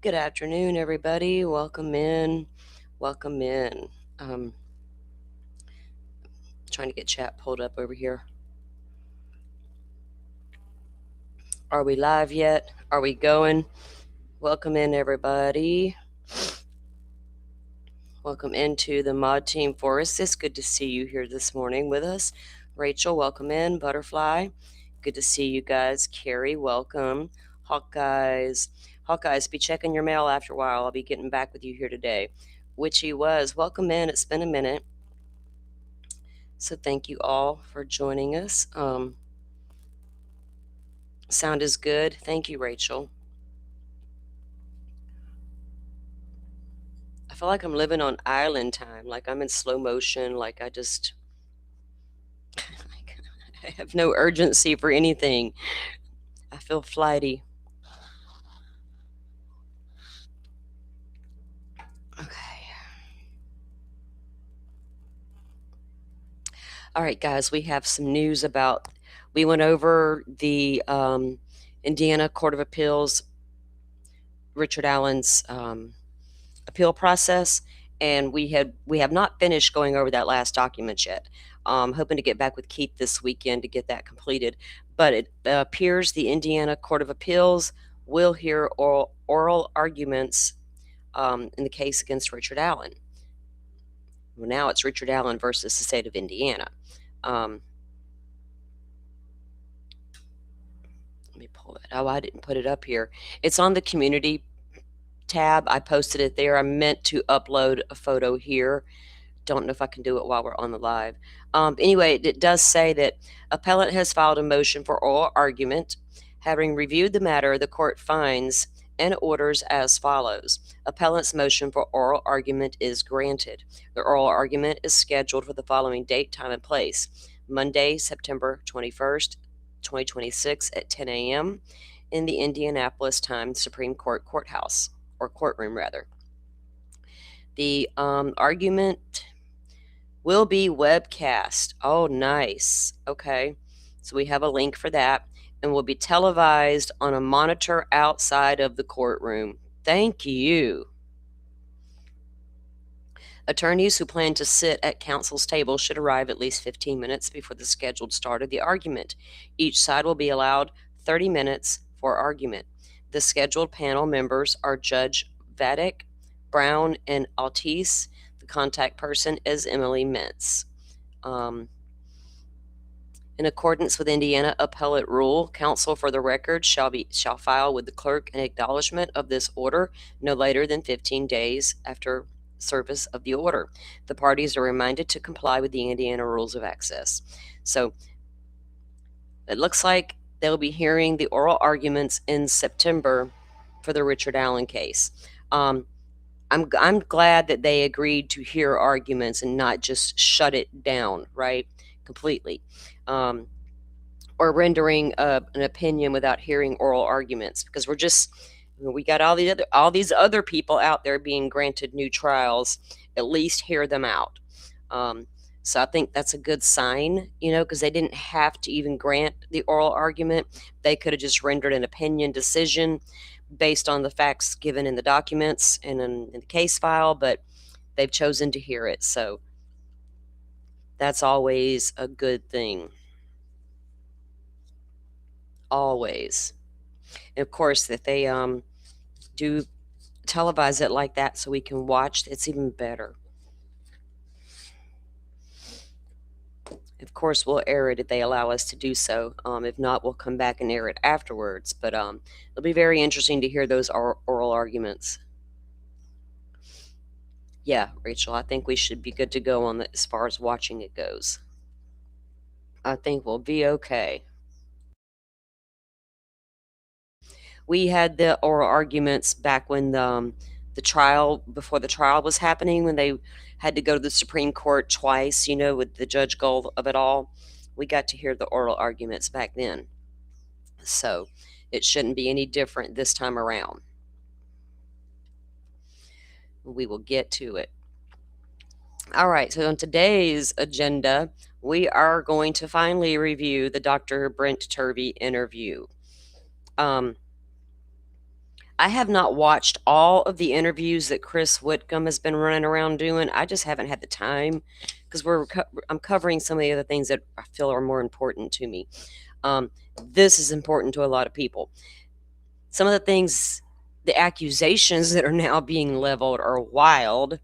Good afternoon, everybody. Welcome in. Welcome in. Trying to get chat pulled up over here. Are we live yet? Are we going? Welcome in, everybody. Welcome into the Mod Team Forest. It's good to see you here this morning with us. Rachel, welcome in. Butterfly, good to see you guys. Carrie, welcome. Hawkeyes, be checking your mail after a while. I'll be getting back with you here today. Witchy was, welcome in. It's been a minute. So thank you all for joining us. Sound is good. Thank you, Rachel. I feel like I'm living on island time, like I'm in slow motion, like I just I have no urgency for anything. I feel flighty. Okay. All right, guys, we have some news about, we went over the Indiana Court of Appeals, Richard Allen's appeal process, and we have not finished going over that last document yet. Hoping to get back with Keith this weekend to get that completed, but it appears the Indiana Court of Appeals will hear oral arguments in the case against Richard Allen. Well, now it's Richard Allen versus the state of Indiana. Let me pull that. Oh, I didn't put it up here. It's on the community tab. I posted it there. I meant to upload a photo here. Don't know if I can do it while we're on the live. Anyway, it does say that appellant has filed a motion for oral argument. Having reviewed the matter, the court finds and orders as follows. Appellant's motion for oral argument is granted. The oral argument is scheduled for the following date, time, and place. Monday, September 21st, 2026 at 10 a.m. in the Indianapolis Times Supreme Court Courthouse, or courtroom rather. The argument will be webcast. Oh, nice. Okay. So we have a link for that, and will be televised on a monitor outside of the courtroom. Thank you. Attorneys who plan to sit at counsel's table should arrive at least 15 minutes before the scheduled start of the argument. Each side will be allowed 30 minutes for argument. The scheduled panel members are Judge Vadek, Brown, and Altice. The contact person is Emily Mintz. In accordance with Indiana appellate rule, counsel for the record shall file with the clerk an acknowledgement of this order no later than 15 days after service of the order. The parties are reminded to comply with the Indiana rules of access. So it looks like they'll be hearing the oral arguments in September for the Richard Allen case. I'm glad that they agreed to hear arguments and not just shut it down, right, completely, or rendering an opinion without hearing oral arguments, because we got all these other people out there being granted new trials. At least hear them out. So I think that's a good sign, because they didn't have to even grant the oral argument. They could have just rendered an opinion decision based on the facts given in the documents and in the case file, but they've chosen to hear it. So that's always a good thing. Always. And of course, if they do televise it like that so we can watch, it's even better. Of course, we'll air it if they allow us to do so. If not, we'll come back and air it afterwards. But it'll be very interesting to hear those oral arguments. Yeah, Rachel, I think we should be good to go on as far as watching it goes. I think we'll be okay. We had the oral arguments back when before the trial was happening, when they had to go to the Supreme Court twice, with the judge goal of it all. We got to hear the oral arguments back then. So it shouldn't be any different this time around. We will get to it. All right, so on today's agenda, we are going to finally review the Dr. Brent Turvey interview. I have not watched all of the interviews that Chris Whitcomb has been running around doing. I just haven't had the time because I'm covering some of the other things that I feel are more important to me. This is important to a lot of people. Some of the things, the accusations that are now being leveled are wild,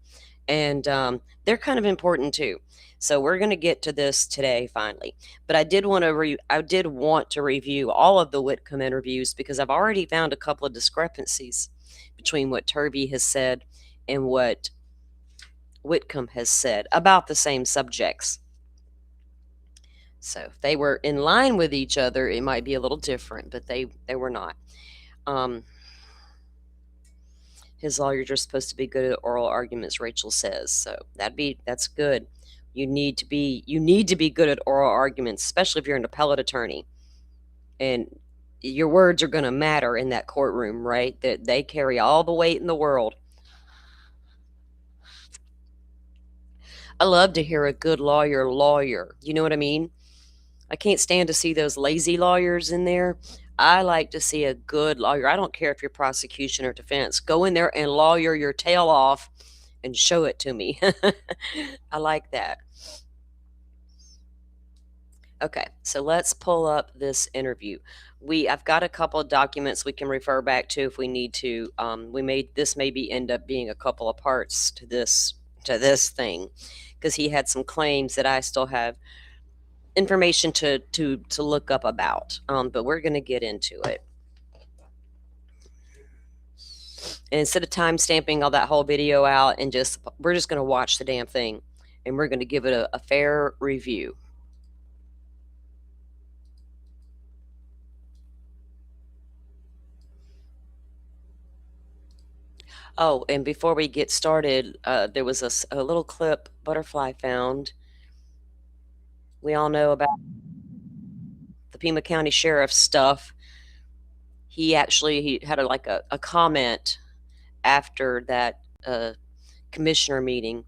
and they're kind of important too. So we're going to get to this today finally. But I did want to review all of the Whitcomb interviews because I've already found a couple of discrepancies between what Turvey has said and what Whitcomb has said about the same subjects. So if they were in line with each other, it might be a little different, but they were not. His lawyers are supposed to be good at oral arguments, Rachel says. So that's good. You need to be good at oral arguments, especially if you're an appellate attorney. And your words are going to matter in that courtroom, right? That they carry all the weight in the world. I love to hear a good lawyer. You know what I mean? I can't stand to see those lazy lawyers in there. I like to see a good lawyer. I don't care if you're prosecution or defense. Go in there and lawyer your tail off and show it to me. I like that. Okay, so let's pull up this interview. I've got a couple of documents we can refer back to if we need to. This maybe end up being a couple of parts to this thing, because he had some claims that I still have information to look up about, but we're going to get into it. And instead of time stamping all that whole video out, and we're just going to watch the damn thing, and we're going to give it a fair review. Oh, and before we get started, there was a little clip Butterfly found. We all know about the Pima County Sheriff stuff. He had a comment after that commissioner meeting,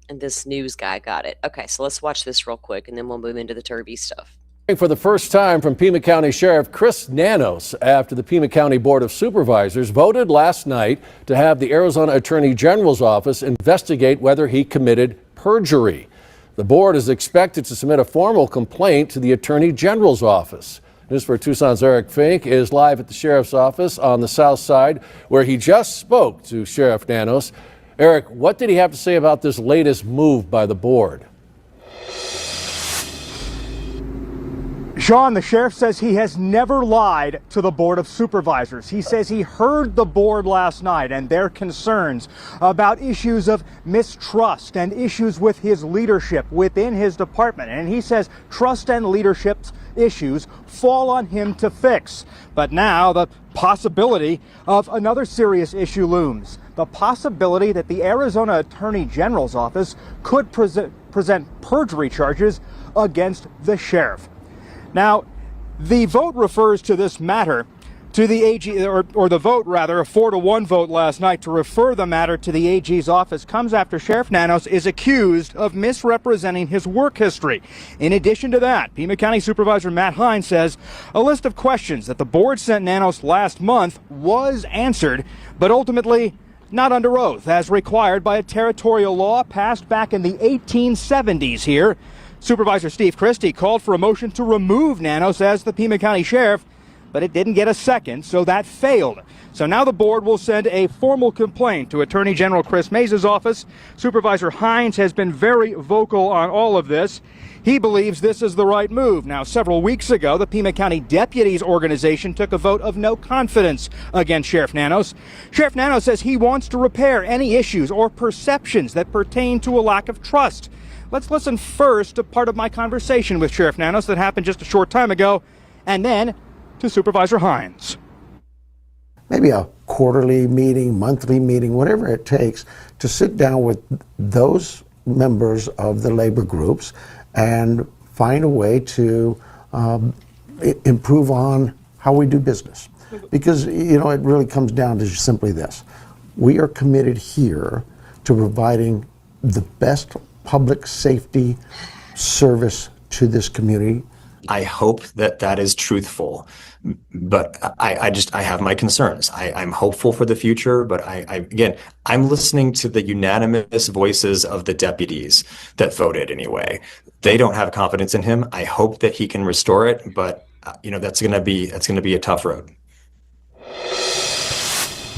and this news guy got it. Okay, so let's watch this real quick, and then we'll move into the Turvey stuff. For the first time from Pima County Sheriff Chris Nanos after the Pima County Board of Supervisors voted last night to have the Arizona Attorney General's office investigate whether he committed perjury. The board is expected to submit a formal complaint to the Attorney General's office. News for Tucson's Eric Fink is live at the sheriff's office on the south side, where he just spoke to Sheriff Nanos. Eric, what did he have to say about this latest move by the board? Sean, the sheriff says he has never lied to the Board of Supervisors. He says he heard the board last night and their concerns about issues of mistrust and issues with his leadership within his department. And he says trust and leadership issues fall on him to fix. But now the possibility of another serious issue looms. The possibility that the Arizona Attorney General's office could present perjury charges against the sheriff. Now, the vote refers to this matter to the AG, or the vote rather, a 4-1 vote last night to refer the matter to the AG's office comes after Sheriff Nanos is accused of misrepresenting his work history. In addition to that, Pima County Supervisor Matt Hines says a list of questions that the board sent Nanos last month was answered, but ultimately not under oath, as required by a territorial law passed back in the 1870s here. Supervisor Steve Christie called for a motion to remove Nanos as the Pima County Sheriff, but it didn't get a second, so that failed. So now the board will send a formal complaint to Attorney General Chris Mays' office. Supervisor Hines has been very vocal on all of this. He believes this is the right move. Now, several weeks ago, the Pima County Deputies Organization took a vote of no confidence against Sheriff Nanos. Sheriff Nanos says he wants to repair any issues or perceptions that pertain to a lack of trust. Let's listen first to part of my conversation with Sheriff Nanos that happened just a short time ago, and then to Supervisor Hines. Maybe a quarterly meeting, monthly meeting, whatever it takes to sit down with those members of the labor groups and find a way to improve on how we do business. Because, you know, it really comes down to simply this. We are committed here to providing the best public safety service to this community I hope that that is truthful, but I have my concerns. I'm hopeful for the future, but again, I'm listening to the unanimous voices of the deputies that voted anyway. They don't have confidence in him. I hope that he can restore it, but that's going to be a tough road.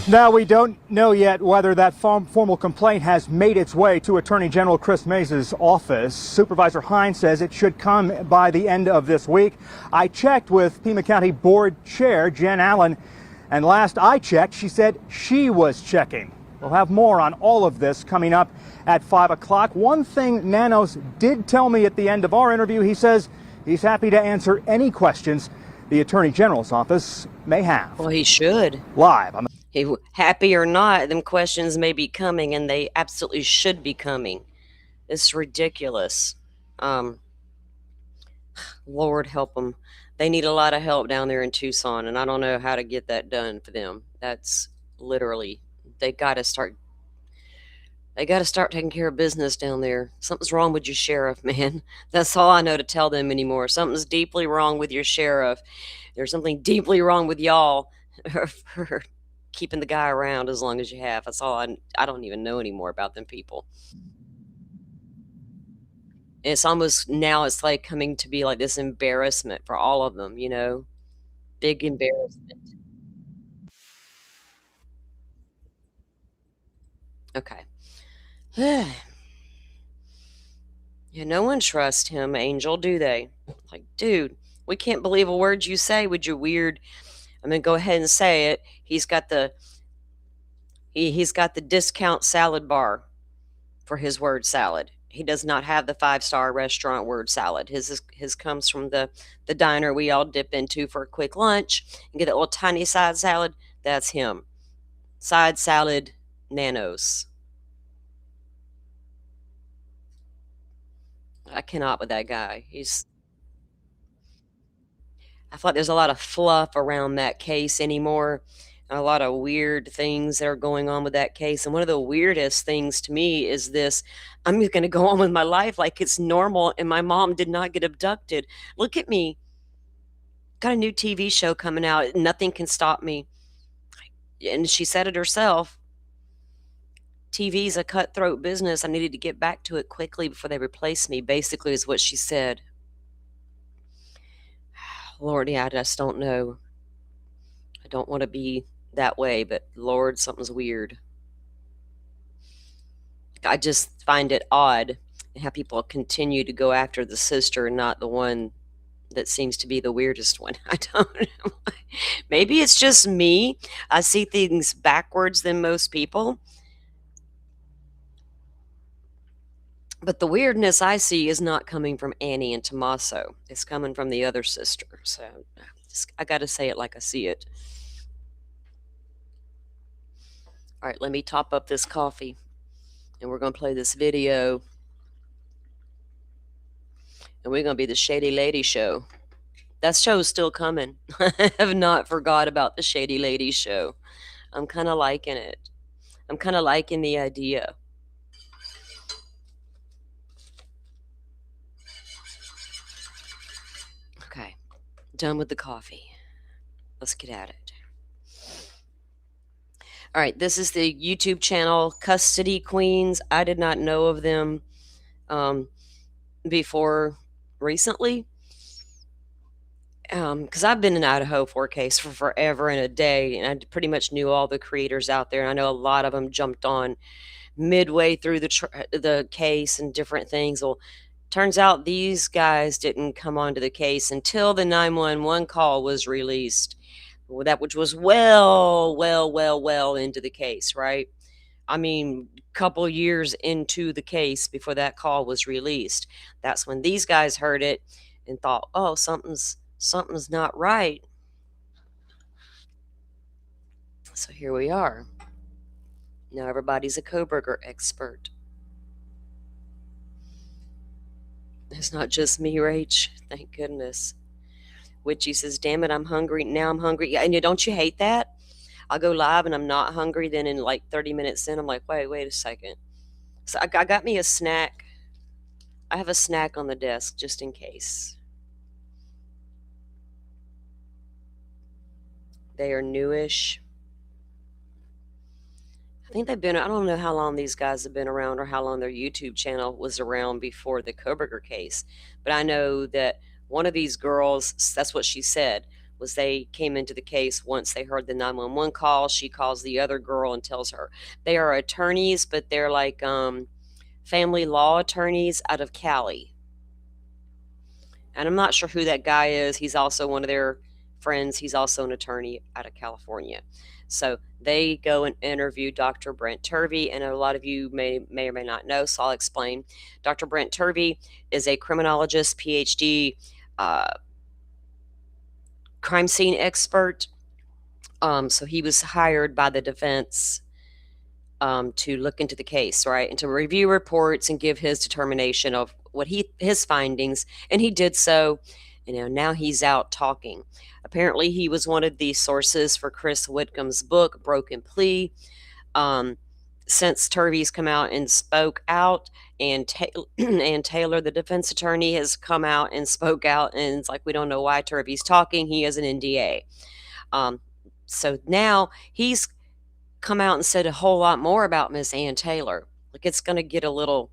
Now, we don't know yet whether that formal complaint has made its way to Attorney General Chris Mays' office. Supervisor Hines says it should come by the end of this week. I checked with Pima County Board Chair Jen Allen, and last I checked, she said she was checking. We'll have more on all of this coming up at 5 o'clock. One thing Nanos did tell me at the end of our interview, he says he's happy to answer any questions the Attorney General's office may have. Well, he should. Live on Happy or not, them questions may be coming, and they absolutely should be coming. It's ridiculous. Lord help them. They need a lot of help down there in Tucson, and I don't know how to get that done for them. That's literally, they got to start taking care of business down there. Something's wrong with your sheriff, man. That's all I know to tell them anymore. Something's deeply wrong with your sheriff. There's something deeply wrong with y'all for keeping the guy around as long as you have. That's all. I don't even know anymore about them people. It's almost now it's like coming to be like this embarrassment for all of them, big embarrassment. Okay. Yeah, no one trusts him, Angel, do they? Like, dude, we can't believe a word you say with your weird. I'm gonna go ahead and say it. He's got the discount salad bar for his word salad. He does not have the 5-star restaurant word salad. His comes from the diner we all dip into for a quick lunch and get that little tiny side salad. That's him. Side salad Nanos. I cannot with that guy. I feel like there's a lot of fluff around that case anymore. A lot of weird things that are going on with that case. And one of the weirdest things to me is this: I'm just going to go on with my life like it's normal and my mom did not get abducted. Look at me. Got a new TV show coming out. Nothing can stop me. And she said it herself. TV's a cutthroat business. I needed to get back to it quickly before they replace me, basically, is what she said. Lordy, I just don't know. I don't want to be that way, but Lord, something's weird. I just find it odd how people continue to go after the sister, not the one that seems to be the weirdest one. I don't know. Maybe it's just me. I see things backwards than most people. But the weirdness I see is not coming from Annie and Tommaso. It's coming from the other sister. So I got to say it like I see it. All right, let me top up this coffee. And we're going to play this video. And we're going to be the Shady Lady Show. That show's still coming. I have not forgot about the Shady Lady Show. I'm kind of liking it. I'm kind of liking the idea. Okay, done with the coffee. Let's get at it. All right, this is the YouTube channel Custody Queens. I did not know of them before recently, because I've been in Idaho for a case for forever and a day, and I pretty much knew all the creators out there. And I know a lot of them jumped on midway through the case and different things. Well, turns out these guys didn't come onto the case until the 911 call was released. Which was well into the case, right? I mean, a couple years into the case before that call was released. That's when these guys heard it and thought, oh, something's not right. So here we are. Now everybody's a Koberger expert. It's not just me, Rach. Thank goodness. Witchy says, damn it, I'm hungry. Now I'm hungry. Yeah, and don't you hate that? I'll go live and I'm not hungry. Then in like 30 minutes in, I'm like, wait a second. So I got me a snack. I have a snack on the desk just in case. They are newish. I think they've been, I don't know how long these guys have been around or how long their YouTube channel was around before the Koberger case. But I know that one of these girls, that's what she said, was they came into the case once they heard the 911 call. She calls the other girl and tells her they are attorneys, but they're like family law attorneys out of Cali. And I'm not sure who that guy is. He's also one of their friends. He's also an attorney out of California. So they go and interview Dr. Brent Turvey, and a lot of you may or may not know, so I'll explain. Dr. Brent Turvey is a criminologist, PhD, crime scene expert. So he was hired by the defense to look into the case, right, and to review reports and give his determination of what his findings, and he did so. Now he's out talking. Apparently, he was one of the sources for Chris Whitcomb's book, Broken Plea. Since Turvey's come out and spoke out, and Taylor, the defense attorney, has come out and spoke out, and it's like, we don't know why Turvey's talking. He has an NDA. So now he's come out and said a whole lot more about Miss Ann Taylor. Like, it's going to get a little,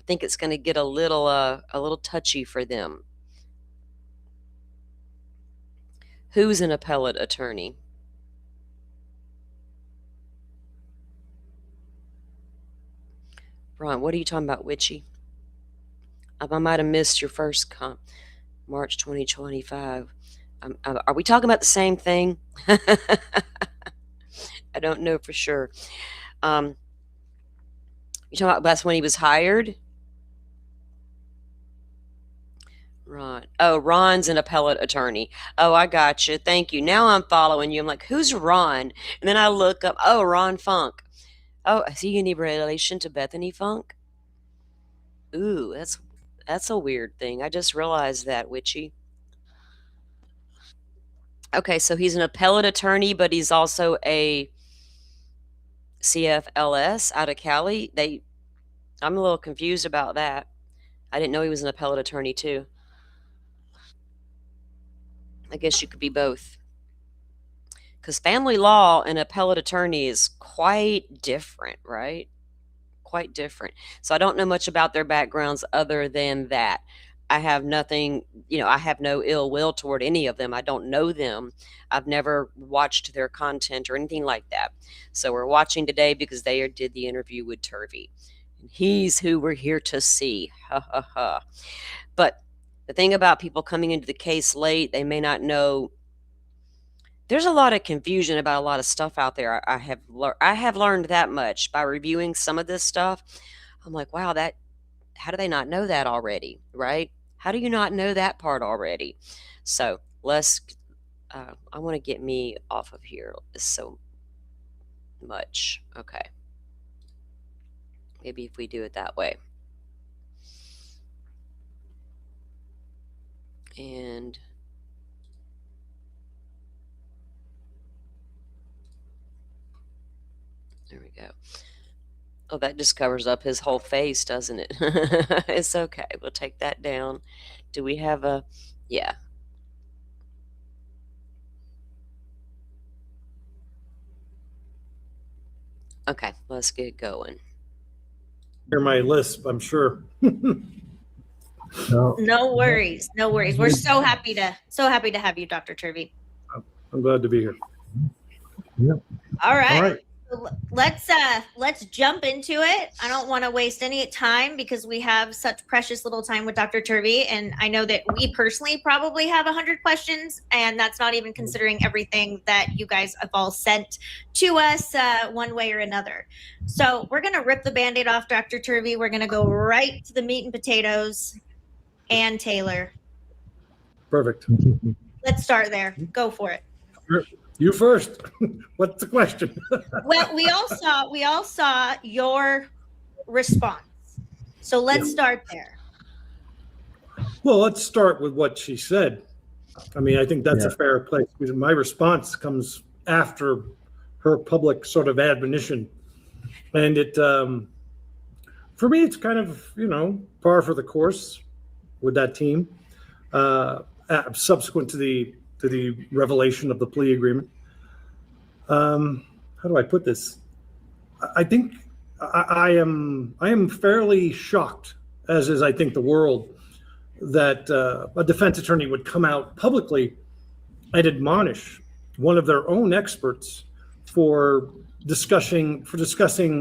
I think it's going to get a little touchy for them. Who's an appellate attorney? Ron, what are you talking about, Witchy? I might have missed your first March 2025. Are we talking about the same thing? I don't know for sure. You talking about that's when he was hired? Ron. Oh, Ron's an appellate attorney. Oh, I got you. Thank you. Now I'm following you. I'm like, who's Ron? And then I look up, oh, Ron Funk. Oh, is he any relation to Bethany Funk? Ooh, that's a weird thing. I just realized that, Witchy. Okay, so he's an appellate attorney, but he's also a CFLS out of Cali. I'm a little confused about that. I didn't know he was an appellate attorney too. I guess you could be both. Because family law and appellate attorney is quite different, right? Quite different. So I don't know much about their backgrounds other than that. I have nothing, I have no ill will toward any of them. I don't know them. I've never watched their content or anything like that. So we're watching today because they did the interview with Turvey. And he's who we're here to see. Ha ha ha. But the thing about people coming into the case late, they may not know. There's a lot of confusion about a lot of stuff out there. I have learned that much by reviewing some of this stuff. I'm like, wow, how do they not know that already, right? How do you not know that part already? So I want to get me off of here so much. Okay. Maybe if we do it that way. And there we go. Oh, that just covers up his whole face, doesn't it? It's okay. We'll take that down. Do we have yeah. Okay, let's get going. Hear my lisp, I'm sure. No worries. No worries. We're so happy to have you, Dr. Turvey. I'm glad to be here. All right. All right. So let's jump into it. I don't want to waste any time because we have such precious little time with Dr. Turvey, and I know that we personally probably have 100 questions, and that's not even considering everything that you guys have all sent to us one way or another. So we're gonna rip the Band-Aid off, Dr. Turvey. We're gonna go right to the meat and potatoes. Ann Taylor. Perfect. Let's start there. Go for it. You first. What's the question? Well, we all saw your response. So let's start there. Well, let's start with what she said. I mean, I think that's a fair place. Because my response comes after her public sort of admonition. And it, for me, it's kind of, par for the course with that team. Subsequent to the revelation of the plea agreement. How do I put this? I think I am fairly shocked, as is I think the world, that a defense attorney would come out publicly and admonish one of their own experts for discussing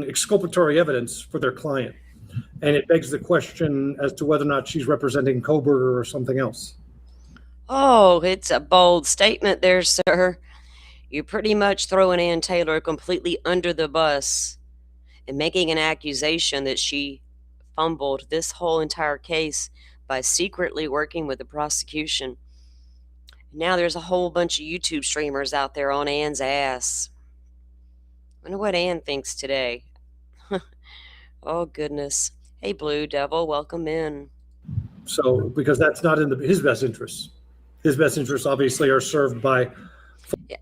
exculpatory evidence for their client. And it begs the question as to whether or not she's representing Koberger or something else. Oh, it's a bold statement there, sir. You're pretty much throwing Ann Taylor completely under the bus and making an accusation that she fumbled this whole entire case by secretly working with the prosecution. Now there's a whole bunch of YouTube streamers out there on Ann's ass. Wonder what Ann thinks today. Oh, goodness. Hey, Blue Devil, welcome in. So, because that's not in his best interests. His best interests obviously are served by.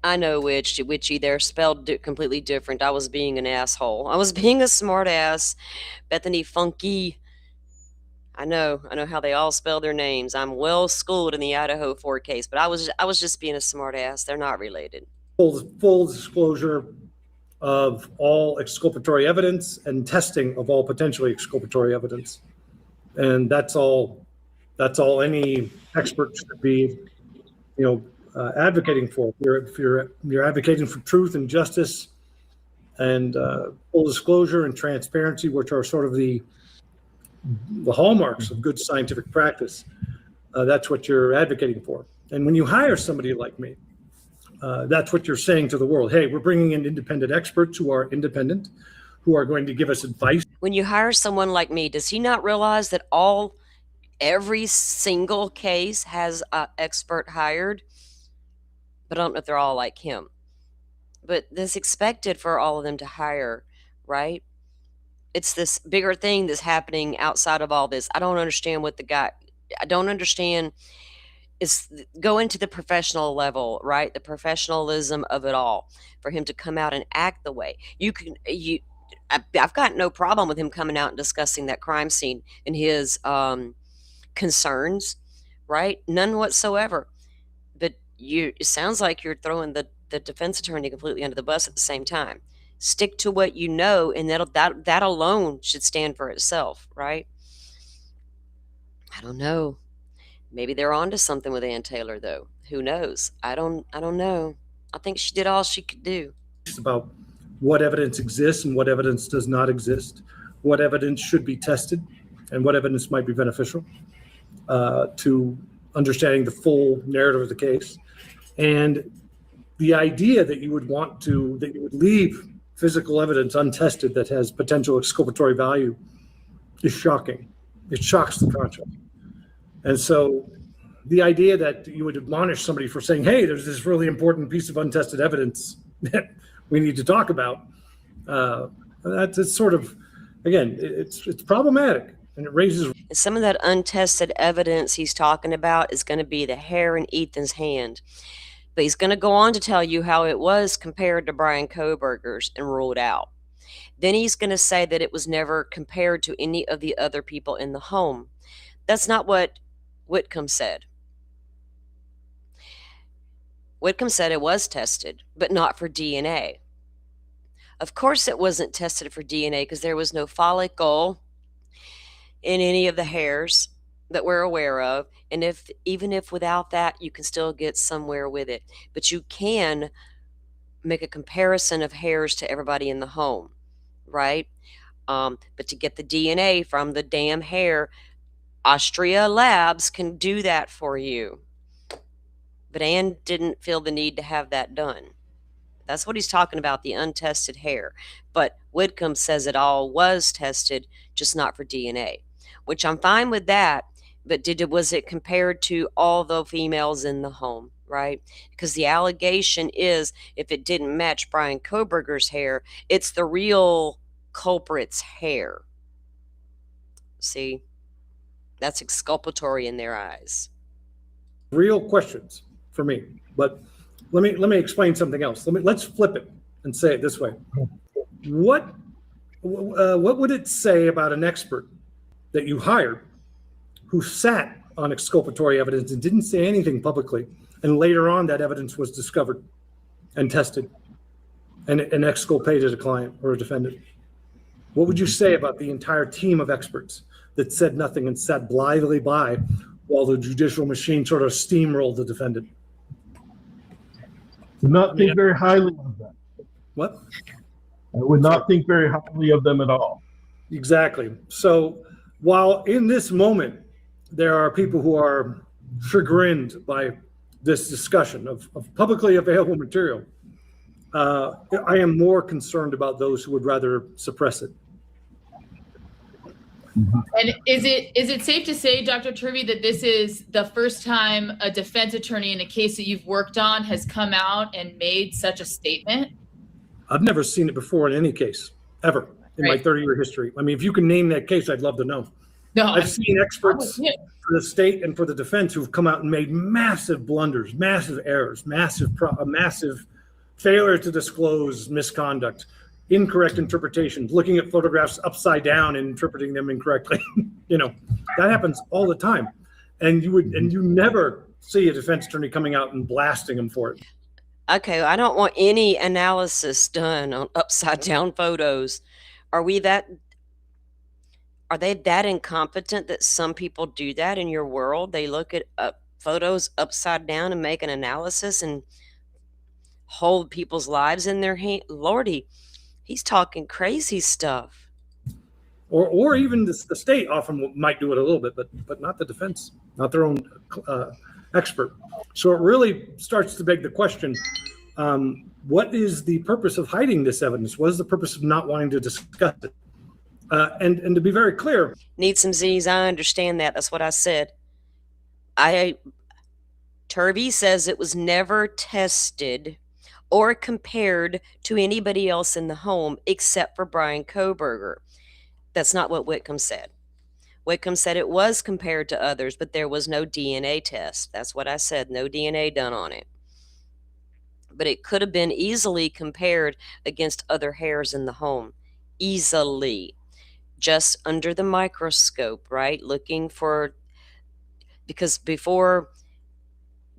I know Witchy. They're spelled completely different. I was being an asshole. I was being a smart ass. Bethany Funky. I know how they all spell their names. I'm well schooled in the Idaho 4 case, but I was just being a smart ass. They're not related. Full disclosure of all exculpatory evidence and testing of all potentially exculpatory evidence. And that's all any expert should be, advocating for. If you're advocating for truth and justice and full disclosure and transparency, which are sort of the hallmarks of good scientific practice, that's what you're advocating for. And when you hire somebody like me, that's what you're saying to the world. Hey, we're bringing in independent experts who are independent, who are going to give us advice. When you hire someone like me, does he not realize that every single case has an expert hired? But I don't know if they're all like him. But that's expected for all of them to hire, right? It's this bigger thing that's happening outside of all this. I don't understand is go into the professional level, right? The professionalism of it all for him to come out and act the way I've got no problem with him coming out and discussing that crime scene and his concerns, right? None whatsoever. But it sounds like you're throwing the defense attorney completely under the bus at the same time. Stick to what you know, and that alone should stand for itself, right? I don't know. Maybe they're onto something with Ann Taylor, though. Who knows? I don't know. I think she did all she could do. About what evidence exists and what evidence does not exist, what evidence should be tested, and what evidence might be beneficial to understanding the full narrative of the case. And the idea that you would leave physical evidence untested that has potential exculpatory value is shocking. It shocks the conscience. And so the idea that you would admonish somebody for saying, hey, there's this really important piece of untested evidence that we need to talk about, that's sort of, again, it's problematic, and it raises. Some of that untested evidence he's talking about is going to be the hair in Ethan's hand. But he's going to go on to tell you how it was compared to Brian Koberger's and ruled out. Then he's going to say that it was never compared to any of the other people in the home. That's not what Whitcomb said. Whitcomb said it was tested, but not for DNA. Of course it wasn't tested for DNA because there was no follicle in any of the hairs that we're aware of. And even if without that, you can still get somewhere with it. But you can make a comparison of hairs to everybody in the home, right? But to get the DNA from the damn hair, Austria Labs can do that for you. But Ann didn't feel the need to have that done. That's what he's talking about, the untested hair. But Whitcomb says it all was tested, just not for DNA, which I'm fine with that. But was it compared to all the females in the home, right? Because the allegation is if it didn't match Brian Koberger's hair, it's the real culprit's hair. See? That's exculpatory in their eyes. Real questions for me, but let me explain something else. Let's flip it and say it this way. What would it say about an expert that you hired who sat on exculpatory evidence and didn't say anything publicly, and later on that evidence was discovered and tested? and exculpated a client or a defendant? What would you say about the entire team of experts that said nothing and sat blithely by while the judicial machine sort of steamrolled the defendant? Would not think very highly of them. What? I would not think very highly of them at all. Exactly. So while in this moment, there are people who are chagrined by this discussion of publicly available material, I am more concerned about those who would rather suppress it. And is it safe to say, Dr. Turvey, that this is the first time a defense attorney in a case that you've worked on has come out and made such a statement? I've never seen it before in any case, ever, in my 30-year history. I mean, if you can name that case, I'd love to know. No, I've seen experts for the state and for the defense who've come out and made massive blunders, massive errors, massive failure to disclose misconduct, incorrect interpretations, looking at photographs upside down and interpreting them incorrectly. You know, that happens all the time. And you never see a defense attorney coming out and blasting them for it. Okay, I don't want any analysis done on upside down photos. Are they that incompetent that some people do that in your world? They look at photos upside down and make an analysis and hold people's lives in their hand? Lordy, he's talking crazy stuff. Or even the state often might do it a little bit, but not the defense, not their own expert. So it really starts to beg the question, what is the purpose of hiding this evidence? What is the purpose of not wanting to discuss it? And to be very clear. Need some Z's, I understand that. That's what I said. Turvey says it was never tested or compared to anybody else in the home except for Brian Kohberger. That's not what Whitcomb said. Whitcomb said it was compared to others, but there was no DNA test. That's what I said, no DNA done on it. But it could have been easily compared against other hairs in the home. Easily. Just under the microscope, right? Looking for, because before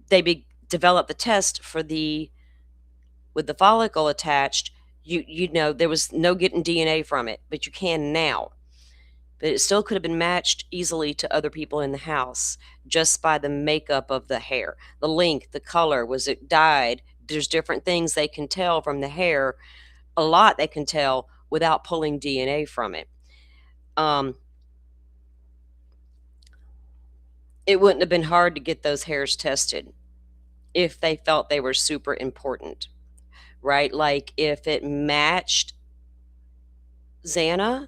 they developed the test for with the follicle attached, you know, there was no getting DNA from it, but you can now. But it still could have been matched easily to other people in the house just by the makeup of the hair, the length, the color. Was it dyed? There's different things they can tell from the hair. A lot they can tell without pulling DNA from it. It wouldn't have been hard to get those hairs tested if they felt they were super important, right? Like if it matched Xana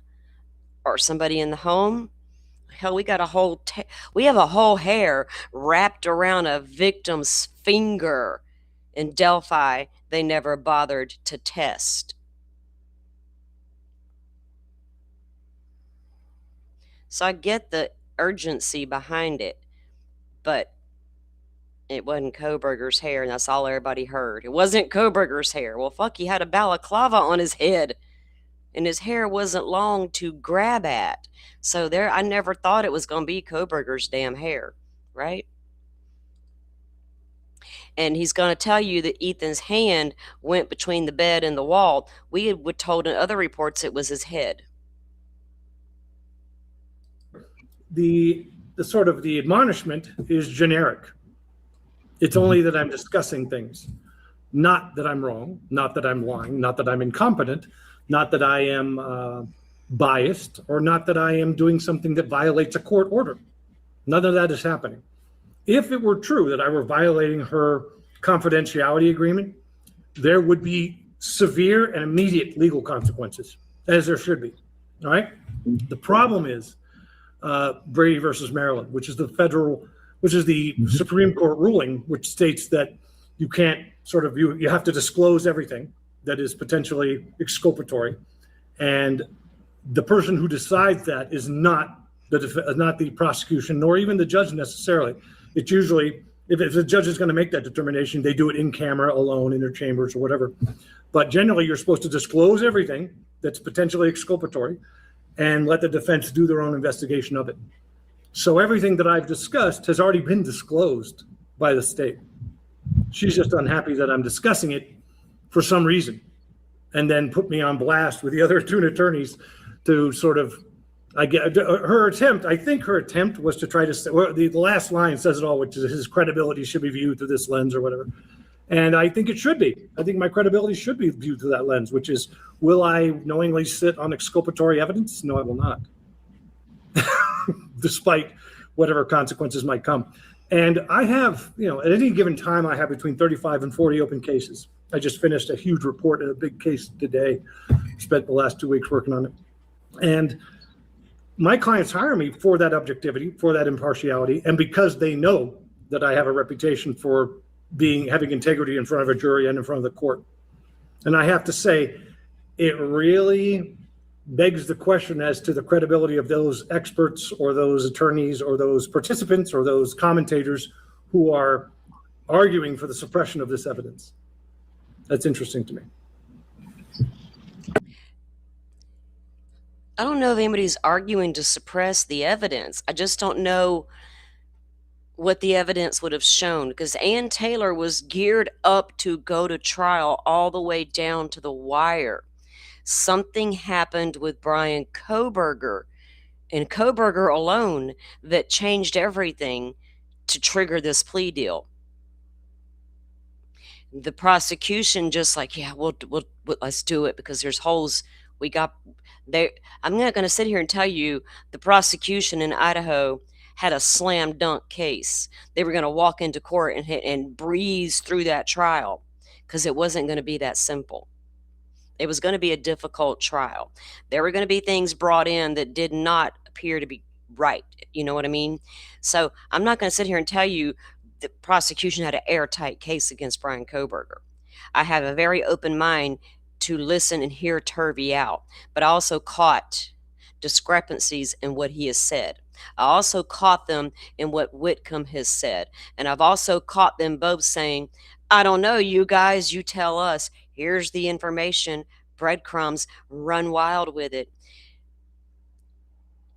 or somebody in the home. Hell, we got we have a whole hair wrapped around a victim's finger in Delphi they never bothered to test. So I get the urgency behind it, but it wasn't Kohberger's hair, and that's all everybody heard. It wasn't Kohberger's hair. Well, fuck, he had a balaclava on his head, and his hair wasn't long to grab at. So I never thought it was going to be Kohberger's damn hair, right? And he's going to tell you that Ethan's hand went between the bed and the wall. We were told in other reports it was his head. The sort of the admonishment is generic. It's only that I'm discussing things, not that I'm wrong, not that I'm lying, not that I'm incompetent, not that I am biased, or not that I am doing something that violates a court order. None of that is happening. If it were true that I were violating her confidentiality agreement, there would be severe and immediate legal consequences, as there should be. All right. The problem is Brady versus Maryland, which is the Supreme Court ruling, which states that you can't you have to disclose everything that is potentially exculpatory, and the person who decides that is not the prosecution nor even the judge necessarily. It's usually, if the judge is going to make that determination, they do it in camera, alone, in their chambers or whatever. But generally, you're supposed to disclose everything that's potentially exculpatory and let the defense do their own investigation of it. So everything that I've discussed has already been disclosed by the state. She's just unhappy that I'm discussing it for some reason. and then put me on blast with the other two attorneys to sort of, I think her attempt was to try to say, well, the last line says it all, which is his credibility should be viewed through this lens or whatever. And I think it should be. I think my credibility should be viewed through that lens, which is, will I knowingly sit on exculpatory evidence? No, I will not. Despite whatever consequences might come. And I have, at any given time, I have between 35 and 40 open cases. I just finished a huge report in a big case today. Spent the last 2 weeks working on it. And my clients hire me for that objectivity, for that impartiality, and because they know that I have a reputation for having integrity in front of a jury and in front of the court. And I have to say, it really begs the question as to the credibility of those experts or those attorneys or those participants or those commentators who are arguing for the suppression of this evidence. That's interesting to me. I don't know if anybody's arguing to suppress the evidence. I just don't know what the evidence would have shown, because Ann Taylor was geared up to go to trial all the way down to the wire. Something happened with Brian Kohberger and Kohberger alone that changed everything to trigger this plea deal. The prosecution just like, yeah, we'll let's do it because there's holes. I'm not going to sit here and tell you the prosecution in Idaho had a slam dunk case. They were going to walk into court and breeze through that trial because it wasn't going to be that simple. It was going to be a difficult trial. There were going to be things brought in that did not appear to be right. You know what I mean? So I'm not going to sit here and tell you the prosecution had an airtight case against Brian Kohberger. I have a very open mind to listen and hear Turvey out, but I also caught discrepancies in what he has said. I also caught them in what Whitcomb has said. And I've also caught them both saying, I don't know, you guys, you tell us. Here's the information, breadcrumbs, run wild with it.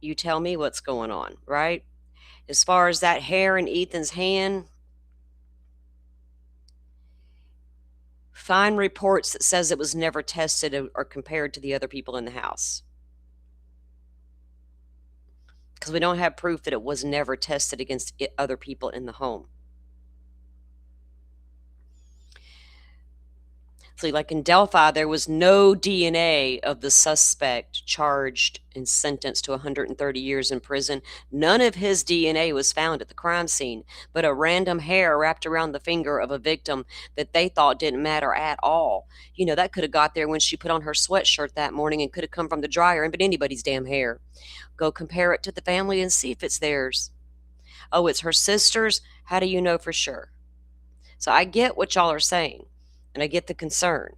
You tell me what's going on, right? As far as that hair in Ethan's hand, find reports that says it was never tested or compared to the other people in the house. Because we don't have proof that it was never tested against other people in the home. So like in Delphi, there was no DNA of the suspect charged and sentenced to 130 years in prison. None of his DNA was found at the crime scene, but a random hair wrapped around the finger of a victim that they thought didn't matter at all. That could have got there when she put on her sweatshirt that morning and could have come from the dryer and been anybody's damn hair. Go compare it to the family and see if it's theirs. Oh, it's her sister's? How do you know for sure? So I get what y'all are saying. And I get the concern.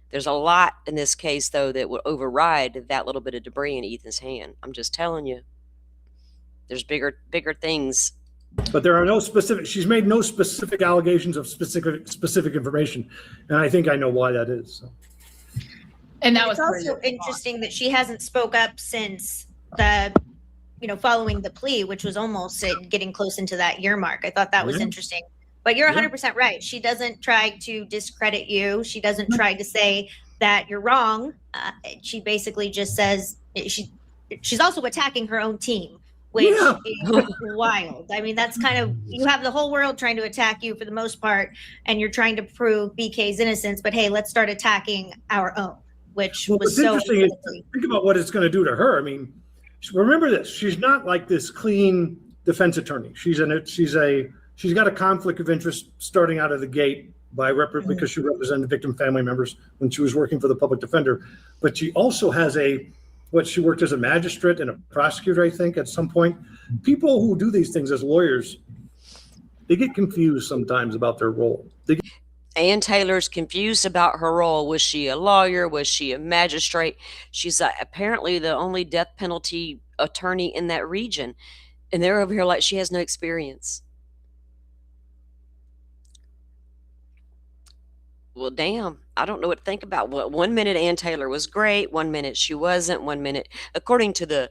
There's a lot in this case, though, that would override that little bit of debris in Ethan's hand. I'm just telling you. There's bigger things. But there are she's made no specific allegations of specific information. And I think I know why that is. So. And that was also interesting that she hasn't spoke up since following the plea, which was almost getting close into that year mark. I thought that was interesting. But you're 100% right. She doesn't try to discredit you. She doesn't try to say that you're wrong. She basically just says she's also attacking her own team, which is wild. I mean, that's kind of, you have the whole world trying to attack you for the most part, and you're trying to prove BK's innocence. But hey, let's start attacking our own, which was so interesting. Think about what it's going to do to her. I mean, remember this. She's not like this clean defense attorney. She's got a conflict of interest starting out of the gate because she represented victim family members when she was working for the public defender. But she also has she worked as a magistrate and a prosecutor, I think, at some point. People who do these things as lawyers, they get confused sometimes about their role. Ann Taylor's confused about her role. Was she a lawyer? Was she a magistrate? She's apparently the only death penalty attorney in that region. And they're over here like she has no experience. Well, damn, I don't know what to think about. Well, 1 minute Ann Taylor was great, 1 minute she wasn't, 1 minute, according to the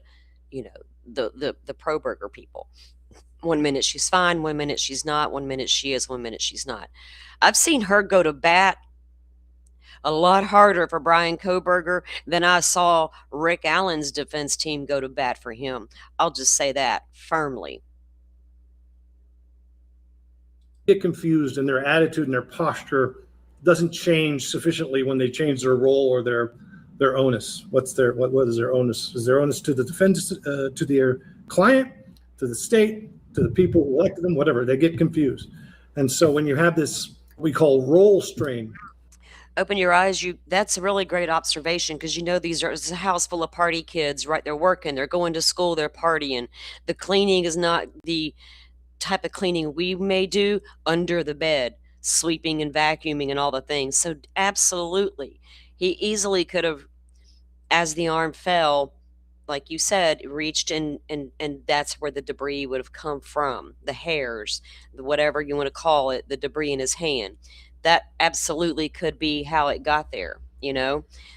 pro-burger people. 1 minute she's fine, 1 minute she's not, 1 minute she is, 1 minute she's not. I've seen her go to bat a lot harder for Brian Koberger than I saw Rick Allen's defense team go to bat for him. I'll just say that firmly. Get confused, and their attitude and their posture doesn't change sufficiently when they change their role or their onus. What is their onus? Is their onus to the defense, to their client, to the state, to the people who elected them, whatever? They get confused. And so when you have this, we call role strain. Open your eyes. That's a really great observation, because it's a house full of party kids, right? They're working, they're going to school, they're partying. The cleaning is not the type of cleaning we may do under the bed, sweeping and vacuuming and all the things. So absolutely, he easily could have, as the arm fell, like you said, reached and that's where the debris would have come from, the hairs, whatever you want to call it, the debris in his hand. That absolutely could be how it got there.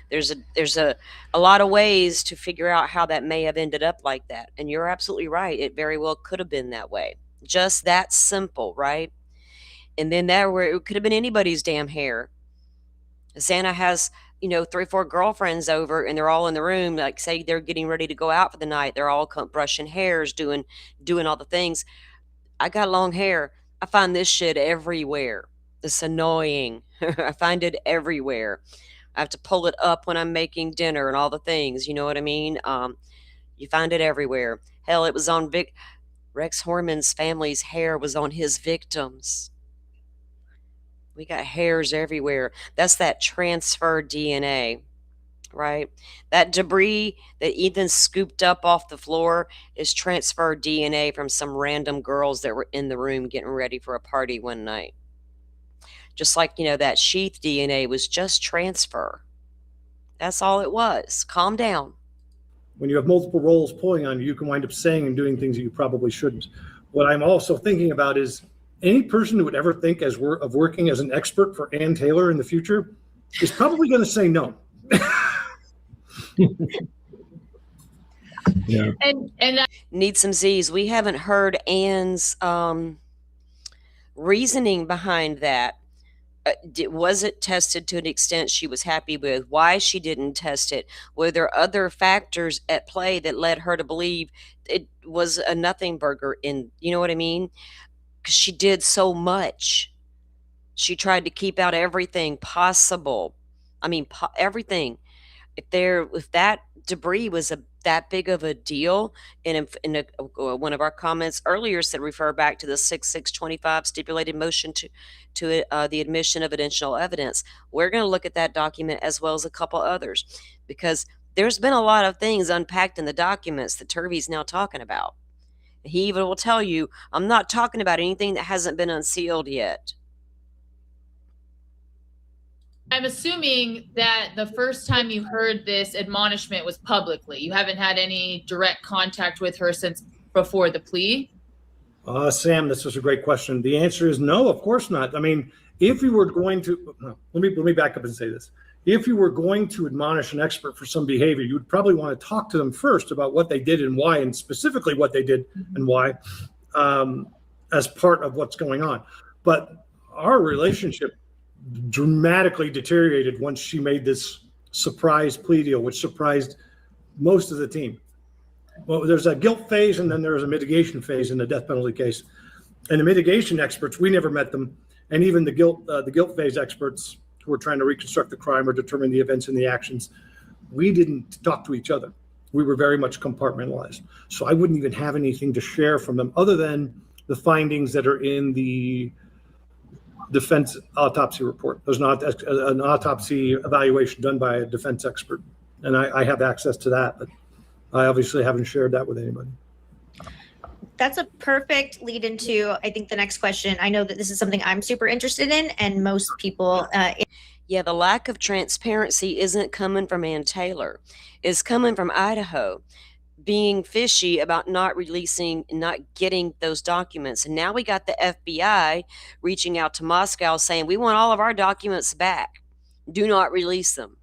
There's a lot of ways to figure out how that may have ended up like that. And you're absolutely right. It very well could have been that way. Just that simple, right? And then it could have been anybody's damn hair. Santa has, 3 or 4 girlfriends over, and they're all in the room, like, say they're getting ready to go out for the night. They're all brushing hairs, doing all the things. I got long hair. I find this shit everywhere. It's annoying. I find it everywhere. I have to pull it up when I'm making dinner and all the things. You know what I mean? You find it everywhere. Hell, it was on Rex Horman's family's hair was on his victims. We got hairs everywhere. That's that transferred DNA, right? That debris that Ethan scooped up off the floor is transferred DNA from some random girls that were in the room getting ready for a party one night. Just like, that sheath DNA was just transfer. That's all it was. Calm down. When you have multiple roles pulling on you, you can wind up saying and doing things that you probably shouldn't. What I'm also thinking about is any person who would ever think of working as an expert for Ann Taylor in the future is probably going to say no. Yeah. And Need some Z's. We haven't heard Ann's reasoning behind that. Was it tested to an extent she was happy with? Why she didn't test it? Were there other factors at play that led her to believe it was a nothing burger? You know what I mean? Because she did so much. She tried to keep out everything possible. I mean, everything. If that debris was that big of a deal, and one of our comments earlier said refer back to the 6625 stipulated motion to the admission of additional evidence. We're going to look at that document as well as a couple others, because there's been a lot of things unpacked in the documents that Turvey's now talking about. He even will tell you, I'm not talking about anything that hasn't been unsealed yet. I'm assuming that the first time you heard this admonishment was publicly. You haven't had any direct contact with her since before the plea? Sam, this is a great question. The answer is no, of course not. I mean, if you were going to, let me back up and say this. If you were going to admonish an expert for some behavior, you would probably want to talk to them first about what they did and why, and specifically what they did and why, as part of what's going on. But our relationship dramatically deteriorated once she made this surprise plea deal, which surprised most of the team. Well, there's a guilt phase, and then there's a mitigation phase in the death penalty case. And the mitigation experts, we never met them, and even the guilt phase experts who were trying to reconstruct the crime or determine the events and the actions, we didn't talk to each other. We were very much compartmentalized. So I wouldn't even have anything to share from them other than the findings that are in the defense autopsy report. There's not an autopsy evaluation done by a defense expert, and I have access to that, but I obviously haven't shared that with anybody. That's a perfect lead into, I think, the next question. I know that this is something I'm super interested in, and most people. Yeah, the lack of transparency isn't coming from Ann Taylor. It's coming from Idaho being fishy about not getting those documents. And now we got the FBI reaching out to Moscow saying, we want all of our documents back. Do not release them.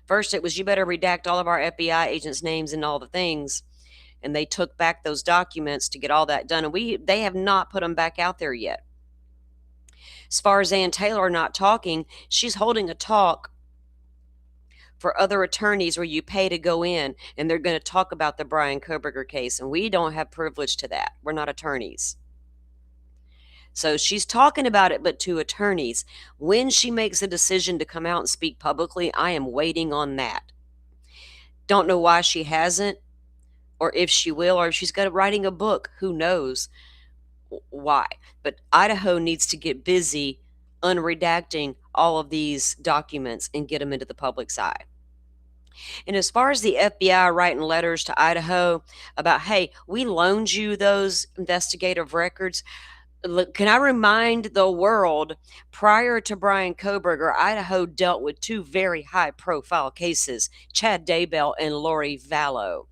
First, it was, you better redact all of our FBI agents' names and all the things. And they took back those documents to get all that done. And they have not put them back out there yet. As far as Ann Taylor not talking, she's holding a talk for other attorneys where you pay to go in and they're going to talk about the Brian Koberger case. And we don't have privilege to that. We're not attorneys. So she's talking about it, but to attorneys. When she makes a decision to come out and speak publicly, I am waiting on that. Don't know why she hasn't, or if she will, or if she's got writing a book. Who knows why? But Idaho needs to get busy unredacting all of these documents and get them into the public's eye. And as far as the FBI writing letters to Idaho about, hey, we loaned you those investigative records. Look, can I remind the world, prior to Brian Koberger, Idaho dealt with two very high-profile cases, Chad Daybell and Lori Vallow.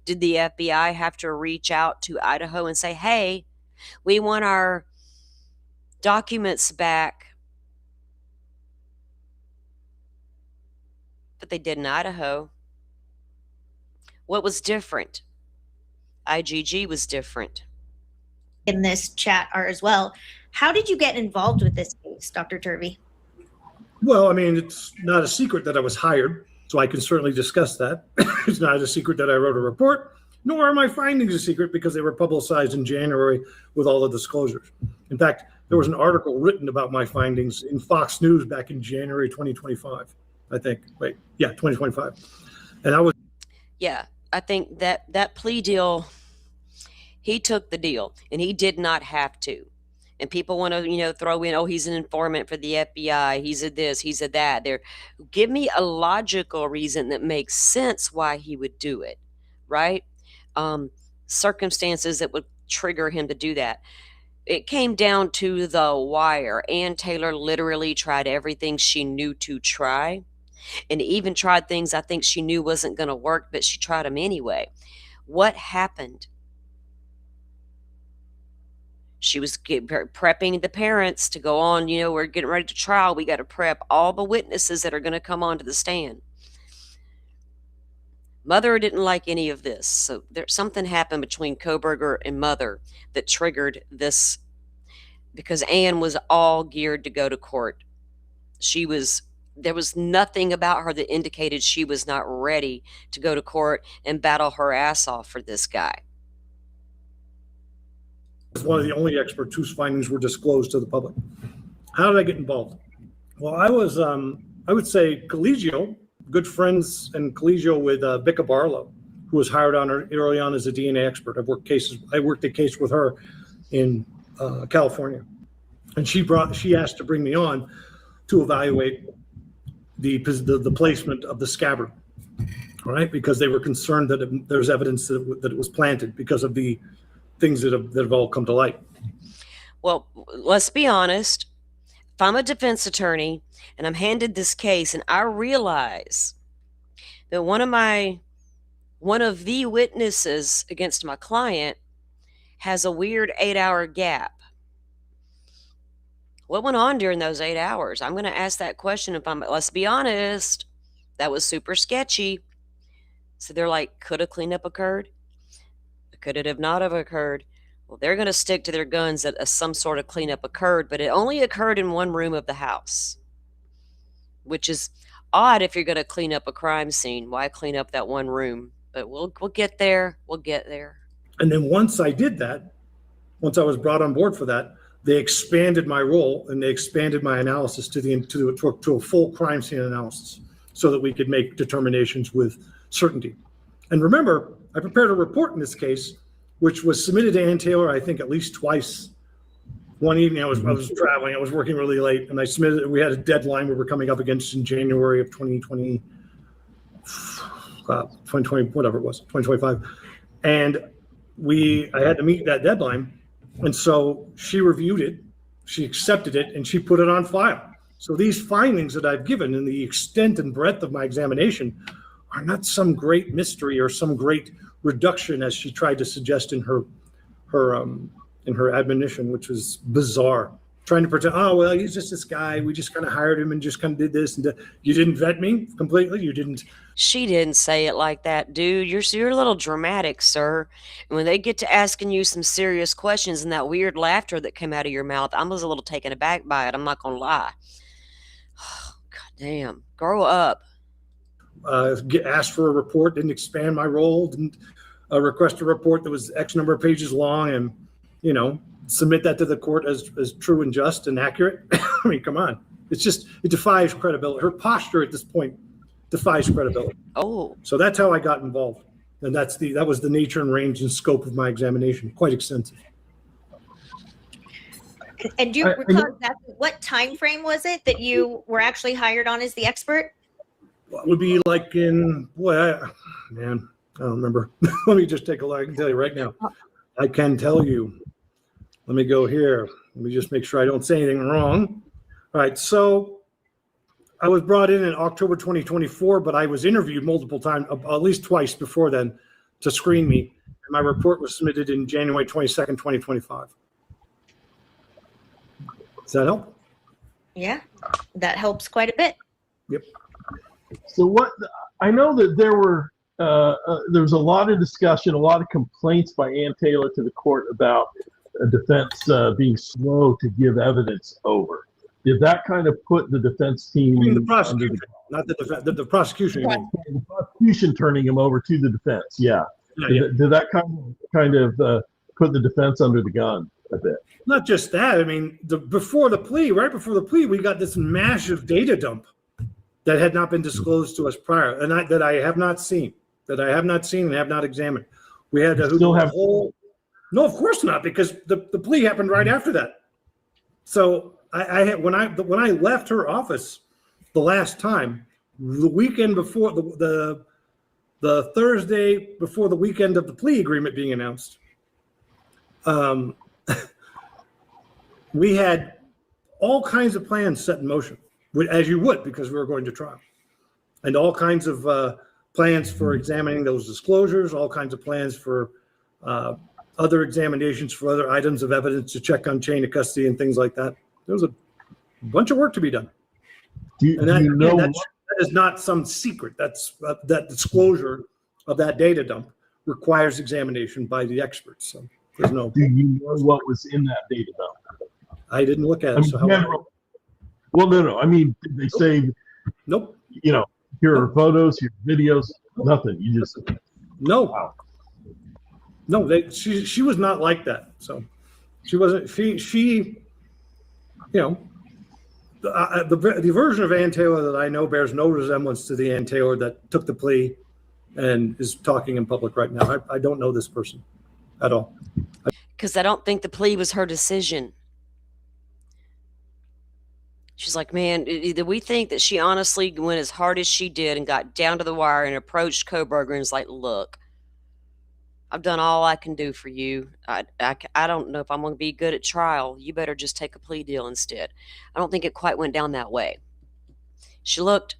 Did the FBI have to reach out to Idaho and say, hey, we want our documents back? But they did in Idaho. What was different? IGG was different. In this chat are as well. How did you get involved with this case, Dr. Turvey? Well, I mean, it's not a secret that I was hired, so I can certainly discuss that. It's not a secret that I wrote a report, nor are my findings a secret because they were publicized in January with all the disclosures. In fact, there was an article written about my findings in Fox News back in January 2025, I think. 2025. And I was... Yeah, I think that plea deal, he took the deal, and he did not have to. And people want to, throw in, oh, he's an informant for the FBI. He's a this, he's a that. Give me a logical reason that makes sense why he would do it, right? Circumstances that would trigger him to do that. It came down to the wire. Ann Taylor literally tried everything she knew to try, and even tried things I think she knew wasn't going to work, but she tried them anyway. What happened? She was prepping the parents to go on, we're getting ready to trial. We got to prep all the witnesses that are going to come onto the stand. Mother didn't like any of this. So something happened between Koberger and Mother that triggered this, because Ann was all geared to go to court. There was nothing about her that indicated she was not ready to go to court and battle her ass off for this guy. One of the only experts whose findings were disclosed to the public. How did I get involved? Well, I was, I would say, collegial, good friends and collegial with Becca Barlow, who was hired on early on as a DNA expert. I worked a case with her in California, and she asked to bring me on to evaluate the placement of the scabbard, right? Because they were concerned that there's evidence that it was planted because of the things that have all come to light. Well, let's be honest. If I'm a defense attorney and I'm handed this case and I realize that one of the witnesses against my client has a weird 8-hour gap. What went on during those 8 hours? I'm going to ask that question. Let's be honest, that was super sketchy. So they're like, could a cleanup occurred? Could it have not have occurred? Well, they're going to stick to their guns that some sort of cleanup occurred, but it only occurred in one room of the house, which is odd if you're going to clean up a crime scene. Why clean up that one room? But we'll get there. We'll get there. And then once I did that, once I was brought on board for that, they expanded my role and they expanded my analysis to a full crime scene analysis so that we could make determinations with certainty. And remember, I prepared a report in this case, which was submitted to Ann Taylor, I think, at least twice. One evening, I was traveling. I was working really late, and I submitted it. We had a deadline we were coming up against in January of 2020, whatever it was, 2025. And I had to meet that deadline. And so she reviewed it, she accepted it, and she put it on file. So these findings that I've given and the extent and breadth of my examination are not some great mystery or some great reduction, as she tried to suggest in her admonition, which was bizarre. trying to pretend, oh, well, he's just this guy. We just kind of hired him and just kind of did this. And you didn't vet me completely. You didn't. She didn't say it like that, dude. You're a little dramatic, sir. And when they get to asking you some serious questions and that weird laughter that came out of your mouth, I was a little taken aback by it. I'm not gonna lie. God damn. Grow up. Asked for a report, didn't expand my role, didn't request a report that was X number of pages long, and, you know, submit that to the court as true and just and accurate. I mean, come on. It's just, it defies credibility. Her posture at this point defies credibility. Oh, So that's how I got involved. And that was the nature and range and scope of my examination, quite extensive. And do you recall exactly what time frame was it that you were actually hired on as the expert? What would be like in, man, I don't remember. Let me just take a look. I can tell you right now. I can tell you. Let me go here. Let me just make sure I don't say anything wrong. All right. So I was brought in October 2024, but I was interviewed multiple times, at least twice before then, to screen me. And my report was submitted in January 22nd, 2025. Does that help? Yeah, that helps quite a bit. Yep. So I know that there was a lot of discussion, a lot of complaints by Ann Taylor to the court about a defense being slow to give evidence over. Did that kind of put the defense team The prosecution, not the defense, the prosecution. You mean. the prosecution turning him over to the defense? Yeah. Yeah. Did that kind of put the defense under the gun a bit? Not just that. I mean, right before the plea, we got this massive data dump that had not been disclosed to us prior, and that I have not seen, and have not examined. We had to still have No, of course not, because the plea happened right after that. So I had, when I left her office the last time, the weekend before the Thursday before the weekend of the plea agreement being announced, we had all kinds of plans set in motion, as you would, because we were going to trial, and all kinds of plans for examining those disclosures, all kinds of plans for other examinations for other items of evidence to check on chain of custody and things like that. There was a bunch of work to be done. That is not some secret. That's that disclosure of that data dump requires examination by the experts. So there's no. Do you know what was in that data dump? I didn't look at it. Well, no. I mean, did they say? Nope. You know, here are photos, here are videos. Nothing. You just. No. Wow. No, she was not like that. So she wasn't. She you know, the version of Ann Taylor that I know bears no resemblance to the Ann Taylor that took the plea and is talking in public right now. I don't know this person at all. because I don't think the plea was her decision. She's like, man, either we think that she honestly went as hard as she did and got down to the wire and approached Koberger and was like, look, I've done all I can do for you. I don't know if I'm going to be good at trial. You better just take a plea deal instead. I don't think it quite went down that way. She looked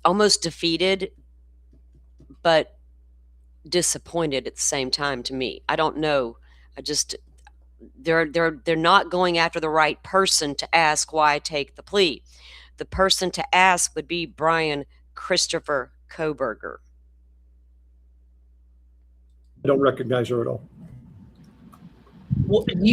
almost defeated, but disappointed at the same time to me. I don't know. They're not going after the right person to ask why take the plea. The person to ask would be Brian Christopher Koberger. I don't recognize her at all. Well, when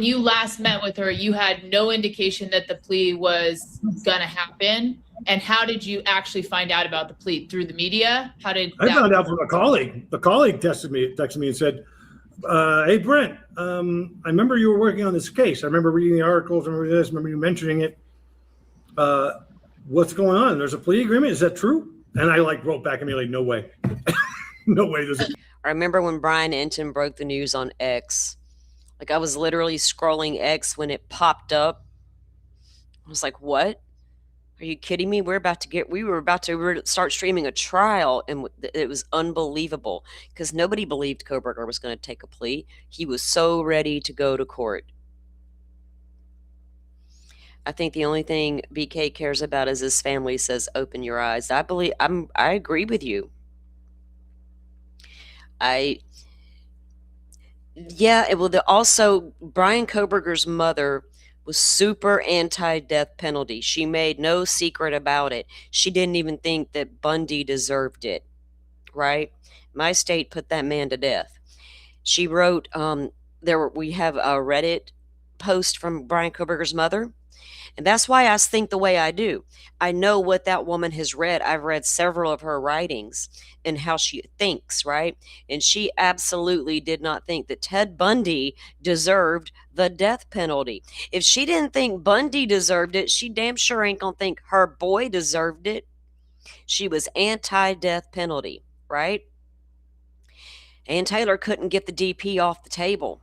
you last met with her, you had no indication that the plea was gonna happen. And how did you actually find out about the plea? Through the media? I found out from a colleague. The colleague texted me and said, hey, Brent, I remember you were working on this case. I remember reading the articles, I remember this, I remember you mentioning it. What's going on? There's a plea agreement. Is that true? And I wrote back immediately, no way. No way. I remember when Brian Enton broke the news on X. I was literally scrolling X when it popped up. I was like, what? Are you kidding me? We were about to start streaming a trial, and it was unbelievable because nobody believed Koberger was going to take a plea. He was so ready to go to court. I think the only thing BK cares about is his family says, open your eyes. I agree with you. Yeah, also Brian Koberger's mother was super anti-death penalty. She made no secret about it. She didn't even think that Bundy deserved it, right? My state put that man to death. She wrote, we have a Reddit post from Brian Koberger's mother. And that's why I think the way I do. I know what that woman has read. I've read several of her writings and how she thinks, right? And she absolutely did not think that Ted Bundy deserved the death penalty. If she didn't think Bundy deserved it, she damn sure ain't gonna think her boy deserved it. She was anti-death penalty, right? Ann Taylor couldn't get the DP off the table.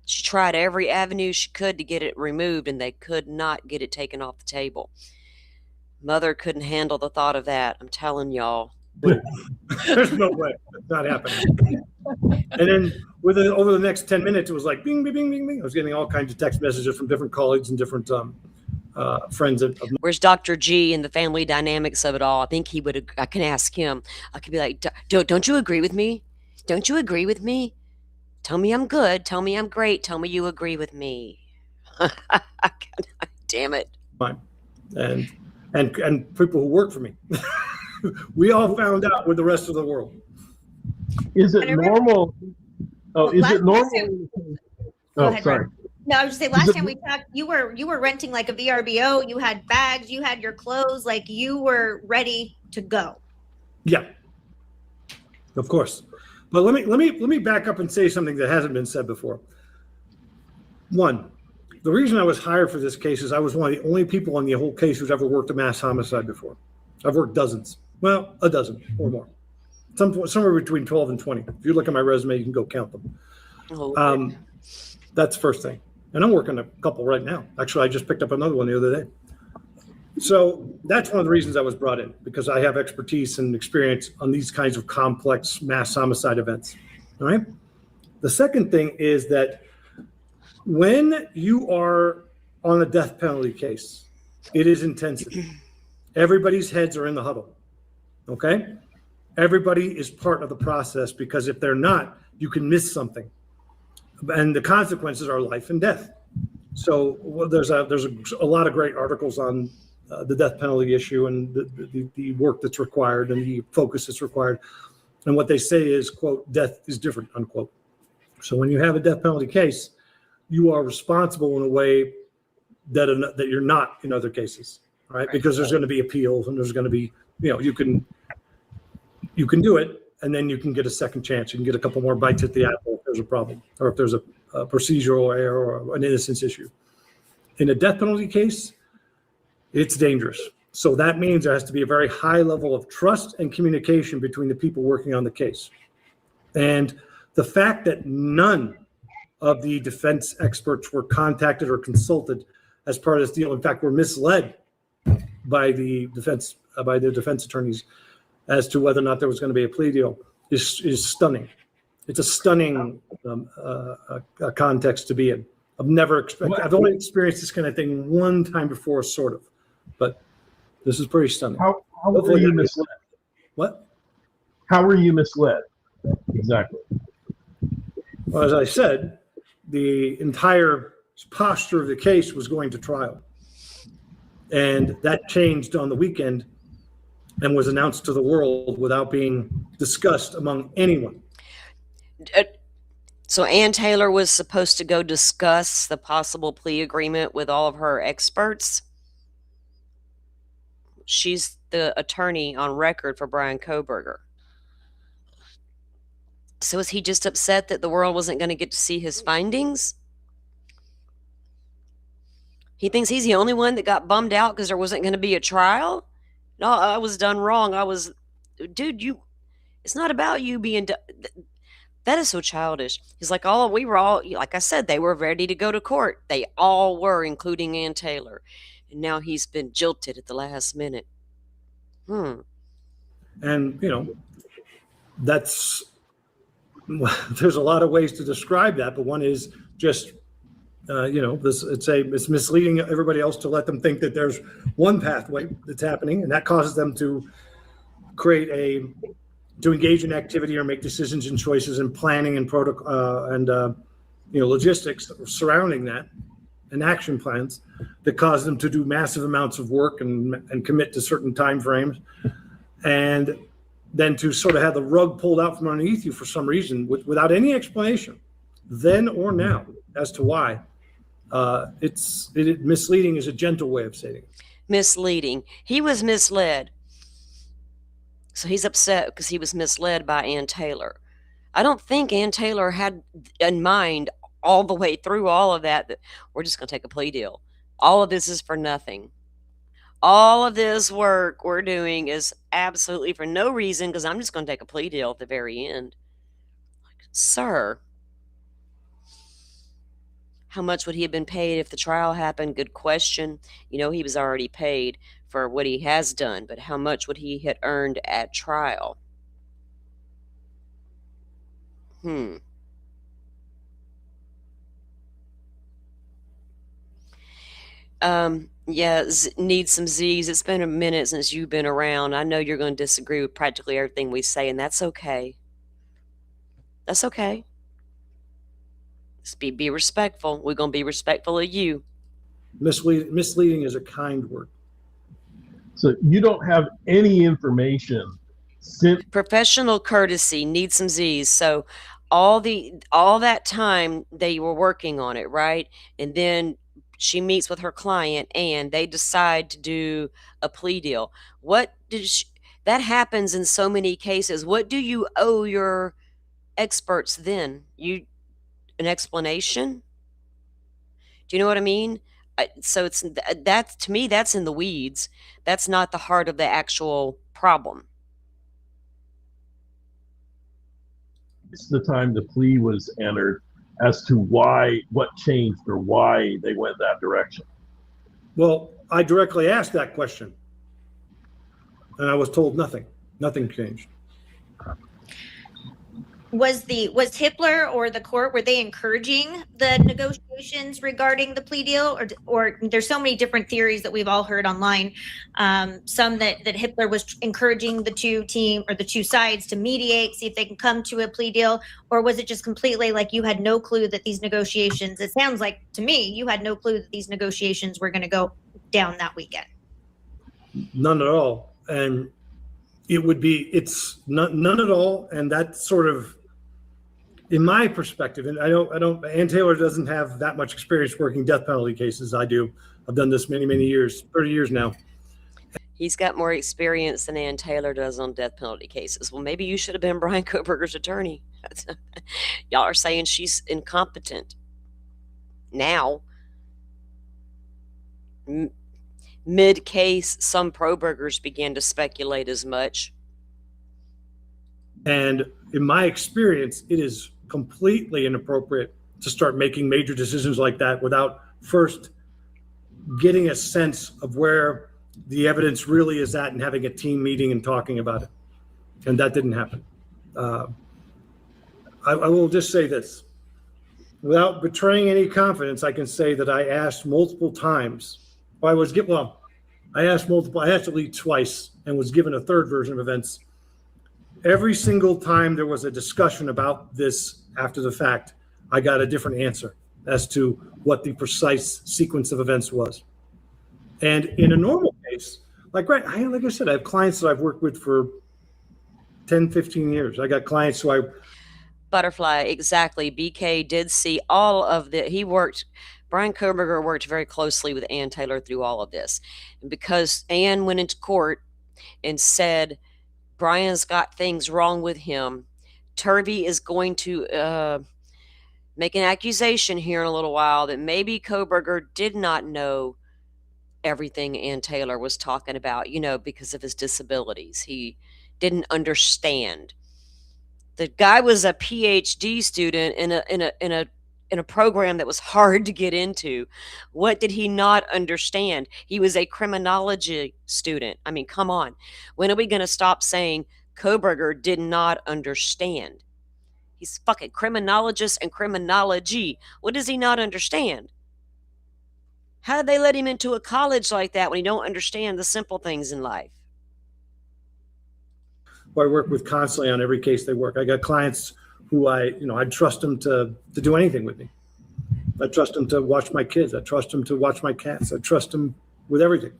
She tried every avenue she could to get it removed, and they could not get it taken off the table. Mother couldn't handle the thought of that. I'm telling y'all. There's no way. It's not happening. And then over the next 10 minutes, it was like bing, bing, bing, bing, bing. I was getting all kinds of text messages from different colleagues and different friends of Where's Dr. G and the family dynamics of it all? I think he would. I can ask him. I could be like, don't you agree with me? Don't you agree with me? Tell me I'm good. Tell me I'm great. Tell me you agree with me. Damn it. mine and people who work for me. We all found out with the rest of the world. Is it normal? Oh, is it normal? Go Oh, ahead, sorry. No, I was just saying, last time we talked, you were renting like a VRBO. You had bags, you had your clothes, like you were ready to go. Yeah, of course. But let me back up and say something that hasn't been said before. One, the reason I was hired for this case is I was one of the only people on the whole case who's ever worked a mass homicide before. I've worked dozens, well, a dozen or more, somewhere between 12 and 20. If you look at my resume, you can go count them. Oh, That's the first thing. And I'm working a couple right now. Actually, I just picked up another one the other day. So that's one of the reasons I was brought in, because I have expertise and experience on these kinds of complex mass homicide events. All right. The second thing is that when you are on a death penalty case, it is intensive. Everybody's heads are in the huddle. Okay. Everybody is part of the process, because if they're not, you can miss something. And the consequences are life and death. So there's a lot of great articles on the death penalty issue and the work that's required and the focus that's required. And what they say is, quote, death is different, unquote. So when you have a death penalty case, you are responsible in a way that you're not in other cases, right? Because there's going to be appeals and there's going to be, you can do it, and then you can get a second chance. You can get a couple more bites at the apple if there's a problem, or if there's a procedural error or an innocence issue. In a death penalty case, it's dangerous. So that means there has to be a very high level of trust and communication between the people working on the case. And the fact that none of the defense experts were contacted or consulted as part of this deal, in fact, were misled by the defense attorneys as to whether or not there was going to be a plea deal, is stunning. It's a stunning context to be in. I've only experienced this kind of thing one time before, sort of, but this is pretty stunning. How were you misled? What? How were you misled? Exactly. Well, as I said, the entire posture of the case was going to trial, and that changed on the weekend and was announced to the world without being discussed among anyone. So Ann Taylor was supposed to go discuss the possible plea agreement with all of her experts. She's the attorney on record for Brian Koberger. So is he just upset that the world wasn't going to get to see his findings? He thinks he's the only one that got bummed out because there wasn't going to be a trial? No, I was done wrong. Dude, it's not about you being done. That is so childish. He's like, we were all, like I said, they were ready to go to court. They all were, including Ann Taylor. And now he's been jilted at the last minute. And, there's a lot of ways to describe that, but one is just, it's misleading everybody else to let them think that there's one pathway that's happening, and that causes them to create to engage in activity or make decisions and choices and planning and protocol and logistics surrounding that and action plans that cause them to do massive amounts of work and commit to certain time frames, and then to sort of have the rug pulled out from underneath you for some reason without any explanation, then or now, as to why. Misleading is a gentle way of saying it. Misleading. He was misled. So he's upset because he was misled by Ann Taylor. I don't think Ann Taylor had in mind all the way through all of that we're just going to take a plea deal. All of this is for nothing. All of this work we're doing is absolutely for no reason because I'm just going to take a plea deal at the very end. Like, sir, how much would he have been paid if the trial happened? Good question. He was already paid for what he has done, but how much would he have earned at trial? Yeah, need some Z's. It's been a minute since you've been around. I know you're going to disagree with practically everything we say, and that's okay. That's okay. Just be respectful. We're going to be respectful of you. Misleading is a kind word. So you don't have any information. Professional courtesy, need some Z's. So all that time they were working on it, right? And then she meets with her client and they decide to do a plea deal. That happens in so many cases. What do you owe your experts then? An explanation? Do you know what I mean? So that's, to me, that's in the weeds. That's not the heart of the actual problem. It's the time the plea was entered as to what changed or why they went that direction. Well, I directly asked that question and I was told nothing changed. Was Hippler or the court, were they encouraging the negotiations regarding the plea deal, or there's so many different theories that we've all heard online. Some that Hippler was encouraging the two sides to mediate, see if they can come to a plea deal, or was it just completely like you had no clue that these negotiations? It sounds like to me you had no clue that these negotiations were going to go down that weekend. None at all, and it's none at all, and that sort of. In my perspective, and Ann Taylor doesn't have that much experience working death penalty cases. I do. I've done this many, many years, 30 years now. He's got more experience than Ann Taylor does on death penalty cases. Well, maybe you should have been Brian Koberger's attorney. Y'all are saying she's incompetent. Now, mid-case, some pro-burgers began to speculate as much. And in my experience, it is completely inappropriate to start making major decisions like that without first getting a sense of where the evidence really is at and having a team meeting and talking about it. And that didn't happen. I will just say this. Without betraying any confidence, I can say that I asked multiple times. I asked at least twice and was given a third version of events. Every single time there was a discussion about this after the fact, I got a different answer as to what the precise sequence of events was. And in a normal case, like I said, I have clients that I've worked with for 10, 15 years. I got clients who Butterfly, exactly. BK did see all of Brian Koberger worked very closely with Ann Taylor through all of this. And because Ann went into court and said, Brian's got things wrong with him, Turvey is going to make an accusation here in a little while that maybe Koberger did not know everything Ann Taylor was talking about, because of his disabilities. He didn't understand. The guy was a PhD student in a program that was hard to get into. What did he not understand? He was a criminology student. I mean, come on. When are we going to stop saying Koberger did not understand? He's fucking criminologist and criminology. What does he not understand? How did they let him into a college like that when he don't understand the simple things in life? who I work with constantly on every case they work. I got clients who I trust them to do anything with me. I trust them to watch my kids. I trust them to watch my cats. I trust them with everything,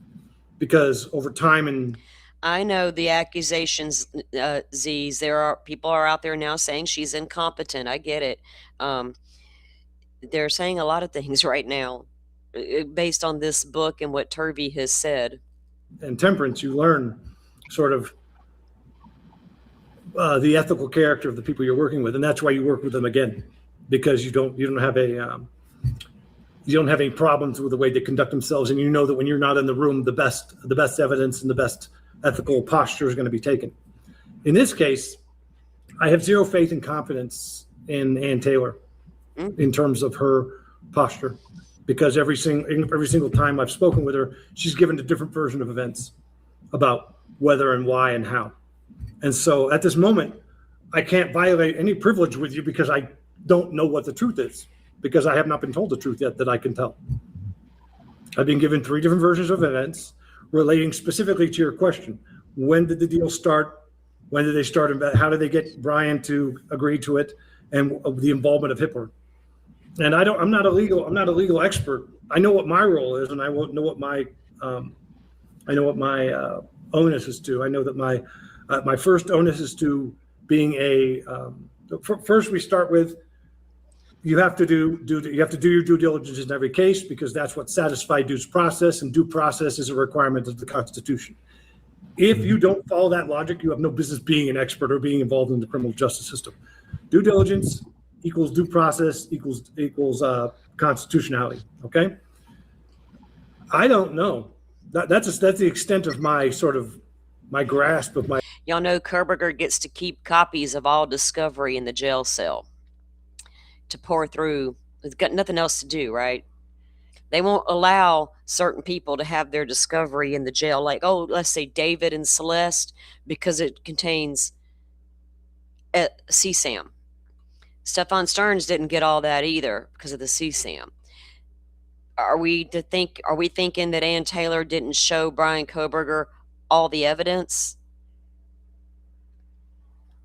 because over time and I know the accusations, Z's. There are people are out there now saying she's incompetent. I get it. They're saying a lot of things right now based on this book and what Turvey has said. temperance, you learn sort of the ethical character of the people you're working with, and that's why you work with them again, because you don't have any problems with the way they conduct themselves, and you know that when you're not in the room, the best evidence and the best ethical posture is going to be taken. In this case, I have zero faith and confidence in Ann Taylor in terms of her posture, because every single time I've spoken with her, she's given a different version of events about whether and why and how. And so at this moment, I can't violate any privilege with you because I don't know what the truth is, because I have not been told the truth yet that I can tell. I've been given 3 different versions of events relating specifically to your question. When did the deal start? When did they start? How did they get Brian to agree to it? And the involvement of Hipper. And I'm not a legal expert. I know what my role is, and I know what my onus is to. I know that my first onus is to being first we start with, you have to do your due diligence in every case, because that's what satisfies due process, and due process is a requirement of the Constitution. If you don't follow that logic, you have no business being an expert or being involved in the criminal justice system. Due diligence equals due process equals constitutionality. Okay. I don't know. That's the extent of my grasp of my. Y'all know Kerberger gets to keep copies of all discovery in the jail cell to pour through. It's got nothing else to do, right? They won't allow certain people to have their discovery in the jail, like, oh, let's say David and Celeste, because it contains CSAM. Stefan Stearns didn't get all that either because of the CSAM. Are we thinking that Ann Taylor didn't show Brian Kohberger all the evidence?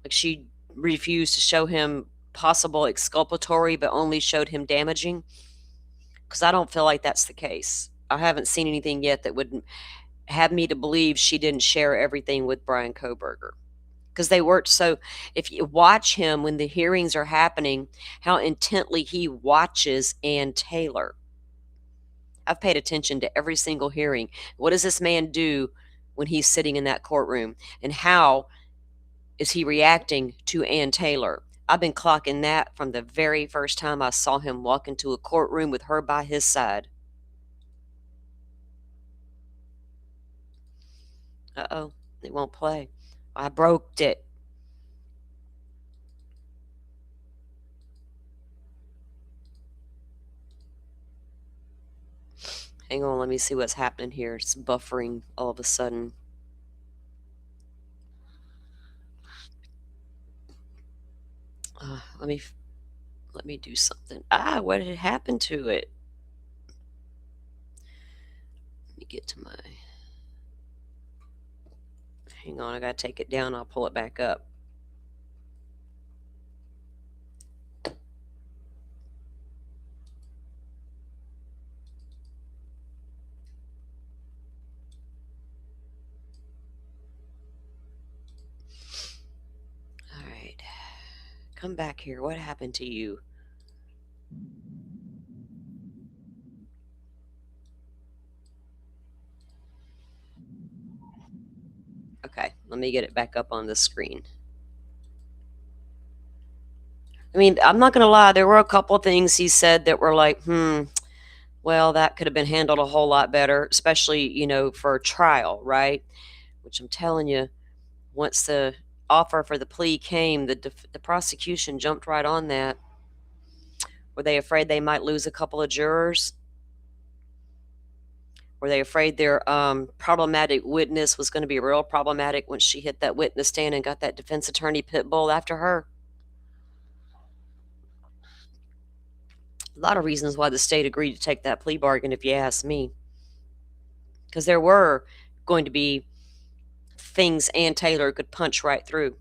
Like, she refused to show him possible exculpatory, but only showed him damaging? Because I don't feel like that's the case. I haven't seen anything yet that would have me to believe she didn't share everything with Brian Kohberger. Because they worked so. If you watch him when the hearings are happening, how intently he watches Ann Taylor. I've paid attention to every single hearing. What does this man do when he's sitting in that courtroom? And how is he reacting to Ann Taylor? I've been clocking that from the very first time I saw him walk into a courtroom with her by his side. Uh-oh, it won't play. I broke it. Hang on, let me see what's happening here. It's buffering all of a sudden. Let me do something. What had happened to it? Let me get to my. Hang on, I gotta take it down. I'll pull it back up. All right, come back here. What happened to you? Okay, let me get it back up on the screen. I mean, I'm not going to lie. There were a couple of things he said that were like, well, that could have been handled a whole lot better, especially, for a trial, right? Which I'm telling you, once the offer for the plea came, the prosecution jumped right on that. Were they afraid they might lose a couple of jurors? Were they afraid their problematic witness was going to be real problematic once she hit that witness stand and got that defense attorney pit bull after her? A lot of reasons why the state agreed to take that plea bargain, if you ask me. Because there were going to be things Ann Taylor could punch right through.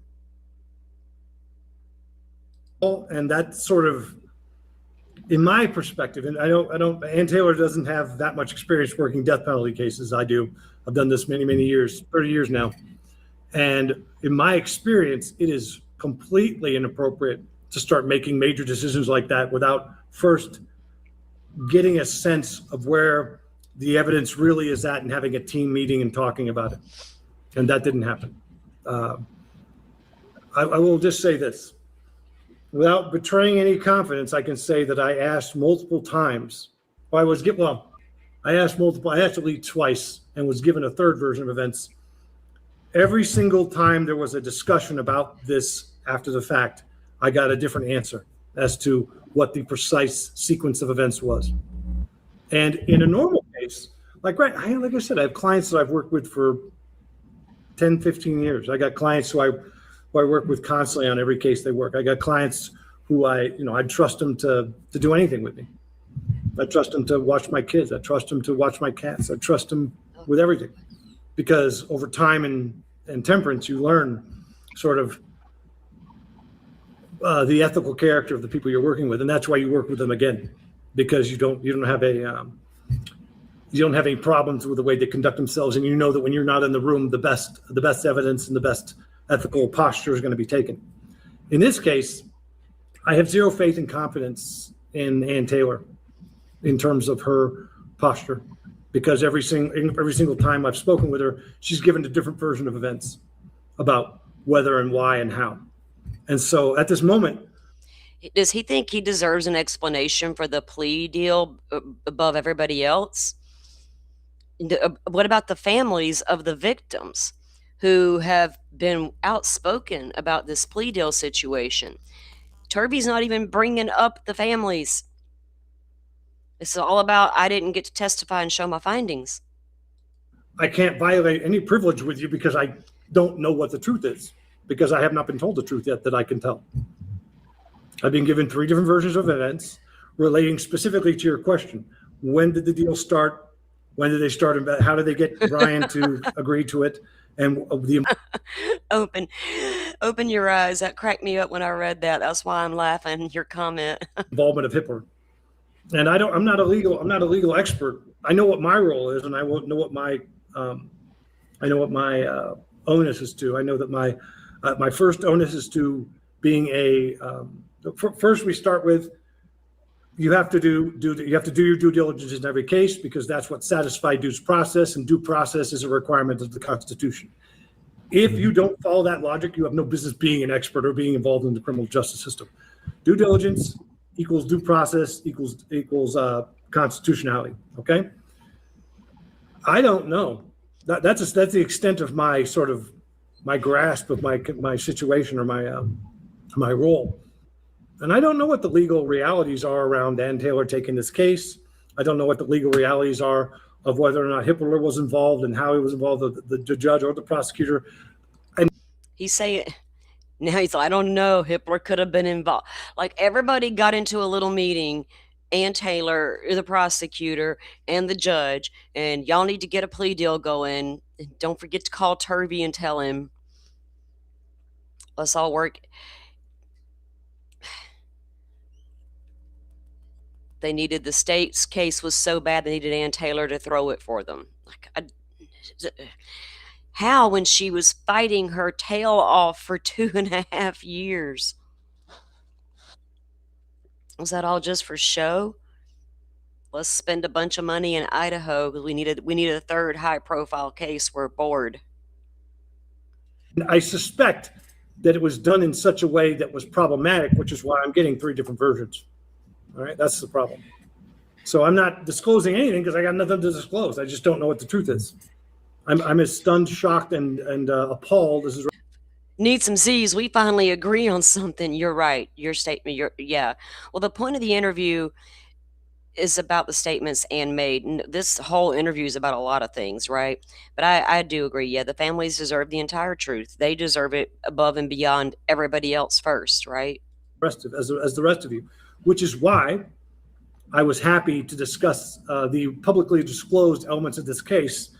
And that's sort of, in my perspective, and Ann Taylor doesn't have that much experience working death penalty cases. I do. I've done this many, many years, 30 years now. And in my experience, it is completely inappropriate to start making major decisions like that without first getting a sense of where the evidence really is at and having a team meeting and talking about it. And that didn't happen. I will just say this. Without betraying any confidence, I can say that I asked multiple times. I asked at least twice and was given a third version of events. Every single time there was a discussion about this after the fact, I got a different answer as to what the precise sequence of events was. And in a normal case, like I said, I have clients that I've worked with for 10, 15 years. I got clients who I work with constantly on every case they work. I got clients who I trust them to do anything with me. I trust them to watch my kids. I trust them to watch my cats. I trust them with everything. Because over time and temperance, you learn sort of the ethical character of the people you're working with, and that's why you work with them again, because you don't have any problems with the way they conduct themselves, and you know that when you're not in the room, the best evidence and the best ethical posture is going to be taken. In this case, I have zero faith and confidence in Ann Taylor in terms of her posture, because every single time I've spoken with her, she's given a different version of events about whether and why and how. And so at this moment, does he think he deserves an explanation for the plea deal above everybody else? What about the families of the victims who have been outspoken about this plea deal situation? Turvey's not even bringing up the families. It's all about, I didn't get to testify and show my findings. I can't violate any privilege with you because I don't know what the truth is, because I have not been told the truth yet that I can tell. I've been given 3 different versions of events relating specifically to your question. When did the deal start? When did they start? How did they get Brian to agree to it? And the open your eyes. That cracked me up when I read that. That's why I'm laughing. Your comment. Involvement of Hitler. And I'm not a legal expert. I know what my role is, and I know what my onus is to. I know that my first onus is to being first we start with, you have to do your due diligence in every case, because that's what satisfies due process, and due process is a requirement of the Constitution. If you don't follow that logic, you have no business being an expert or being involved in the criminal justice system. Due diligence equals due process equals constitutionality. Okay. I don't know. That's the extent of my sort of my grasp of my situation or my role. And I don't know what the legal realities are around Ann Taylor taking this case. I don't know what the legal realities are of whether or not Hitler was involved and how he was involved, the judge or the prosecutor. And he's saying, now he's like, I don't know, Hitler could have been involved. Like, everybody got into a little meeting, Ann Taylor, the prosecutor, and the judge, and y'all need to get a plea deal going. Don't forget to call Turvey and tell him. Let's all work. They needed, the state's case was so bad, they needed Ann Taylor to throw it for them. Like, how, when she was fighting her tail off for 2.5 years? Was that all just for show? Let's spend a bunch of money in Idaho because we needed a third high-profile case. We're bored. I suspect that it was done in such a way that was problematic, which is why I'm getting 3 different versions. All right, that's the problem. So I'm not disclosing anything because I got nothing to disclose. I just don't know what the truth is. I'm as stunned, shocked, and appalled as. Need some Z's. We finally agree on something. You're right. Your statement. Yeah. Well, the point of the interview is about the statements Ann made. This whole interview is about a lot of things, right? But I do agree. Yeah, the families deserve the entire truth. They deserve it above and beyond everybody else first, right? As the rest of you, which is why I was happy to discuss the publicly disclosed elements of this case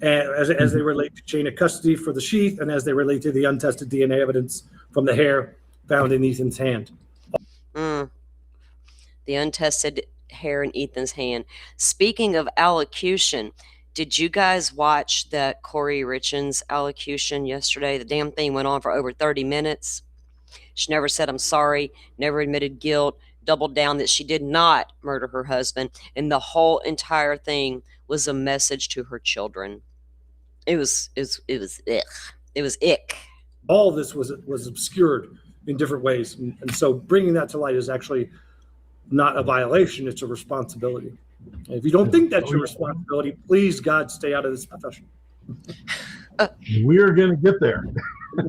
and as they relate to chain of custody for the sheath and as they relate to the untested DNA evidence from the hair found in Ethan's hand. The untested hair in Ethan's hand. Speaking of allocution, did you guys watch that Corey Richins allocution yesterday? The damn thing went on for over 30 minutes. She never said, I'm sorry, never admitted guilt, doubled down that she did not murder her husband, and the whole entire thing was a message to her children. It was ick. It was ick. All of this was obscured in different ways. And so bringing that to light is actually not a violation, it's a responsibility. And if you don't think that's your responsibility, please, God, stay out of this profession. We're going to get there.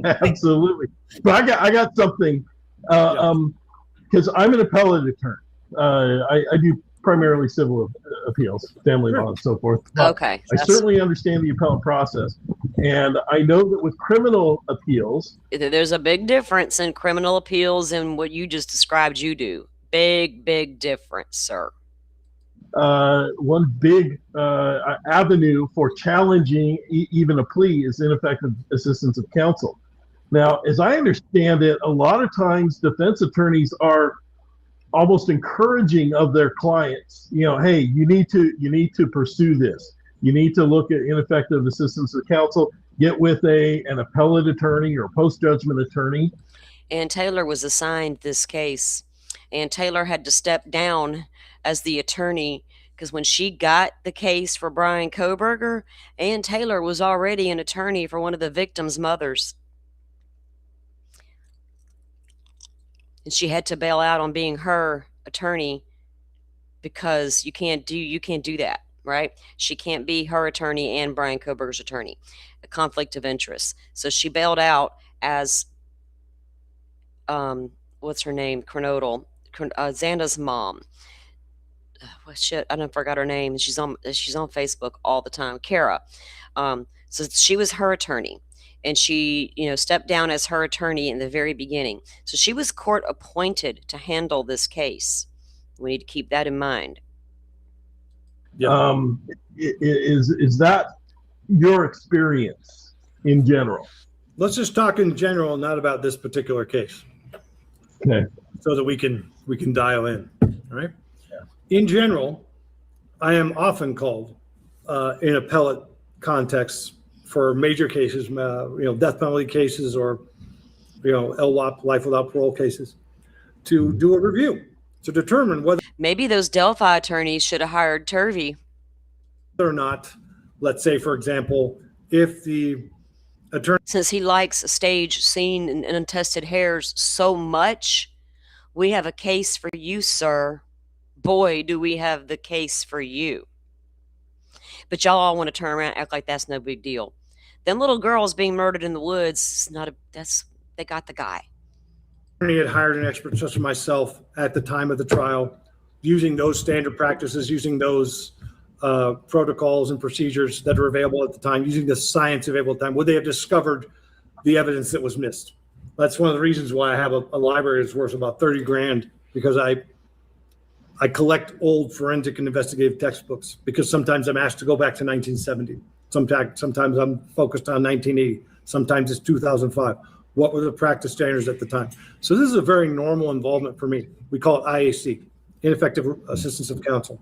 Absolutely. But I got something, because I'm an appellate attorney. I do primarily civil appeals, family law, and so forth. But Okay. I certainly understand the appellate process. And I know that with criminal appeals, There's a big difference in criminal appeals and what you just described you do. Big difference, sir. one big avenue for challenging even a plea is ineffective assistance of counsel. Now, as I understand it, a lot of times defense attorneys are almost encouraging of their clients, hey, you need to pursue this. You need to look at ineffective assistance of counsel, get with an appellate attorney or post-judgment attorney. Ann Taylor was assigned this case. Ann Taylor had to step down as the attorney because when she got the case for Brian Kohberger, Ann Taylor was already an attorney for one of the victims' mothers. And she had to bail out on being her attorney because you can't do that, right? She can't be her attorney and Brian Kohberger's attorney. A conflict of interest. So she bailed out as what's her name? Xanda's mom. Shit, I forgot her name. She's on Facebook all the time. Kara. So she was her attorney. And she, stepped down as her attorney in the very beginning. So she was court appointed to handle this case. We need to keep that in mind. Is that your experience in general? Let's just talk in general, not about this particular case. Okay. So that we can dial in. All right. Yeah. In general, I am often called in appellate contexts for major cases, death penalty cases or, LWOP, life without parole cases, to do a review to determine whether maybe those Delphi attorneys should have hired Turvey. Or not, let's say, for example, if the attorney, since he likes stage, scene, and untested hairs so much, we have a case for you, sir. Boy, do we have the case for you. But y'all all want to turn around and act like that's no big deal. Them little girls being murdered in the woods, they got the guy. attorney had hired an expert such as myself at the time of the trial, using those standard practices, using those protocols and procedures that are available at the time, using the science available at the time, would they have discovered the evidence that was missed? That's one of the reasons why I have a library that's worth about 30 grand, because I collect old forensic and investigative textbooks, because sometimes I'm asked to go back to 1970. Sometimes I'm focused on 1980. Sometimes it's 2005. What were the practice standards at the time? So this is a very normal involvement for me. We call it IAC, ineffective assistance of counsel.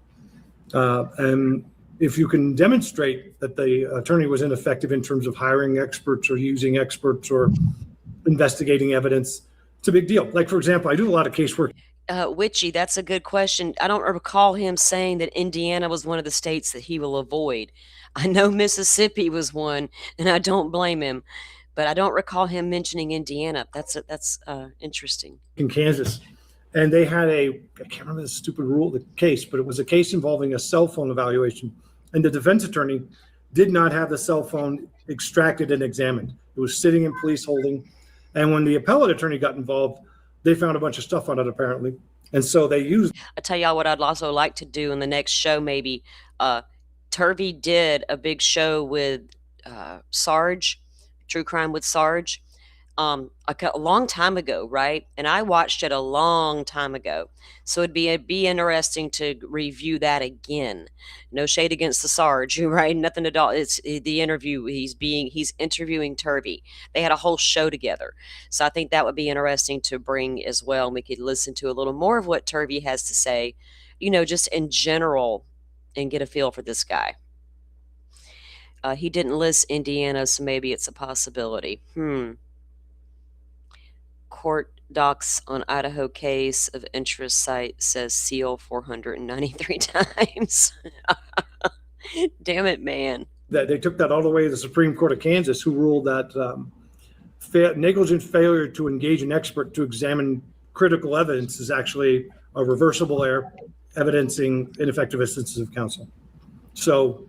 And if you can demonstrate that the attorney was ineffective in terms of hiring experts or using experts or investigating evidence, it's a big deal. Like, for example, I do a lot of casework. Witchy, that's a good question. I don't recall him saying that Indiana was one of the states that he will avoid. I know Mississippi was one, and I don't blame him, but I don't recall him mentioning Indiana. That's interesting. In Kansas, and they had I can't remember the stupid the case, but it was a case involving a cell phone evaluation, and the defense attorney did not have the cell phone extracted and examined. It was sitting in police holding, and when the appellate attorney got involved, they found a bunch of stuff on it apparently, and so they used. I tell y'all what I'd also like to do in the next show, maybe. Turvey did a big show with Sarge, True Crime with Sarge. a long time ago, right? And I watched it a long time ago. So it'd be interesting to review that again. No shade against the Sarge, right? Nothing at all. It's the interview. He's interviewing Turvey. They had a whole show together. So I think that would be interesting to bring as well. And we could listen to a little more of what Turvey has to say, just in general, and get a feel for this guy. He didn't list Indiana, so maybe it's a possibility. Court docs on Idaho case of interest site says seal 493 times. Damn it, man. That they took that all the way to the Supreme Court of Kansas, who ruled that negligent failure to engage an expert to examine critical evidence is actually a reversible error, evidencing ineffective assistance of counsel. So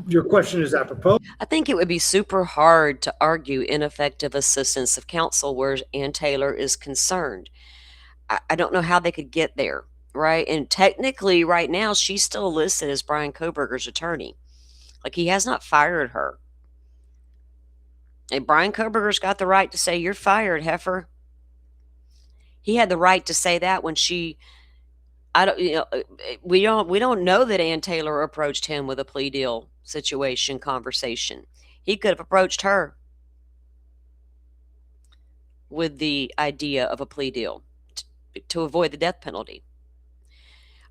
your question is apropos. I think it would be super hard to argue ineffective assistance of counsel where Ann Taylor is concerned. I don't know how they could get there, right? And technically, right now, she's still listed as Brian Koberger's attorney. Like, he has not fired her. And Brian Koberger's got the right to say, "You're fired, heifer." He had the right to say that when we don't know that Ann Taylor approached him with a plea deal conversation. He could have approached her with the idea of a plea deal to avoid the death penalty.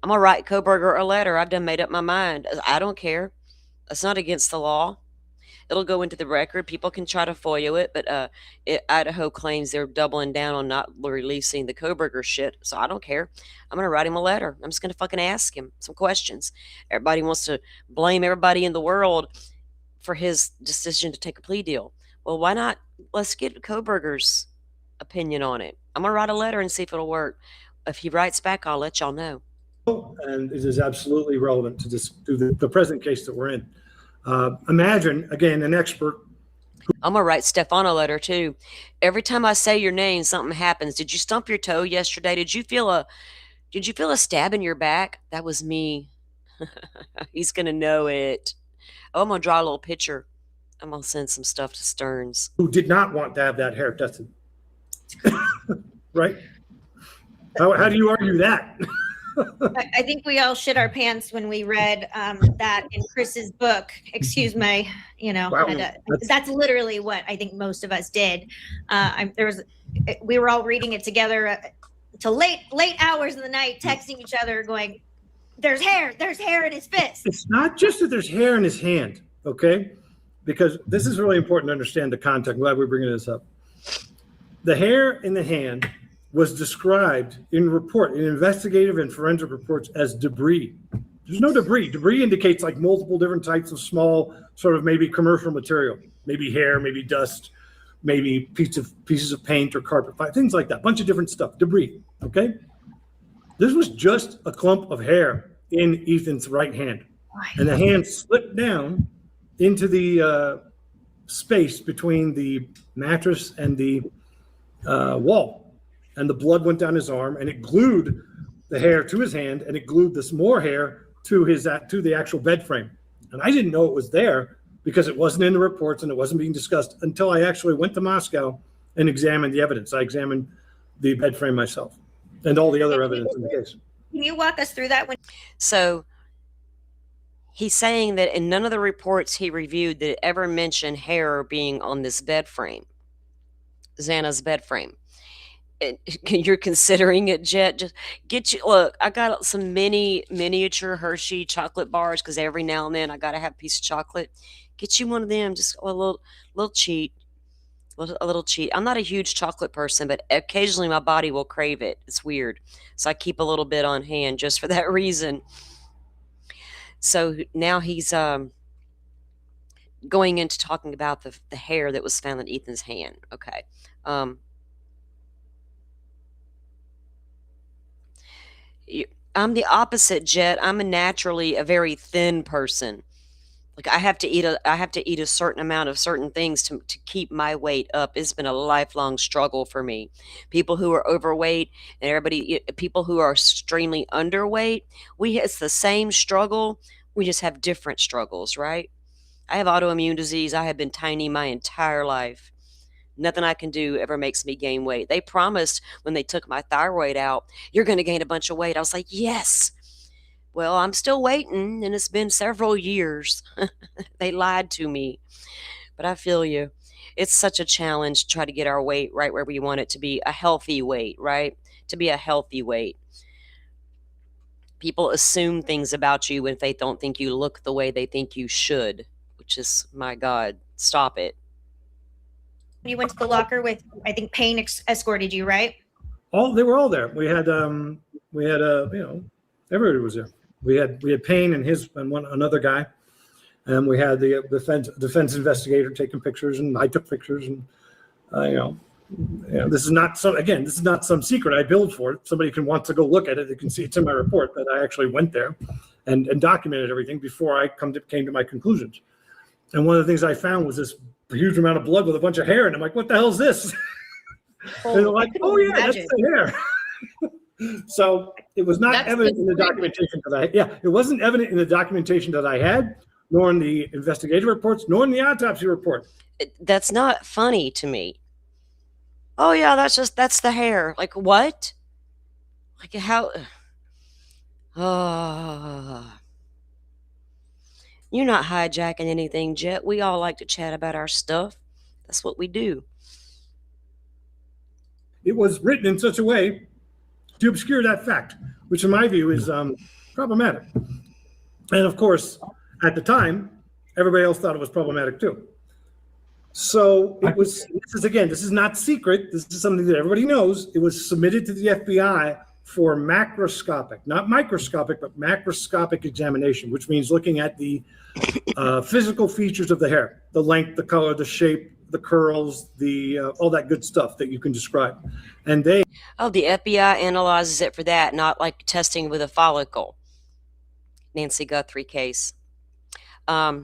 I'm gonna write Koberger a letter. I've done made up my mind. I don't care. It's not against the law. It'll go into the record. People can try to FOIA it, but Idaho claims they're doubling down on not releasing the Koberger shit, so I don't care. I'm going to write him a letter. I'm just going to fucking ask him some questions. Everybody wants to blame everybody in the world for his decision to take a plea deal. Well, why not? Let's get Koberger's opinion on it. I'm going to write a letter and see if it'll work. If he writes back, I'll let y'all know. And it is absolutely relevant to the present case that we're in. Imagine, again, an expert. I'm going to write Stefan a letter, too. Every time I say your name, something happens. Did you stump your toe yesterday? Did you feel a stab in your back? That was me. He's going to know it. Oh, I'm going to draw a little picture. I'm going to send some stuff to Stearns. Who did not want to have that hair tested. Right? How do you argue that? I think we all shit our pants when we read that in Chris's book. Excuse me, Wow. That's literally what I think most of us did. We were all reading it together till late hours of the night, texting each other, going, "There's hair in his fist." It's not just that there's hair in his hand, okay? Because this is really important to understand the context. I'm glad we're bringing this up. The hair in the hand was described in investigative and forensic reports as debris. There's no debris. Debris indicates like multiple different types of small, sort of maybe commercial material, maybe hair, maybe dust, maybe pieces of paint or carpet, things like that. Bunch of different stuff, debris, okay? This was just a clump of hair in Ethan's right hand. And the hand slipped down into the space between the mattress and the wall. And the blood went down his arm, and it glued the hair to his hand, and it glued this more hair to the actual bed frame. And I didn't know it was there because it wasn't in the reports and it wasn't being discussed until I actually went to Moscow and examined the evidence. I examined the bed frame myself and all the other evidence in the case. Can you walk us through that? So he's saying that in none of the reports he reviewed did it ever mention hair being on this bed frame, Xana's bed frame. You're considering it, Jet. Just look, I got some miniature Hershey chocolate bars because every now and then I gotta have a piece of chocolate. Get you one of them, just a little cheat. A little cheat. I'm not a huge chocolate person, but occasionally my body will crave it. It's weird. So I keep a little bit on hand just for that reason. So now he's going into talking about the hair that was found in Ethan's hand. Okay. I'm the opposite, Jet. I'm naturally a very thin person. Like I have to eat a certain amount of certain things to keep my weight up. It's been a lifelong struggle for me. People who are overweight and people who are extremely underweight, it's the same struggle. We just have different struggles, right? I have autoimmune disease. I have been tiny my entire life. Nothing I can do ever makes me gain weight. They promised when they took my thyroid out, you're going to gain a bunch of weight. I was like, yes. Well, I'm still waiting, and it's been several years. They lied to me, but I feel you. It's such a challenge to try to get our weight right where we want it to be, a healthy weight, right? To be a healthy weight. People assume things about you if they don't think you look the way they think you should, which is, my God, stop it. You went to the locker with, I think Payne escorted you, right? They were all there. We had everybody was there. We had Payne and another guy, and we had the defense investigator taking pictures, and I took pictures, and this is not some secret I billed for it. Somebody can want to go look at it. They can see it's in my report that I actually went there and documented everything before I came to my conclusions. And one of the things I found was this huge amount of blood with a bunch of hair, and I'm like, what the hell is this? And they're like, oh yeah, that's the hair. So it was not evident in the documentation it wasn't evident in the documentation that I had, nor in the investigative reports, nor in the autopsy report. That's not funny to me. Oh yeah, that's the hair. Like what? Like how? You're not hijacking anything, Jet. We all like to chat about our stuff. That's what we do. It was written in such a way to obscure that fact, which in my view is problematic. And of course, at the time, everybody else thought it was problematic too. So this is not secret. This is something that everybody knows. It was submitted to the FBI for macroscopic, not microscopic, but macroscopic examination, which means looking at the physical features of the hair, the length, the color, the shape, the curls, all that good stuff that you can describe. And the FBI analyzes it for that, not like testing with a follicle. Nancy Guthrie case. They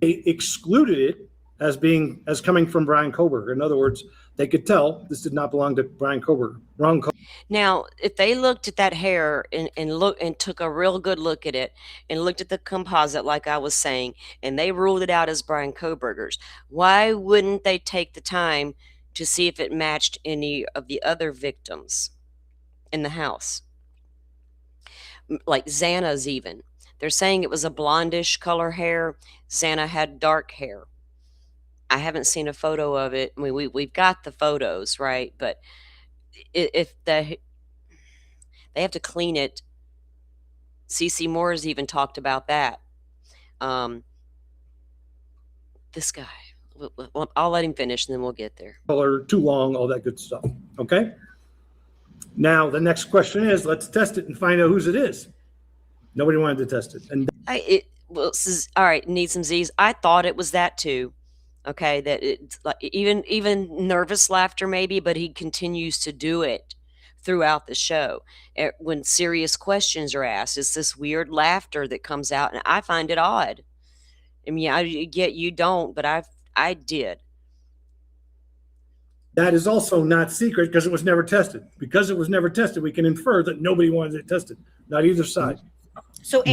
excluded it as coming from Brian Koberger. In other words, they could tell this did not belong to Brian Koberger. Now, if they looked at that hair and took a real good look at it and looked at the composite, like I was saying, and they ruled it out as Brian Koberger's, why wouldn't they take the time to see if it matched any of the other victims in the house? Like Xana's even. They're saying it was a blondish color hair. Xana had dark hair. I haven't seen a photo of it. I mean, we've got the photos, right? But if they have to clean it. CeCe Moore's even talked about that. This guy. I'll let him finish, and then we'll get there. Color, too long, all that good stuff. Okay? Now, the next question is, let's test it and find out whose it is. Nobody wanted to test it. And all right, need some Z's. I thought it was that too. Okay, that it's like even nervous laughter maybe, but he continues to do it throughout the show. When serious questions are asked, it's this weird laughter that comes out, and I find it odd. I mean, I get you don't, but I did. That is also not secret because it was never tested. Because it was never tested, we can infer that nobody wanted it tested, not either side. So,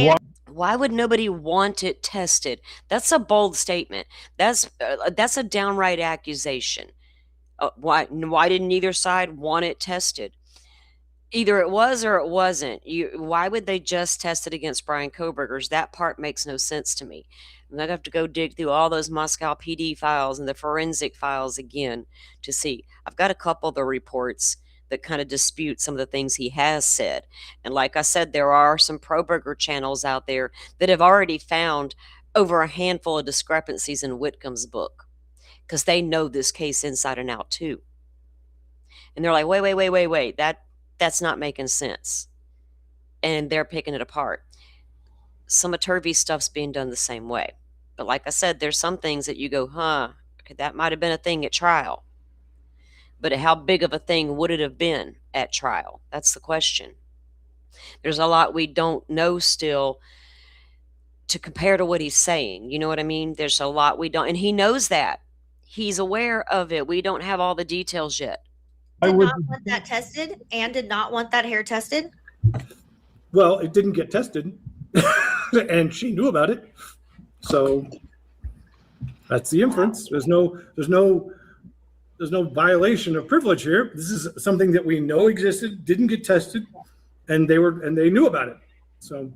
why would nobody want it tested? That's a bold statement. That's a downright accusation. Why didn't either side want it tested? Either it was or it wasn't. Why would they just test it against Brian Koberger's? That part makes no sense to me. I'm going to have to go dig through all those Moscow PD files and the forensic files again to see. I've got a couple of the reports that kind of dispute some of the things he has said. And like I said, there are some pro-Burger channels out there that have already found over a handful of discrepancies in Whitcomb's book because they know this case inside and out too. And they're like, wait, that's not making sense. And they're picking it apart. Some of Turvey's stuff's being done the same way. But like I said, there's some things that you go, okay, that might have been a thing at trial. But how big of a thing would it have been at trial? That's the question. There's a lot we don't know still to compare to what he's saying. You know what I mean? There's a lot we don't, and he knows that. He's aware of it. We don't have all the details yet. Did not want that tested and did not want that hair tested? Well, it didn't get tested, and she knew about it. So That's the inference. There's no violation of privilege here. This is something that we know existed, didn't get tested, and they knew about it. So,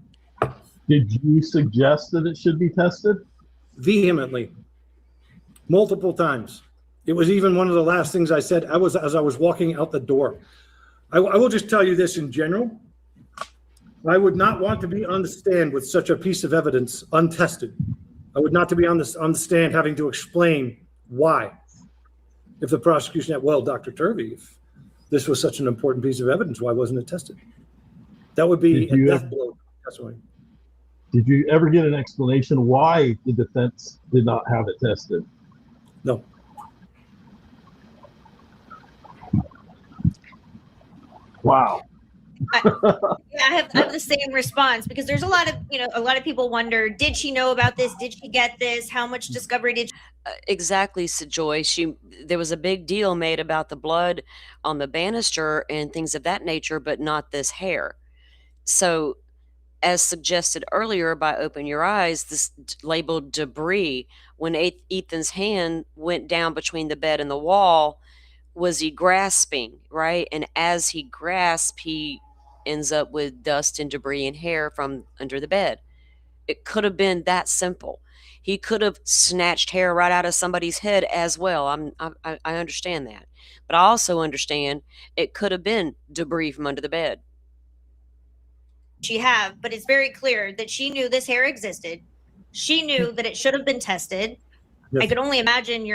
did you suggest that it should be tested? Vehemently, multiple times. It was even one of the last things I said as I was walking out the door. I will just tell you this in general. I would not want to be on the stand with such a piece of evidence untested. I would not to be on the stand having to explain why. If the prosecution had, well, Dr. Turvey, if this was such an important piece of evidence, why wasn't it tested? That would be a death blow. Did you ever get an explanation why the defense did not have it tested? No. Wow. I have the same response, because there's a lot of people wonder, did she know about this? Did she get this? How much discovery did she? Exactly, so Joy. There was a big deal made about the blood on the banister and things of that nature, but not this hair. So, as suggested earlier by Open Your Eyes, this labeled debris, when Ethan's hand went down between the bed and the wall, was he grasping, right? And as he grasped, he ends up with dust and debris and hair from under the bed. It could have been that simple. He could have snatched hair right out of somebody's head as well. I understand that. But I also understand it could have been debris from under the bed. She have, but it's very clear that she knew this hair existed. She knew that it should have been tested. Yes. I could only imagine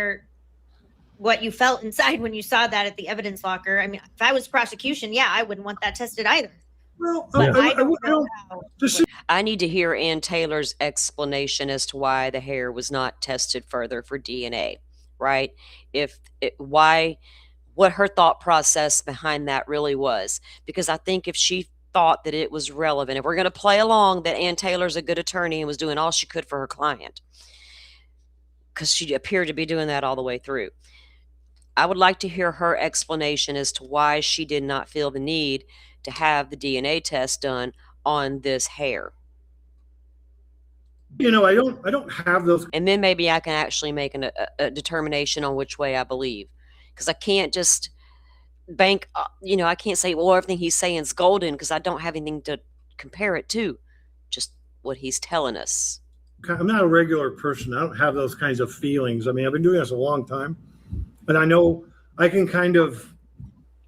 what you felt inside when you saw that at the evidence locker. I mean, if I was prosecution, yeah, I wouldn't want that tested either. Well, But I don't know how. I need to hear Ann Taylor's explanation as to why the hair was not tested further for DNA, right? What her thought process behind that really was. Because I think if she thought that it was relevant, if we're going to play along that Ann Taylor's a good attorney and was doing all she could for her client, because she appeared to be doing that all the way through, I would like to hear her explanation as to why she did not feel the need to have the DNA test done on this hair. I don't have those. And then maybe I can actually make a determination on which way I believe. Because I can't just bank, I can't say, well, everything he's saying is golden, because I don't have anything to compare it to. Just what he's telling us. I'm not a regular person. I don't have those kinds of feelings. I mean, I've been doing this a long time. And I know I can kind of,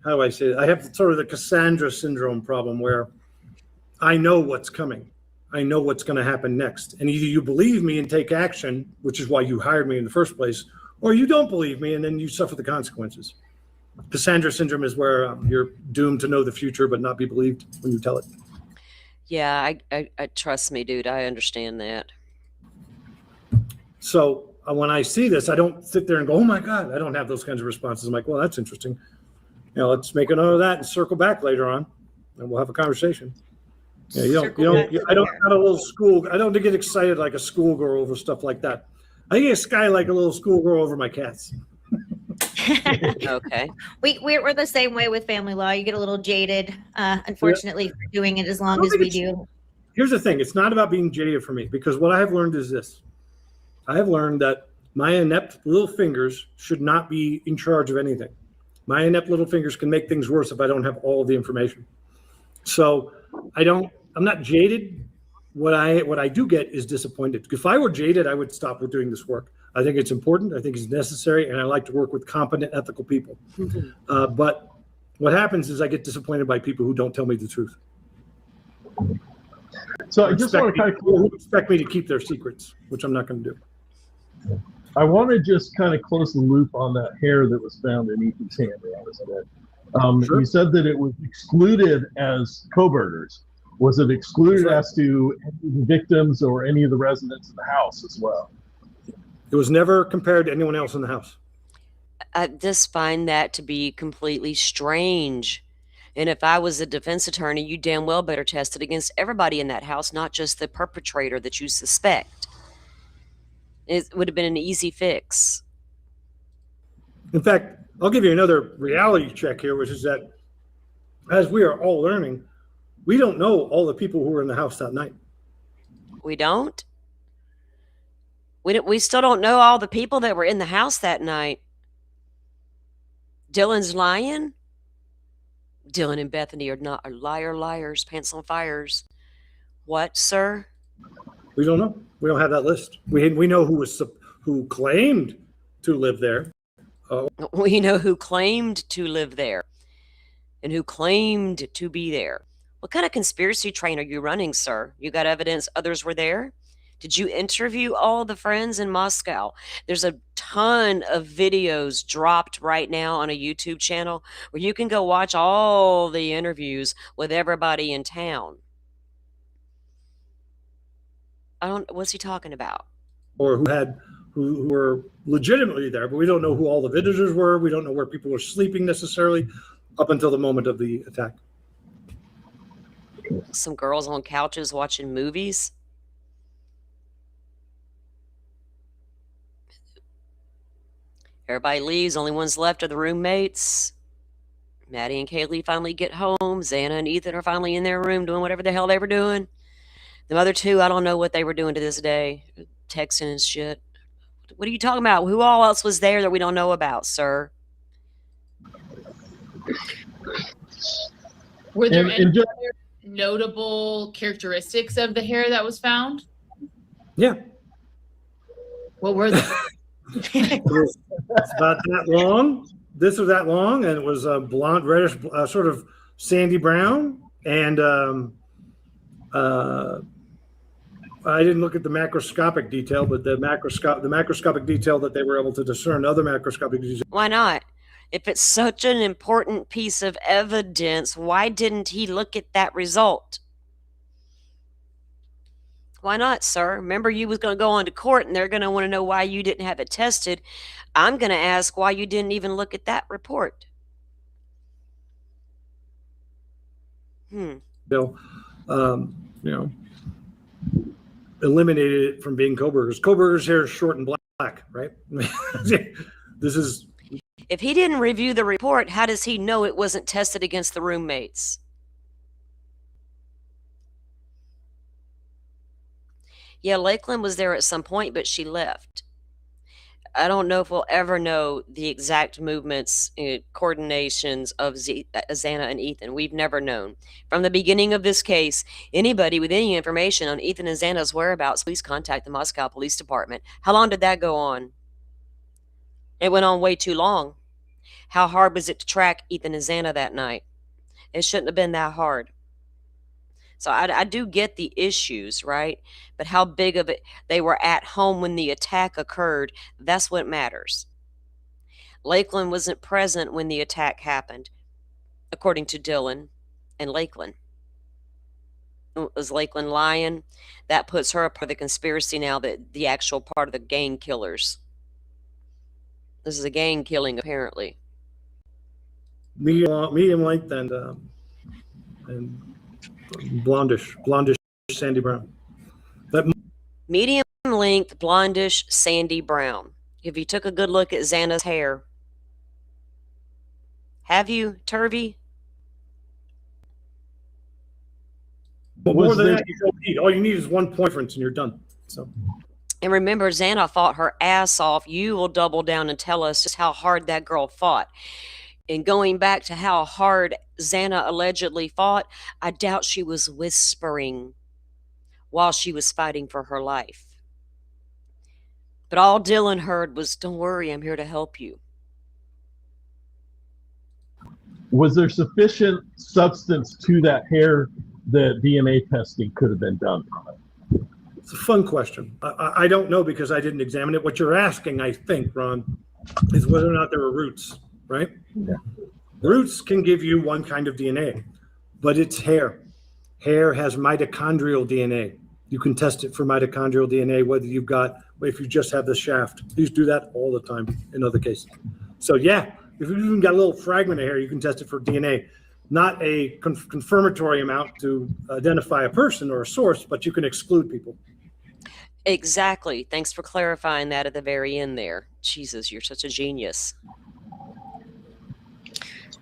how do I say it? I have sort of the Cassandra syndrome problem where I know what's coming. I know what's going to happen next. And either you believe me and take action, which is why you hired me in the first place, or you don't believe me and then you suffer the consequences. Cassandra syndrome is where you're doomed to know the future but not be believed when you tell it. Yeah, I trust me, dude. I understand that. So when I see this, I don't sit there and go, oh my God, I don't have those kinds of responses. I'm like, well, that's interesting. Let's make a note of that and circle back later on and we'll have a conversation. Yeah, I don't a little school. I don't get excited like a schoolgirl over stuff like that. I get sky like a little schoolgirl over my cats. Okay. We're the same way with family law. You get a little jaded, unfortunately, for doing it as long as we do. Here's the thing. It's not about being jaded for me, because what I have learned is this. I have learned that my inept little fingers should not be in charge of anything. My inept little fingers can make things worse if I don't have all of the information. So I'm not jaded. What I do get is disappointed. If I were jaded, I would stop with doing this work. I think it's important. I think it's necessary. And I like to work with competent, ethical people. Mm-hmm. But what happens is I get disappointed by people who don't tell me the truth. So I just want to expect me to keep their secrets, which I'm not going to do. I want to just kind of close the loop on that hair that was found in Ethan's hand. Sure. You said that it was excluded as co-burglars. Was it excluded as to any of the victims or any of the residents in the house as well? It was never compared to anyone else in the house. I just find that to be completely strange. And if I was a defense attorney, you damn well better test it against everybody in that house, not just the perpetrator that you suspect. It would have been an easy fix. In fact, I'll give you another reality check here, which is that as we are all learning, we don't know all the people who were in the house that night. We don't? We still don't know all the people that were in the house that night. Dylan's lying. Dylan and Bethany are not are liars, pants on fires. What, sir? We don't know. We don't have that list. We know who claimed to live there. We know who claimed to live there and who claimed to be there. What kind of conspiracy train are you running, sir? You got evidence others were there? Did you interview all the friends in Moscow? There's a ton of videos dropped right now on a YouTube channel where you can go watch all the interviews with everybody in town. What's he talking about? Or who were legitimately there, but we don't know who all the visitors were. We don't know where people were sleeping necessarily up until the moment of the attack. Some girls on couches watching movies. Everybody leaves. Only ones left are the roommates. Maddie and Kaylee finally get home. Xana and Ethan are finally in their room doing whatever the hell they were doing. The other two, I don't know what they were doing to this day. Texting and shit. What are you talking about? Who all else was there that we don't know about, sir? Were there And- any and just- other notable characteristics of the hair that was found? Yeah. What were they? It was about that long. This was that long, and it was a blonde, reddish, sort of sandy brown. And I didn't look at the macroscopic detail, but the macroscopic detail that they were able to discern, other macroscopic detail. Why not? If it's such an important piece of evidence, why didn't he look at that result? Why not, sir? Remember, you was going to go on to court, and they're going to want to know why you didn't have it tested. I'm going to ask why you didn't even look at that report. Bill, eliminated it from being Koberger's. Koberger's hair is short and black, right? This is. If he didn't review the report, how does he know it wasn't tested against the roommates? Yeah, Lakeland was there at some point, but she left. I don't know if we'll ever know the exact movements and coordinations of Xana and Ethan. We've never known. From the beginning of this case, anybody with any information on Ethan and Xana's whereabouts, please contact the Moscow Police Department. How long did that go on? It went on way too long. How hard was it to track Ethan and Xana that night? It shouldn't have been that hard. So I do get the issues, right? But how big of it, they were at home when the attack occurred, that's what matters. Lakeland wasn't present when the attack happened, according to Dylan and Lakeland. Was Lakeland lying? That puts her a part of the conspiracy now, that the actual part of the gang killers. This is a gang killing, apparently. Medium length and blondish sandy brown. Medium length, blondish, sandy brown. If you took a good look at Xana's hair, have you, Turvey? But more than that, you don't need. All you need is 1 point difference, and you're done. So. And remember, Xana fought her ass off. You will double down and tell us just how hard that girl fought. And going back to how hard Xana allegedly fought, I doubt she was whispering while she was fighting for her life. But all Dylan heard was, "Don't worry, I'm here to help you." Was there sufficient substance to that hair that DNA testing could have been done from it? It's a fun question. I don't know because I didn't examine it. What you're asking, I think, Ron, is whether or not there were roots, right? Yeah. Roots can give you one kind of DNA, but it's hair. Hair has mitochondrial DNA. You can test it for mitochondrial DNA, if you just have the shaft. These do that all the time in other cases. So yeah, if you've even got a little fragment of hair, you can test it for DNA. Not a confirmatory amount to identify a person or a source, but you can exclude people. Exactly. Thanks for clarifying that at the very end there. Jesus, you're such a genius.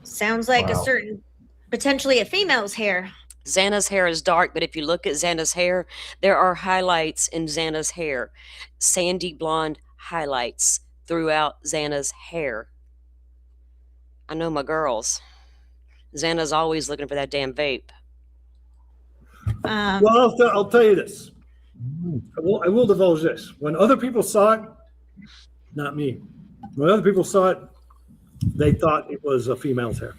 Sounds like a certain, potentially a female's hair. Xana's hair is dark, but if you look at Xana's hair, there are highlights in Xana's hair. Sandy blonde highlights throughout Xana's hair. I know my girls. Xana's always looking for that damn vape. Well, I'll tell you this. I will divulge this. When other people saw it, not me. When other people saw it, they thought it was a female's hair.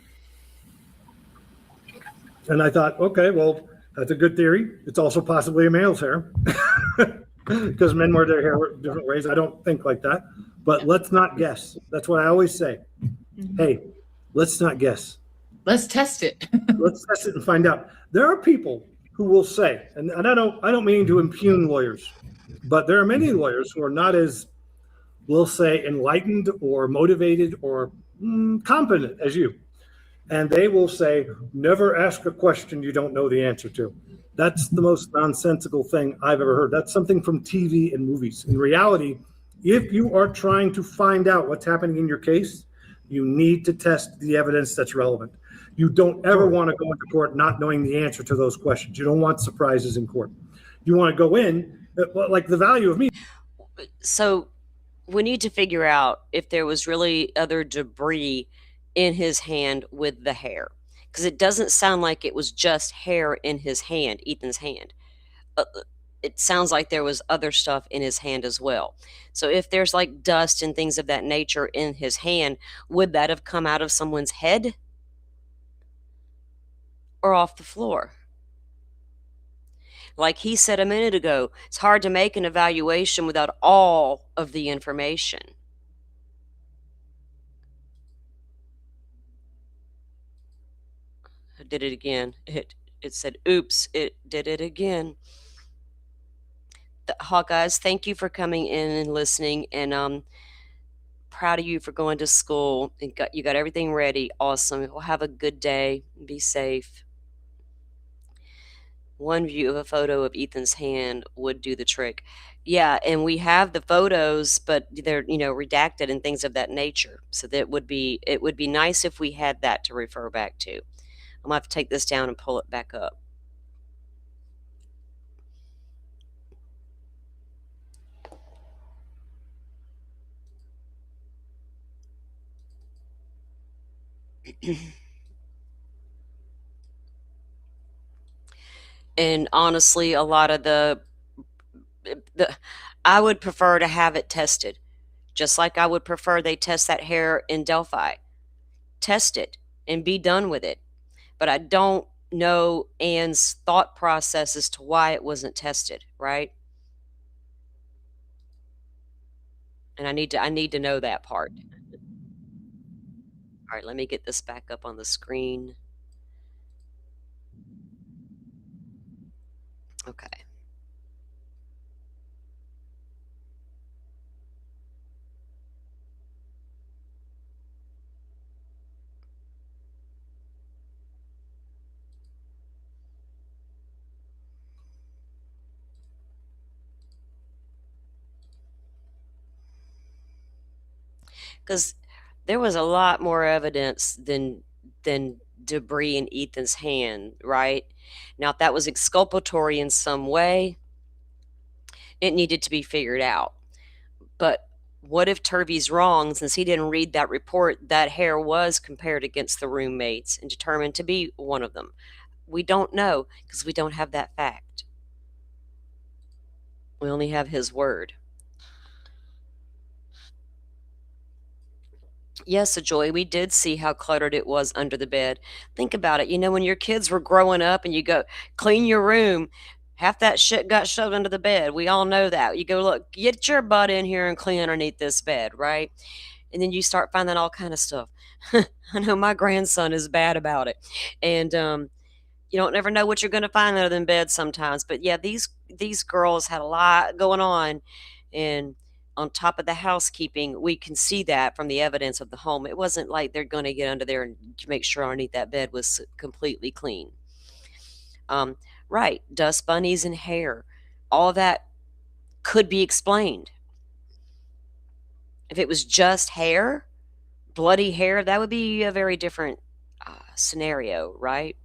And I thought, okay, well, that's a good theory. It's also possibly a male's hair because men wear their hair different ways. I don't think like that, but let's not guess. That's what I always say. Hey, let's not guess. Let's test it. Let's test it and find out. There are people who will say, and I don't mean to impugn lawyers, but there are many lawyers who are not as, we'll say, enlightened or motivated or competent as you. And they will say, never ask a question you don't know the answer to. That's the most nonsensical thing I've ever heard. That's something from TV and movies. In reality, if you are trying to find out what's happening in your case, you need to test the evidence that's relevant. You don't ever want to go into court not knowing the answer to those questions. You don't want surprises in court. You want to go in, like the value of me. So we need to figure out if there was really other debris in his hand with the hair, because it doesn't sound like it was just hair in his hand, Ethan's hand. It sounds like there was other stuff in his hand as well. So if there's like dust and things of that nature in his hand, would that have come out of someone's head or off the floor? Like he said a minute ago, it's hard to make an evaluation without all of the information. I did it again. It said, oops, it did it again. Hawkeyes, thank you for coming in and listening, and proud of you for going to school and you got everything ready. Awesome. Well, have a good day. Be safe. One view of a photo of Ethan's hand would do the trick. Yeah, and we have the photos, but they're, redacted and things of that nature. So it would be nice if we had that to refer back to. I'm gonna have to take this down and pull it back up. And honestly, a lot of the I would prefer to have it tested, just like I would prefer they test that hair in Delphi. Test it and be done with it. But I don't know Anne's thought process as to why it wasn't tested, right? And I need to know that part. All right, let me get this back up on the screen. Okay. Because there was a lot more evidence than debris in Ethan's hand, right? Now, if that was exculpatory in some way, it needed to be figured out. But what if Turvey's wrong, since he didn't read that report, that hair was compared against the roommates and determined to be one of them? We don't know because we don't have that fact. We only have his word. Yes, Joy, we did see how cluttered it was under the bed. Think about it. When your kids were growing up and you go clean your room, half that shit got shoved under the bed. We all know that. You go, look, get your butt in here and clean underneath this bed, right? And then you start finding all kind of stuff. I know my grandson is bad about it. And you don't never know what you're going to find under the bed sometimes. But yeah, these girls had a lot going on. And on top of the housekeeping, we can see that from the evidence of the home. It wasn't like they're going to get under there and make sure underneath that bed was completely clean. Right, dust bunnies and hair, all of that could be explained. If it was just hair, bloody hair, that would be a very different scenario, right?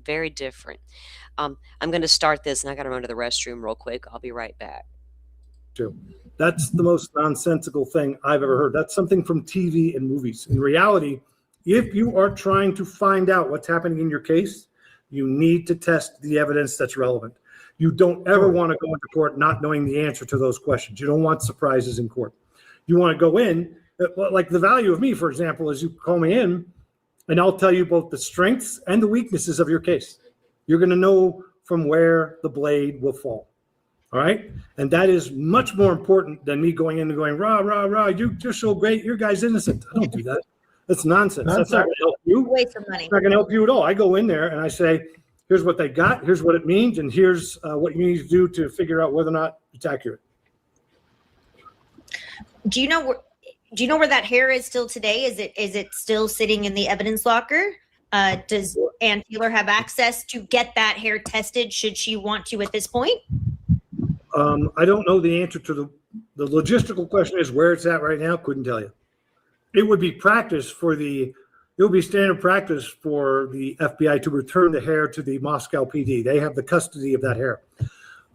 very different. I'm going to start this, and I got to run to the restroom real quick. I'll be right back. That's the most nonsensical thing I've ever heard. That's something from TV and movies. In reality, if you are trying to find out what's happening in your case, you need to test the evidence that's relevant. You don't ever want to go into court not knowing the answer to those questions. You don't want surprises in court. You want to go in, like the value of me, for example, is you call me in and I'll tell you both the strengths and the weaknesses of your case. You're going to know from where the blade will fall. All right. And that is much more important than me going in and going, rah, rah, rah, you're so great. Your guy's innocent. I don't do that. That's nonsense. That's not going to help you. Waste of money. It's not going to help you at all. I go in there and I say, here's what they got. Here's what it means. And here's what you need to do to figure out whether or not it's accurate. Do you know where that hair is still today? Is it still sitting in the evidence locker? Does Ann Taylor have access to get that hair tested should she want to at this point? I don't know the answer to the logistical question is where it's at right now. Couldn't tell you. It would be standard practice for the FBI to return the hair to the Moscow PD. They have the custody of that hair.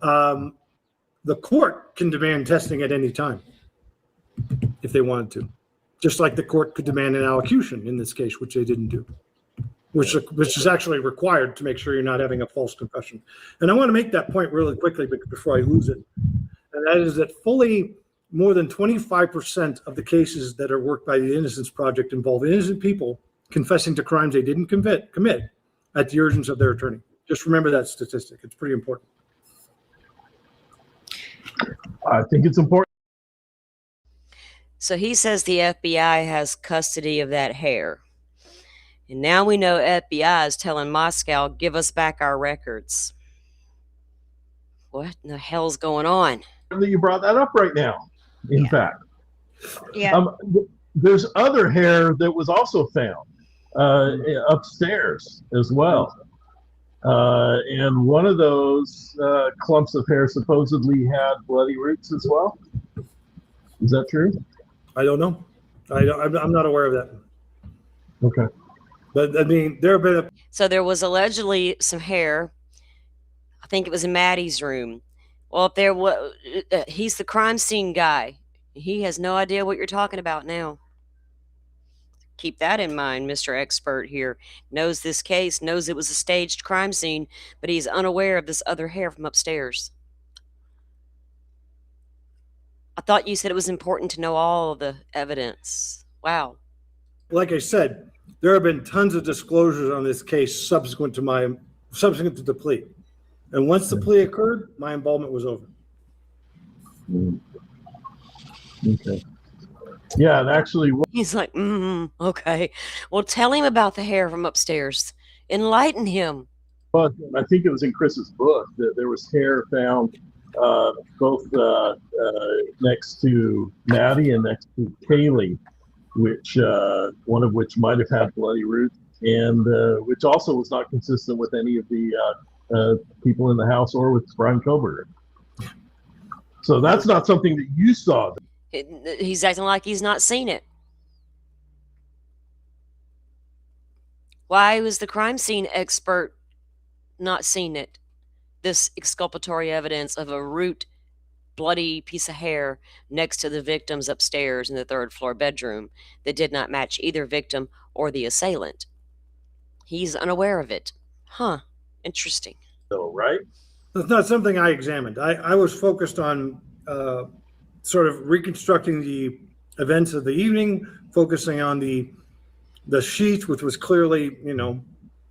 The court can demand testing at any time if they wanted to, just like the court could demand an allocution in this case, which they didn't do, which is actually required to make sure you're not having a false confession. And I want to make that point really quickly before I lose it. And that is that fully more than 25% of the cases that are worked by the Innocence Project involve innocent people confessing to crimes they didn't commit at the urgence of their attorney. Just remember that statistic. It's pretty important. I think it's important. So he says the FBI has custody of that hair. And now we know FBI is telling Moscow, give us back our records. What in the hell's going on? That you brought that up right now, in fact. Yeah. There's other hair that was also found upstairs as well. And one of those clumps of hair supposedly had bloody roots as well. Is that true? I don't know. I'm not aware of that. Okay. But I mean, there have been So there was allegedly some hair. I think it was in Maddie's room. Well, if there was, he's the crime scene guy. He has no idea what you're talking about now. Keep that in mind, Mr. Expert here. Knows this case, knows it was a staged crime scene, but he's unaware of this other hair from upstairs. I thought you said it was important to know all of the evidence. Wow. like I said, there have been tons of disclosures on this case subsequent to the plea. And once the plea occurred, my involvement was over. Okay. Yeah, and actually, He's like, okay. Well, tell him about the hair from upstairs. Enlighten him. but I think it was in Chris's book that there was hair found both next to Maddie and next to Kaylee, which one of which might have had bloody roots, and which also was not consistent with any of the people in the house or with Brian Kober. So that's not something that you saw. He's acting like he's not seen it. Why was the crime scene expert not seen it? This exculpatory evidence of a root, bloody piece of hair next to the victims upstairs in the third floor bedroom that did not match either victim or the assailant. He's unaware of it. Huh. Interesting. So, right? That's not something I examined. I was focused on sort of reconstructing the events of the evening, focusing on the sheet, which was clearly,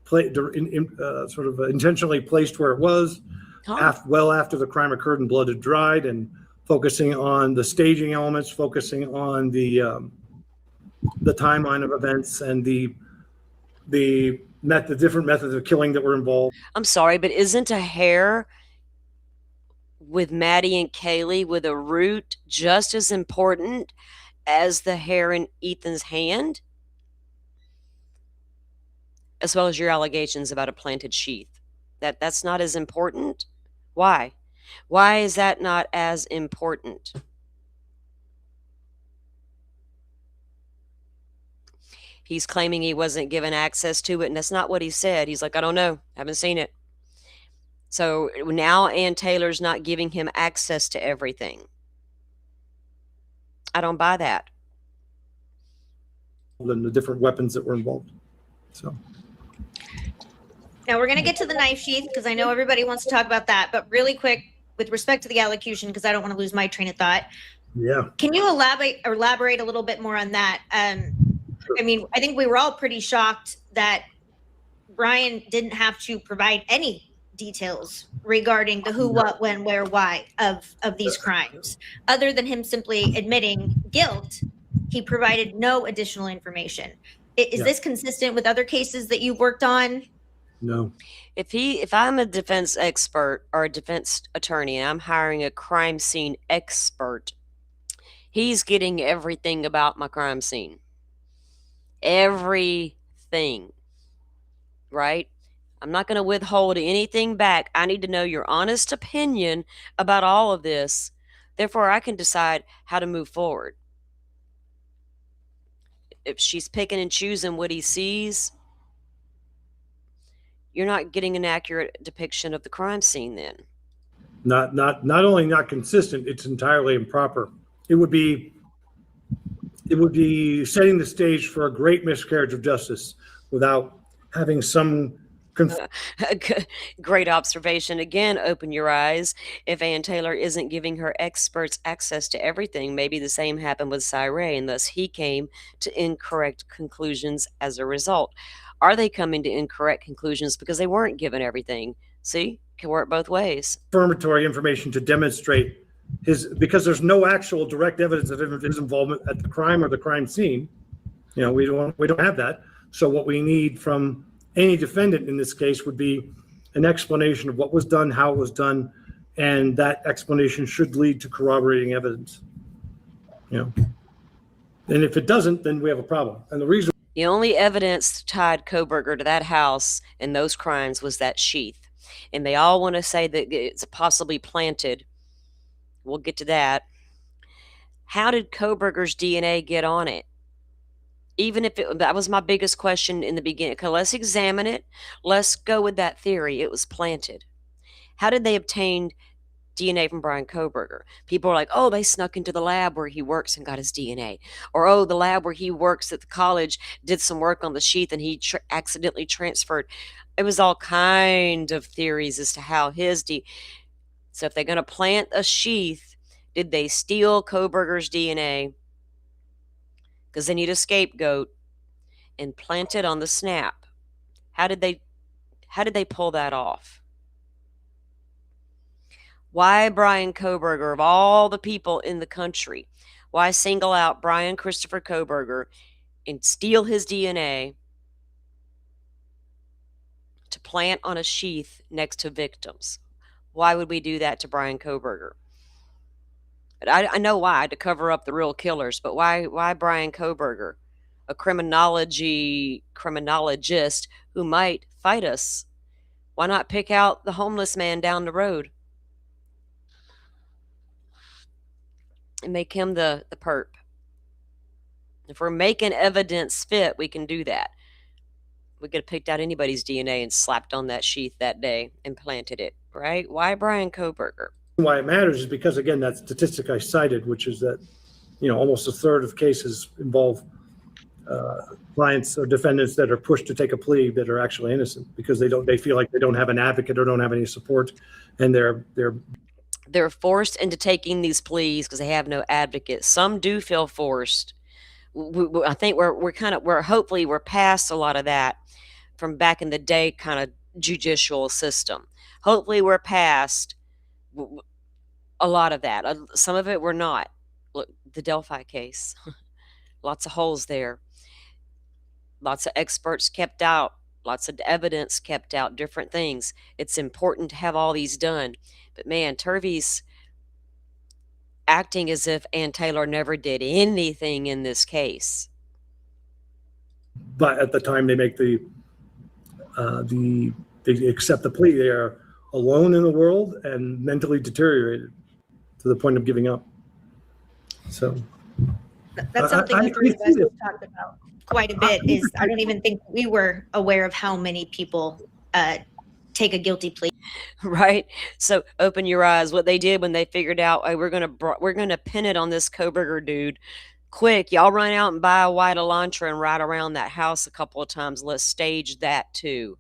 sort of intentionally placed where it was, well after the crime occurred and blood had dried, and focusing on the staging elements, focusing on the timeline of events and the different methods of killing that were involved. I'm sorry, but isn't a hair with Maddie and Kaylee with a root just as important as the hair in Ethan's hand? As well as your allegations about a planted sheath. That's not as important? Why? Why is that not as important? He's claiming he wasn't given access to it, and that's not what he said. He's like, I don't know, haven't seen it. So now Ann Taylor's not giving him access to everything. I don't buy that. And the different weapons that were involved. So Now we're going to get to the knife sheath because I know everybody wants to talk about that. But really quick, with respect to the allocution, because I don't want to lose my train of thought. yeah, Can you elaborate a little bit more on that? I mean, I think we were all pretty shocked that Brian didn't have to provide any details regarding the who, what, when, where, why of these crimes, other than him simply admitting guilt. He provided no additional information. Is Yeah. this consistent with other cases that you've worked on? no, If I'm a defense expert or a defense attorney and I'm hiring a crime scene expert, he's getting everything about my crime scene. Everything. Right? I'm not going to withhold anything back. I need to know your honest opinion about all of this. Therefore, I can decide how to move forward. If she's picking and choosing what he sees, you're not getting an accurate depiction of the crime scene then. not only not consistent, it's entirely improper. It would be setting the stage for a great miscarriage of justice without having some Great observation. Again, open your eyes. If Ann Taylor isn't giving her experts access to everything, maybe the same happened with Cyree, and thus he came to incorrect conclusions as a result. Are they coming to incorrect conclusions because they weren't given everything? See, can work both ways. confirmatory information to demonstrate because there's no actual direct evidence of his involvement at the crime or the crime scene. You know, we don't have that. So what we need from any defendant in this case would be an explanation of what was done, how it was done, and that explanation should lead to corroborating evidence. You know, and if it doesn't, then we have a problem. And the reason The only evidence tied Koberger to that house and those crimes was that sheath. And they all want to say that it's possibly planted. We'll get to that. How did Koberger's DNA get on it? Even if that was my biggest question in the beginning. Okay, let's examine it. Let's go with that theory. It was planted. How did they obtain DNA from Brian Koberger? People are like, oh, they snuck into the lab where he works and got his DNA. Or, oh, the lab where he works at the college did some work on the sheath and he accidentally transferred. It was all kind of theories as to how his So if they're going to plant a sheath, did they steal Koberger's DNA? Because they need a scapegoat, and plant it on the snap. How did they pull that off? Why Brian Koberger, of all the people in the country, why single out Brian Christopher Koberger and steal his DNA to plant on a sheath next to victims? Why would we do that to Brian Koberger? I know why, to cover up the real killers, but why Brian Koberger, a criminologist who might fight us? Why not pick out the homeless man down the road and make him the perp? If we're making evidence fit, we can do that. We could have picked out anybody's DNA and slapped on that sheath that day and planted it, right? Why Brian Koberger? why it matters is because, again, that statistic I cited, which is that, you know, almost a third of cases involve clients or defendants that are pushed to take a plea that are actually innocent because they feel like they don't have an advocate or don't have any support, and they're forced into taking these pleas because they have no advocate. Some do feel forced. I think hopefully we're past a lot of that from back in the day kind of judicial system. Hopefully we're past a lot of that. Some of it we're not. Look, the Delphi case, lots of holes there. Lots of experts kept out, lots of evidence kept out, different things. It's important to have all these done. But man, Turvey's acting as if Ann Taylor never did anything in this case. But at the time they make they accept the plea, they are alone in the world and mentally deteriorated to the point of giving up. So That's something I you three see guys this. have talked about. quite a bit is I don't even think we were aware of how many people take a guilty plea. Right? So open your eyes. What they did when they figured out, hey, we're gonna pin it on this Koberger dude. Quick, y'all run out and buy a white Elantra and ride around that house a couple of times. Let's stage that too.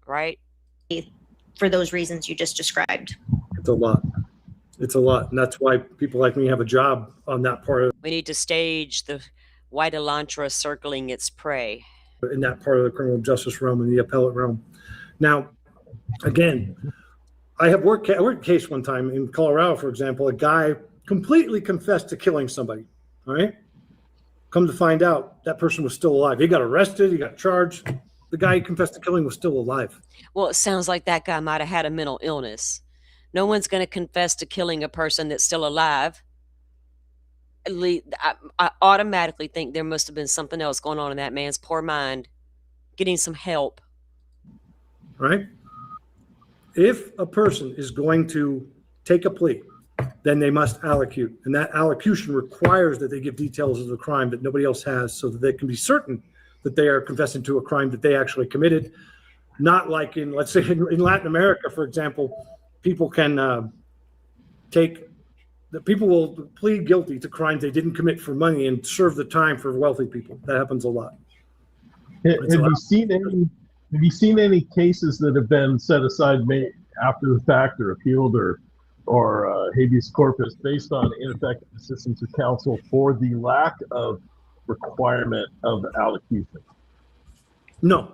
Right? For those reasons you just described. It's a lot. It's a lot. And that's why people like me have a job on that part of, We need to stage the white Elantra circling its prey. in that part of the criminal justice realm and the appellate realm. Now, again, I worked a case one time in Colorado, for example. A guy completely confessed to killing somebody. All right. Come to find out, that person was still alive. He got arrested. He got charged. The guy he confessed to killing was still alive. Well, it sounds like that guy might have had a mental illness. No one's going to confess to killing a person that's still alive. I automatically think there must have been something else going on in that man's poor mind, getting some help. Right? If a person is going to take a plea, then they must allocute. And that allocution requires that they give details of the crime that nobody else has so that they can be certain that they are confessing to a crime that they actually committed. Not like in, let's say, in Latin America, for example, people can people will plead guilty to crimes they didn't commit for money and serve the time for wealthy people. That happens a lot. Have you seen any cases that have been set aside after the fact or appealed or habeas corpus based on ineffective assistance of counsel for the lack of requirement of allocution? No,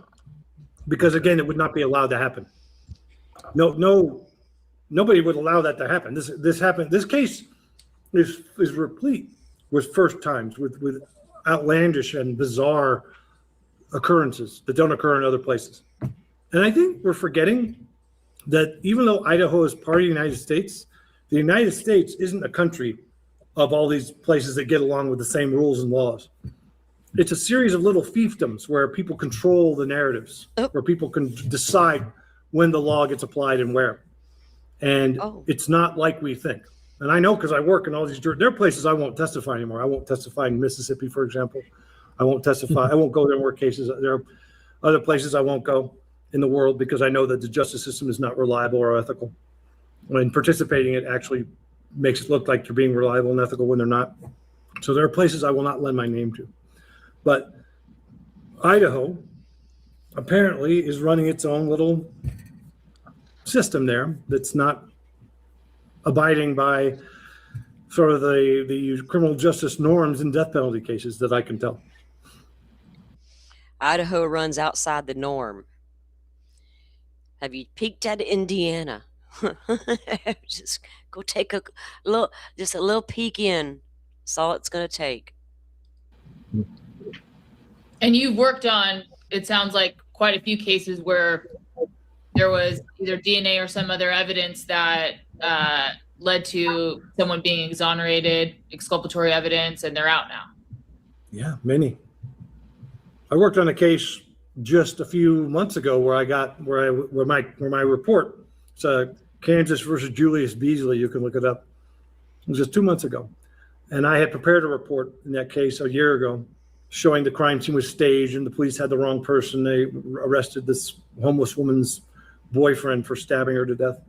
because again, it would not be allowed to happen. Nobody would allow that to happen. This happened. This case is replete with first times, with outlandish and bizarre occurrences that don't occur in other places. And I think we're forgetting that even though Idaho is part of the United States isn't a country of all these places that get along with the same rules and laws. It's a series of little fiefdoms where people control the narratives, where people can decide when the law gets applied and where. And it's not like we think. And I know because I work in all these, there are places I won't testify anymore. I won't testify in Mississippi, for example. I won't testify. I won't go there and work cases. There are other places I won't go in the world because I know that the justice system is not reliable or ethical. When participating, it actually makes it look like you're being reliable and ethical when they're not. So there are places I will not lend my name to. But Idaho apparently is running its own little system there that's not abiding by sort of the criminal justice norms in death penalty cases that I can tell. Idaho runs outside the norm. Have you peeked at Indiana? Just go take a little peek in. That's all it's going to take. And you've worked on, it sounds like, quite a few cases where there was either DNA or some other evidence that led to someone being exonerated, exculpatory evidence, and they're out now. Yeah, many. I worked on a case just a few months ago where my report. It's Kansas versus Julius Beasley. You can look it up. It was just 2 months ago, and I had prepared a report in that case a year ago, showing the crime scene was staged and the police had the wrong person. They arrested this homeless woman's boyfriend for stabbing her to death.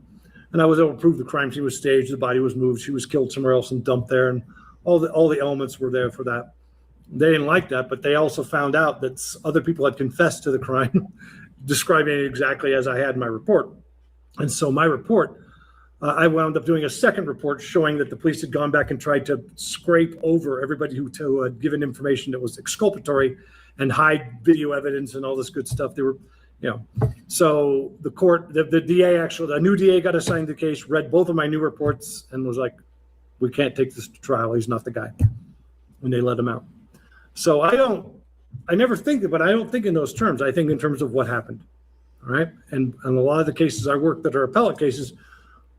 And I was able to prove the crime scene was staged, the body was moved, she was killed somewhere else and dumped there, and all the elements were there for that. They didn't like that, but they also found out that other people had confessed to the crime, describing it exactly as I had in my report. And so my report, I wound up doing a second report showing that the police had gone back and tried to scrape over everybody who had given information that was exculpatory and hide video evidence and all this good stuff. They were, so the court, the DA actually, a new DA got assigned the case, read both of my new reports and was like, we can't take this to trial. He's not the guy. And they let him out. So I don't think in those terms. I think in terms of what happened. All right. And a lot of the cases I work that are appellate cases,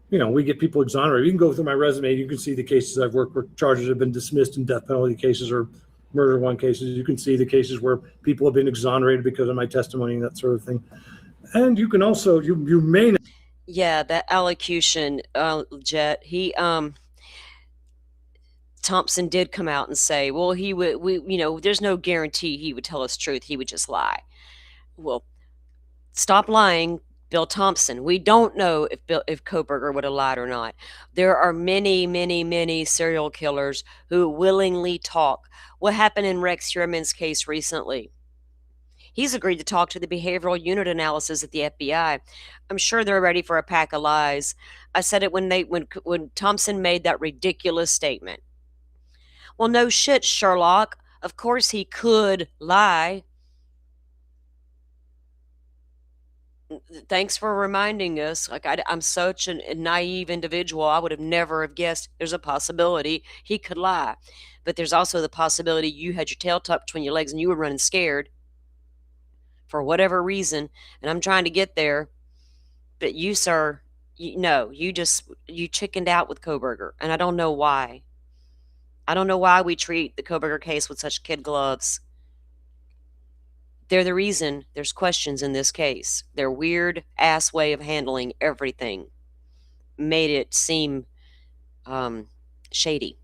we get people exonerated. You can go through my resume. You can see the cases I've worked where charges have been dismissed in death penalty cases or murder one cases. You can see the cases where people have been exonerated because of my testimony and that sort of thing. And you can also, you may not. Yeah, that allocution, Jet, Thompson did come out and say, well, he would, there's no guarantee he would tell us the truth. He would just lie. Well, stop lying, Bill Thompson. We don't know if Koberger would have lied or not. There are many, many, many serial killers who willingly talk. What happened in Rex Heuermann's case recently? He's agreed to talk to the behavioral unit analysis at the FBI. I'm sure they're ready for a pack of lies. I said it when Thompson made that ridiculous statement. Well, no shit, Sherlock. Of course he could lie. Thanks for reminding us. Like, I'm such a naive individual. I would have never have guessed there's a possibility he could lie. But there's also the possibility you had your tail tucked between your legs and you were running scared for whatever reason. And I'm trying to get there. But you, sir, you chickened out with Koberger. And I don't know why. I don't know why we treat the Koberger case with such kid gloves. They're the reason there's questions in this case. Their weird ass way of handling everything made it seem shady.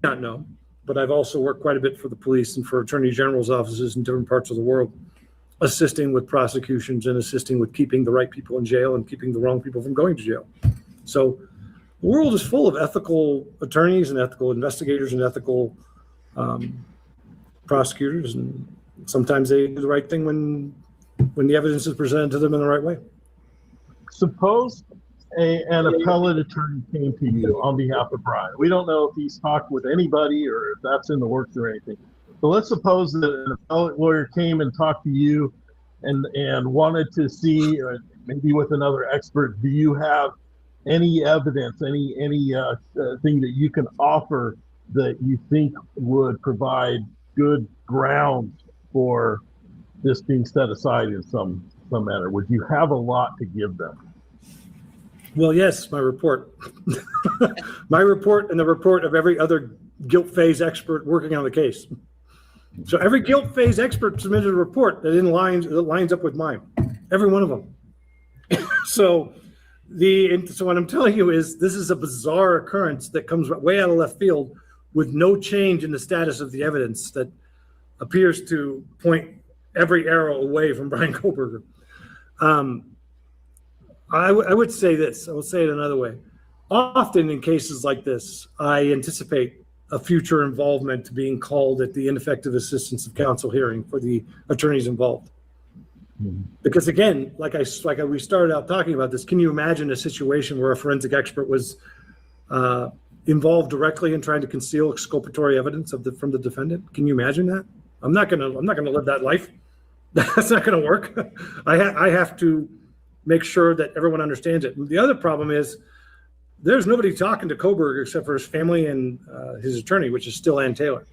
Not know, but I've also worked quite a bit for the police and for attorney general's offices in different parts of the world, assisting with prosecutions and assisting with keeping the right people in jail and keeping the wrong people from going to jail. So the world is full of ethical attorneys and ethical investigators and ethical prosecutors, and sometimes they do the right thing when the evidence is presented to them in the right way. Suppose an appellate attorney came to you on behalf of Brian. We don't know if he's talked with anybody or if that's in the works or anything. But let's suppose that an appellate lawyer came and talked to you and wanted to see, maybe with another expert, do you have any evidence, any thing that you can offer that you think would provide good ground for this being set aside in some manner? Would you have a lot to give them? Well, yes, my report. My report and the report of every other guilt phase expert working on the case. So every guilt phase expert submitted a report that lines up with mine. Every one of them. So what I'm telling you is this is a bizarre occurrence that comes way out of left field with no change in the status of the evidence that appears to point every arrow away from Brian Koberger. I would say this. I will say it another way. Often in cases like this, I anticipate a future involvement being called at the ineffective assistance of counsel hearing for the attorneys involved. Because again, we started out talking about this, can you imagine a situation where a forensic expert was involved directly in trying to conceal exculpatory evidence from the defendant? Can you imagine that? I'm not gonna live that life. That's not gonna work. I have to make sure that everyone understands it. And the other problem is there's nobody talking to Koberger except for his family and his attorney, which is still Ann Taylor,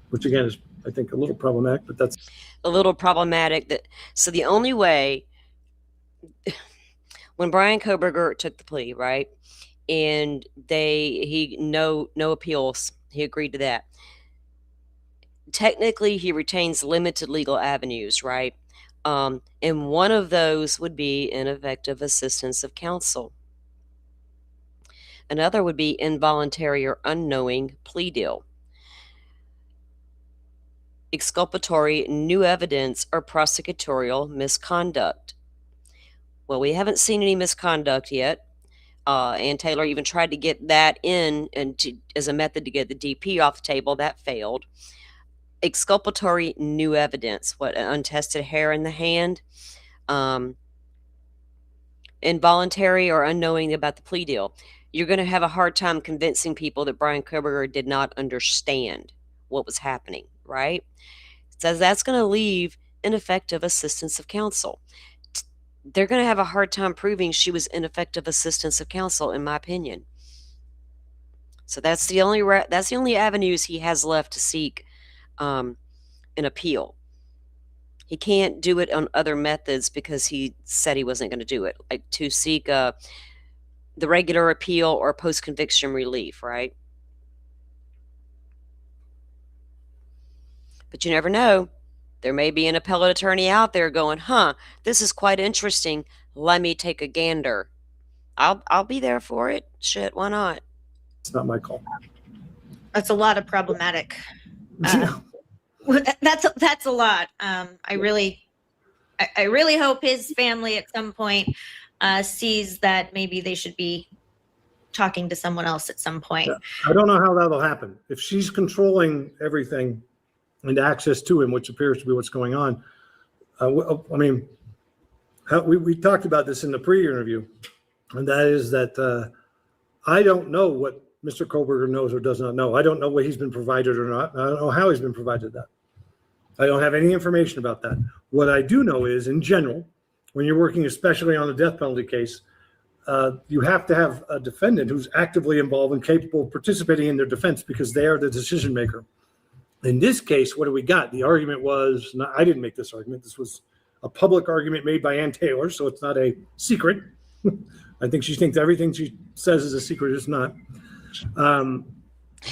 which again is, I think, a little problematic, but that's a little problematic. So the only way, when Brian Koberger took the plea, right, and no appeals, he agreed to that. Technically, he retains limited legal avenues, right? And one of those would be ineffective assistance of counsel. Another would be involuntary or unknowing plea deal. Exculpatory new evidence or prosecutorial misconduct. Well, we haven't seen any misconduct yet. Ann Taylor even tried to get that in as a method to get the DP off the table. That failed. Exculpatory new evidence, untested hair in the hand, involuntary or unknowing about the plea deal. You're going to have a hard time convincing people that Brian Koberger did not understand what was happening, right? So that's going to leave ineffective assistance of counsel. They're going to have a hard time proving she was ineffective assistance of counsel, in my opinion. So that's the only avenues he has left to seek an appeal. He can't do it on other methods because he said he wasn't going to do it, like to seek the regular appeal or post-conviction relief, right? But you never know. There may be an appellate attorney out there going, this is quite interesting. Let me take a gander. I'll be there for it. Shit, why not? It's not my call. That's a lot of problematic. Yeah. That's a lot. I really hope his family at some point sees that maybe they should be talking to someone else at some point. I don't know how that'll happen. If she's controlling everything and access to him, which appears to be what's going on. I mean, we talked about this in the pre-interview, and that is that I don't know what Mr. Koberger knows or does not know. I don't know what he's been provided or not. I don't know how he's been provided that. I don't have any information about that. What I do know is, in general, when you're working especially on a death penalty case, you have to have a defendant who's actively involved and capable of participating in their defense because they are the decision maker. In this case, what do we got? The argument was, I didn't make this argument. This was a public argument made by Ann Taylor, so it's not a secret. I think she thinks everything she says is a secret. It's not. The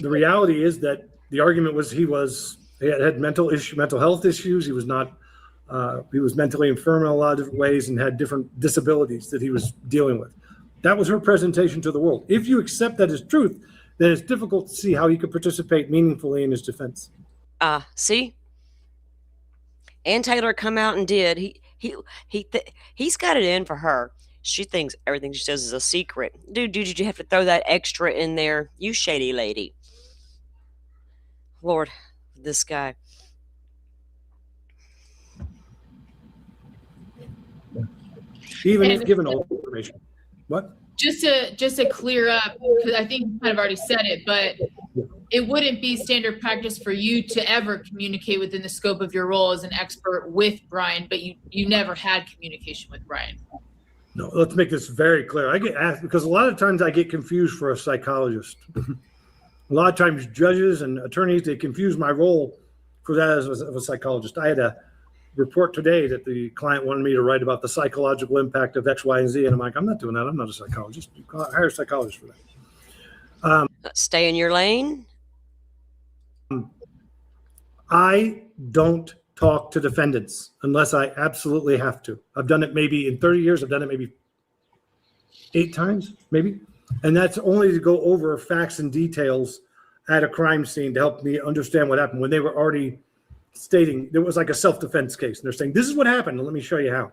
reality is that the argument was he had mental health issues. He was not. He was mentally infirm in a lot of different ways and had different disabilities that he was dealing with. That was her presentation to the world. If you accept that as truth, then it's difficult to see how he could participate meaningfully in his defense. See? Ann Taylor come out and did. He's got it in for her. She thinks everything she says is a secret. Dude, did you have to throw that extra in there? You shady lady. Lord, this guy. Even given all the information. What? Just to clear up, because I think you kind of already said it, but it wouldn't be standard practice for you to ever communicate within the scope of your role as an expert with Brian, but you never had communication with Brian. No, let's make this very clear. I get asked because a lot of times I get confused for a psychologist. A lot of times judges and attorneys, they confuse my role for that as a psychologist. I had a report today that the client wanted me to write about the psychological impact of X, Y, and Z. And I'm like, I'm not doing that. I'm not a psychologist. You hire a psychologist for that. Stay in your lane. I don't talk to defendants unless I absolutely have to. I've done it maybe in 30 years. I've done it maybe 8 times, maybe. And that's only to go over facts and details at a crime scene to help me understand what happened when they were already stating there was like a self-defense case. And they're saying, this is what happened. And let me show you how.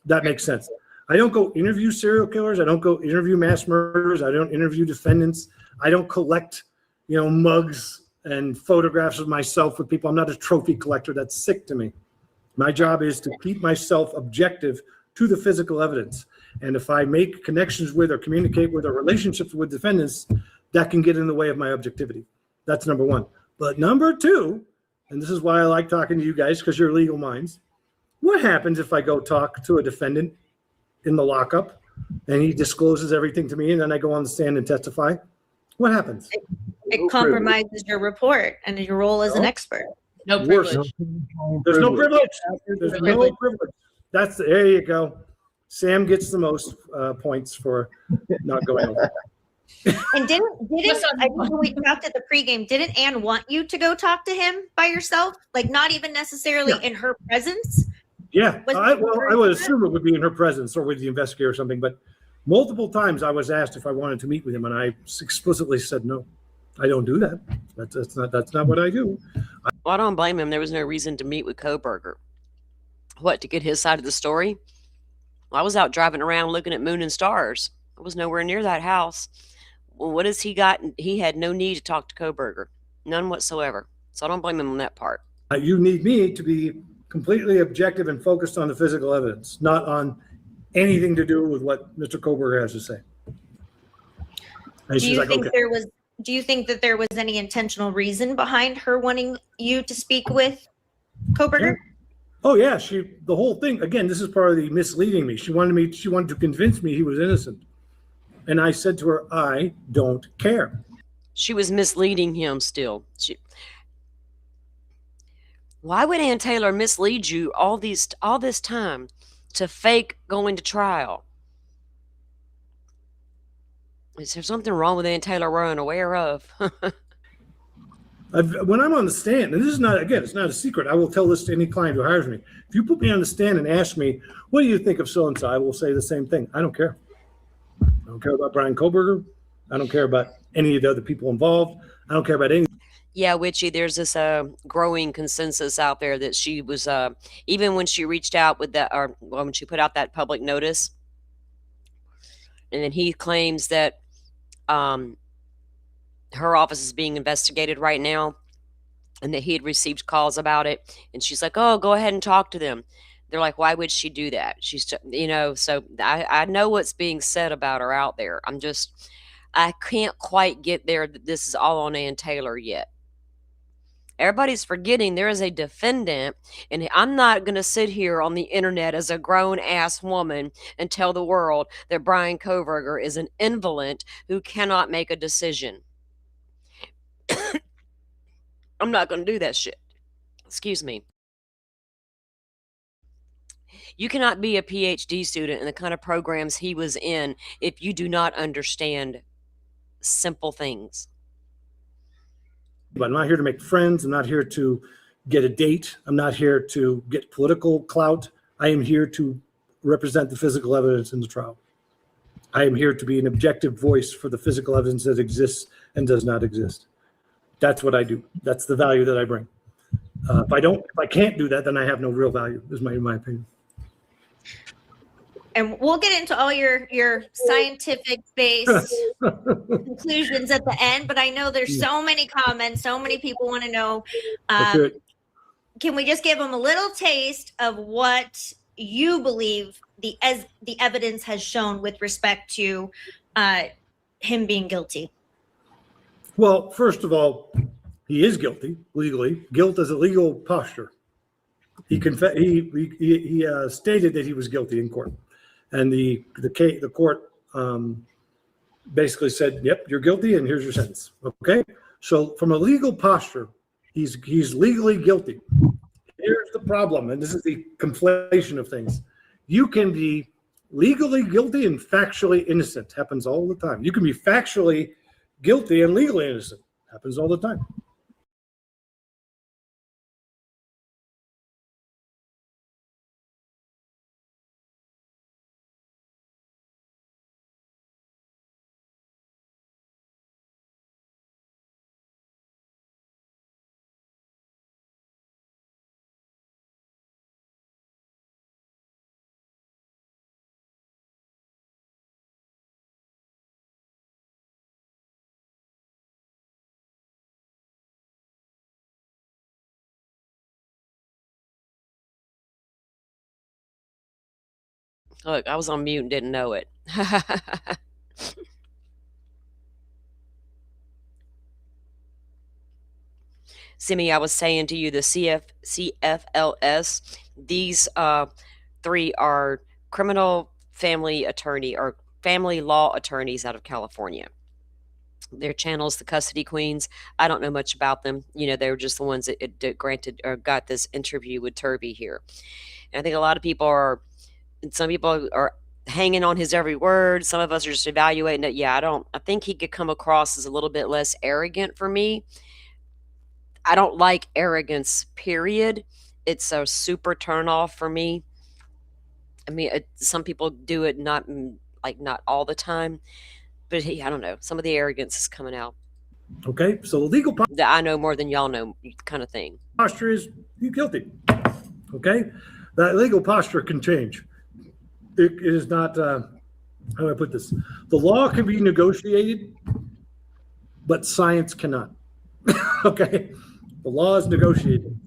That makes sense. I don't go interview serial killers. I don't go interview mass murderers. I don't interview defendants. I don't collect, mugs and photographs of myself with people. I'm not a trophy collector. That's sick to me. My job is to keep myself objective to the physical evidence. And if I make connections with or communicate with or relationships with defendants, that can get in the way of my objectivity. That's number one. But number two, and this is why I like talking to you guys because you're legal minds. What happens if I go talk to a defendant in the lockup and he discloses everything to me and then I go on the stand and testify? What happens? It compromises your report and your role as an expert. No Worse. privilege. There's no privilege. There's no privilege. There you go. Sam gets the most points for not going over. And didn't I think when we talked at the pregame, didn't Ann want you to go talk to him by yourself? Like not even necessarily in her presence? Yeah, I would assume it would be in her presence or with the investigator or something, but multiple times I was asked if I wanted to meet with him and I explicitly said no. I don't do that. That's not what I do. Well, I don't blame him. There was no reason to meet with Koberger. What, to get his side of the story? Well, I was out driving around looking at moon and stars. I was nowhere near that house. Well, what has he got? He had no need to talk to Koberger. None whatsoever. So I don't blame him on that part. You need me to be completely objective and focused on the physical evidence, not on anything to do with what Mr. Koberger has to say. And Do you think that there was any intentional reason behind her wanting you to speak with Koberger? Oh yeah, the whole thing, again, this is part of the misleading me. She wanted to convince me he was innocent. And I said to her, I don't care. She was misleading him still. Why would Ann Taylor mislead you all this time to fake going to trial? Is there something wrong with Ann Taylor we're unaware of? When I'm on the stand, and this is not, again, it's not a secret. I will tell this to any client who hires me. If you put me on the stand and ask me, what do you think of so-and-so? I will say the same thing. I don't care. I don't care about Brian Koberger. I don't care about any of the other people involved. I don't care about any. Yeah, Witchy, there's this growing consensus out there that she was, even when she reached out with that, or well, when she put out that public notice, and then he claims that um, her office is being investigated right now and that he had received calls about it. And she's like, oh, go ahead and talk to them. They're like, why would she do that? She's, so I know what's being said about her out there. I can't quite get there that this is all on Ann Taylor yet. Everybody's forgetting there is a defendant, and I'm not going to sit here on the internet as a grown ass woman and tell the world that Brian Koberger is an invalid who cannot make a decision. I'm not going to do that shit. Excuse me. You cannot be a PhD student in the kind of programs he was in if you do not understand simple things. But I'm not here to make friends. I'm not here to get a date. I'm not here to get political clout. I am here to represent the physical evidence in the trial. I am here to be an objective voice for the physical evidence that exists and does not exist. That's what I do. That's the value that I bring. If I can't do that, then I have no real value, is my opinion. And we'll get into all your scientific based conclusions at the end, but I know there's so many comments, so many people want to know. Can we just give them a little taste of what you believe the evidence has shown with respect to him being guilty? Well, first of all, he is guilty legally. Guilt is a legal posture. He stated that he was guilty in court. And the court basically said, "Yep, you're guilty, and here's your sentence." Okay, so from a legal posture, he's legally guilty. Here's the problem, and this is the conflation of things. You can be legally guilty and factually innocent. Happens all the time. You can be factually guilty and legally innocent. Happens all the time. Look, I was on mute and didn't know it. Simi, I was saying to you, the CFLS, these three are criminal family attorney or family law attorneys out of California. Their channels, the Custody Queens. I don't know much about them. They were just the ones that granted or got this interview with Turvey here. And I think a lot of people some people are hanging on his every word. Some of us are just evaluating it. Yeah, I think he could come across as a little bit less arrogant for me. I don't like arrogance, period. It's a super turn off for me. I mean, some people do it not all the time, but I don't know. Some of the arrogance is coming out. Okay, so the legal That I know more than y'all know, kind of thing. posture is you guilty. Okay, that legal posture can change. It is not. How do I put this? The law can be negotiated, but science cannot. Okay, the law is negotiated.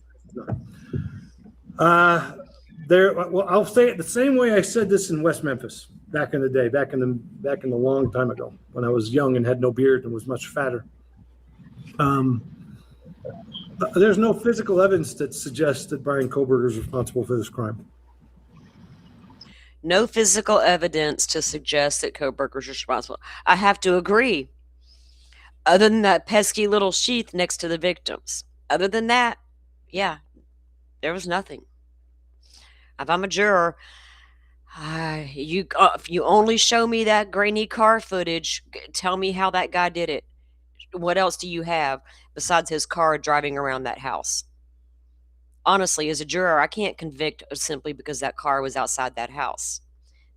Well, I'll say it the same way I said this in West Memphis back in the day, back in the long time ago, when I was young and had no beard and was much fatter. There's no physical evidence that suggests that Brian Koberger is responsible for this crime. No physical evidence to suggest that Koberger's responsible. I have to agree. Other than that pesky little sheath next to the victims. Other than that, yeah, there was nothing. If I'm a juror, if you only show me that grainy car footage, tell me how that guy did it. What else do you have besides his car driving around that house? Honestly, as a juror, I can't convict simply because that car was outside that house.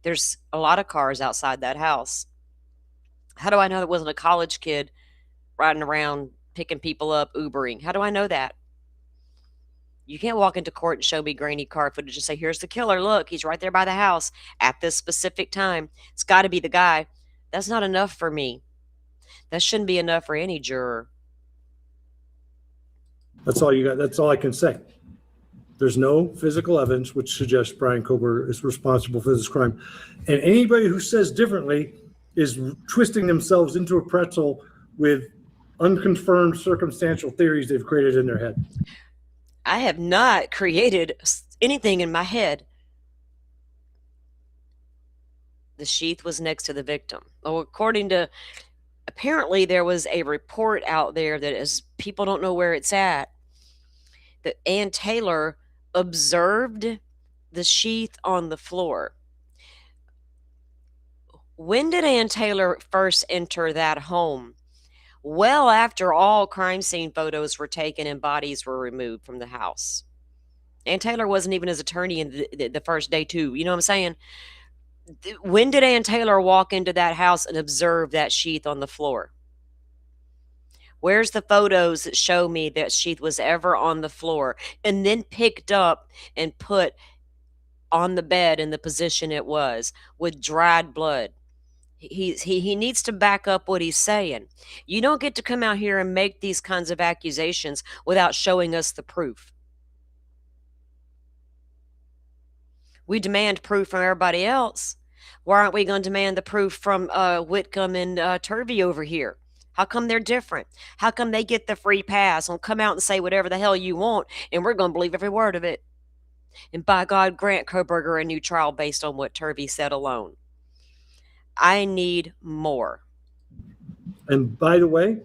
There's a lot of cars outside that house. How do I know it wasn't a college kid riding around picking people up, Ubering. How do I know that? You can't walk into court and show me grainy car footage and say, here's the killer. Look, he's right there by the house at this specific time. It's got to be the guy. That's not enough for me. That shouldn't be enough for any juror. That's all you got. That's all I can say. There's no physical evidence which suggests Brian Koberger is responsible for this crime. And anybody who says differently is twisting themselves into a pretzel with unconfirmed circumstantial theories they've created in their head. I have not created anything in my head. The sheath was next to the victim. Oh, according to, apparently there was a report out there that is, people don't know where it's at, that Ann Taylor observed the sheath on the floor. When did Ann Taylor first enter that home? Well, after all crime scene photos were taken and bodies were removed from the house. Ann Taylor wasn't even his attorney in the first day, too. You know what I'm saying? When did Ann Taylor walk into that house and observe that sheath on the floor? Where's the photos that show me that sheath was ever on the floor and then picked up and put on the bed in the position it was with dried blood? He needs to back up what he's saying. You don't get to come out here and make these kinds of accusations without showing us the proof. We demand proof from everybody else. Why aren't we going to demand the proof from Whitcomb and Turvey over here? How come they're different? How come they get the free pass and come out and say whatever the hell you want, and we're going to believe every word of it? And by God, grant Koberger a new trial based on what Turvey said alone. I need more. And by the way,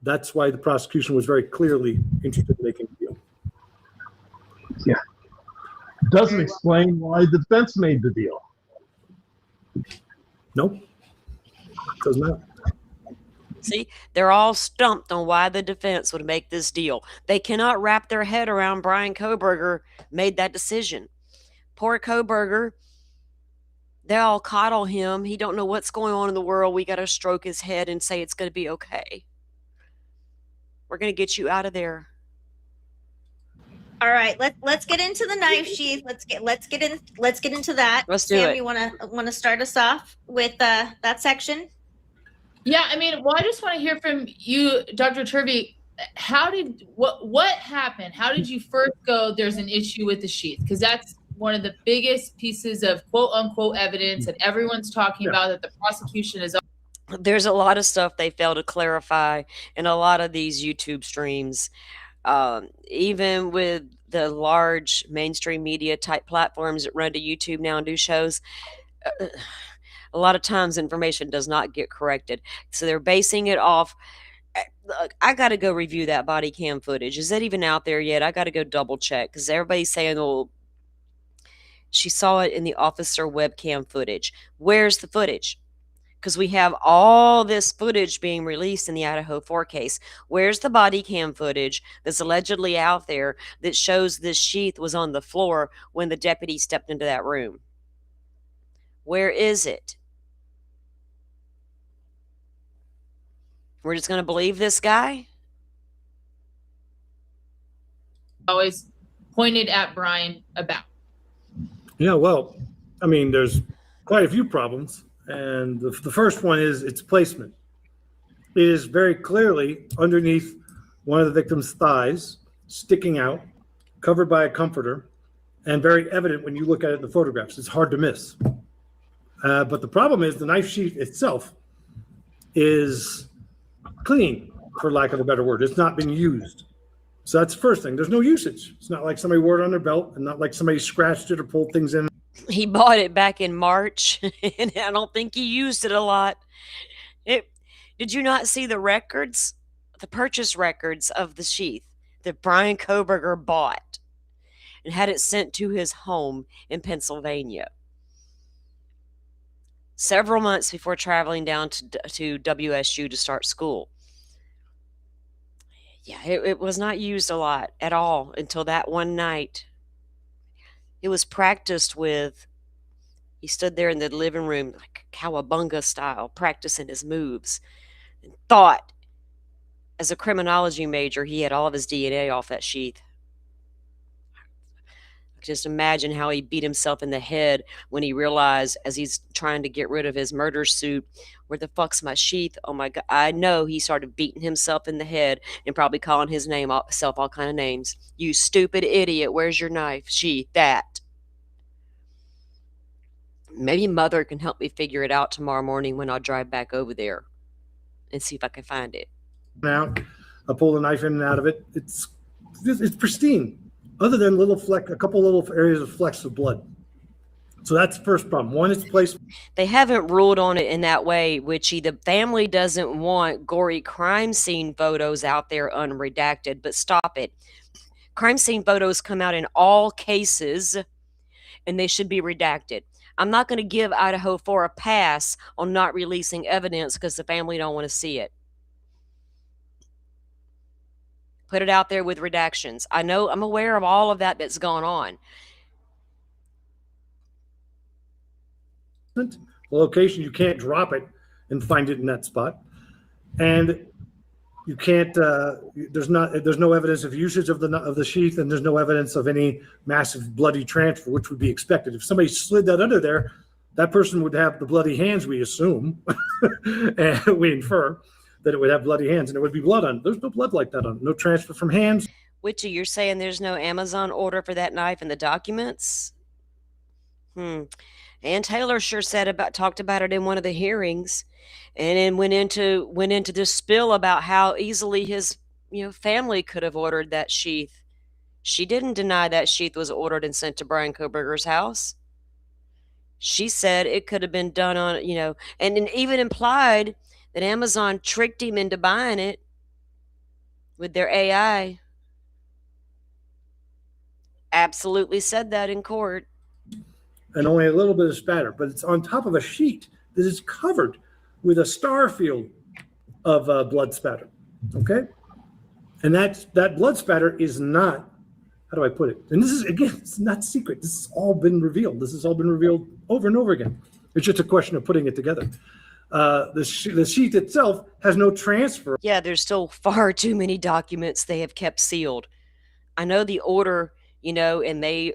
that's why the prosecution was very clearly interested in making the deal. Yeah. Doesn't explain why the defense made the deal. Nope. Doesn't matter. See, they're all stumped on why the defense would make this deal. They cannot wrap their head around Brian Koberger made that decision. Poor Koberger. They all coddle him. He don't know what's going on in the world. We got to stroke his head and say it's going to be okay. We're going to get you out of there. All right, let's get into the knife sheath. Let's get into that. Let's do Sam, it. you want to start us off with that section? Yeah, I mean, well, I just want to hear from you, Dr. Turvey. What happened? How did you first go, there's an issue with the sheath? Because that's one of the biggest pieces of quote unquote evidence that everyone's talking about, that the prosecution is. There's a lot of stuff they fail to clarify in a lot of these YouTube streams. Even with the large mainstream media type platforms that run to YouTube now and do shows, a lot of times information does not get corrected. So they're basing it off. Look, I got to go review that body cam footage. Is that even out there yet? I got to go double check because everybody's saying, oh, she saw it in the officer webcam footage. Where's the footage? Because we have all this footage being released in the Idaho 4 case. Where's the body cam footage that's allegedly out there that shows this sheath was on the floor when the deputy stepped into that room? Where is it? We're just going to believe this guy? Always pointed at Brian about. Yeah, well, I mean, there's quite a few problems. And the first one is its placement. It is very clearly underneath one of the victim's thighs, sticking out, covered by a comforter, and very evident when you look at it in the photographs. It's hard to miss. But the problem is the knife sheath itself is clean, for lack of a better word. It's not been used. So that's the first thing. There's no usage. It's not like somebody wore it on their belt and not like somebody scratched it or pulled things in. He bought it back in March, and I don't think he used it a lot. Did you not see the records, the purchase records of the sheath that Brian Koberger bought and had it sent to his home in Pennsylvania several months before traveling down to WSU to start school? Yeah, it was not used a lot at all until that one night. It was practiced with. He stood there in the living room like cowabunga style, practicing his moves, and thought As a criminology major, he had all of his DNA off that sheath. Just imagine how he beat himself in the head when he realized, as he's trying to get rid of his murder suit, where the fuck's my sheath? Oh my God. I know he started beating himself in the head and probably calling himself all kind of names. You stupid idiot. Where's your knife? Sheath. That. Maybe Mother can help me figure it out tomorrow morning when I drive back over there and see if I can find it. Now, I pull the knife in and out of it. It's pristine, other than a couple little areas of flecks of blood. So that's the first problem. One, it's placed. They haven't ruled on it in that way, Witchy. The family doesn't want gory crime scene photos out there unredacted, but stop it. Crime scene photos come out in all cases, and they should be redacted. I'm not going to give Idaho 4 a pass on not releasing evidence because the family don't want to see it. Put it out there with redactions. I know, I'm aware of all of that's going on. The location, you can't drop it and find it in that spot. And you can't, there's no evidence of usage of the sheath, and there's no evidence of any massive bloody transfer, which would be expected. If somebody slid that under there, that person would have the bloody hands, we assume, and we infer that it would have bloody hands and there would be blood on it. There's no blood like that on it. No transfer from hands. Witchy, you're saying there's no Amazon order for that knife in the documents? Ann Taylor sure talked about it in one of the hearings, and then went into this spill about how easily his family could have ordered that sheath. She didn't deny that sheath was ordered and sent to Brian Koberger's house. She said it could have been done on, and even implied that Amazon tricked him into buying it with their AI. Absolutely said that in court. And only a little bit of spatter, but it's on top of a sheet that is covered with a star field of blood spatter. Okay? And that blood spatter is not, how do I put it? And this is, again, it's not secret. This has all been revealed. This has all been revealed over and over again. It's just a question of putting it together. The sheath itself has no transfer. Yeah, there's still far too many documents they have kept sealed. I know the order, and they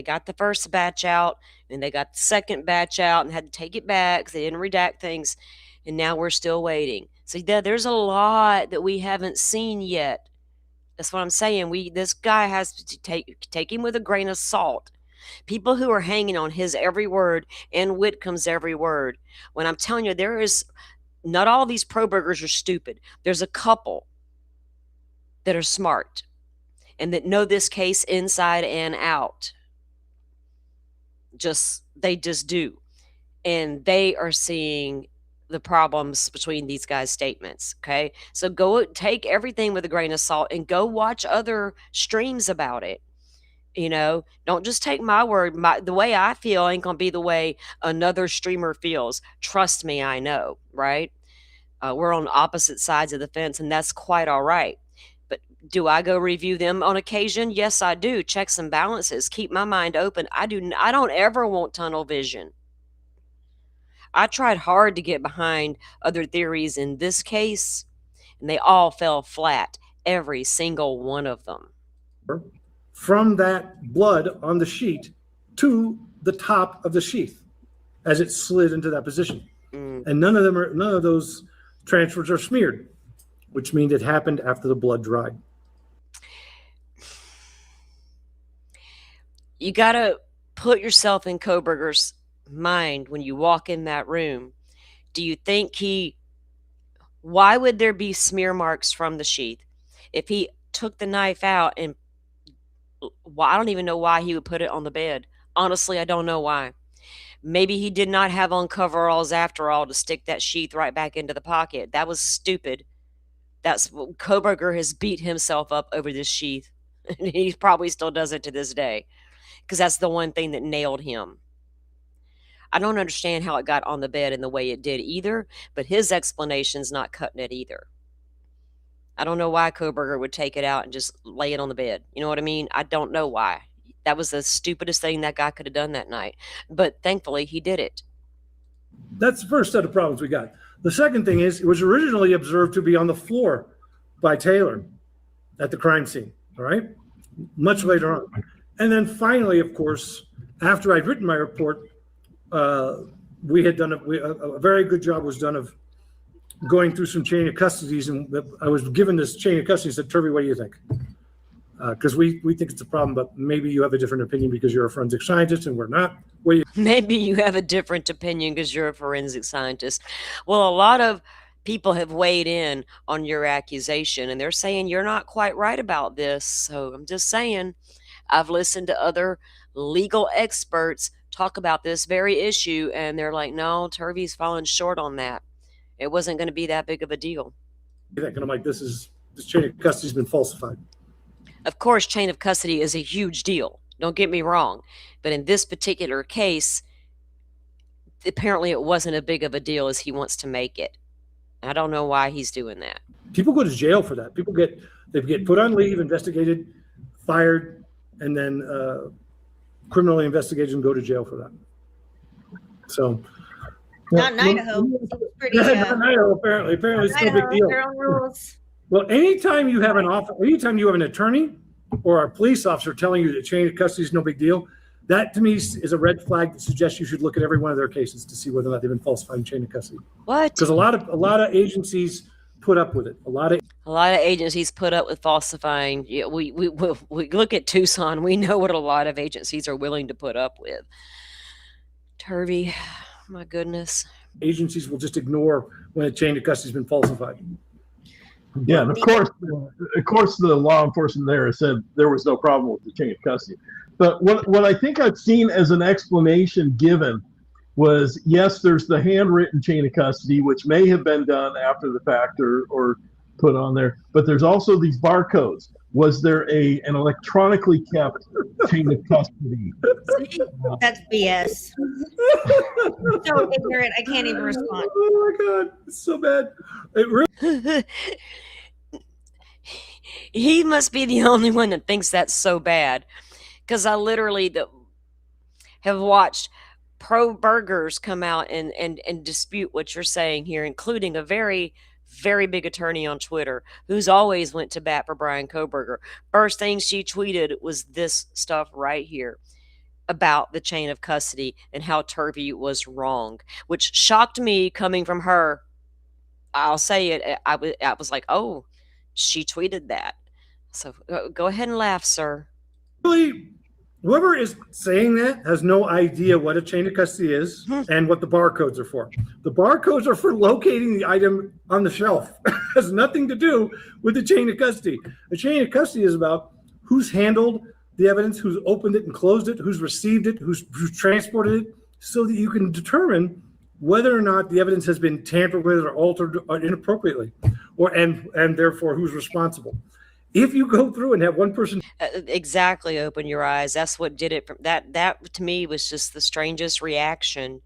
got the first batch out, and they got the second batch out and had to take it back because they didn't redact things, and now we're still waiting. So there's a lot that we haven't seen yet. That's what I'm saying. This guy has to take him with a grain of salt. People who are hanging on his every word and Whitcomb's every word. When I'm telling you, not all these pro-burgers are stupid. There's a couple that are smart and that know this case inside and out. They just do. And they are seeing the problems between these guys' statements. Okay. So go take everything with a grain of salt and go watch other streams about it. Don't just take my word. The way I feel ain't gonna be the way another streamer feels. Trust me, I know, right? We're on opposite sides of the fence, and that's quite all right. But do I go review them on occasion? Yes, I do. Checks and balances. Keep my mind open. I don't ever want tunnel vision. I tried hard to get behind other theories in this case, and they all fell flat. Every single one of them. From that blood on the sheet to the top of the sheath as it slid into that position. And none of those transfers are smeared, which means it happened after the blood dried. You got to put yourself in Koberger's mind when you walk in that room. Do you think why would there be smear marks from the sheath? If he took the knife out and I don't even know why he would put it on the bed. Honestly, I don't know why. Maybe he did not have on coveralls after all to stick that sheath right back into the pocket. That was stupid. Koberger has beat himself up over this sheath. And he probably still does it to this day because that's the one thing that nailed him. I don't understand how it got on the bed in the way it did either, but his explanation's not cutting it either. I don't know why Koberger would take it out and just lay it on the bed. You know what I mean? I don't know why. That was the stupidest thing that guy could have done that night. But thankfully, he did it. That's the first set of problems we got. The second thing is it was originally observed to be on the floor by Taylor at the crime scene, all right? Much later on. And then finally, of course, after I'd written my report, we had done a very good job was done of going through some chain of custodies, and I was given this chain of custody. Said, Turvey, what do you think? Because we think it's a problem, but maybe you have a different opinion because you're a forensic scientist and we're not. Maybe you have a different opinion because you're a forensic scientist. Well, a lot of people have weighed in on your accusation, and they're saying you're not quite right about this. So I'm just saying, I've listened to other legal experts talk about this very issue, and they're like, no, Turvey's falling short on that. It wasn't going to be that big of a deal. And I'm like, this chain of custody has been falsified. Of course, chain of custody is a huge deal. Don't get me wrong. But in this particular case, apparently it wasn't as big of a deal as he wants to make it. I don't know why he's doing that. People go to jail for that. People get put on leave, investigated, fired, and then criminally investigated and go to jail for that. So Not in Idaho. It's pretty, not in Idaho, apparently it's no big deal. their own rules. Well, anytime you have an attorney or a police officer telling you that chain of custody is no big deal, that to me is a red flag that suggests you should look at every one of their cases to see whether or not they've been falsifying chain of custody. What? Because a lot of agencies put up with it. A lot of agencies put up with falsifying. Yeah, we look at Tucson. We know what a lot of agencies are willing to put up with. Turvey, my goodness. Agencies will just ignore when a chain of custody has been falsified. Yeah, and of course, the law enforcement there said there was no problem with the chain of custody. But what I think I've seen as an explanation given was, yes, there's the handwritten chain of custody, which may have been done after the fact or put on there, but there's also these barcodes. Was there an electronically kept chain of custody? That's BS. So ignorant, I can't even respond. Oh my God, it's so bad. It really He must be the only one that thinks that's so bad, because I literally have watched pro burgers come out and dispute what you're saying here, including a very, very big attorney on Twitter who's always went to bat for Brian Kohberger. First thing she tweeted was this stuff right here about the chain of custody and how Turvey was wrong, which shocked me coming from her. I'll say it. I was like, oh, she tweeted that. So go ahead and laugh, sir. Really, whoever is saying that has no idea what a chain of custody is and what the barcodes are for. The barcodes are for locating the item on the shelf. It has nothing to do with the chain of custody. A chain of custody is about who's handled the evidence, who's opened it and closed it, who's received it, who's transported it, so that you can determine whether or not the evidence has been tampered with or altered or inappropriately, and therefore who's responsible. If you go through and have one person exactly open your eyes, that's what did it. From that to me was just the strangest reaction.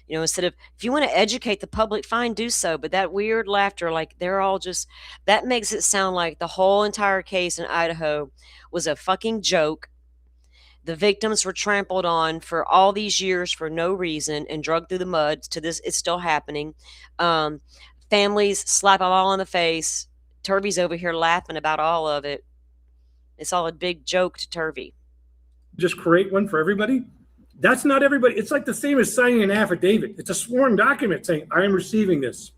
You know, instead of, if you want to educate the public, fine, do so. But that weird laughter, like they're all just, that makes it sound like the whole entire case in Idaho was a fucking joke. The victims were trampled on for all these years for no reason and dragged through the mud. To this, it's still happening. Families slap them all in the face. Turvey's over here laughing about all of it. It's all a big joke to Turvey. Just create one for everybody. That's not everybody. It's like the same as signing an affidavit. It's a sworn document saying, I am receiving this.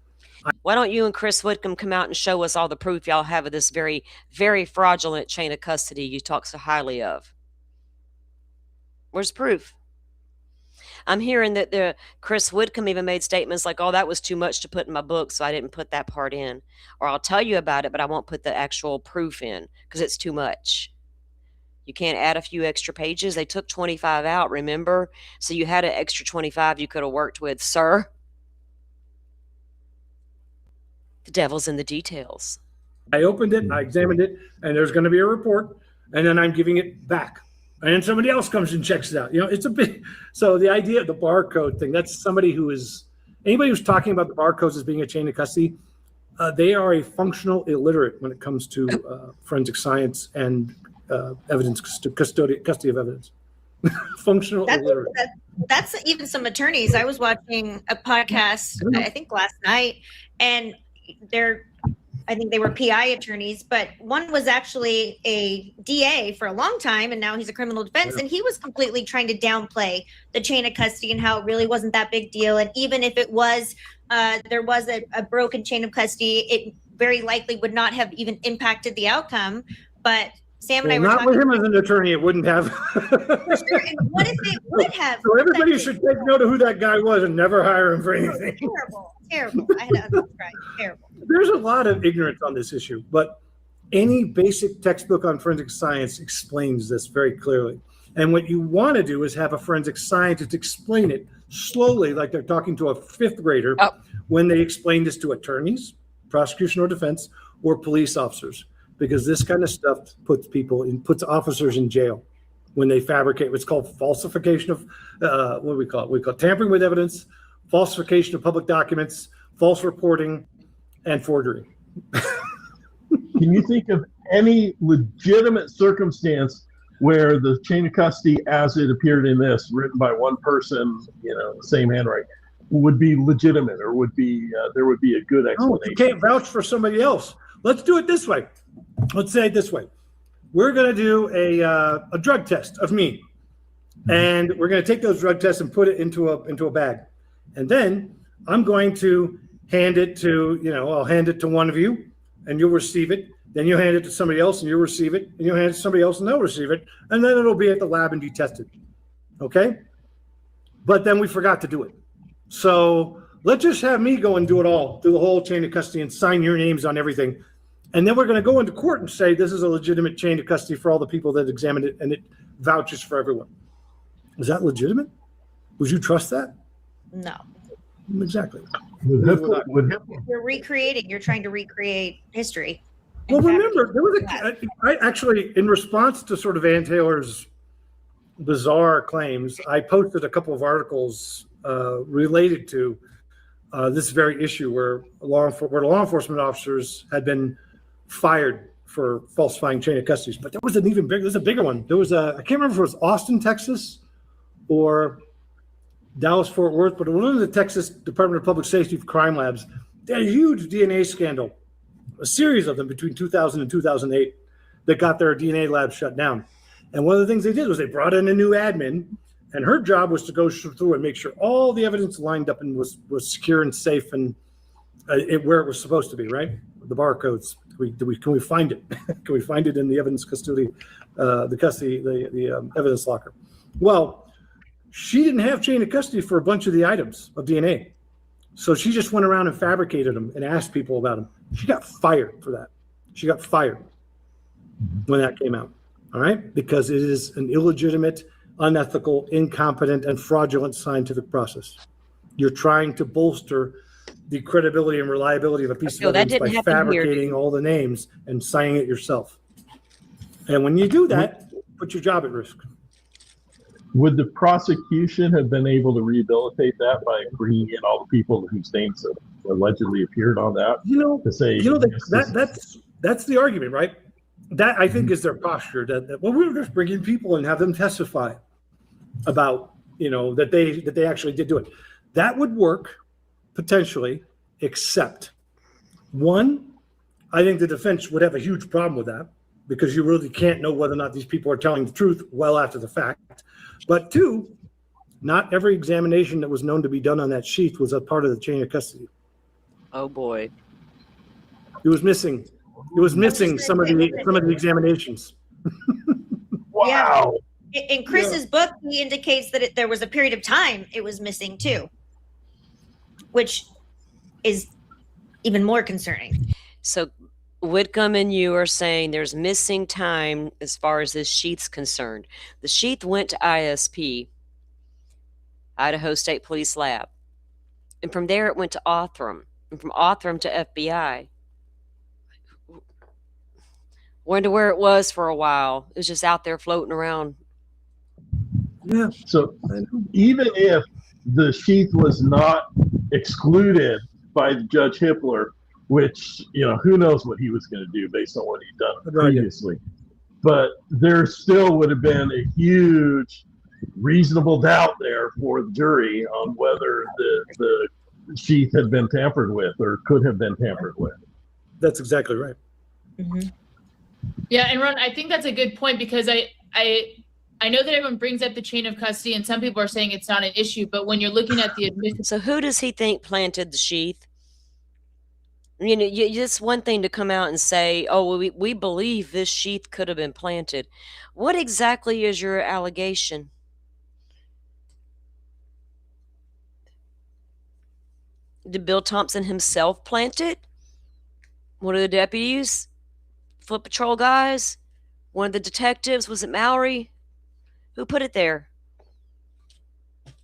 Why don't you and Chris Whitcomb come out and show us all the proof y'all have of this very, very fraudulent chain of custody you talk so highly of? Where's proof? I'm hearing that the Chris Whitcomb even made statements like, oh, that was too much to put in my book, so I didn't put that part in. Or I'll tell you about it, but I won't put the actual proof in because it's too much. You can't add a few extra pages. They took 25 out, remember? So you had an extra 25 you could have worked with, sir. The devil's in the details. I opened it, I examined it, and there's going to be a report, and then I'm giving it back. And then somebody else comes and checks it out. You know, it's a bit. So the idea of the barcode thing, that's somebody anybody who's talking about the barcodes as being a chain of custody, they are a functional illiterate when it comes to forensic science and evidence, custody of evidence. Functional illiterate. That's even some attorneys. I was watching a podcast, I think last night, and they're I think they were PI attorneys, but one was actually a DA for a long time, and now he's a criminal defense. And he was completely trying to downplay the chain of custody and how it really wasn't that big deal. And even if it was, there was a broken chain of custody, it very likely would not have even impacted the outcome. But Sam and I were not talking. with him as an attorney, it wouldn't have. For sure. And what if it would have? So everybody should take note of who that guy was and never hire him for anything. Terrible. I had to unsubscribe. Terrible. There's a lot of ignorance on this issue, but any basic textbook on forensic science explains this very clearly. And what you want to do is have a forensic scientist explain it slowly, like they're talking to a fifth grader when they explain this to attorneys, prosecution or defense, or police officers, because this kind of stuff puts officers in jail when they fabricate what's called falsification of, what do we call it? We call it tampering with evidence, falsification of public documents, false reporting, and forgery. Can you think of any legitimate circumstance where the chain of custody, as it appeared in this, written by one person, same handwriting, would be legitimate, or would be there would be a good explanation? No, you can't vouch for somebody else. Let's do it this way. Let's say it this way. We're going to do a drug test of me, and we're going to take those drug tests and put it into a bag, and then I'm going to hand it to I'll hand it to one of you, and you'll receive it. Then you hand it to somebody else, and you'll receive it. And you'll hand it to somebody else, and they'll receive it. And then it'll be at the lab and be tested. Okay? But then we forgot to do it. So let's just have me go and do it all, do the whole chain of custody and sign your names on everything. And then we're going to go into court and say this is a legitimate chain of custody for all the people that examined it, and it vouches for everyone. Is that legitimate? Would you trust that? No. Exactly. You're trying to recreate history. Well, remember, there was I actually, in response to sort of Ann Taylor's bizarre claims, I posted a couple of articles related to this very issue where law enforcement officers had been fired for falsifying chain of custody. But there was there's a bigger one. There was I can't remember if it was Austin, Texas, or Dallas, Fort Worth, but one of the Texas Department of Public Safety crime labs, they had a huge DNA scandal, a series of them between 2000 and 2008 that got their DNA lab shut down. And one of the things they did was they brought in a new admin, and her job was to go through and make sure all the evidence lined up and was secure and safe and where it was supposed to be, right? The barcodes. Can we find it? Can we find it in the evidence custody, the evidence locker? Well, she didn't have chain of custody for a bunch of the items of DNA. So she just went around and fabricated them and asked people about them. She got fired for that. She got fired when that came out. All right? Because it is an illegitimate, unethical, incompetent, and fraudulent scientific process. You're trying to bolster the credibility and reliability of a piece of evidence by fabricating all the names and signing it yourself. And when you do that, put your job at risk. Would the prosecution have been able to rehabilitate that by bringing in all the people whose names allegedly appeared on that? To say, that's the argument, right? That I think is their posture. That we'll just bring in people and have them testify about that they actually did do it. That would work potentially, except one, I think the defense would have a huge problem with that because you really can't know whether or not these people are telling the truth well after the fact. But two, not every examination that was known to be done on that sheet was a part of the chain of custody. Oh boy. It was missing. It was missing some of the examinations. Wow. Yeah. In Chris's book, he indicates that there was a period of time it was missing too, which is even more concerning. So Whitcomb and you are saying there's missing time as far as this sheet's concerned. The sheet went to ISP, Idaho State Police Lab. And from there it went to Othram. And from Othram to FBI. Wonder where it was for a while. It was just out there floating around. Yeah. So even if the sheath was not excluded by Judge Hippler, which, who knows what he was going to do based on what he'd done previously. But there still would have been a huge reasonable doubt there for the jury on whether the sheath had been tampered with or could have been tampered with. That's exactly right. Mm-hmm. Yeah, and Ron, I think that's a good point because I know that everyone brings up the chain of custody, and some people are saying it's not an issue, but when you're looking at the admission, So who does he think planted the sheath? You know, it's one thing to come out and say, "Oh, well, we believe this sheath could have been planted." What exactly is your allegation? Did Bill Thompson himself plant it? One of the deputies? Foot patrol guys? One of the detectives? Was it Mallory? Who put it there?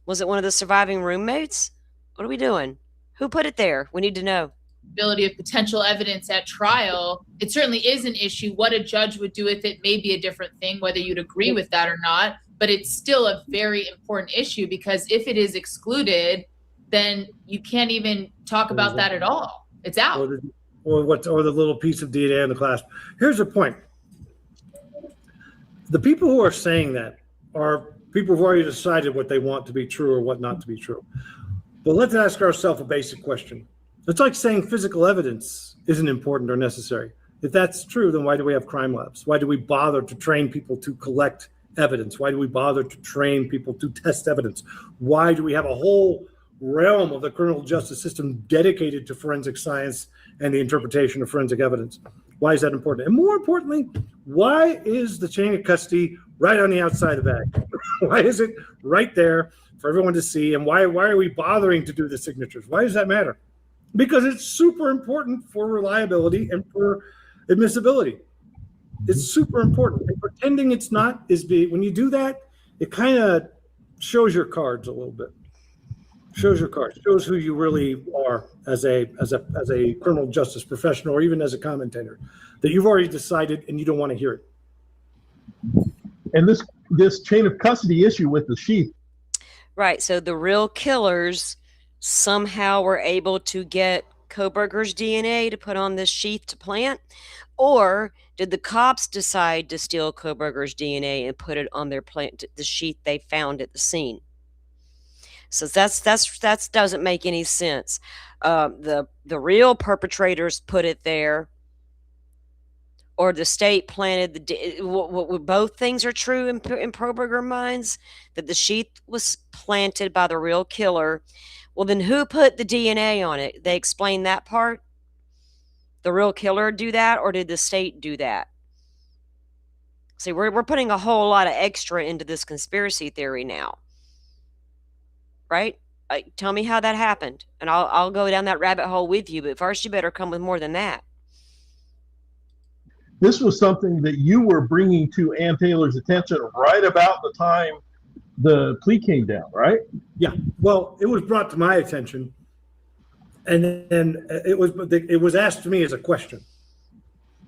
Was it one of the surviving roommates? What are we doing? Who put it there? We need to know. ability of potential evidence at trial, it certainly is an issue. What a judge would do with it may be a different thing, whether you'd agree with that or not, but it's still a very important issue because if it is excluded, then you can't even talk about that at all. It's out. Or the little piece of DNA in the clasp. Here's the point. The people who are saying that are people who've already decided what they want to be true or what not to be true. But let's ask ourselves a basic question. It's like saying physical evidence isn't important or necessary. If that's true, then why do we have crime labs? Why do we bother to train people to collect evidence? Why do we bother to train people to test evidence? Why do we have a whole realm of the criminal justice system dedicated to forensic science and the interpretation of forensic evidence? Why is that important? And more importantly, why is the chain of custody right on the outside of the bag? Why is it right there for everyone to see? And why are we bothering to do the signatures? Why does that matter? Because it's super important for reliability and for admissibility. It's super important. And pretending it's not when you do that, it kind of shows your cards a little bit. Shows your cards. Shows who you really are as a criminal justice professional or even as a commentator. That you've already decided and you don't want to hear it. And this chain of custody issue with the sheath. Right. So the real killers somehow were able to get Koberger's DNA to put on this sheath to plant? Or did the cops decide to steal Koberger's DNA and put it on their plant, the sheath they found at the scene? So that doesn't make any sense. The real perpetrators put it there, or the state planted both things are true in Koberger minds, that the sheath was planted by the real killer. Well, then who put the DNA on it? They explained that part? The real killer do that, or did the state do that? See, we're putting a whole lot of extra into this conspiracy theory now. Right? Tell me how that happened, and I'll go down that rabbit hole with you, but first you better come with more than that. This was something that you were bringing to Ann Taylor's attention right about the time the plea came down, right? Yeah. Well, it was brought to my attention, and then it was asked to me as a question,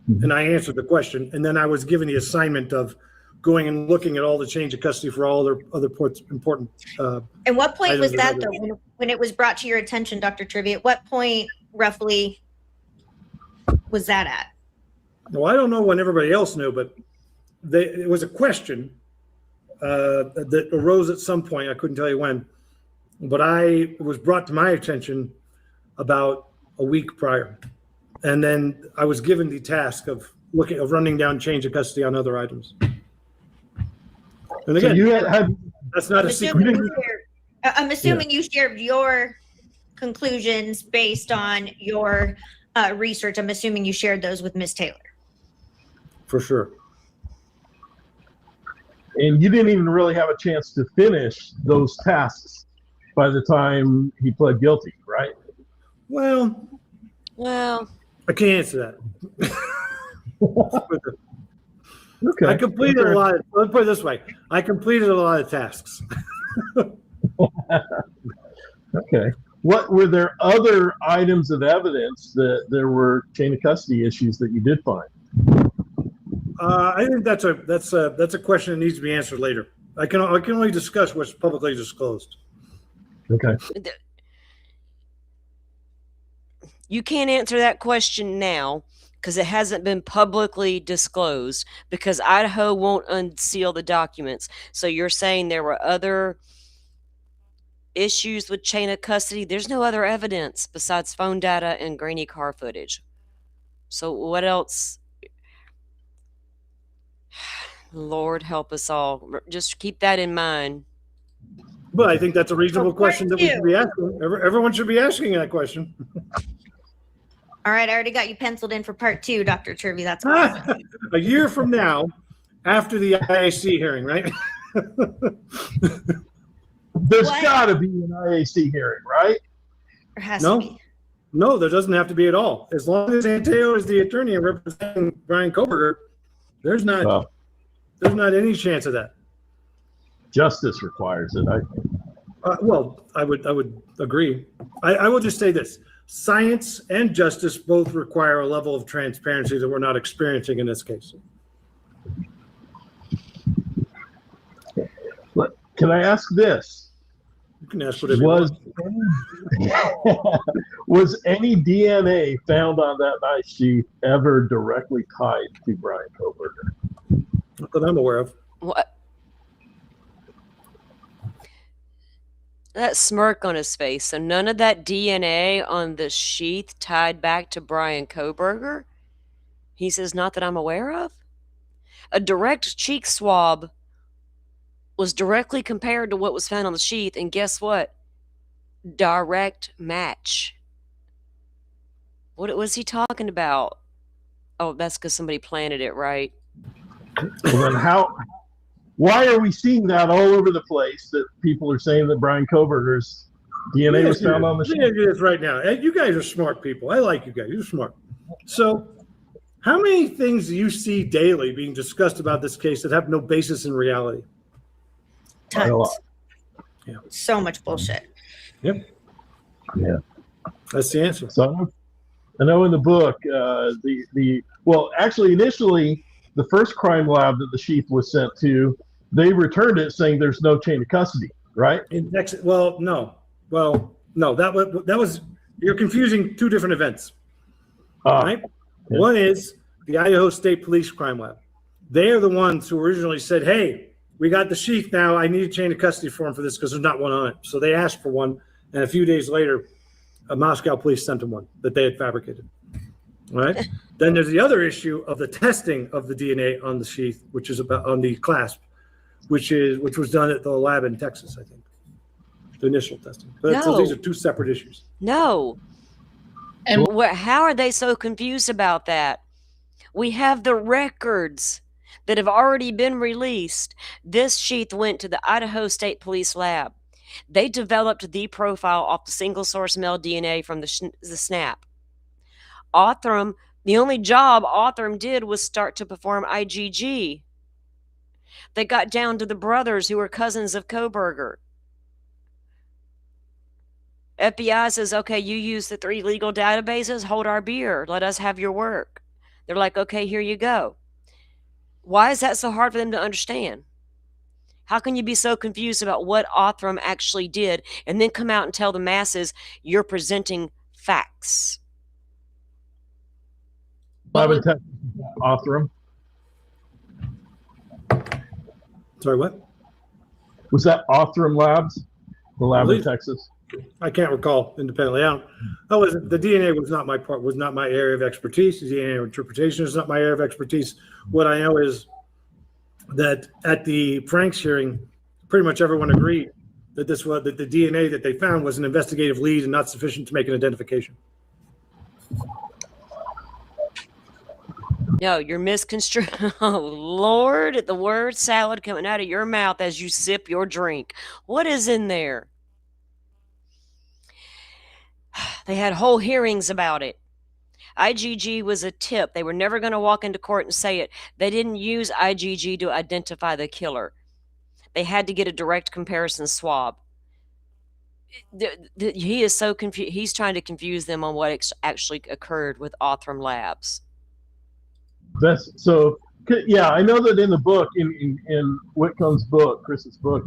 and I answered the question, and then I was given the assignment of going and looking at all the change of custody for all other important. And what point was that, though, when it was brought to your attention, Dr. Turvey? At what point, roughly, was that at? Well, I don't know when everybody else knew, but it was a question that arose at some point. I couldn't tell you when, but it was brought to my attention about a week prior, and then I was given the task of running down change of custody on other items. And again, so that's not a secret. I'm assuming you shared your conclusions based on your research. I'm assuming you shared those with Ms. Taylor. For sure. And you didn't even really have a chance to finish those tasks by the time he pled guilty, right? Well, I can't answer that. Okay. I completed a lot. Let's put it this way: I completed a lot of tasks. Okay. What were there other items of evidence that there were chain of custody issues that you did find? I think that's a question that needs to be answered later. I can only discuss what's publicly disclosed. Okay. You can't answer that question now because it hasn't been publicly disclosed, because Idaho won't unseal the documents. So you're saying there were other issues with chain of custody? There's no other evidence besides phone data and grainy car footage. So what else? Lord help us all. Just keep that in mind. But I think that's a reasonable For question that we should part be asking. Everyone should be asking that question. All right, I already got you penciled in for part 2, Dr. Turvey. That's awesome. A year from now, after the IAC hearing, right? There's What? got to be an IAC hearing, right? There has No. to be. No, there doesn't have to be at all. As long as Anteo is the attorney and representing Brian Koberger, there's not Well, any chance of that. justice requires it. Well, I would agree. I will just say this: science and justice both require a level of transparency that we're not experiencing in this case. Can I ask this? You can ask whatever you want. Was any DNA found on that knife sheath ever directly tied to Brian Koberger? Not that I'm aware of. What? That smirk on his face. So none of that DNA on the sheath tied back to Brian Koberger? He says, not that I'm aware of. A direct cheek swab was directly compared to what was found on the sheath, and guess what? Direct match. What was he talking about? Oh, that's because somebody planted it, right? Well, then why are we seeing that all over the place that people are saying that Brian Koberger's DNA was found on the sheet? It is right now. You guys are smart people. I like you guys. You're smart. So how many things do you see daily being discussed about this case that have no basis in reality? Quite a lot. Yeah. So much bullshit. Yep. Yeah. That's the answer. So I know in the book, well, actually, initially, the first crime lab that the sheath was sent to, they returned it saying there's no chain of custody, right? No. That was you're confusing two different events. Right? Yeah. One is the Idaho State Police Crime Lab. They are the ones who originally said, hey, we got the sheath now. I need a chain of custody form for this because there's not one on it. So they asked for one. And a few days later, Moscow police sent them one that they had fabricated. All right. Then there's the other issue of the testing of the DNA on the sheath, which is about on the clasp, which was done at the lab in Texas, I think. The initial testing. So these are two separate issues. No. And how are they so confused about that? We have the records that have already been released. This sheath went to the Idaho State Police Lab. They developed the profile off the single source male DNA from the snap. Othram, the only job Othram did was start to perform IgG. They got down to the brothers who were cousins of Koberger. FBI says, okay, you use the 3 legal databases, hold our beer, let us have your work. They're like, okay, here you go. Why is that so hard for them to understand? How can you be so confused about what Othram actually did and then come out and tell the masses you're presenting facts? Lab in Texas, Othram. Sorry, what? Was that Othram Labs? The lab in Texas? I can't recall independently. The DNA was not my area of expertise. The DNA interpretation is not my area of expertise. What I know is that at the Franks hearing, pretty much everyone agreed that the DNA that they found was an investigative lead and not sufficient to make an identification. No, you're misconstruing. Oh, Lord, the word salad coming out of your mouth as you sip your drink. What is in there? They had whole hearings about it. IgG was a tip. They were never going to walk into court and say it. They didn't use IgG to identify the killer. They had to get a direct comparison swab. He is so confused. He's trying to confuse them on what actually occurred with Othram Labs. Yeah, I know that in the book, in Whitcomb's book, Chris's book,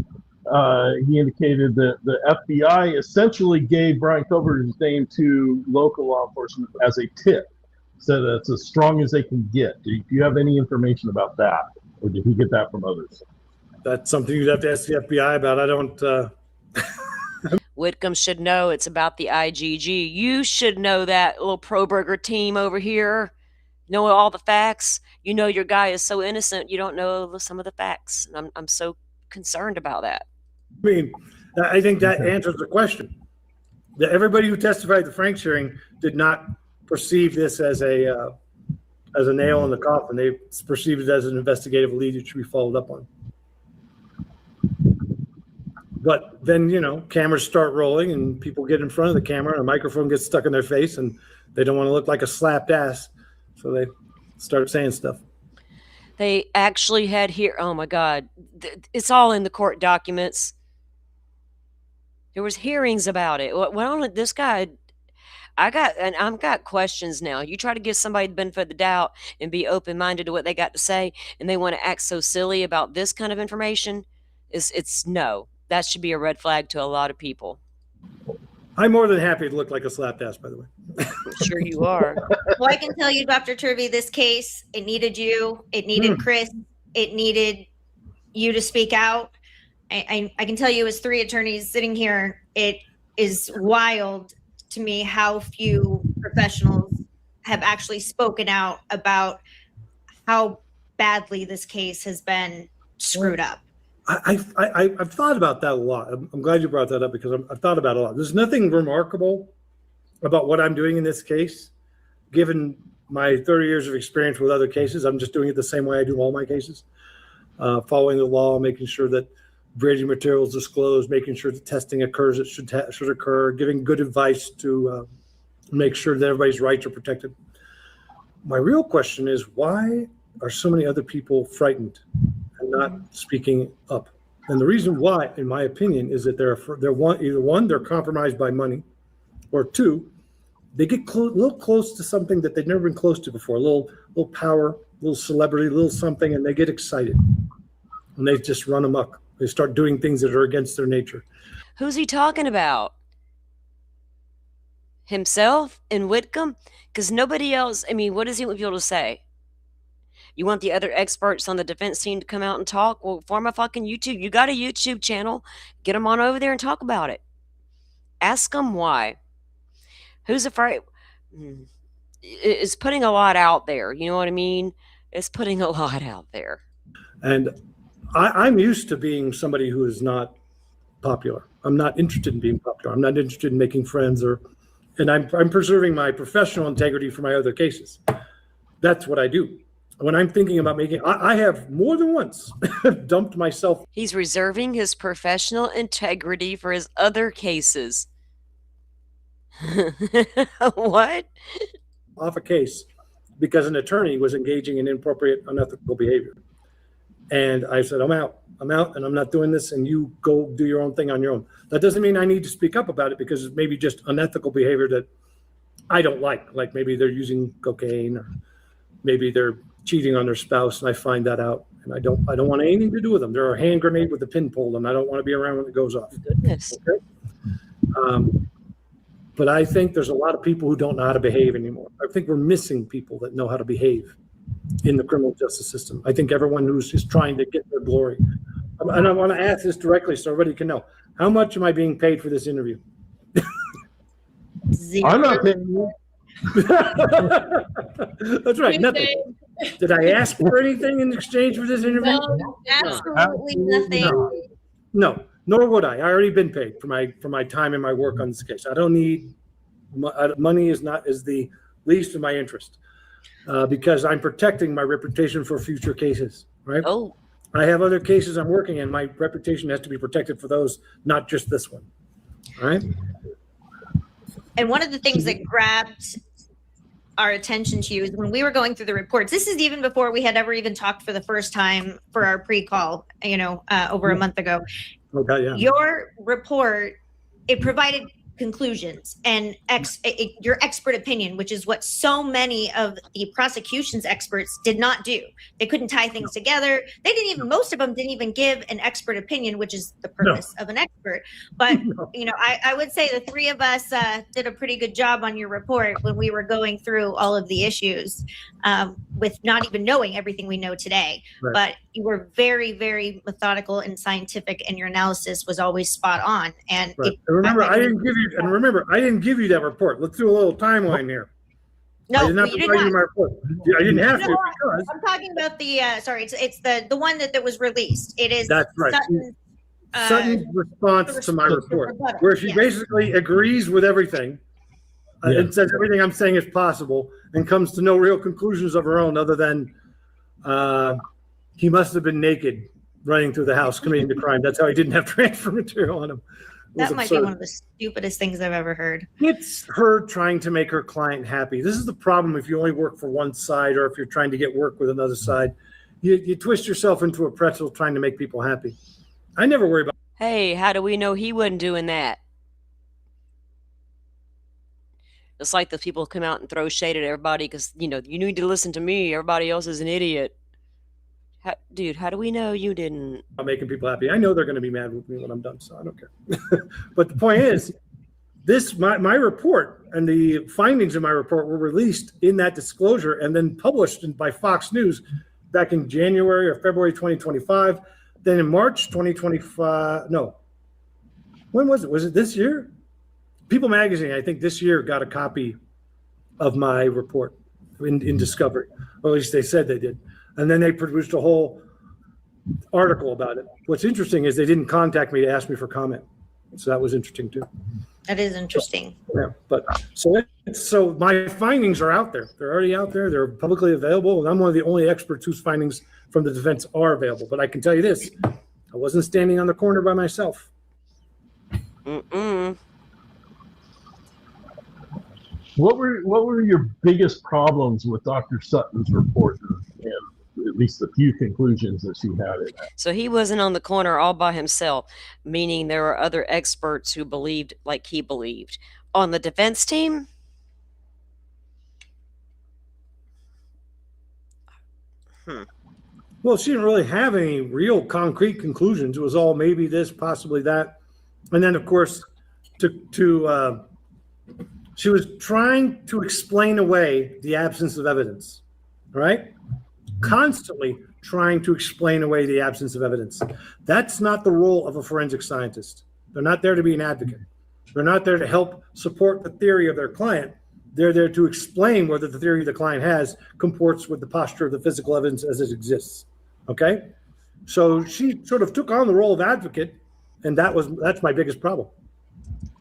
he indicated that the FBI essentially gave Brian Koberger's name to local law enforcement as a tip, so that it's as strong as they can get. Do you have any information about that, or did he get that from others? That's something you'd have to ask the FBI about. I don't. Whitcomb should know it's about the IgG. You should know that, little Proberger team over here. know all the facts. You know your guy is so innocent. You don't know some of the facts. And I'm so concerned about that. I mean, I think that answers the question. That everybody who testified at the Franks hearing did not perceive this as a nail in the coffin. They perceived it as an investigative lead that should be followed up on. But then, cameras start rolling and people get in front of the camera and a microphone gets stuck in their face and they don't want to look like a slapped ass. So they start saying stuff. They actually had here. Oh my God. It's all in the court documents. There was hearings about it. Well, this guy, I've got questions now. You try to give somebody the benefit of the doubt and be open-minded to what they got to say, and they want to act so silly about this kind of information. It's no. That should be a red flag to a lot of people. I'm more than happy to look like a slapped ass, by the way. Sure you are. Well, I can tell you, Dr. Turvey, this case, it needed you. It needed Chris. It needed you to speak out. I can tell you as 3 attorneys sitting here, it is wild to me how few professionals have actually spoken out about how badly this case has been screwed up. I've thought about that a lot. I'm glad you brought that up because I've thought about it a lot. There's nothing remarkable about what I'm doing in this case. Given my 30 years of experience with other cases, I'm just doing it the same way I do all my cases. Following the law, making sure that grading material is disclosed, making sure that testing occurs that should occur, giving good advice to make sure that everybody's rights are protected. My real question is, why are so many other people frightened and not speaking up? And the reason why, in my opinion, is that they're compromised by money, or 2, they get a little close to something that they've never been close to before, a little power, a little celebrity, a little something, and they get excited and they just run amok. They start doing things that are against their nature. Who's he talking about? Himself and Whitcomb? Because nobody else, what does he want people to say? You want the other experts on the defense team to come out and talk? Well, form a fucking YouTube. You got a YouTube channel. Get them on over there and talk about it. Ask them why. Who's afraid? It's putting a lot out there. You know what I mean? It's putting a lot out there. And I'm used to being somebody who is not popular. I'm not interested in being popular. I'm not interested in making friends, and I'm preserving my professional integrity for my other cases. That's what I do. When I'm thinking about I have more than once dumped myself. He's reserving his professional integrity for his other cases. What? Off a case because an attorney was engaging in inappropriate, unethical behavior. And I said, I'm out, and I'm not doing this, and you go do your own thing on your own. That doesn't mean I need to speak up about it because it's maybe just unethical behavior that I don't like maybe they're using cocaine, or maybe they're cheating on their spouse, and I find that out, and I don't want anything to do with them. They're a hand grenade with a pin pull, and I don't want to be around when it goes off. Goodness. Okay? But I think there's a lot of people who don't know how to behave anymore. I think we're missing people that know how to behave in the criminal justice system. I think everyone who's just trying to get their glory. And I want to ask this directly so everybody can know. How much am I being paid for this interview? I'm not paying you. That's right, nothing. Did I ask for anything in exchange for this interview? No, absolutely nothing. No, nor would I. I already been paid for my time and my work on this case. I don't need money. Is the least of my interest. Because I'm protecting my reputation for future cases, right? Oh. I have other cases I'm working in. My reputation has to be protected for those, not just this one. All right? And one of the things that grabbed our attention to you is when we were going through the reports. This is even before we had ever even talked for the first time for our pre-call, over a month ago. Okay, yeah. Your report, it provided conclusions and your expert opinion, which is what so many of the prosecution's experts did not do. They couldn't tie things together. Most of them didn't even give an expert opinion, which is the purpose of an expert. But, I would say the 3 of us did a pretty good job on your report when we were going through all of the issues with not even knowing everything we know today. Right. But you were very, very methodical and scientific, and your analysis was always spot on. And right. I didn't give you that report. Let's do a little timeline here. No, I did not you did provide you not. my report. Yeah, I didn't have to No, because I'm talking about the sorry, it's the one that was released. It is that's right. Sutton's, Sutton's response to my report, rebuttal, where she yes. basically agrees with everything and says everything I'm saying is possible and comes to no real conclusions of her own other than he must have been naked running through the house committing the crime. That's how he didn't have transfer material on him. That might be one of the stupidest things I've ever heard. It's her trying to make her client happy. This is the problem if you only work for one side or if you're trying to get work with another side. You twist yourself into a pretzel trying to make people happy. I never worry about. Hey, how do we know he wasn't doing that? It's like the people come out and throw shade at everybody because, you need to listen to me. Everybody else is an idiot. Dude, how do we know you didn't? Making people happy. I know they're going to be mad with me when I'm done, so I don't care. But the point is, my report and the findings in my report were released in that disclosure and then published by Fox News back in January or February 2025. Then in March 2025, no. When was it? Was it this year? People Magazine, I think this year, got a copy of my report in Discovery. Or at least they said they did. And then they produced a whole article about it. What's interesting is they didn't contact me to ask me for comment. So that was interesting too. That is interesting. Yeah, but so my findings are out there. They're already out there. They're publicly available. And I'm one of the only experts whose findings from the defense are available. But I can tell you this, I wasn't standing on the corner by myself. What were your biggest problems with Dr. Sutton's report and at least the few conclusions that she had in it? So he wasn't on the corner all by himself, meaning there were other experts who believed like he believed. On the defense team? Well, she didn't really have any real concrete conclusions. It was all maybe this, possibly that. And then, of course, she was trying to explain away the absence of evidence, right? Constantly trying to explain away the absence of evidence. That's not the role of a forensic scientist. They're not there to be an advocate. They're not there to help support the theory of their client. They're there to explain whether the theory the client has comports with the posture of the physical evidence as it exists. Okay? So she sort of took on the role of advocate, and that's my biggest problem.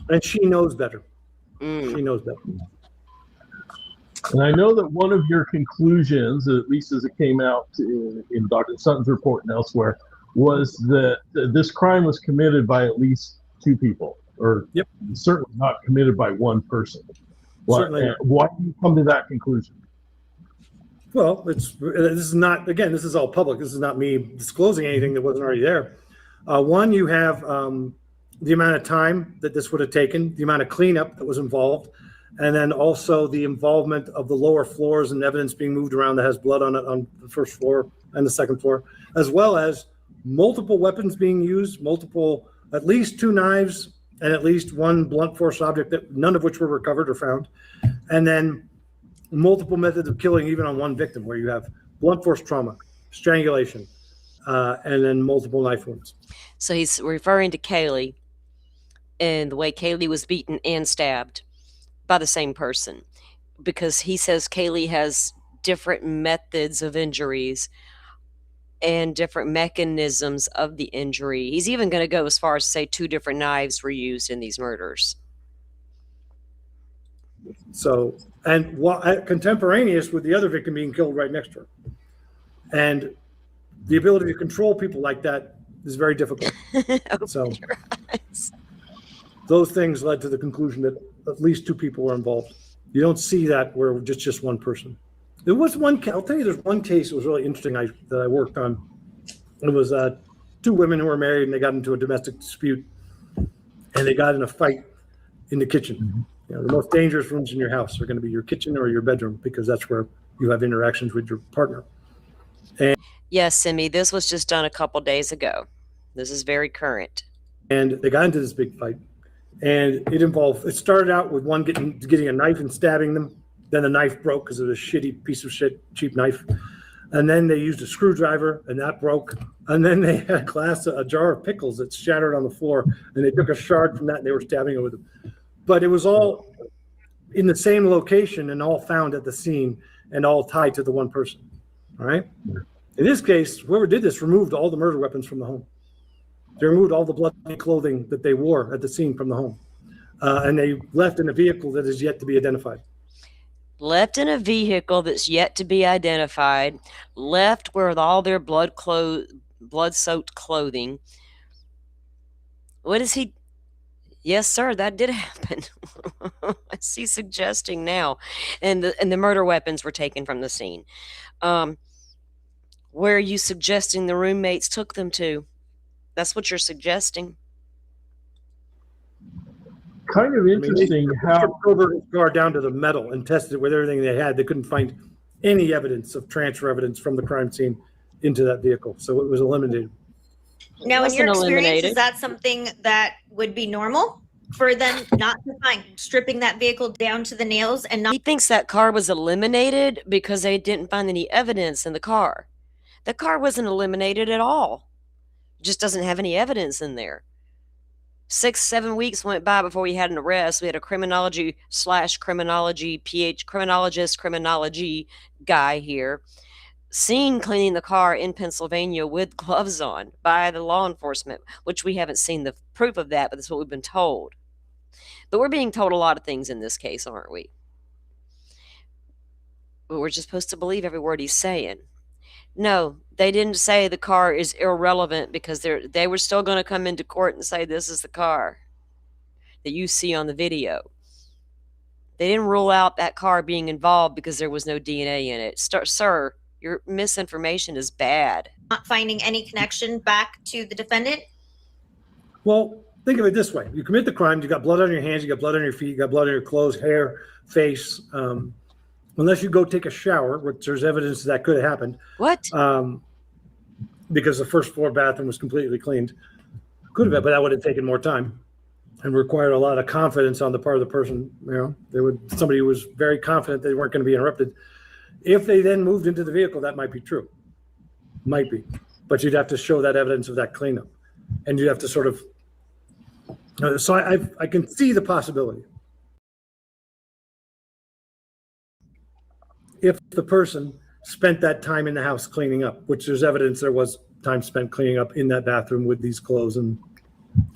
And she knows better. She knows better. And I know that one of your conclusions, at least as it came out in Dr. Sutton's report and elsewhere, was that this crime was committed by at least two people, or certainly not committed by one person. Why do you come to that conclusion? Well, this is not, again, this is all public. This is not me disclosing anything that wasn't already there. One, you have the amount of time that this would have taken, the amount of cleanup that was involved, and then also the involvement of the lower floors and evidence being moved around that has blood on it on the first floor and the second floor, as well as multiple weapons being used, at least two knives and at least one blunt force object, that none of which were recovered or found, and then multiple methods of killing even on one victim, where you have blunt force trauma, strangulation, and then multiple knife wounds. So he's referring to Kaylee and the way Kaylee was beaten and stabbed by the same person, because he says Kaylee has different methods of injuries and different mechanisms of the injury. He's even going to go as far as to say 2 different knives were used in these murders. So, and contemporaneous with the other victim being killed right next to her. And the ability to control people like that is very difficult. So those things led to the conclusion that at least 2 people were involved. You don't see that where just one person. There was one, I'll tell you, there's one case that was really interesting that I worked on. It was 2 women who were married and they got into a domestic dispute and they got in a fight in the kitchen. You know, the most dangerous rooms in your house are going to be your kitchen or your bedroom, because that's where you have interactions with your partner. And yes, Simi, this was just done a couple days ago. This is very current. And they got into this big fight, and it started out with one getting a knife and stabbing them. Then the knife broke because of a shitty piece of shit, cheap knife. And then they used a screwdriver and that broke. And then they had a jar of pickles that shattered on the floor, and they took a shard from that and they were stabbing it with them. But it was all in the same location and all found at the scene and all tied to the one person. All right. In this case, whoever did this removed all the murder weapons from the home. They removed all the bloody clothing that they wore at the scene from the home. And they left in a vehicle that is yet to be identified. Left in a vehicle that's yet to be identified, left with all their blood-soaked clothing. What is he? Yes, sir, that did happen. I see suggesting now. And the murder weapons were taken from the scene. Where are you suggesting the roommates took them to? That's what you're suggesting. Kind of interesting how over his car down to the metal and tested it with everything they had. They couldn't find any evidence of transfer evidence from the crime scene into that vehicle, so it was eliminated. Now, in your Wasn't experience, eliminated. is that something that would be normal for them not to find, stripping that vehicle down to the nails and not? He thinks that car was eliminated because they didn't find any evidence in the car. The car wasn't eliminated at all. It just doesn't have any evidence in there. 6-7 weeks went by before we had an arrest. We had a criminologist guy here seen cleaning the car in Pennsylvania with gloves on by the law enforcement, which we haven't seen the proof of that, but that's what we've been told. But we're being told a lot of things in this case, aren't we? But we're just supposed to believe every word he's saying. No, they didn't say the car is irrelevant because they were still going to come into court and say this is the car that you see on the video. They didn't rule out that car being involved because there was no DNA in it. Sir, your misinformation is bad. Not finding any connection back to the defendant? Well, think of it this way. You commit the crime, you got blood on your hands, you got blood on your feet, you got blood on your clothes, hair, face. Unless you go take a shower, which there's evidence that could have happened. What? Because the first floor bathroom was completely cleaned. Could have been, but that would have taken more time and required a lot of confidence on the part of the person. You know, somebody who was very confident they weren't going to be interrupted. If they then moved into the vehicle, that might be true. Might be. But you'd have to show that evidence of that cleanup. And you'd have to sort of, so I can see the possibility. If the person spent that time in the house cleaning up, which there's evidence there was time spent cleaning up in that bathroom with these clothes and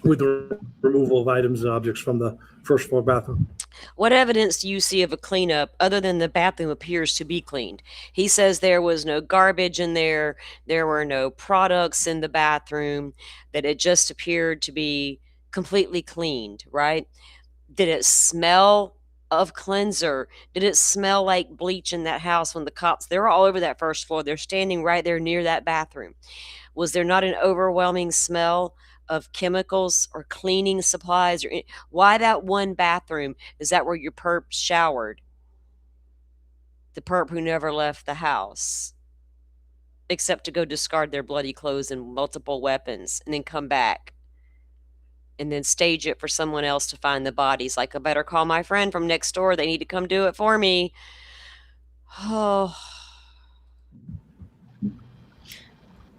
with the removal of items and objects from the first floor bathroom. What evidence do you see of a cleanup other than the bathroom appears to be cleaned? He says there was no garbage in there. There were no products in the bathroom, that it just appeared to be completely cleaned, right? Did it smell of cleanser? Did it smell like bleach in that house when the cops, they were all over that first floor. They're standing right there near that bathroom. Was there not an overwhelming smell of chemicals or cleaning supplies? Or why that one bathroom? Is that where your perp showered? The perp who never left the house except to go discard their bloody clothes and multiple weapons and then come back and then stage it for someone else to find the bodies. Like, I better call my friend from next door. They need to come do it for me. Oh.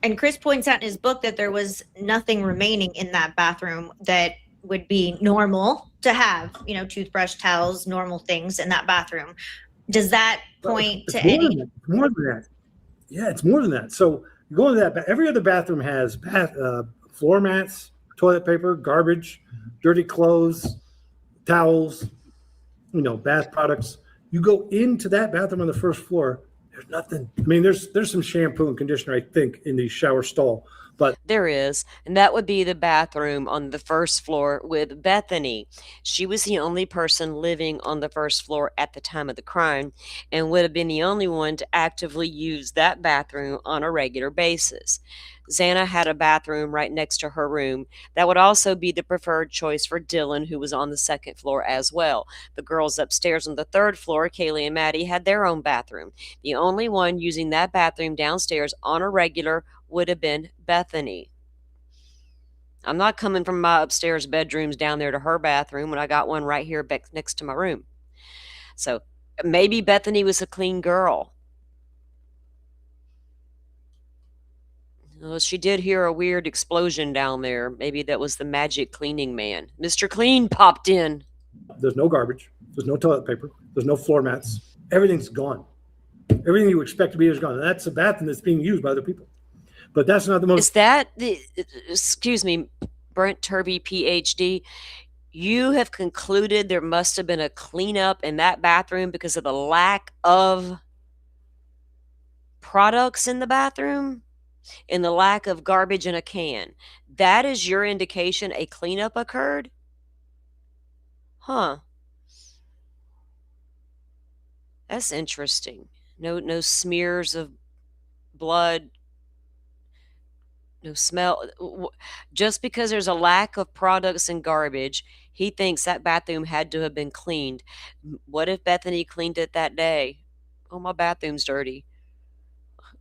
And Chris points out in his book that there was nothing remaining in that bathroom that would be normal to have, you know, toothbrush, towels, normal things in that bathroom. Does that point to any? More than that. Yeah, it's more than that. So you go into that, every other bathroom has floor mats, toilet paper, garbage, dirty clothes, towels, you know, bath products. You go into that bathroom on the first floor, there's nothing. I mean, there's some shampoo and conditioner, I think, in the shower stall, but there is, and that would be the bathroom on the first floor with Bethany. She was the only person living on the first floor at the time of the crime and would have been the only one to actively use that bathroom on a regular basis. Xana had a bathroom right next to her room. That would also be the preferred choice for Dylan, who was on the second floor as well. The girls upstairs on the third floor, Kaylee and Maddie, had their own bathroom. The only one using that bathroom downstairs on a regular would have been Bethany. I'm not coming from my upstairs bedrooms down there to her bathroom when I got one right here next to my room. So maybe Bethany was a clean girl. Well, she did hear a weird explosion down there. Maybe that was the magic cleaning man. Mr. Clean popped in. there's no garbage. There's no toilet paper. There's no floor mats. Everything's gone. Everything you expect to be is gone. And that's a bathroom that's being used by other people. But that's not the most. Is that the, excuse me, Brent Turvey, PhD? You have concluded there must have been a cleanup in that bathroom because of the lack of products in the bathroom and the lack of garbage in a can. That is your indication a cleanup occurred? Huh. That's interesting. No smears of blood, no smell. Just because there's a lack of products and garbage, he thinks that bathroom had to have been cleaned. What if Bethany cleaned it that day? Oh, my bathroom's dirty.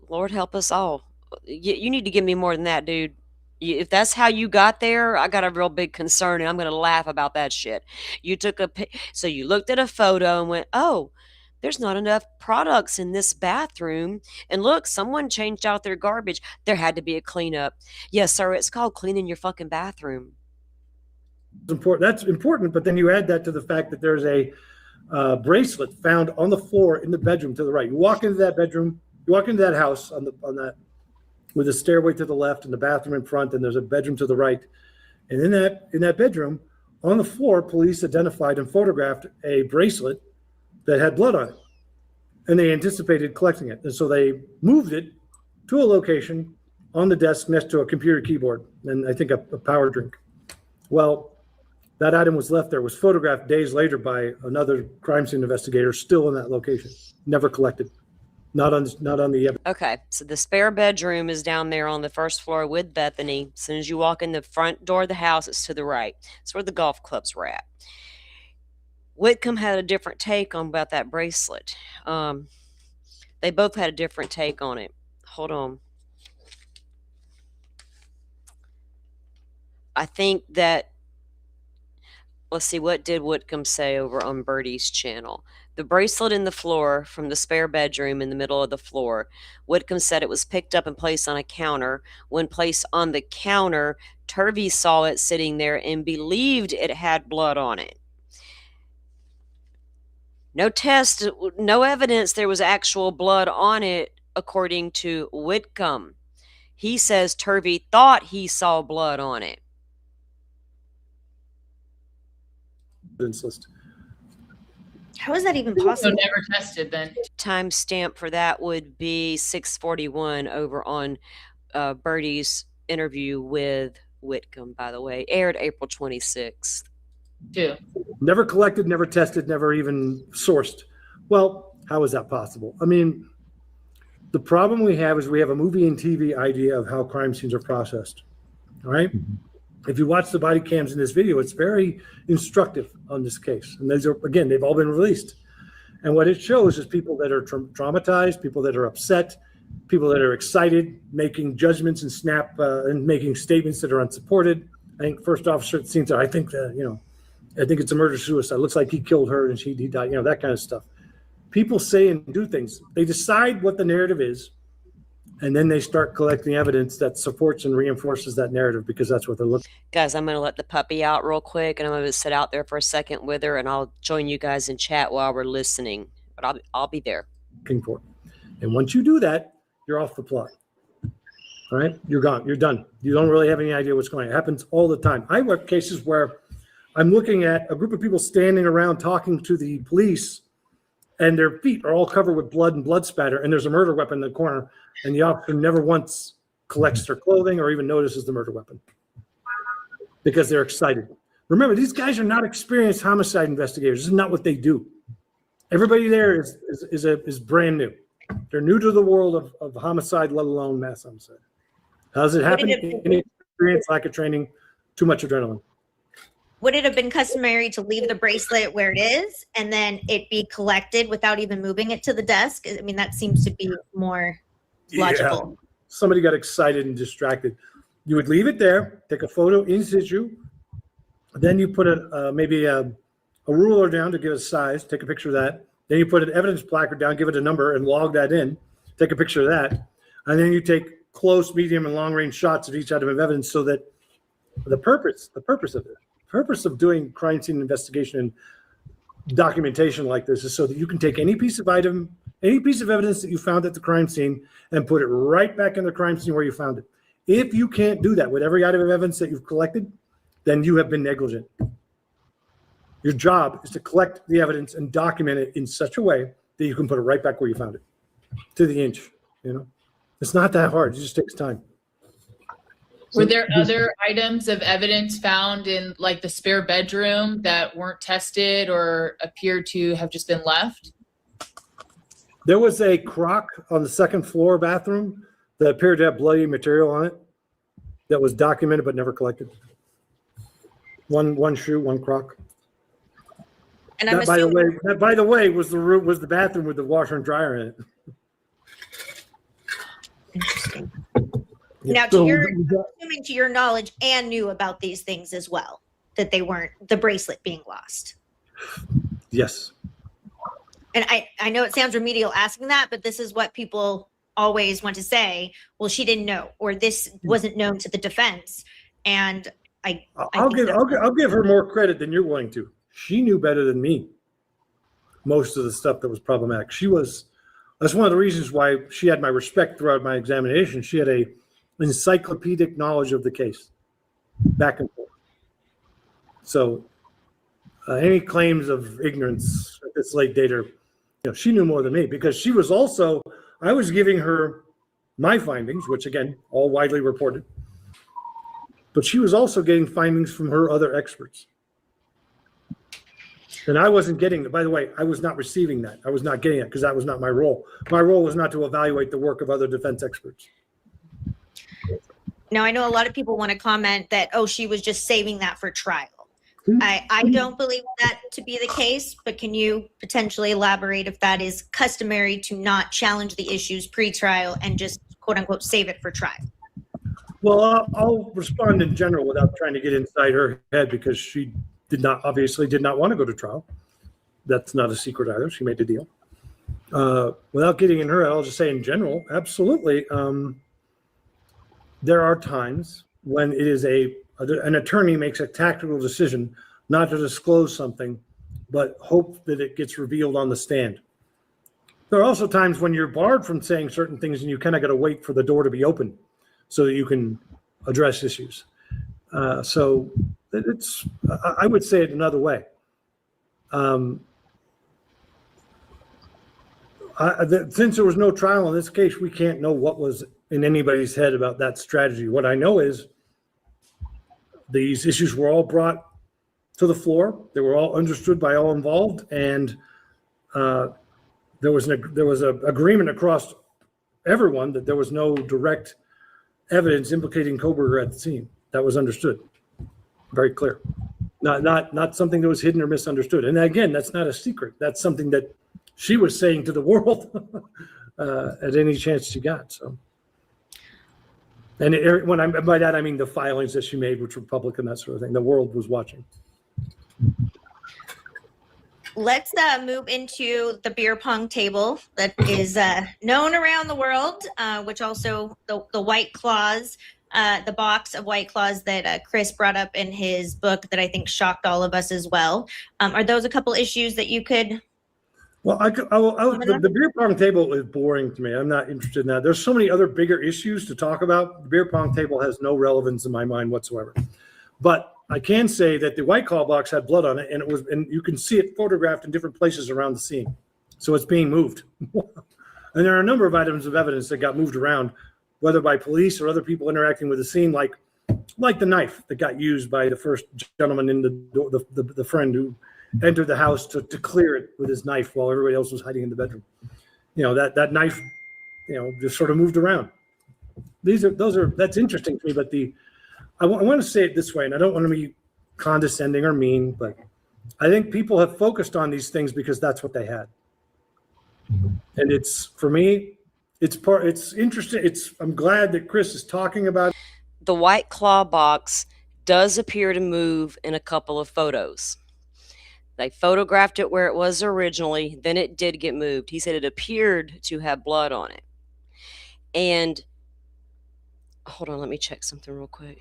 Lord help us all. You need to give me more than that, dude. If that's how you got there, I got a real big concern, and I'm going to laugh about that shit. You took so you looked at a photo and went, oh, there's not enough products in this bathroom. And look, someone changed out their garbage. There had to be a cleanup. Yes, sir, it's called cleaning your fucking bathroom. Important. That's important, but then you add that to the fact that there's a bracelet found on the floor in the bedroom to the right. You walk into that bedroom, you walk into that house on that with a stairway to the left and the bathroom in front, and there's a bedroom to the right. And in that bedroom, on the floor, police identified and photographed a bracelet that had blood on it, and they anticipated collecting it. And so they moved it to a location on the desk next to a computer keyboard and I think a power drink. Well, that item was left there, was photographed days later by another crime scene investigator still in that location, never collected. Not on the evidence. Okay, so the spare bedroom is down there on the first floor with Bethany. As soon as you walk in the front door of the house, it's to the right. It's where the golf clubs were at. Whitcomb had a different take on about that bracelet. They both had a different take on it. Hold on. I think that, let's see, what did Whitcomb say over on Birdie's channel? The bracelet in the floor from the spare bedroom in the middle of the floor. Whitcomb said it was picked up and placed on a counter. When placed on the counter, Turvey saw it sitting there and believed it had blood on it. No test, no evidence there was actual blood on it, according to Whitcomb. He says Turvey thought he saw blood on it. List. How is that even So possible? never tested then. Timestamp for that would be 6:41 over on Birdie's interview with Whitcomb, by the way. Aired April 26th. Too. Never collected, never tested, never even sourced. Well, how is that possible? I mean, the problem we have is we have a movie and TV idea of how crime scenes are processed. All right. If you watch the body cams in this video, it's very instructive on this case. And these are, again, they've all been released. And what it shows is people that are traumatized, people that are upset, people that are excited, making judgments and making statements that are unsupported. I think first officer at the scene said, I think it's a murder-suicide. Looks like he killed her and he died, that kind of stuff. People say and do things. They decide what the narrative is, and then they start collecting evidence that supports and reinforces that narrative because that's what they're looking for. Guys, I'm going to let the puppy out real quick, and I'm going to sit out there for a second with her, and I'll join you guys in chat while we're listening. But I'll be there. For. And once you do that, you're off the plot. All right? You're gone. You're done. You don't really have any idea what's going on. It happens all the time. I work cases where I'm looking at a group of people standing around talking to the police, and their feet are all covered with blood and blood spatter, and there's a murder weapon in the corner, and the officer never once collects their clothing or even notices the murder weapon because they're excited. Remember, these guys are not experienced homicide investigators. This is not what they do. Everybody there is brand new. They're new to the world of homicide, let alone mass homicide. How does it happen? Inexperience, lack of training, too much adrenaline. Would it have been customary to leave the bracelet where it is and then it be collected without even moving it to the desk? I mean, that seems to be more logical. Yeah. Somebody got excited and distracted. You would leave it there, take a photo in situ, then you put maybe a ruler down to give it a size, take a picture of that. Then you put an evidence placard down, give it a number, and log that in, take a picture of that. And then you take close, medium, and long-range shots of each item of evidence so that the purpose of it, purpose of doing crime scene investigation and documentation like this is so that you can take any piece of evidence that you found at the crime scene and put it right back in the crime scene where you found it. If you can't do that with every item of evidence that you've collected, then you have been negligent. Your job is to collect the evidence and document it in such a way that you can put it right back where you found it, to the inch. It's not that hard. It just takes time. Were there other items of evidence found in like the spare bedroom that weren't tested or appeared to have just been left? There was a crock on the second floor bathroom that appeared to have bloody material on it that was documented but never collected. One shoe, one crock. And I'm That, by the way, was the bathroom with the washer and dryer in it. interesting. Now, So assuming to your knowledge, Anne knew about these things as well, that they weren't the bracelet being lost. Yes. And I know it sounds remedial asking that, but this is what people always want to say. Well, she didn't know, or this wasn't known to the defense. And I'll give her more credit than you're willing to. She knew better than me most of the stuff that was problematic. That's one of the reasons why she had my respect throughout my examination. She had a encyclopedic knowledge of the case, back and forth. So any claims of ignorance at this late date she knew more than me, because she was also, I was giving her my findings, which again, all widely reported, but she was also getting findings from her other experts. And I wasn't getting it. By the way, I was not receiving that. I was not getting it because that was not my role. My role was not to evaluate the work of other defense experts. Now, I know a lot of people want to comment that, oh, she was just saving that for trial. I don't believe that to be the case, but can you potentially elaborate if that is customary to not challenge the issues pre-trial and just quote unquote save it for trial? Well, I'll respond in general without trying to get inside her head, because she obviously did not want to go to trial. That's not a secret either. She made the deal. Without getting in her head, I'll just say in general, absolutely. There are times when it is an attorney makes a tactical decision not to disclose something, but hope that it gets revealed on the stand. There are also times when you're barred from saying certain things and you kind of got to wait for the door to be open so that you can address issues. So I would say it another way. Since there was no trial in this case, we can't know what was in anybody's head about that strategy. What I know is these issues were all brought to the floor. They were all understood by all involved, and there was an agreement across everyone that there was no direct evidence implicating Koberger at the scene. That was understood, very clear. Not something that was hidden or misunderstood. And again, that's not a secret. That's something that she was saying to the world at any chance she got. So. And by that, I mean the filings that she made, which were public and that sort of thing. The world was watching. Let's move into the beer pong table that is known around the world, which also the White Claws, the box of White Claws that Chris brought up in his book that I think shocked all of us as well. Are those a couple issues that you could? Well, the beer pong table is boring to me. I'm not interested in that. There's so many other bigger issues to talk about. The beer pong table has no relevance in my mind whatsoever. But I can say that the White Claw box had blood on it, and you can see it photographed in different places around the scene. So it's being moved. And there are a number of items of evidence that got moved around, whether by police or other people interacting with the scene, like the knife that got used by the first gentleman in the friend who entered the house to clear it with his knife while everybody else was hiding in the bedroom. That knife, just sort of moved around. That's interesting to me, but I want to say it this way, and I don't want to be condescending or mean, but I think people have focused on these things because that's what they had. And for me, it's interesting. I'm glad that Chris is talking about. The White Claw box does appear to move in a couple of photos. They photographed it where it was originally, then it did get moved. He said it appeared to have blood on it. And hold on, let me check something real quick.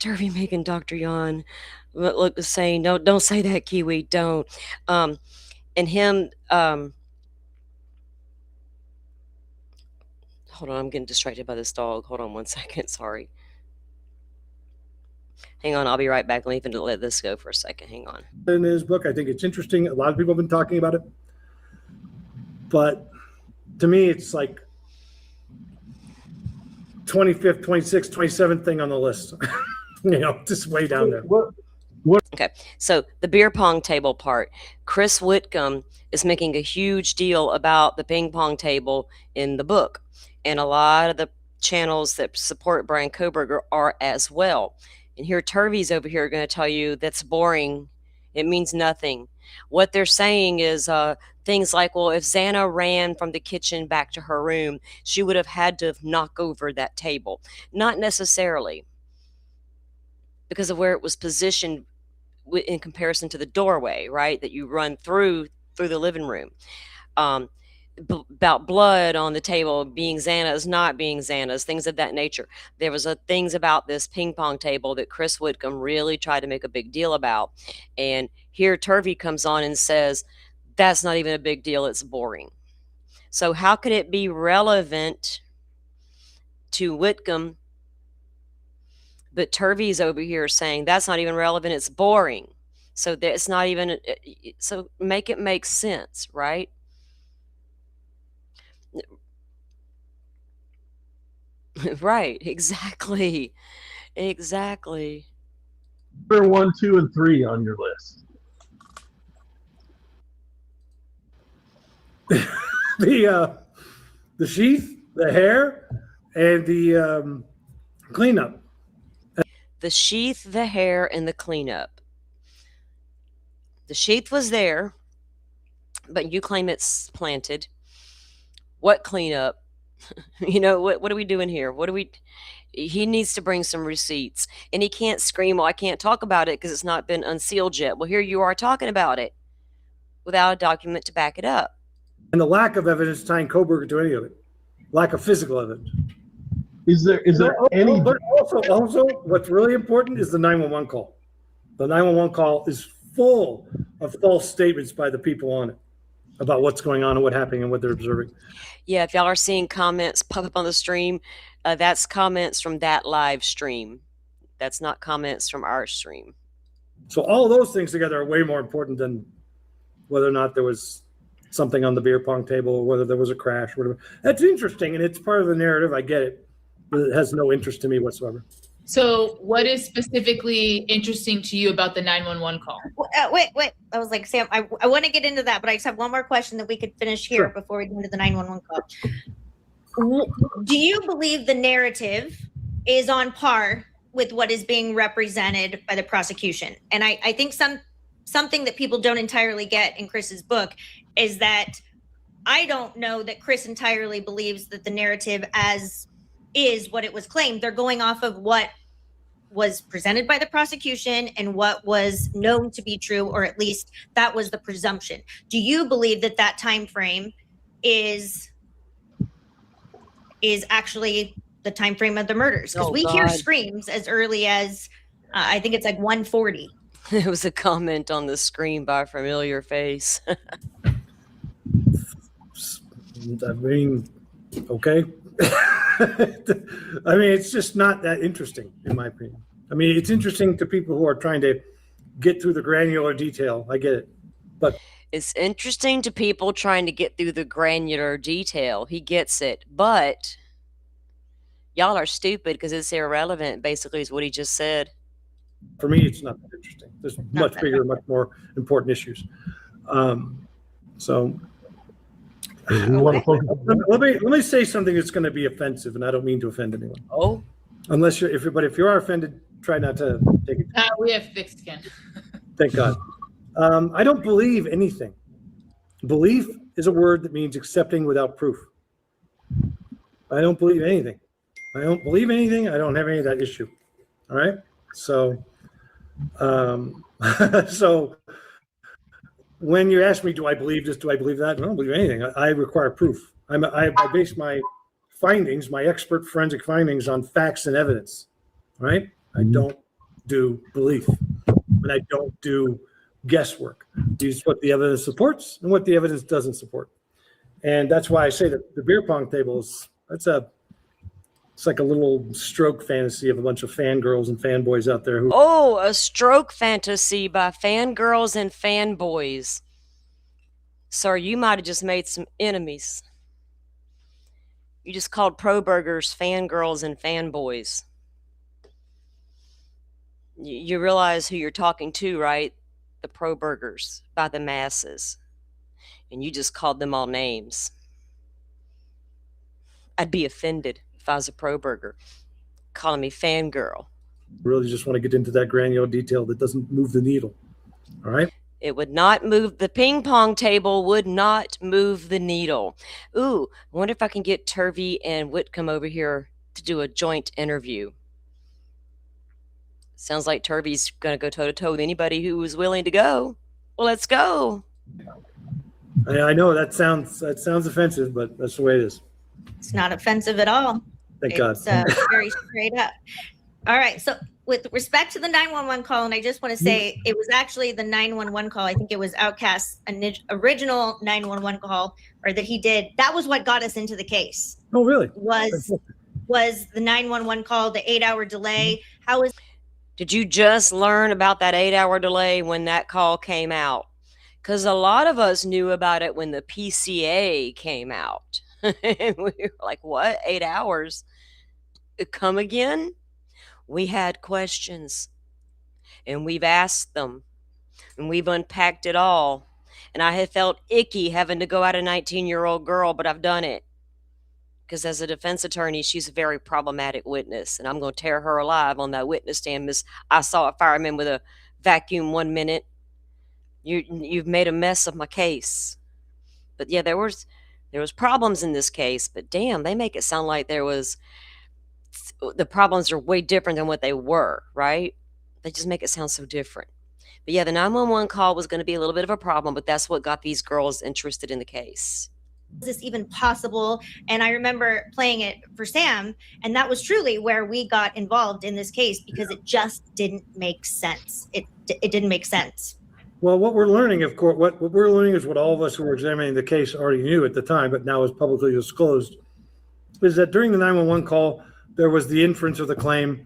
Turvey making Dr. Yon look saying, no, don't say that, Kiwi, don't. And him, hold on, I'm getting distracted by this dog. Hold on one second, sorry. Hang on, I'll be right back. Let me let this go for a second. Hang on. In his book, I think it's interesting. A lot of people have been talking about it. But to me, it's like 25th, 26th, 27th thing on the list. Just way down there. Okay, so the beer pong table part. Chris Whitcomb is making a huge deal about the ping pong table in the book. And a lot of the channels that support Brian Koberger are as well. And here Turvey's over here going to tell you that's boring. It means nothing. What they're saying is things like, well, if Xana ran from the kitchen back to her room, she would have had to knock over that table. Not necessarily, because of where it was positioned in comparison to the doorway, right, that you run through the living room. About blood on the table being Xana's, not being Xana's, things of that nature. There was things about this ping pong table that Chris Whitcomb really tried to make a big deal about. And here Turvey comes on and says, that's not even a big deal, it's boring. So how could it be relevant to Whitcomb, but Turvey's over here saying that's not even relevant, it's boring. So that's not even, so make it make sense, right? Right, exactly. Exactly. Number 1, 2, and 3 on your list. The sheath, the hair, and the cleanup. The sheath, the hair, and the cleanup. The sheath was there, but you claim it's planted. What cleanup? What are we doing here? He needs to bring some receipts. And he can't scream, well, I can't talk about it because it's not been unsealed yet. Well, here you are talking about it without a document to back it up. And the lack of evidence tying Koberger to any of it. Lack of physical evidence. Is there any? But also, what's really important is the 911 call. The 911 call is full of false statements by the people on it about what's going on and what's happening and what they're observing. Yeah, if y'all are seeing comments pop up on the stream, that's comments from that live stream. That's not comments from our stream. So all those things together are way more important than whether or not there was something on the beer pong table or whether there was a crash or whatever. That's interesting, and it's part of the narrative. I get it, but it has no interest to me whatsoever. So what is specifically interesting to you about the 911 call? Wait. I was like, Sam, I want to get into that, but I just have one more question that we could finish here before we go into the 911 call. Do you believe the narrative is on par with what is being represented by the prosecution? And I think something that people don't entirely get in Chris's book is that I don't know that Chris entirely believes that the narrative as is what it was claimed. They're going off of what was presented by the prosecution and what was known to be true, or at least that was the presumption. Do you believe that time frame is actually the time frame of the murders? Because we hear screams as early as I think it's like 1:40. It was a comment on the screen by a familiar face. I mean, okay. I mean, it's just not that interesting, in my opinion. I mean, it's interesting to people who are trying to get through the granular detail. I get it. But it's interesting to people trying to get through the granular detail. He gets it. But y'all are stupid because it's irrelevant, basically, is what he just said. For me, it's not that interesting. There's much bigger, much more important issues. Let me say something that's going to be offensive, and I don't mean to offend anyone. Oh, unless if you are offended, try not to take it. We have thick skin. Thank God. I don't believe anything. Belief is a word that means accepting without proof. I don't believe anything. I don't believe anything. I don't have any of that issue. All right. So, so when you ask me, do I believe this? Do I believe that? I don't believe anything. I require proof. I base my findings, my expert forensic findings, on facts and evidence. Right? I don't do belief, and I don't do guesswork. Use what the evidence supports and what the evidence doesn't support. And that's why I say that the beer pong table is, it's like a little stroke fantasy of a bunch of fangirls and fanboys out there who. Oh, a stroke fantasy by fangirls and fanboys. Sir, you might have just made some enemies. You just called pro burgers fangirls and fanboys. You realize who you're talking to, right? The pro burgers by the masses. And you just called them all names. I'd be offended if I was a pro burger calling me fangirl. Really just want to get into that granular detail that doesn't move the needle. All right? It would not move, the ping pong table would not move the needle. Ooh, I wonder if I can get Turvey and Whitcomb over here to do a joint interview. Sounds like Turvey's going to go toe-to-toe with anybody who is willing to go. Well, let's go. I know that sounds offensive, but that's the way it is. It's not offensive at all. Thank God. It's very straight up. All right. So with respect to the 911 call, and I just want to say it was actually the 911 call. I think it was Outcast's original 911 call, or that he did. That was what got us into the case. Oh, really? Was the 911 call, the 8-hour delay? Did you just learn about that 8-hour delay when that call came out? Because a lot of us knew about it when the PCA came out. We were like, what? 8 hours? Come again? We had questions, and we've asked them, and we've unpacked it all. And I had felt icky having to go at a 19-year-old girl, but I've done it. Because as a defense attorney, she's a very problematic witness, and I'm going to tear her alive on that witness stand. Miss, I saw a fireman with a vacuum 1 minute. You've made a mess of my case. But yeah, there was problems in this case, but damn, they make it sound like the problems are way different than what they were, right? They just make it sound so different. But yeah, the 911 call was going to be a little bit of a problem, but that's what got these girls interested in the case. Is this even possible? And I remember playing it for Sam, and that was truly where we got involved in this case, because it just didn't make sense. It didn't make sense. Well, what we're learning, of course, what we're learning is what all of us who were examining the case already knew at the time, but now is publicly disclosed, is that during the 911 call, there was the inference of the claim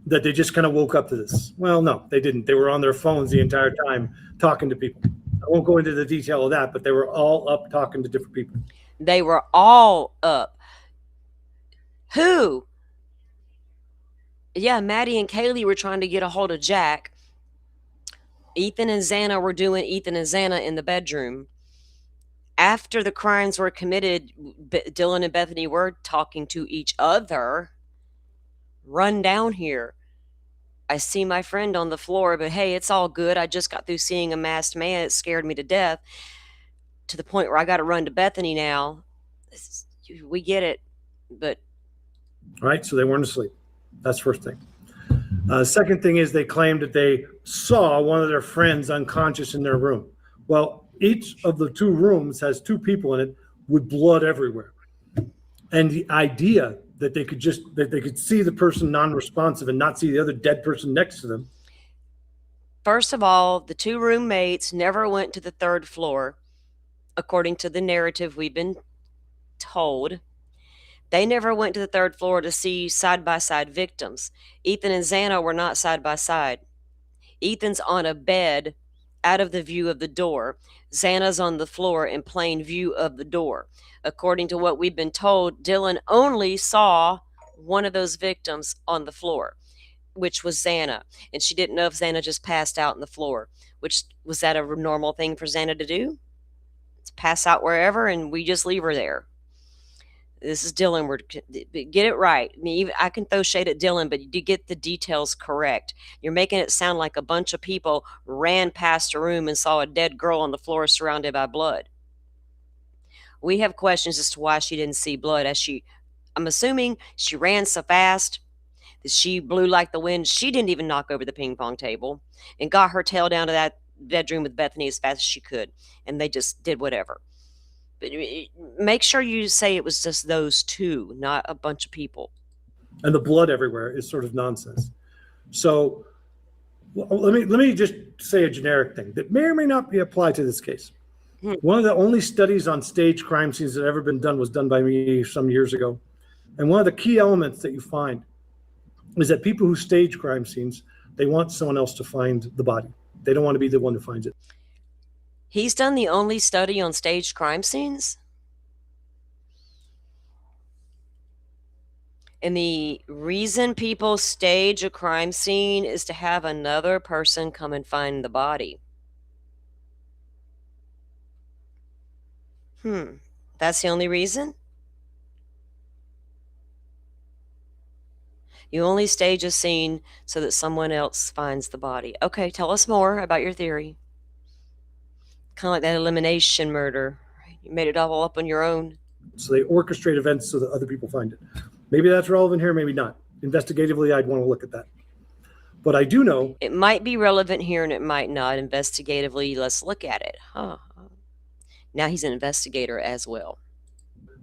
that they just kind of woke up to this. Well, no, they didn't. They were on their phones the entire time talking to people. I won't go into the detail of that, but they were all up talking to different people. They were all up. Who? Yeah, Maddie and Kaylee were trying to get a hold of Jack. Ethan and Xana were doing Ethan and Xana in the bedroom. After the crimes were committed, Dylan and Bethany were talking to each other. Run down here. I see my friend on the floor, but hey, it's all good. I just got through seeing a masked man. It scared me to death, to the point where I got to run to Bethany now. We get it, but... All right, so they weren't asleep. That's first thing. Second thing is they claimed that they saw one of their friends unconscious in their room. Well, each of the two rooms has two people in it with blood everywhere. And the idea that they could see the person non-responsive and not see the other dead person next to them. First of all, the two roommates never went to the third floor, according to the narrative we've been told. They never went to the third floor to see side-by-side victims. Ethan and Xana were not side-by-side. Ethan's on a bed out of the view of the door. Xana's on the floor in plain view of the door. According to what we've been told, Dylan only saw one of those victims on the floor, which was Xana. And she didn't know if Xana just passed out on the floor, which was that a normal thing for Xana to do? To pass out wherever and we just leave her there. This is Dylan. Get it right. I mean, I can throw shade at Dylan, but you get the details correct. You're making it sound like a bunch of people ran past a room and saw a dead girl on the floor surrounded by blood. We have questions as to why she didn't see blood. I'm assuming she ran so fast that she blew like the wind. She didn't even knock over the ping pong table and got her tail down to that bedroom with Bethany as fast as she could. And they just did whatever. But make sure you say it was just those two, not a bunch of people. And the blood everywhere is sort of nonsense. So Well, let me just say a generic thing that may or may not be applied to this case. One of the only studies on staged crime scenes that ever been done was done by me some years ago. And one of the key elements that you find is that people who stage crime scenes, they want someone else to find the body. They don't want to be the one who finds it. He's done the only study on staged crime scenes? And the reason people stage a crime scene is to have another person come and find the body. That's the only reason? You only stage a scene so that someone else finds the body. Okay, tell us more about your theory. Kind of like that elimination murder. You made it all up on your own. So they orchestrate events so that other people find it. Maybe that's relevant here, maybe not. Investigatively, I'd want to look at that. But I do know it might be relevant here and it might not. Investigatively, let's look at it. Now he's an investigator as well.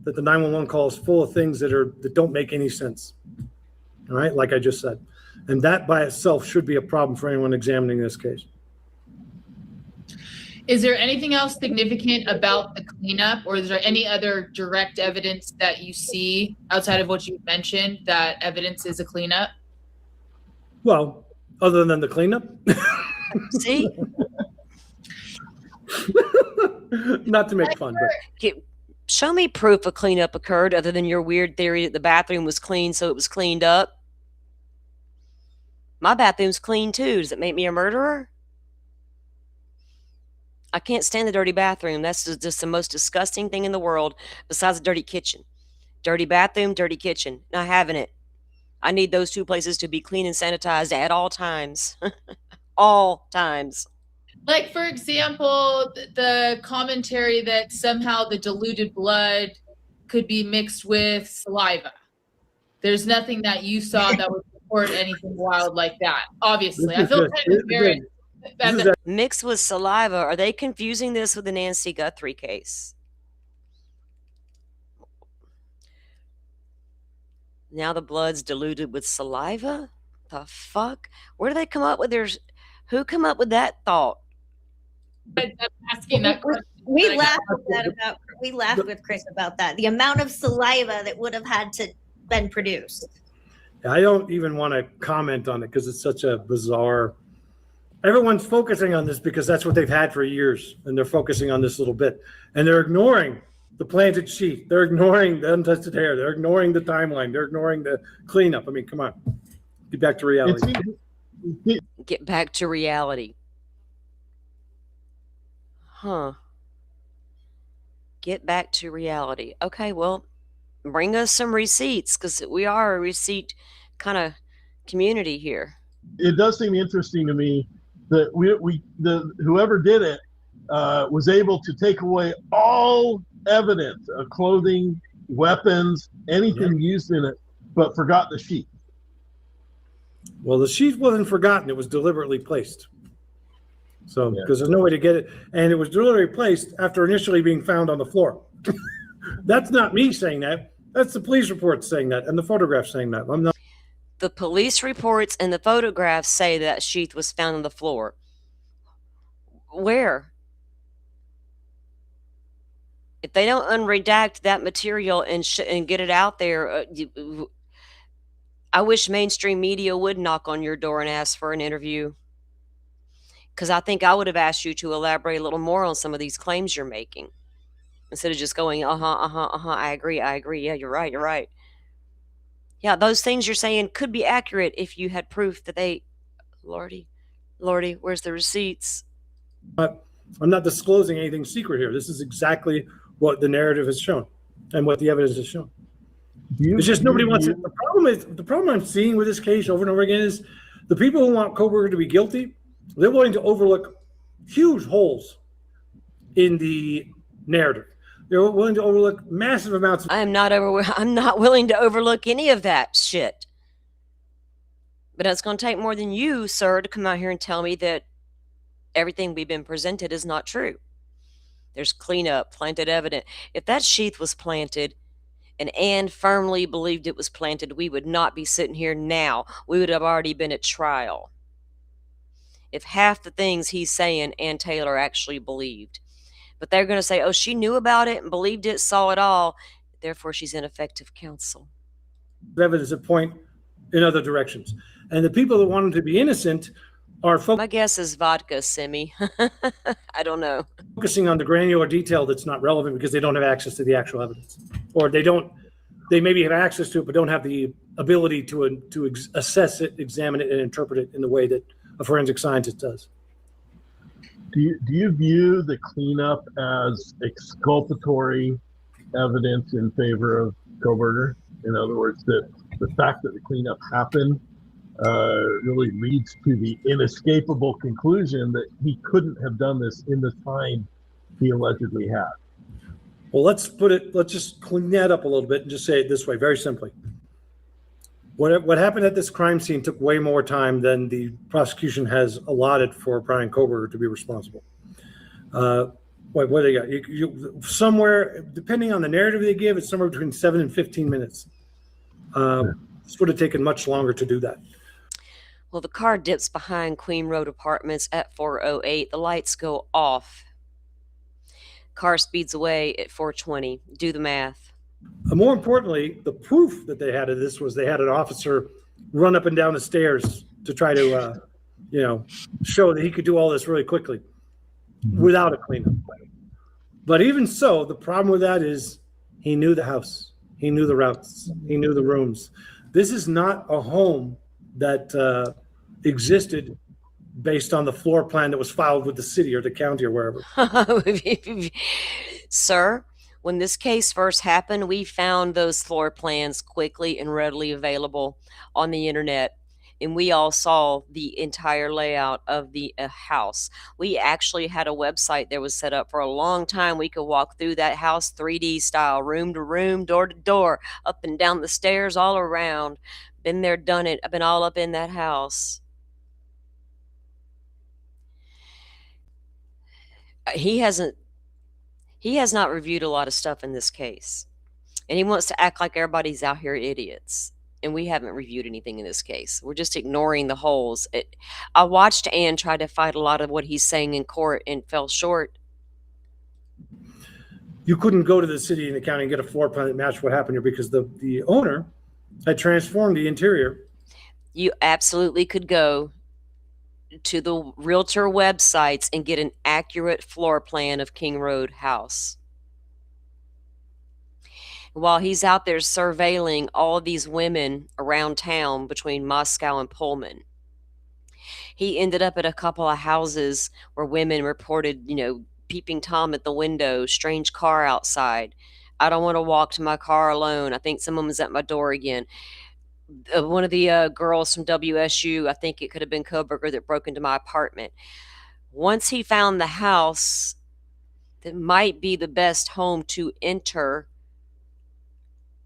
That the 911 call is full of things that don't make any sense. All right, like I just said. And that by itself should be a problem for anyone examining this case. Is there anything else significant about the cleanup, or is there any other direct evidence that you see outside of what you mentioned that evidence is a cleanup? Well, other than the cleanup. See? Not to make fun, but show me proof a cleanup occurred other than your weird theory that the bathroom was clean, so it was cleaned up. My bathroom's clean too. Does it make me a murderer? I can't stand the dirty bathroom. That's just the most disgusting thing in the world besides a dirty kitchen. Dirty bathroom, dirty kitchen. Not having it. I need those two places to be clean and sanitized at all times. All times. Like, for example, the commentary that somehow the diluted blood could be mixed with saliva. There's nothing that you saw that would support anything wild like that. Obviously, I feel kind of embarrassed. Mixed with saliva. Are they confusing this with the Nancy Guthrie case? Now the blood's diluted with saliva? The fuck? Where do they come up with who come up with that thought? I'm asking that question. We laughed with Chris about that. The amount of saliva that would have had to been produced. I don't even want to comment on it because it's such a bizarre. Everyone's focusing on this because that's what they've had for years, and they're focusing on this little bit, and they're ignoring the planted sheath. They're ignoring the untested hair. They're ignoring the timeline. They're ignoring the cleanup. I mean, come on, get back to reality. Get back to reality. Get back to reality. Okay, well, bring us some receipts because we are a receipt kind of community here. It does seem interesting to me that whoever did it was able to take away all evidence of clothing, weapons, anything used in it, but forgot the sheath. Well, the sheath wasn't forgotten. It was deliberately placed. So, because there's no way to get it. And it was deliberately placed after initially being found on the floor. That's not me saying that. That's the police report saying that and the photograph saying that. I'm not. The police reports and the photographs say that sheath was found on the floor. Where? If they don't unredact that material and get it out there, I wish mainstream media would knock on your door and ask for an interview. Because I think I would have asked you to elaborate a little more on some of these claims you're making. Instead of just going, I agree, yeah, you're right. Yeah, those things you're saying could be accurate if you had proof that they, Lordy, where's the receipts? I'm not disclosing anything secret here. This is exactly what the narrative has shown and what the evidence has shown. It's just nobody wants it. The problem I'm seeing with this case over and over again is the people who want Koberger to be guilty, they're willing to overlook huge holes in the narrative. They're willing to overlook massive amounts. I'm not willing to overlook any of that shit. But it's going to take more than you, sir, to come out here and tell me that everything we've been presented is not true. There's cleanup, planted evidence. If that sheath was planted and Anne firmly believed it was planted, we would not be sitting here now. We would have already been at trial. if half the things he's saying Ann Taylor actually believed. But they're going to say, oh, she knew about it and believed it, saw it all, therefore she's ineffective counsel. Evidence that point in other directions. And the people that want him to be innocent are My guess is vodka, Simi. I don't know. focusing on the granular detail that's not relevant because they don't have access to the actual evidence, or they maybe have access to it but don't have the ability to assess it, examine it, and interpret it in the way that a forensic scientist does. Do you view the cleanup as exculpatory evidence in favor of Kohberger? In other words, that the fact that the cleanup happened really leads to the inescapable conclusion that he couldn't have done this in the time he allegedly had. Well, let's just clean that up a little bit and just say it this way, very simply. What happened at this crime scene took way more time than the prosecution has allotted for Brian Kohberger to be responsible. What do they got? You somewhere, depending on the narrative they give, it's somewhere between 7 and 15 minutes. This would have taken much longer to do that. Well, the car dips behind Queen Road Apartments at 4:08. The lights go off. Car speeds away at 4:20. Do the math. More importantly, the proof that they had of this was they had an officer run up and down the stairs to try to, show that he could do all this really quickly without a cleanup. But even so, the problem with that is he knew the house. He knew the routes. He knew the rooms. This is not a home that existed based on the floor plan that was filed with the city or the county or wherever. Sir, when this case first happened, we found those floor plans quickly and readily available on the internet, and we all saw the entire layout of the house. We actually had a website that was set up for a long time. We could walk through that house 3D style, room to room, door to door, up and down the stairs, all around. Been there, done it. I've been all up in that house. He has not reviewed a lot of stuff in this case, and he wants to act like everybody's out here idiots, and we haven't reviewed anything in this case. We're just ignoring the holes. I watched Ann try to fight a lot of what he's saying in court and fell short. You couldn't go to the city and the county and get a floor plan that matched what happened here because the owner had transformed the interior. You absolutely could go to the realtor websites and get an accurate floor plan of King Road house. While he's out there surveilling all these women around town between Moscow and Pullman, he ended up at a couple of houses where women reported, peeping Tom at the window, strange car outside. I don't want to walk to my car alone. I think someone's at my door again. One of the girls from WSU, I think it could have been Kohberger, that broke into my apartment. Once he found the house that might be the best home to enter,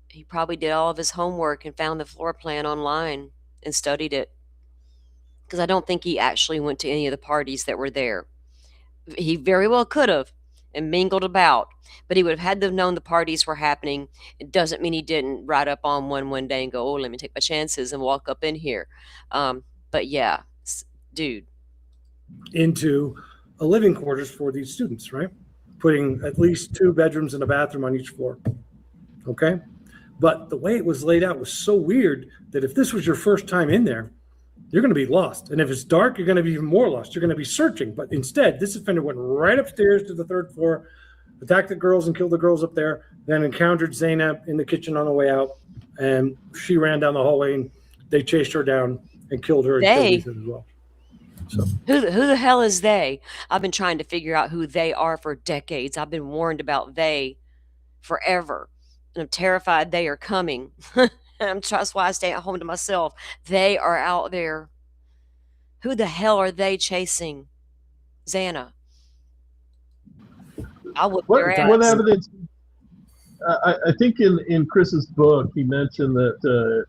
he probably did all of his homework and found the floor plan online and studied it. Because I don't think he actually went to any of the parties that were there. He very well could have and mingled about, but he would have had to have known the parties were happening. It doesn't mean he didn't ride up on one day and go, oh, let me take my chances and walk up in here. But yeah, dude. Into a living quarters for these students, right? Putting at least 2 bedrooms and a bathroom on each floor. Okay? But the way it was laid out was so weird that if this was your first time in there, you're going to be lost. And if it's dark, you're going to be even more lost. You're going to be searching. But instead, this offender went right upstairs to the 3rd floor, attacked the girls and killed the girls up there, then encountered Zainab in the kitchen on the way out. And she ran down the hallway and they chased her down and killed her. And killed as well. So Who the hell is they? I've been trying to figure out who they are for decades. I've been warned about they forever. And I'm terrified they are coming. That's why I stay at home to myself. They are out there. Who the hell are they chasing? Xana. I would. What evidence? I think in Chris's book, he mentioned that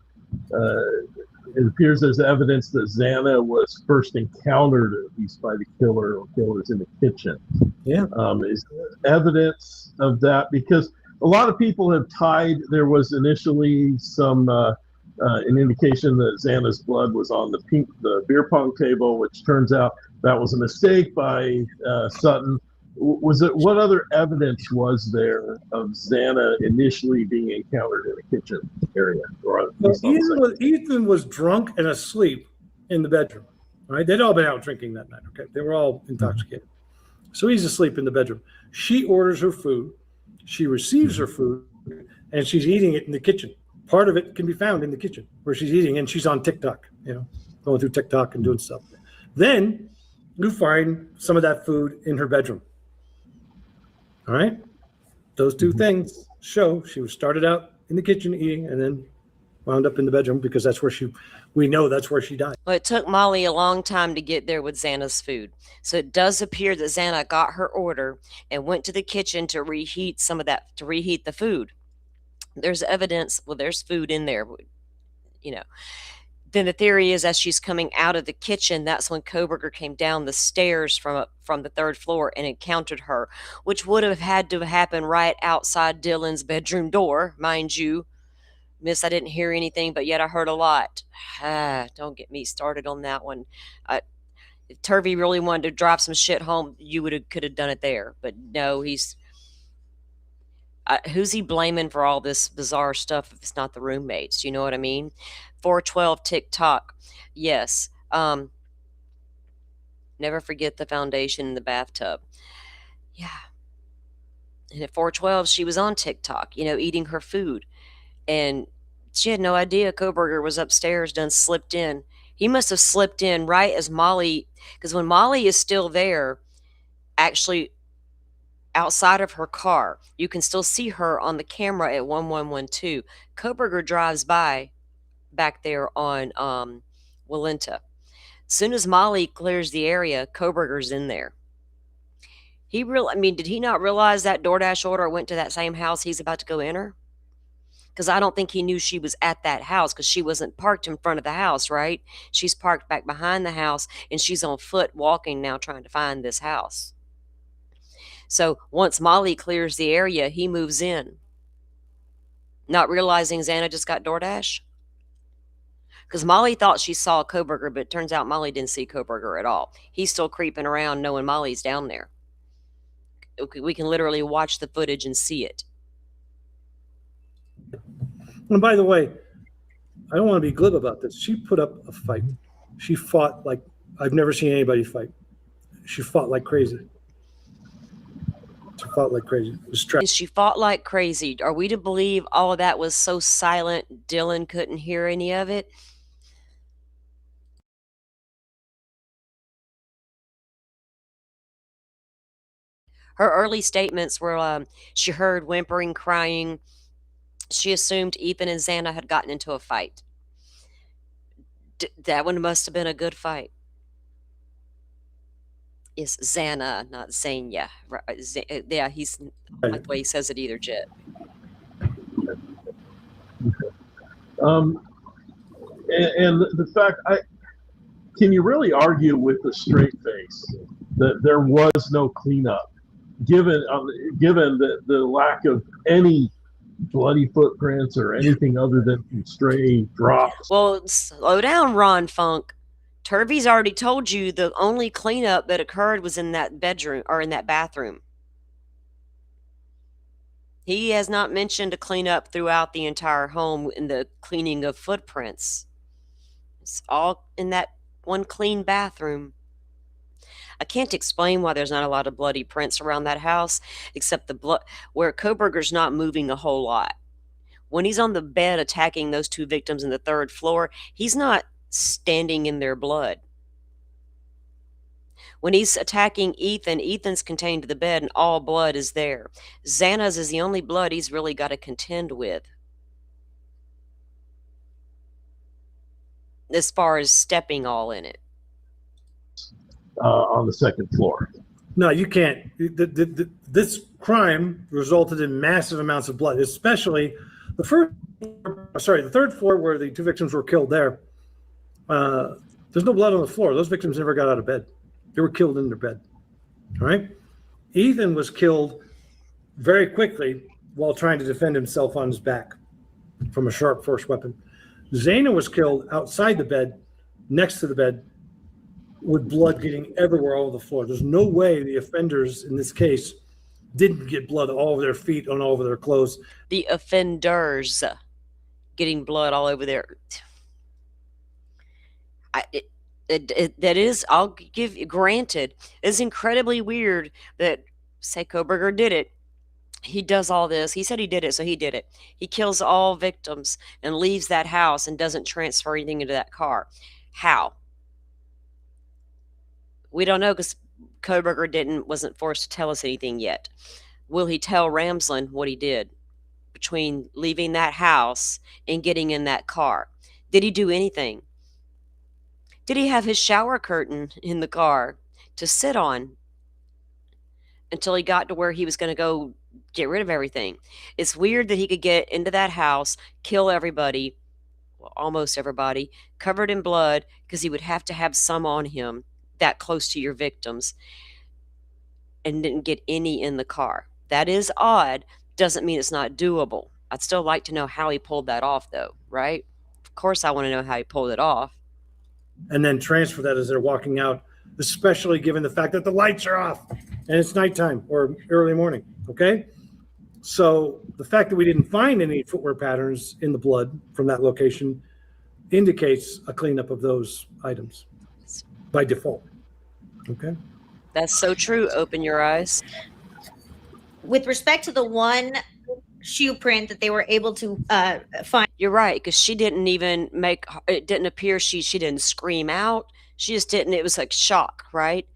it appears there's evidence that Xana was first encountered at least by the killer or killers in the kitchen. Yeah. Is there evidence of that? Because a lot of people have tied, there was initially an indication that Xana's blood was on the beer pong table, which turns out that was a mistake by Sutton. Was it, what other evidence was there of Xana initially being encountered in the kitchen area? Or at least on the second? Ethan was drunk and asleep in the bedroom. Right? They'd all been out drinking that night. Okay, they were all intoxicated. So he's asleep in the bedroom. She orders her food. She receives her food, and she's eating it in the kitchen. Part of it can be found in the kitchen where she's eating, and she's on TikTok, going through TikTok and doing stuff. Then you find some of that food in her bedroom. All right? Those two things show she was started out in the kitchen eating and then wound up in the bedroom because that's where we know that's where she died. Well, it took Molly a long time to get there with Xana's food. So it does appear that Xana got her order and went to the kitchen to reheat some of that, to reheat the food. There's evidence, well, there's food in there, Then the theory is as she's coming out of the kitchen, that's when Koberger came down the stairs from the third floor and encountered her, which would have had to happen right outside Dylan's bedroom door, mind you. Miss, I didn't hear anything, but yet I heard a lot. Don't get me started on that one. If Turvey really wanted to drive some shit home, you could have done it there. But no, who's he blaming for all this bizarre stuff if it's not the roommates? You know what I mean? 412 TikTok. Yes. Never forget the foundation in the bathtub. Yeah. And at 412, she was on TikTok, eating her food. And she had no idea Koberger was upstairs, done slipped in. He must have slipped in right as Molly, because when Molly is still there, actually outside of her car, you can still see her on the camera at 1112. Koberger drives by back there on Walenta. Soon as Molly clears the area, Koberger's in there. Did he not realize that DoorDash order went to that same house he's about to go enter? Because I don't think he knew she was at that house because she wasn't parked in front of the house, right? She's parked back behind the house and she's on foot walking now trying to find this house. So once Molly clears the area, he moves in. Not realizing Xana just got DoorDash. Because Molly thought she saw Koberger, but it turns out Molly didn't see Koberger at all. He's still creeping around knowing Molly's down there. We can literally watch the footage and see it. And by the way, I don't want to be glib about this. She put up a fight. She fought like I've never seen anybody fight. She fought like crazy. She fought like crazy. She fought like crazy. Are we to believe all of that was so silent Dylan couldn't hear any of it? Her early statements were she heard whimpering, crying. She assumed Ethan and Xana had gotten into a fight. That one must have been a good fight. It's Xana, not Xania. Yeah, he's not the way he says it either, Jet. And the fact, can you really argue with a straight face that there was no cleanup, given the lack of any bloody footprints or anything other than stray drops? Well, slow down, Ron Funk. Turvey's already told you the only cleanup that occurred was in that bedroom or in that bathroom. He has not mentioned a cleanup throughout the entire home in the cleaning of footprints. It's all in that one clean bathroom. I can't explain why there's not a lot of bloody prints around that house, except the blood where Koberger's not moving a whole lot. When he's on the bed attacking those two victims in the third floor, he's not standing in their blood. When he's attacking Ethan, Ethan's contained to the bed and all blood is there. Xana's is the only blood he's really got to contend with, as far as stepping all in it. On the second floor. No, you can't. This crime resulted in massive amounts of blood, especially the third floor where the two victims were killed there. There's no blood on the floor. Those victims never got out of bed. They were killed in their bed. All right? Ethan was killed very quickly while trying to defend himself on his back from a sharp force weapon. Xana was killed outside the bed, next to the bed, with blood getting everywhere all over the floor. There's no way the offenders in this case didn't get blood all over their feet and all over their clothes. The offenders getting blood all over their. That is, I'll give you, granted, it's incredibly weird that, say, Koberger did it. He does all this. He said he did it, so he did it. He kills all victims and leaves that house and doesn't transfer anything into that car. How? We don't know, because Koberger wasn't forced to tell us anything yet. Will he tell Ramsland what he did between leaving that house and getting in that car? Did he do anything? Did he have his shower curtain in the car to sit on until he got to where he was going to go get rid of everything? It's weird that he could get into that house, kill everybody, well, almost everybody, covered in blood, because he would have to have some on him that close to your victims, and didn't get any in the car. That is odd. Doesn't mean it's not doable. I'd still like to know how he pulled that off, though, right? Of course I want to know how he pulled it off. And then transfer that as they're walking out, especially given the fact that the lights are off and it's nighttime or early morning, okay? So the fact that we didn't find any footwear patterns in the blood from that location indicates a cleanup of those items by default, okay? That's so true. Open your eyes. With respect to the one shoe print that they were able to find. You're right, because she didn't even make, it didn't appear she didn't scream out. She just didn't, it was like shock, right?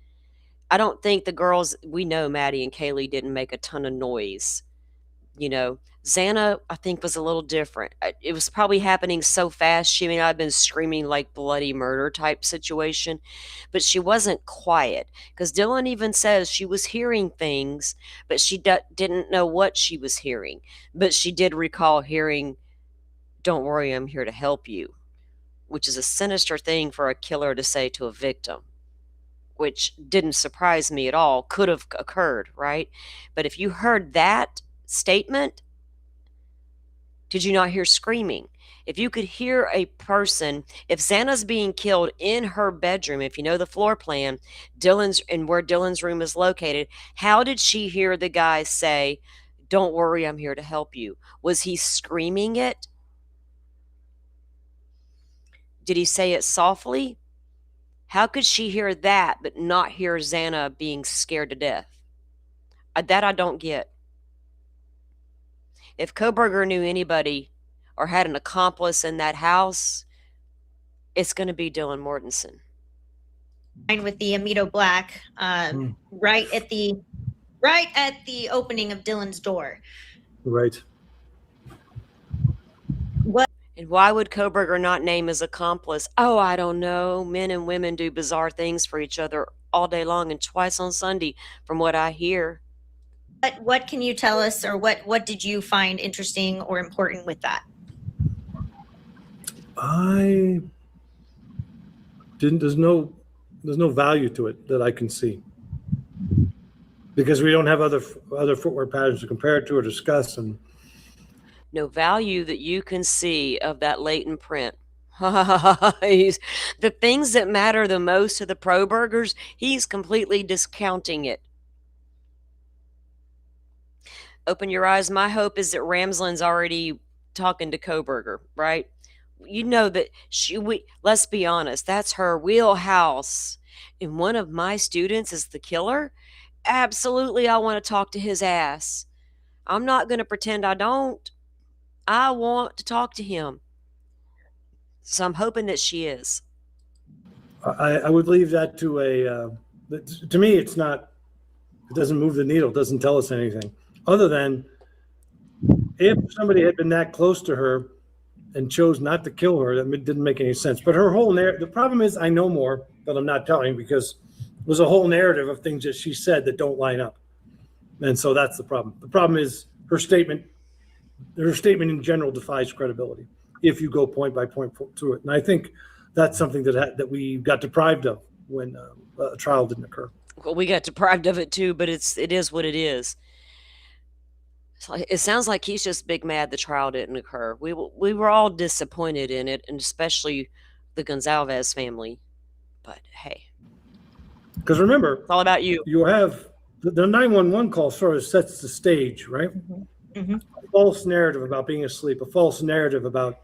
I don't think the girls, we know Maddie and Kaylee didn't make a ton of noise. You know, Xana, I think, was a little different. It was probably happening so fast, she may not have been screaming like bloody murder type situation, but she wasn't quiet, because Dylan even says she was hearing things, but she didn't know what she was hearing. But she did recall hearing, "Don't worry, I'm here to help you," which is a sinister thing for a killer to say to a victim, which didn't surprise me at all. Could have occurred, right? But if you heard that statement, did you not hear screaming? If you could hear a person, if Xana's being killed in her bedroom, if you know the floor plan, where Dylan's room is located, how did she hear the guy say, "Don't worry, I'm here to help you"? Was he screaming it? Did he say it softly? How could she hear that but not hear Xana being scared to death? That I don't get. If Koberger knew anybody or had an accomplice in that house, it's going to be Dylan Mortensen. With the Amito Black, right at the opening of Dylan's door. Right. What? And why would Koberger not name his accomplice? Oh, I don't know. Men and women do bizarre things for each other all day long and twice on Sunday, from what I hear. What can you tell us, or what did you find interesting or important with that? I didn't. There's no value to it that I can see, because we don't have other footwear patterns to compare it to or discuss, and no value that you can see of that latent print. The things that matter the most to the Probergers, he's completely discounting it. Open your eyes. My hope is that Ramsland's already talking to Koberger, right? You know that let's be honest, that's her wheelhouse. And one of my students is the killer. Absolutely, I want to talk to his ass. I'm not going to pretend I don't. I want to talk to him. So I'm hoping that she is. I would leave that to to me, it's not, it doesn't move the needle, it doesn't tell us anything. Other than if somebody had been that close to her and chose not to kill her, that didn't make any sense. But her whole narrative, the problem is I know more, but I'm not telling, because there's a whole narrative of things that she said that don't line up. And so that's the problem. The problem is her statement in general defies credibility if you go point by point through it. And I think that's something that we got deprived of when a trial didn't occur. Well, we got deprived of it too, but it is what it is. It sounds like he's just big mad the trial didn't occur. We were all disappointed in it, and especially the Gonzalez family. But hey. Because remember, It's all about you. you have the 911 call sort of sets the stage, right? Mm-hmm. A false narrative about being asleep, a false narrative about,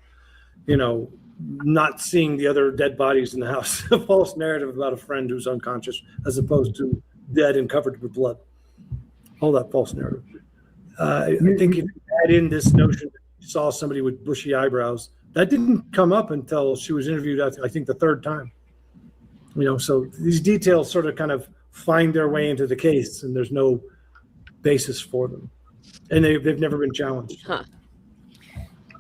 not seeing the other dead bodies in the house, a false narrative about a friend who's unconscious as opposed to dead and covered with blood. All that false narrative. I think if you add in this notion that you saw somebody with bushy eyebrows, that didn't come up until she was interviewed, I think, the third time. So these details sort of kind of find their way into the case, and there's no basis for them. And they've never been challenged. Huh.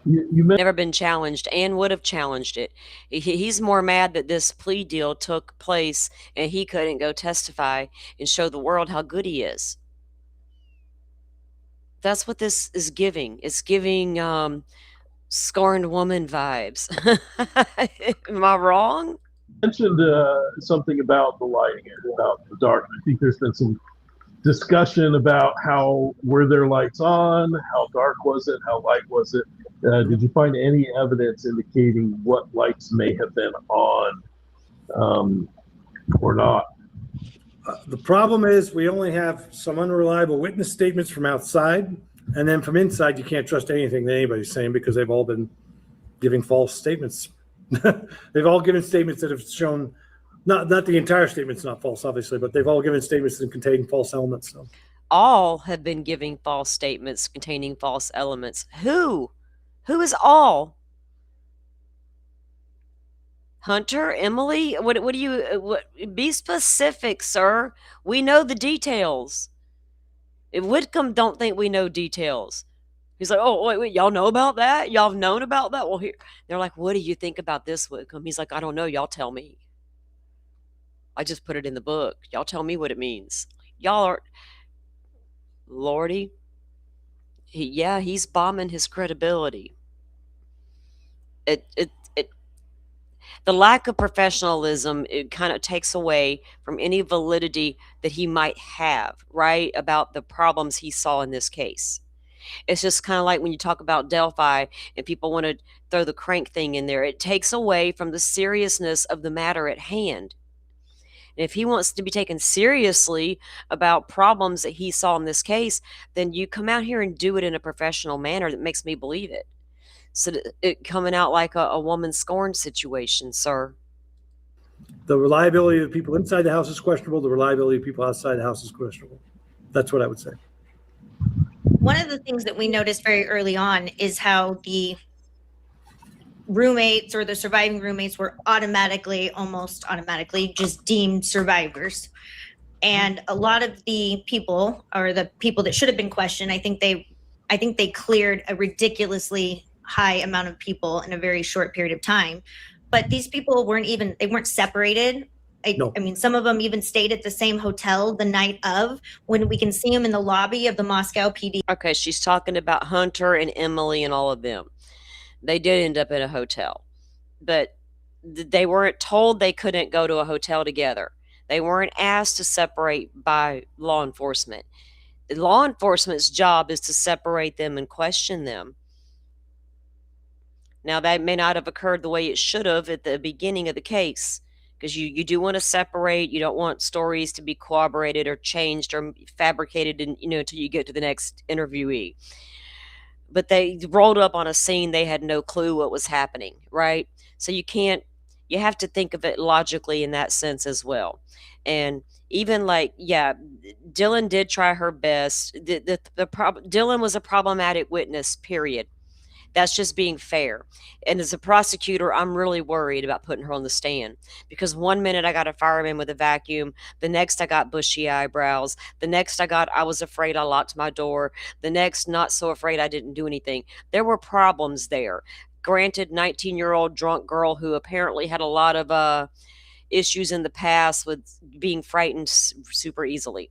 You Never been challenged and would have challenged it. He's more mad that this plea deal took place and he couldn't go testify and show the world how good he is. That's what this is giving. It's giving scorned woman vibes. Am I wrong? mentioned something about the lighting and about the dark. I think there's been some discussion about how were there lights on, how dark was it, how light was it. Did you find any evidence indicating what lights may have been on or not? The problem is we only have some unreliable witness statements from outside, and then from inside you can't trust anything that anybody's saying because they've all been giving false statements. They've all given statements that have shown not the entire statement's not false, obviously, but they've all given statements that contain false elements. So All have been giving false statements containing false elements. Who? Who is all? Hunter, Emily, what do you be specific, sir? We know the details. If Whitcomb don't think we know details. He's like, oh, wait, y'all know about that? Y'all have known about that? Well, here. They're like, what do you think about this, Whitcomb? He's like, I don't know. Y'all tell me. I just put it in the book. Y'all tell me what it means. Y'all are, Lordy. He's bombing his credibility. The lack of professionalism, it kind of takes away from any validity that he might have, right, about the problems he saw in this case. It's just kind of like when you talk about Delphi and people want to throw the crank thing in there. It takes away from the seriousness of the matter at hand. And if he wants to be taken seriously about problems that he saw in this case, then you come out here and do it in a professional manner that makes me believe it. So it coming out like a woman scorned situation, sir. the reliability of the people inside the house is questionable. The reliability of people outside the house is questionable. That's what I would say. One of the things that we noticed very early on is how the roommates or the surviving roommates were almost automatically just deemed survivors. And a lot of the people, or the people that should have been questioned, I think they cleared a ridiculously high amount of people in a very short period of time. But these people they weren't separated. No. I mean, some of them even stayed at the same hotel the night of, when we can see them in the lobby of the Moscow PD. Okay, she's talking about Hunter and Emily and all of them. They did end up in a hotel, but they weren't told they couldn't go to a hotel together. They weren't asked to separate by law enforcement. Law enforcement's job is to separate them and question them. Now, that may not have occurred the way it should have at the beginning of the case, because you do want to separate. You don't want stories to be corroborated or changed or fabricated until you get to the next interviewee. But they rolled up on a scene. They had no clue what was happening, right? So you have to think of it logically in that sense as well. And even Dylan did try her best. Dylan was a problematic witness, period. That's just being fair. And as a prosecutor, I'm really worried about putting her on the stand, because one minute I got a fireman with a vacuum. The next I got bushy eyebrows. The next I was afraid I locked my door. The next, not so afraid I didn't do anything. There were problems there. Granted, 19-year-old drunk girl who apparently had a lot of issues in the past with being frightened super easily.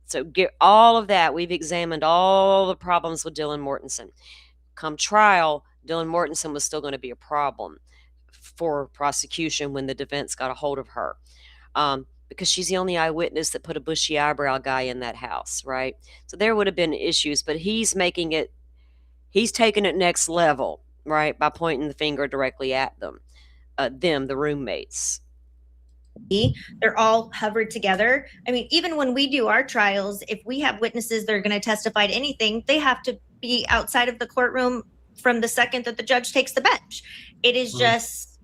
So get all of that. We've examined all the problems with Dylan Mortensen. Come trial, Dylan Mortensen was still going to be a problem for prosecution when the defense got a hold of her, because she's the only eyewitness that put a bushy eyebrow guy in that house, right? So there would have been issues, but he's taking it next level, right, by pointing the finger directly at them, the roommates. They're all hovered together. I mean, even when we do our trials, if we have witnesses that are going to testify to anything, they have to be outside of the courtroom from the second that the judge takes the bench. It is just,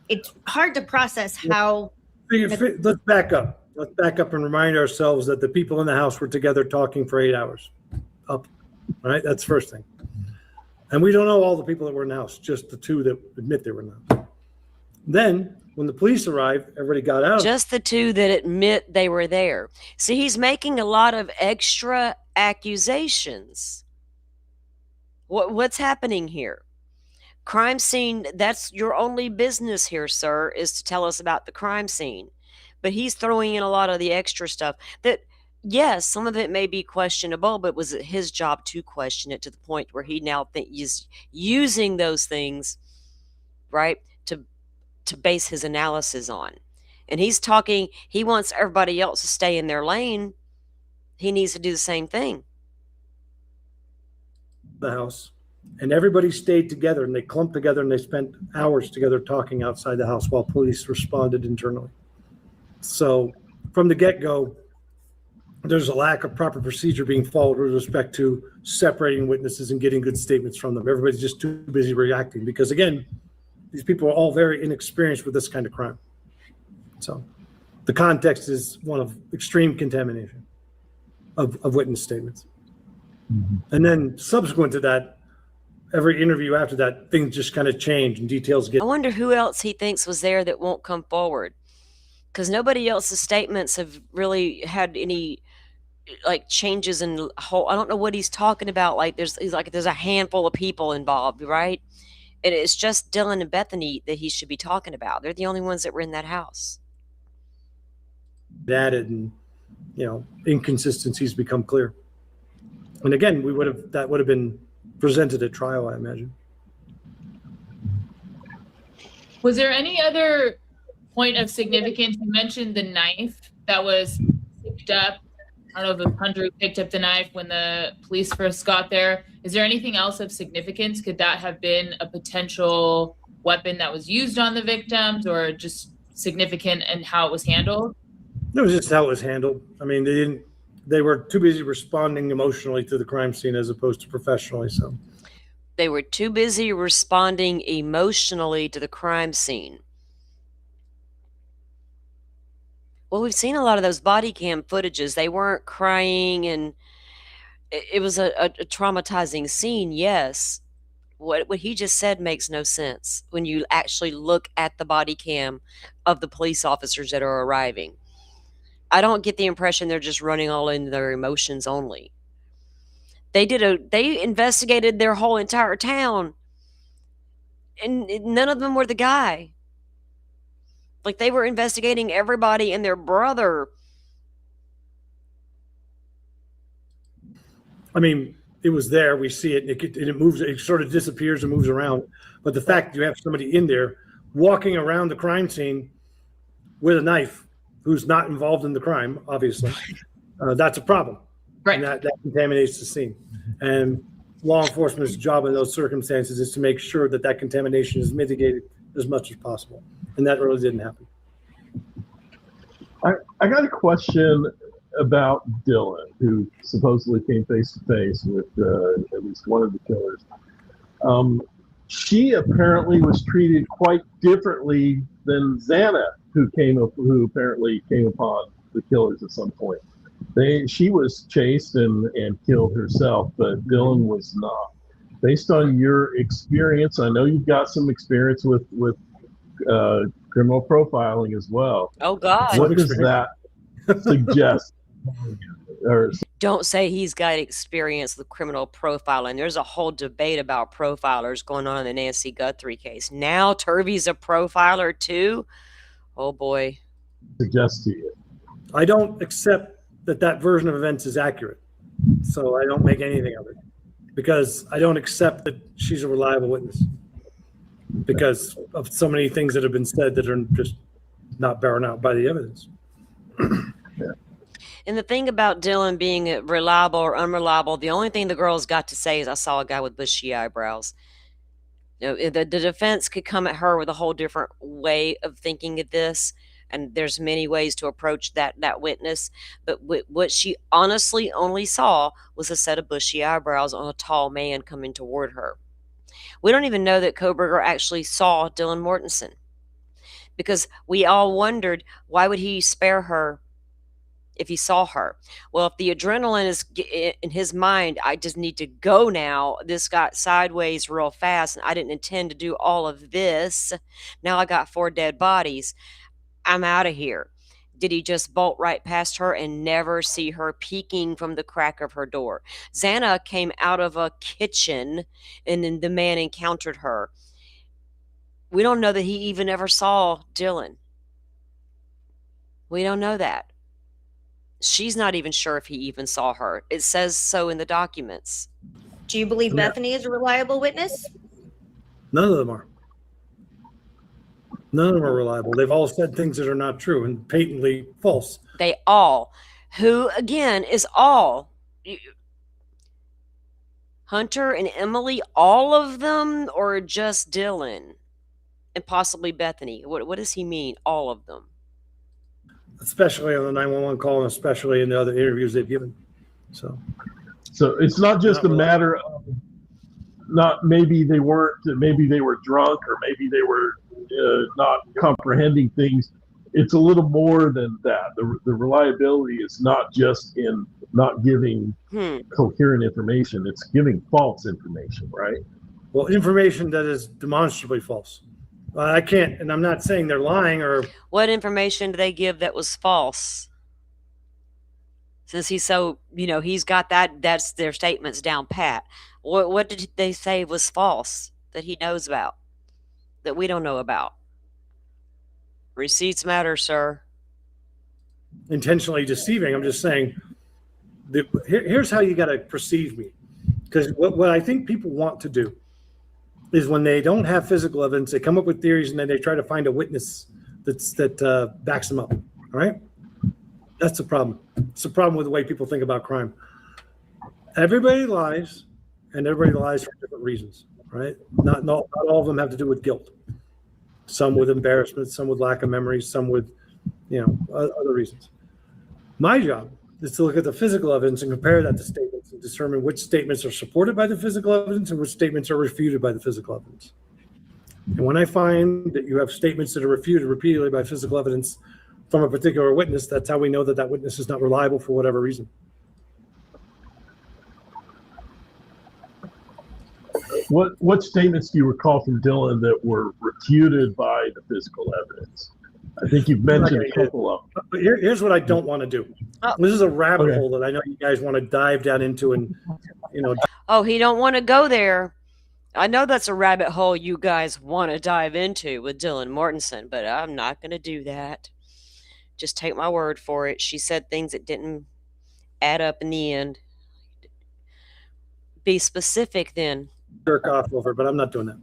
it's hard to process how. Let's back up. Let's back up and remind ourselves that the people in the house were together talking for 8 hours. Up, all right? That's the first thing. And we don't know all the people that were in the house, just the two that admit they were in the house. Then, when the police arrived, everybody got out. Just the two that admit they were there. See, he's making a lot of extra accusations. What's happening here? Crime scene, that's your only business here, sir, is to tell us about the crime scene. But he's throwing in a lot of the extra stuff that, yes, some of it may be questionable, but was it his job to question it to the point where he now is using those things, right, to base his analysis on? And he's talking, he wants everybody else to stay in their lane. He needs to do the same thing. The house, and everybody stayed together, and they clumped together, and they spent hours together talking outside the house while police responded internally. So from the get-go, there's a lack of proper procedure being followed with respect to separating witnesses and getting good statements from them. Everybody's just too busy reacting because, again, these people are all very inexperienced with this kind of crime. So the context is one of extreme contamination of witness statements. Mm-hmm. And then subsequent to that, every interview after that, things just kind of change and details get. I wonder who else he thinks was there that won't come forward, because nobody else's statements have really had any like changes in whole. I don't know what he's talking about. Like there's a handful of people involved, right? And it's just Dylan and Bethany that he should be talking about. They're the only ones that were in that house. Added and inconsistencies become clear. And again, that would have been presented at trial, I imagine. Was there any other point of significance? You mentioned the knife that was picked up. I don't know if Hunter picked up the knife when the police first got there. Is there anything else of significance? Could that have been a potential weapon that was used on the victims, or just significant in how it was handled? It was just how it was handled. I mean, they were too busy responding emotionally to the crime scene as opposed to professionally. So they were too busy responding emotionally to the crime scene. Well, we've seen a lot of those body cam footages. They weren't crying, and it was a traumatizing scene, yes. What he just said makes no sense when you actually look at the body cam of the police officers that are arriving. I don't get the impression they're just running all in their emotions only. They investigated their whole entire town, and none of them were the guy. Like, they were investigating everybody and their brother. I mean, it was there. We see it, and it moves. It sort of disappears and moves around. But the fact that you have somebody in there walking around the crime scene with a knife, who's not involved in the crime, obviously, that's a problem. Right. And that contaminates the scene. And law enforcement's job in those circumstances is to make sure that contamination is mitigated as much as possible. And that really didn't happen. I got a question about Dylan, who supposedly came face to face with at least one of the killers. She apparently was treated quite differently than Xana, who apparently came upon the killers at some point. She was chased and killed herself, but Dylan was not. Based on your experience, I know you've got some experience with criminal profiling as well. Oh, God. What does that suggest? Don't say he's got experience with criminal profiling. There's a whole debate about profilers going on in the Nancy Guthrie case. Now Turvey's a profiler too? Oh, boy. Suggest to you? I don't accept that version of events is accurate. So I don't make anything of it, because I don't accept that she's a reliable witness because of so many things that have been said that are just not borne out by the evidence. And the thing about Dylan being reliable or unreliable, the only thing the girls got to say is, I saw a guy with bushy eyebrows. The defense could come at her with a whole different way of thinking of this, and there's many ways to approach that witness. But what she honestly only saw was a set of bushy eyebrows on a tall man coming toward her. We don't even know that Koberger actually saw Dylan Mortensen, because we all wondered, why would he spare her if he saw her? Well, if the adrenaline is in his mind, I just need to go now. This got sideways real fast, and I didn't intend to do all of this. Now I got 4 dead bodies. I'm out of here. Did he just bolt right past her and never see her peeking from the crack of her door? Xana came out of a kitchen, and then the man encountered her. We don't know that he even ever saw Dylan. We don't know that. She's not even sure if he even saw her. It says so in the documents. Do you believe Bethany is a reliable witness? None of them are. None of them are reliable. They've all said things that are not true and patently false. They all. Who, again, is all? Hunter and Emily, all of them, or just Dylan? And possibly Bethany. What does he mean, all of them? Especially on the 911 call, and especially in the other interviews they've given. So it's not just a matter of maybe they were drunk, or maybe they were not comprehending things. It's a little more than that. The reliability is not just in not giving coherent information. It's giving false information, right? Well, information that is demonstrably false. I can't, and I'm not saying they're lying or... What information did they give that was false? Since he's so, he's got that's their statements down pat. What did they say was false that he knows about, that we don't know about? Receipts matter, sir. Intentionally deceiving. I'm just saying, here's how you got to perceive me. Because what I think people want to do is, when they don't have physical evidence, they come up with theories, and then they try to find a witness that backs them up. All right? That's the problem. It's the problem with the way people think about crime. Everybody lies, and everybody lies for different reasons, right? Not all of them have to do with guilt. Some with embarrassment, some with lack of memory, some with, other reasons. My job is to look at the physical evidence and compare that to statements and determine which statements are supported by the physical evidence and which statements are refuted by the physical evidence. And when I find that you have statements that are refuted repeatedly by physical evidence from a particular witness, that's how we know that witness is not reliable for whatever reason. What statements do you recall from Dylan that were refuted by the physical evidence? I think you've mentioned a couple of them. But here's what I don't want to do. This is a rabbit hole that I know you guys want to dive down into, and Oh, he don't want to go there. I know that's a rabbit hole you guys want to dive into with Dylan Mortensen, but I'm not going to do that. Just take my word for it. She said things that didn't add up in the end. Be specific then. Jerk off over, but I'm not doing that.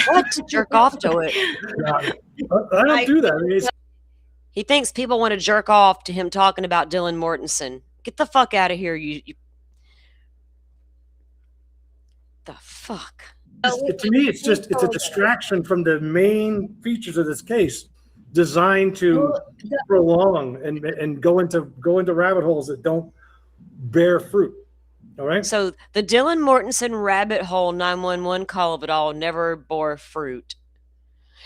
What? Jerk off to it? I don't do that. I mean, he thinks people want to jerk off to him talking about Dylan Mortensen. Get the fuck out of here, you the fuck. To me, it's a distraction from the main features of this case, designed to prolong and go into rabbit holes that don't bear fruit. All right. So the Dylan Mortensen rabbit hole 911 call of it all never bore fruit,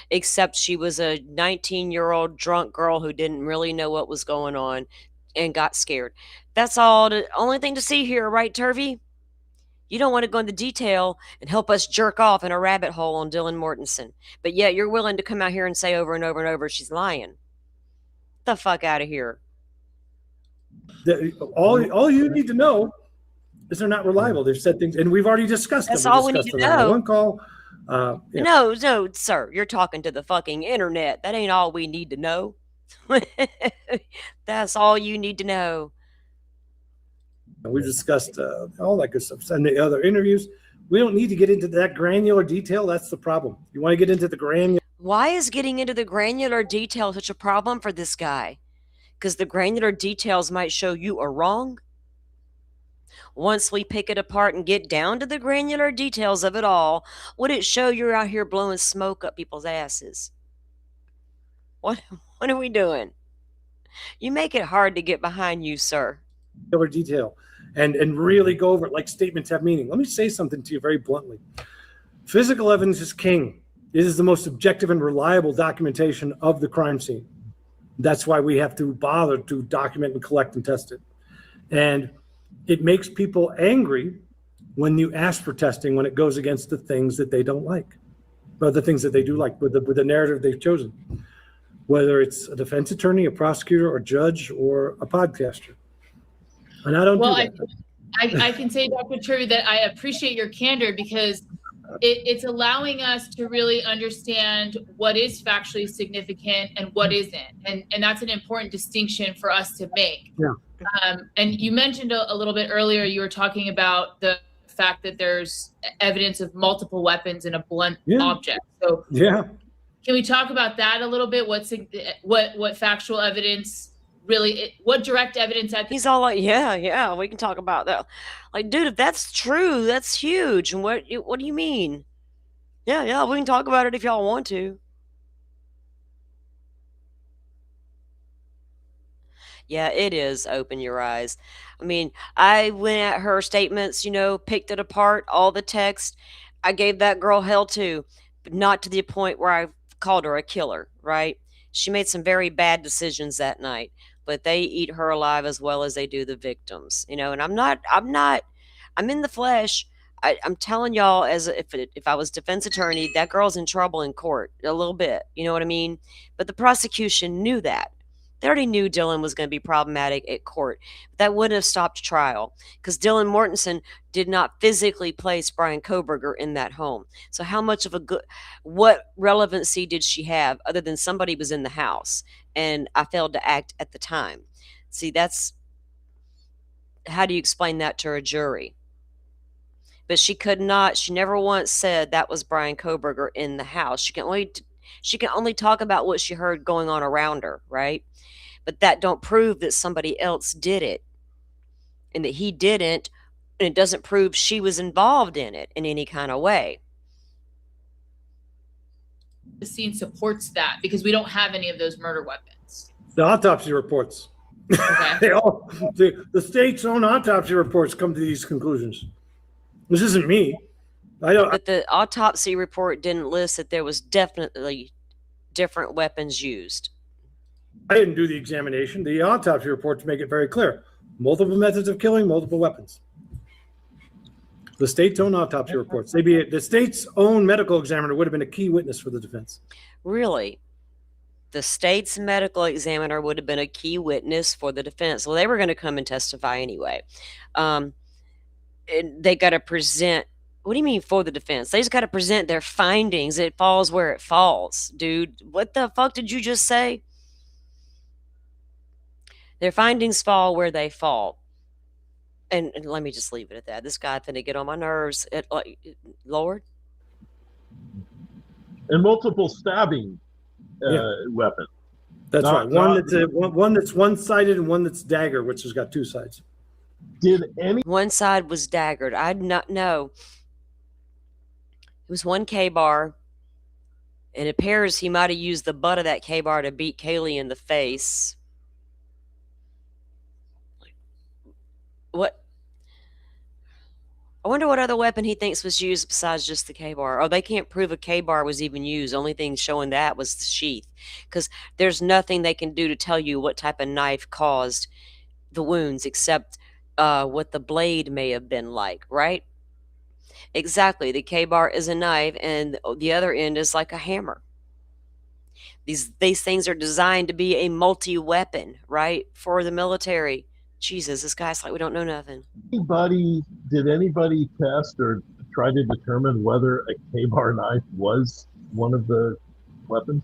except she was a 19-year-old drunk girl who didn't really know what was going on and got scared. That's all. The only thing to see here, right, Turvey? You don't want to go into detail and help us jerk off in a rabbit hole on Dylan Mortensen, but yet you're willing to come out here and say over and over and over she's lying. Get the fuck out of here. All you need to know is they're not reliable. They've said things, and we've already discussed That's them. all we need to know. One call. No, sir. You're talking to the fucking internet. That ain't all we need to know. That's all you need to know. We've discussed all that good stuff. And the other interviews, we don't need to get into that granular detail. That's the problem. You want to get into the granular. Why is getting into the granular detail such a problem for this guy? Because the granular details might show you are wrong. Once we pick it apart and get down to the granular details of it all, would it show you're out here blowing smoke up people's asses? What what are we doing? You make it hard to get behind you, sir. Detail and really go over it like statements have meaning. Let me say something to you very bluntly. Physical evidence is king. It is the most objective and reliable documentation of the crime scene. That's why we have to bother to document and collect and test it. And it makes people angry when you ask for testing, when it goes against the things that they don't like, or the things that they do like with the narrative they've chosen, whether it's a defense attorney, a prosecutor, or judge, or a podcaster. And I don't do that. I can say, Dr. Turvey, that I appreciate your candor because it's allowing us to really understand what is factually significant and what isn't. And that's an important distinction for us to make. Yeah. And you mentioned a little bit earlier, you were talking about the fact that there's evidence of multiple weapons in a blunt object. So can we talk about that a little bit? What factual evidence really, what direct evidence at He's all like, yeah, we can talk about that. Like, dude, if that's true, that's huge. And what do you mean? Yeah, we can talk about it if y'all want to. Yeah, it is. Open your eyes. I mean, I went at her statements, picked it apart, all the text. I gave that girl hell too, but not to the point where I called her a killer, right? She made some very bad decisions that night, but they eat her alive as well as they do the victims, and I'm in the flesh. I'm telling y'all, as if I was defense attorney, that girl's in trouble in court a little bit. You know what I mean? But the prosecution knew that. They already knew Dylan was going to be problematic at court. That wouldn't have stopped trial because Dylan Mortensen did not physically place Brian Koberger in that home. So how much of what relevancy did she have other than somebody was in the house and I failed to act at the time? See, how do you explain that to a jury? But she never once said that was Brian Koberger in the house. She can only talk about what she heard going on around her, right? But that don't prove that somebody else did it and that he didn't, and it doesn't prove she was involved in it in any kind of way. the scene supports that because we don't have any of those murder weapons? The autopsy reports. Okay. The state's own autopsy reports come to these conclusions. This isn't me. But the autopsy report didn't list that there was definitely different weapons used. I didn't do the examination. The autopsy reports make it very clear. Multiple methods of killing, multiple weapons. The state's own autopsy reports. The state's own medical examiner would have been a key witness for the defense. Really? The state's medical examiner would have been a key witness for the defense. Well, they were going to come and testify anyway. And they got to present. What do you mean for the defense? They just got to present their findings. It falls where it falls, dude. What the fuck did you just say? Their findings fall where they fall. And let me just leave it at that. This guy's finna get on my nerves. Lord. And multiple stabbing weapon. That's right. One that's one-sided and one that's dagger, which has got two sides. One side was daggered. I did not know. It was one K-bar. And it appears he might have used the butt of that K-bar to beat Kaylee in the face. What? I wonder what other weapon he thinks was used besides just the K-bar. Oh, they can't prove a K-bar was even used. Only thing showing that was the sheath. Because there's nothing they can do to tell you what type of knife caused the wounds except what the blade may have been like, right? Exactly. The K-bar is a knife and the other end is like a hammer. These things are designed to be a multi-weapon, right? For the military. Jesus, this guy's like, we don't know nothing. Did anybody test or try to determine whether a K-bar knife was one of the weapons?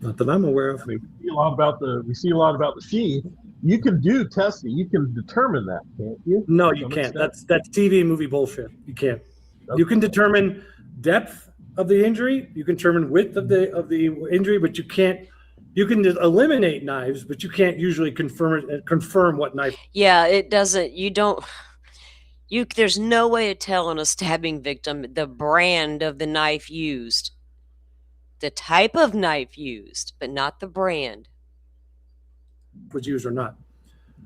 Not that I'm aware of. I mean, we see a lot about the sheath. You can do testing. You can determine that, can't you? No, you can't. That's TV and movie bullshit. You can't. Okay. You can determine depth of the injury. You can determine width of the injury, but you can't. You can eliminate knives, but you can't usually confirm what knife. Yeah, it doesn't. You don't. There's no way to tell on a stabbing victim the brand of the knife used. The type of knife used, but not the brand. Was used or not.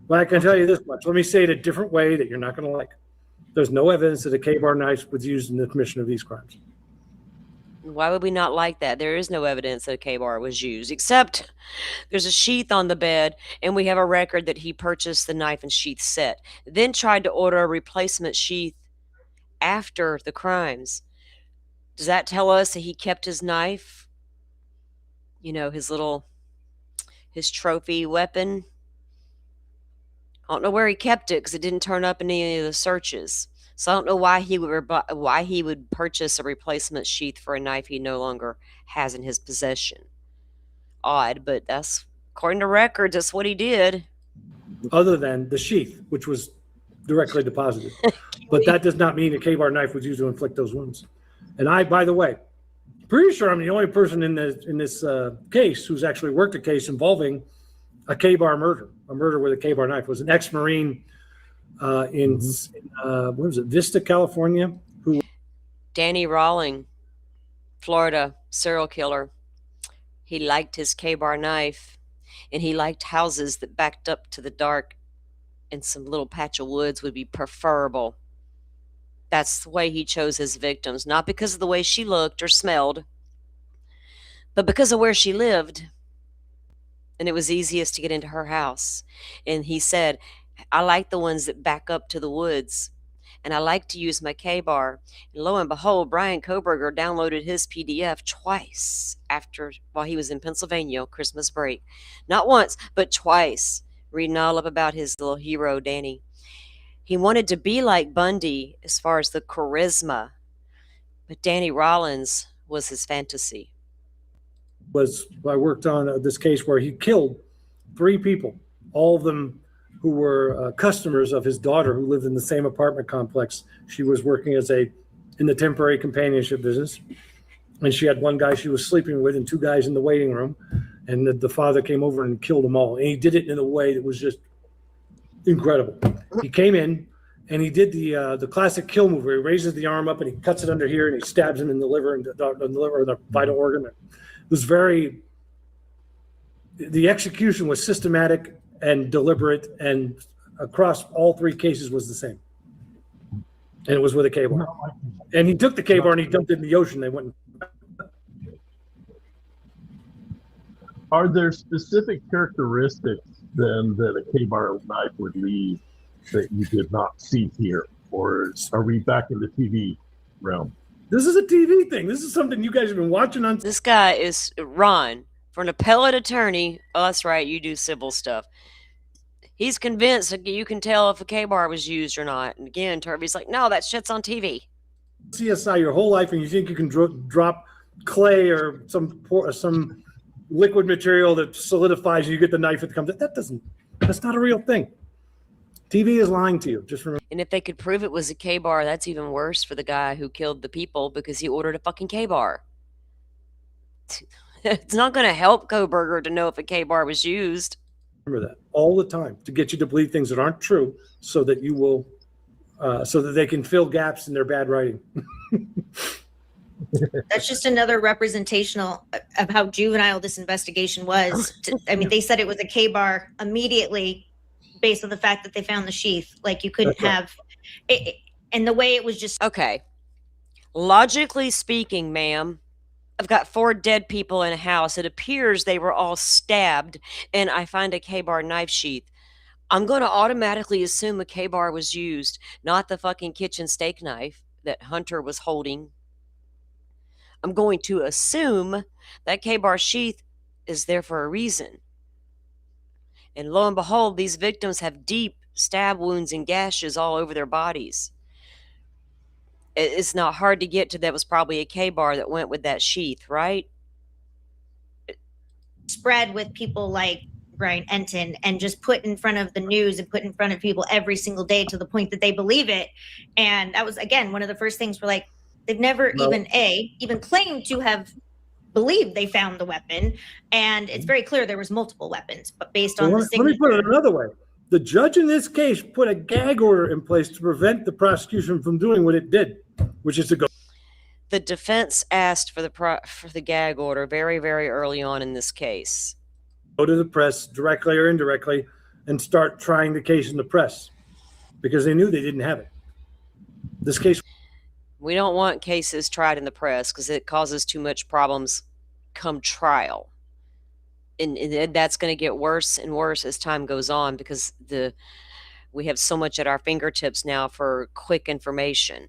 But I can tell you this much. Let me say it a different way that you're not going to like. There's no evidence that a K-bar knife was used in the commission of these crimes. Why would we not like that? There is no evidence that a K-bar was used, except there's a sheath on the bed, and we have a record that he purchased the knife and sheath set, then tried to order a replacement sheath after the crimes. Does that tell us that he kept his knife? You know, his trophy weapon? I don't know where he kept it because it didn't turn up in any of the searches. So I don't know why he would purchase a replacement sheath for a knife he no longer has in his possession. Odd, but that's, according to records, that's what he did. Other than the sheath, which was directly deposited. But that does not mean a K-bar knife was used to inflict those wounds. And I, by the way, pretty sure I'm the only person in this case who's actually worked a case involving a K-bar murder, a murder with a K-bar knife. It was an ex-Marine in what was it, Vista, California, who Danny Rawling, Florida serial killer. He liked his K-bar knife, and he liked houses that backed up to the dark, and some little patch of woods would be preferable. That's the way he chose his victims, not because of the way she looked or smelled, but because of where she lived. And it was easiest to get into her house. And he said, I like the ones that back up to the woods, and I like to use my K-bar. And lo and behold, Brian Koberger downloaded his PDF twice while he was in Pennsylvania Christmas break. Not once, but twice, reading all up about his little hero, Danny. He wanted to be like Bundy as far as the charisma, but Danny Rollins was his fantasy. I worked on this case where he killed 3 people, all of them who were customers of his daughter who lived in the same apartment complex. She was working in the temporary companionship business. And she had one guy she was sleeping with and 2 guys in the waiting room. And the father came over and killed them all. And he did it in a way that was just incredible. He came in and he did the classic kill move where he raises the arm up and he cuts it under here and he stabs him in the liver and the vital organ. It was the execution was systematic and deliberate, and across all 3 cases was the same. And it was with a K-bar. And he took the K-bar and he dumped it in the ocean. They went. Are there specific characteristics then that a K-bar knife would leave that you did not see here? Or are we back in the TV realm? This is a TV thing. This is something you guys have been watching on. This guy is Ron, for an appellate attorney. Oh, that's right, you do civil stuff. He's convinced that you can tell if a K-bar was used or not. And again, Turvey's like, no, that shit's on TV. CSI your whole life, and you think you can drop clay or some liquid material that solidifies, and you get the knife that comes. That's not a real thing. TV is lying to you. Just remember. And if they could prove it was a K-bar, that's even worse for the guy who killed the people because he ordered a fucking K-bar. It's not going to help Koberger to know if a K-bar was used. Remember that all the time to get you to believe things that aren't true, so that you will, so that they can fill gaps in their bad writing. That's just another representational of how juvenile this investigation was. I mean, they said it was a K-bar immediately based on the fact that they found the sheath. Like you couldn't have it, and the way it was just. Okay. Logically speaking, ma'am, I've got 4 dead people in a house. It appears they were all stabbed, and I find a K-bar knife sheath. I'm going to automatically assume a K-bar was used, not the fucking kitchen steak knife that Hunter was holding. I'm going to assume that K-bar sheath is there for a reason. And lo and behold, these victims have deep stab wounds and gashes all over their bodies. It's not hard to get to that was probably a K-bar that went with that sheath, right? Spread with people like Brian Enton and just put in front of the news and put in front of people every single day to the point that they believe it. And that was, again, one of the first things we're like, they've never even claimed to have believed they found the weapon. And it's very clear there was multiple weapons, but based on the signature. Let me put it another way. The judge in this case put a gag order in place to prevent the prosecution from doing what it did, which is to go The defense asked for the gag order very, very early on in this case. to the press directly or indirectly and start trying the case in the press because they knew they didn't have it. This case. We don't want cases tried in the press because it causes too much problems come trial. And that's going to get worse and worse as time goes on because we have so much at our fingertips now for quick information.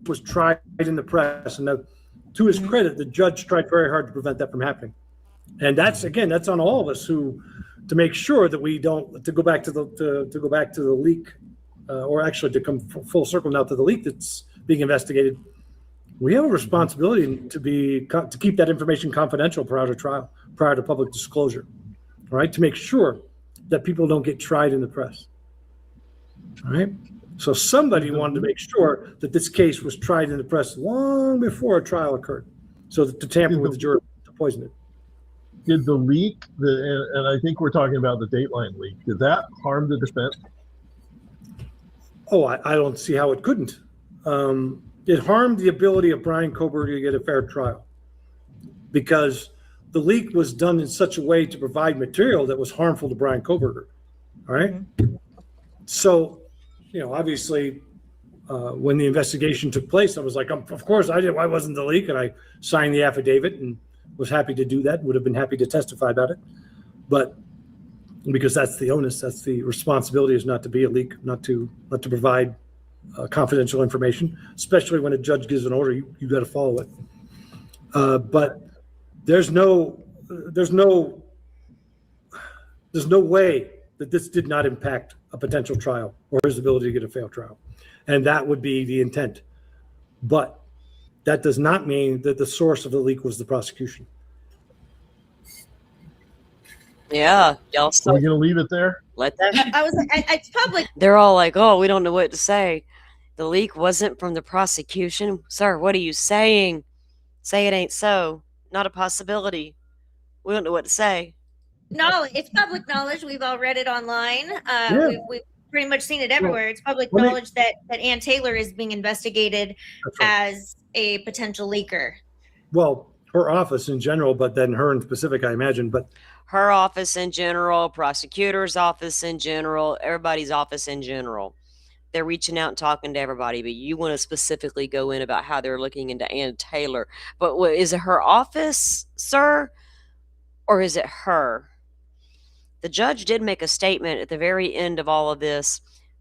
Was tried in the press, and to his credit, the judge tried very hard to prevent that from happening. And that's on all of us to make sure that we don't, to go back to the leak, or actually to come full circle now to the leak that's being investigated. We have a responsibility to keep that information confidential prior to trial, prior to public disclosure, all right? To make sure that people don't get tried in the press, all right? So somebody wanted to make sure that this case was tried in the press long before a trial occurred, so that to tamper with the jury, to poison it. Did the leak, and I think we're talking about the Dateline leak, did that harm the defense? Oh, I don't see how it couldn't. It harmed the ability of Brian Koberger to get a fair trial because the leak was done in such a way to provide material that was harmful to Brian Koberger. All right. So, obviously, when the investigation took place, I was like, of course I wasn't the leak, and I signed the affidavit and was happy to do that. Would have been happy to testify about it, but because that's the onus, that's the responsibility, is not to be a leak, not to provide confidential information, especially when a judge gives an order, you got to follow it. But there's no way that this did not impact a potential trial or his ability to get a fair trial, and that would be the intent. But that does not mean that the source of the leak was the prosecution. Yeah, y'all. Are we going to leave it there? Let that. It's public. They're all like, "Oh, we don't know what to say. The leak wasn't from the prosecution, sir. What are you saying? Say it ain't so. Not a possibility. We don't know what to say." No, it's public knowledge. We've all read it online. Yeah. We've pretty much seen it everywhere. It's public knowledge that Ann Taylor is being investigated as a potential leaker. Well, her office in general, but then her in specific, I imagine. But her office in general, prosecutor's office in general, everybody's office in general. They're reaching out and talking to everybody, but you want to specifically go in about how they're looking into Ann Taylor. But is it her office, sir, or is it her? The judge did make a statement at the very end of all of this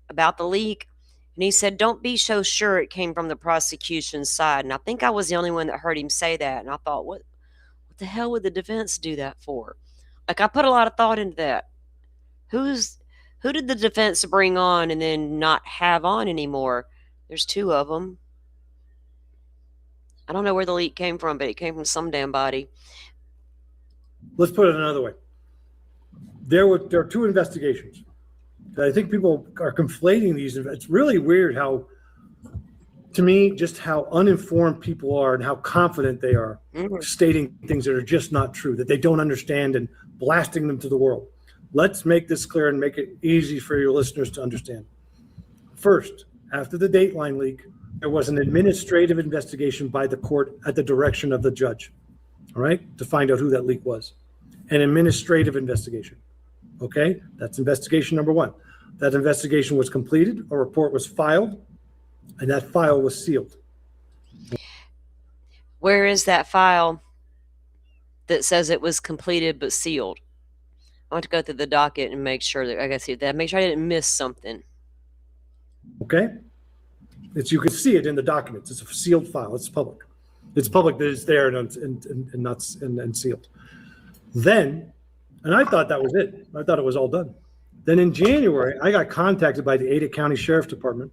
about the leak, and he said, "Don't be so sure it came from the prosecution's side." And I think I was the only one that heard him say that, and I thought, what the hell would the defense do that for? Like, I put a lot of thought into that. Who did the defense bring on and then not have on anymore? There's two of them. I don't know where the leak came from, but it came from some damn body. Let's put it another way. There are two investigations. I think people are conflating these. It's really weird how, to me, just how uninformed people are and how confident they are stating things that are just not true, that they don't understand, and blasting them to the world. Let's make this clear and make it easy for your listeners to understand. First, after the Dateline leak, there was an administrative investigation by the court at the direction of the judge, all right, to find out who that leak was. An administrative investigation. Okay, that's investigation number one. That investigation was completed, a report was filed, and that file was sealed. Where is that file that says it was completed but sealed? I want to go through the docket and make sure that I got to see that. Make sure I didn't miss something. Okay, you can see it in the documents. It's a sealed file. It's public. It's public that it's there and sealed. Then, and I thought that was it. I thought it was all done. Then in January, I got contacted by the Ada County Sheriff's Department,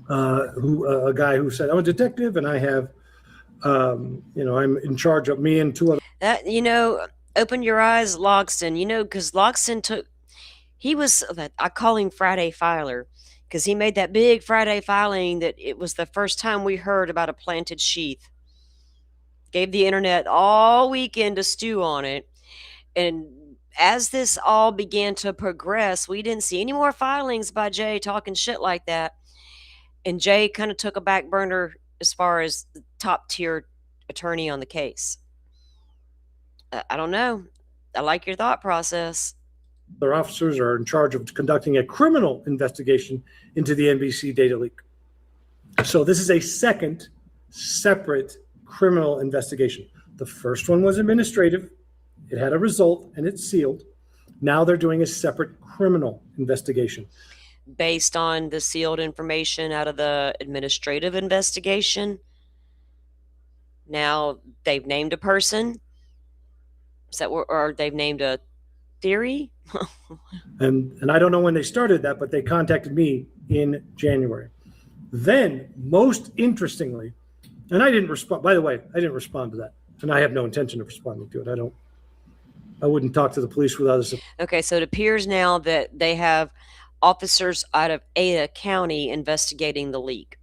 a guy who said, "I'm a detective and I have, I'm in charge of me and two other." That, open your eyes, Logston, because Logston I call him Friday Filer, because he made that big Friday filing that it was the first time we heard about a planted sheath. Gave the internet all weekend to stew on it. And as this all began to progress, we didn't see any more filings by Jay talking shit like that. And Jay kind of took a back burner as far as the top tier attorney on the case. I don't know. I like your thought process. Their officers are in charge of conducting a criminal investigation into the NBC data leak. So this is a second separate criminal investigation. The first one was administrative. It had a result and it's sealed. Now they're doing a separate criminal investigation. Based on the sealed information out of the administrative investigation, now they've named a person. Is that or they've named a theory? And I don't know when they started that, but they contacted me in January. Then, most interestingly, and I didn't respond, by the way, I didn't respond to that. And I have no intention of responding to it. I wouldn't talk to the police without us. Okay, so it appears now that they have officers out of Ada County investigating the leak.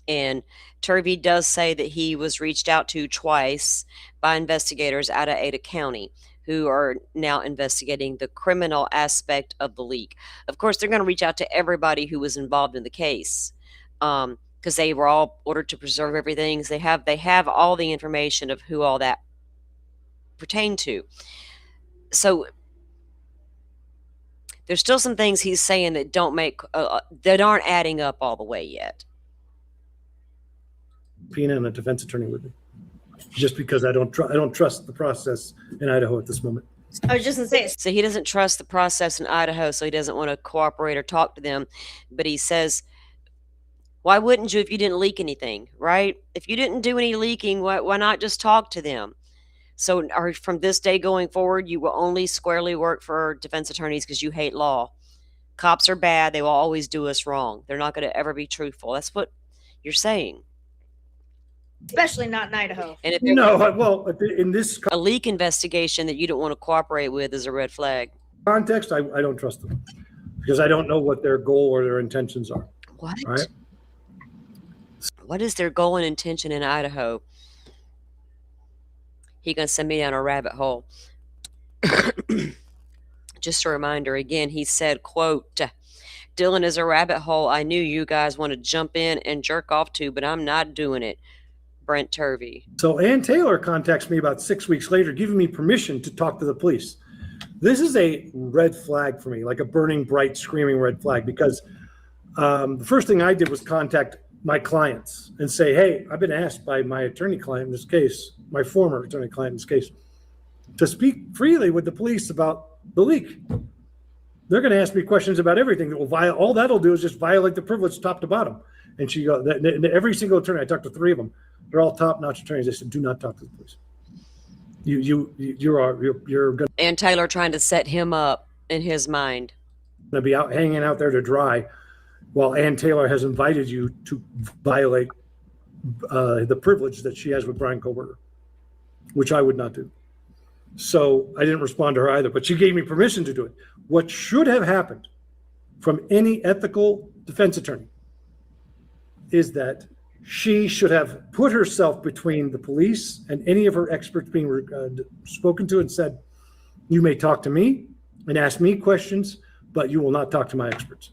And Turvey does say that he was reached out to twice by investigators out of Ada County who are now investigating the criminal aspect of the leak. Of course, they're going to reach out to everybody who was involved in the case because they were all ordered to preserve everything. So they have all the information of who all that pertained to. So there's still some things he's saying that that aren't adding up all the way yet. Pina and a defense attorney with me, just because I don't trust the process in Idaho at this moment. I was just gonna say, So he doesn't trust the process in Idaho, so he doesn't want to cooperate or talk to them. But he says, why wouldn't you if you didn't leak anything, right? If you didn't do any leaking, why not just talk to them? So from this day going forward, you will only squarely work for defense attorneys because you hate law. Cops are bad. They will always do us wrong. They're not going to ever be truthful. That's what you're saying. especially not in Idaho. And if No, well, in this a leak investigation that you don't want to cooperate with is a red flag. context, I don't trust them because I don't know what their goal or their intentions are. What? All right. What is their goal and intention in Idaho? He gonna send me down a rabbit hole. Just a reminder again, he said, quote, Dylan is a rabbit hole I knew you guys want to jump in and jerk off to, but I'm not doing it. Brent Turvey. So Ann Taylor contacts me about 6 weeks later, giving me permission to talk to the police. This is a red flag for me, like a burning, bright, screaming red flag, because the first thing I did was contact my clients and say, hey, I've been asked by my attorney client in this case, my former attorney client in this case, to speak freely with the police about the leak. They're going to ask me questions about everything that will violate. All that'll do is just violate the privilege top to bottom. And she goes, every single attorney, I talked to 3 of them. They're all top-notch attorneys. They said, do not talk to the police. You're going Ann Taylor trying to set him up in his mind. to be out hanging out there to dry while Ann Taylor has invited you to violate the privilege that she has with Brian Koberger, which I would not do. So I didn't respond to her either, but she gave me permission to do it. What should have happened from any ethical defense attorney is that she should have put herself between the police and any of her experts being spoken to and said, you may talk to me and ask me questions, but you will not talk to my experts.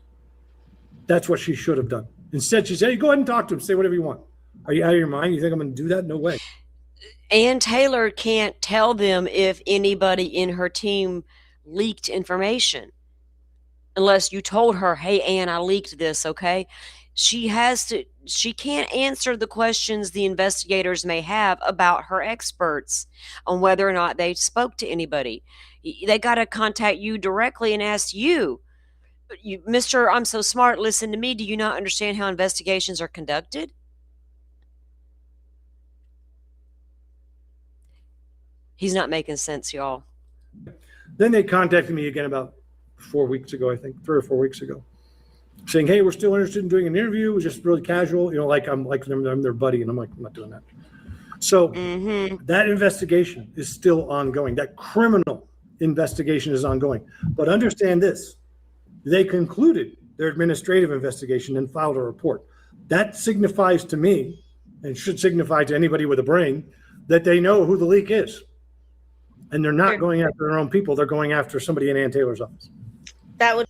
That's what she should have done. Instead, she said, hey, go ahead and talk to him. Say whatever you want. Are you out of your mind? You think I'm going to do that? No way. Ann Taylor can't tell them if anybody in her team leaked information unless you told her, hey, Ann, I leaked this, okay? She can't answer the questions the investigators may have about her experts on whether or not they spoke to anybody. They got to contact you directly and ask you, Mr. I'm so smart, listen to me. Do you not understand how investigations are conducted? He's not making sense, y'all. Then they contacted me again about 4 weeks ago, I think, 3 or 4 weeks ago, saying, hey, we're still interested in doing an interview. It was just really casual, like I'm their buddy, and I'm like, I'm not doing that. So that investigation is still ongoing. That criminal investigation is ongoing. But understand this, they concluded their administrative investigation and filed a report. That signifies to me, and should signify to anybody with a brain, that they know who the leak is. and they're not going after their own people. They're going after somebody in Ann Taylor's office. That would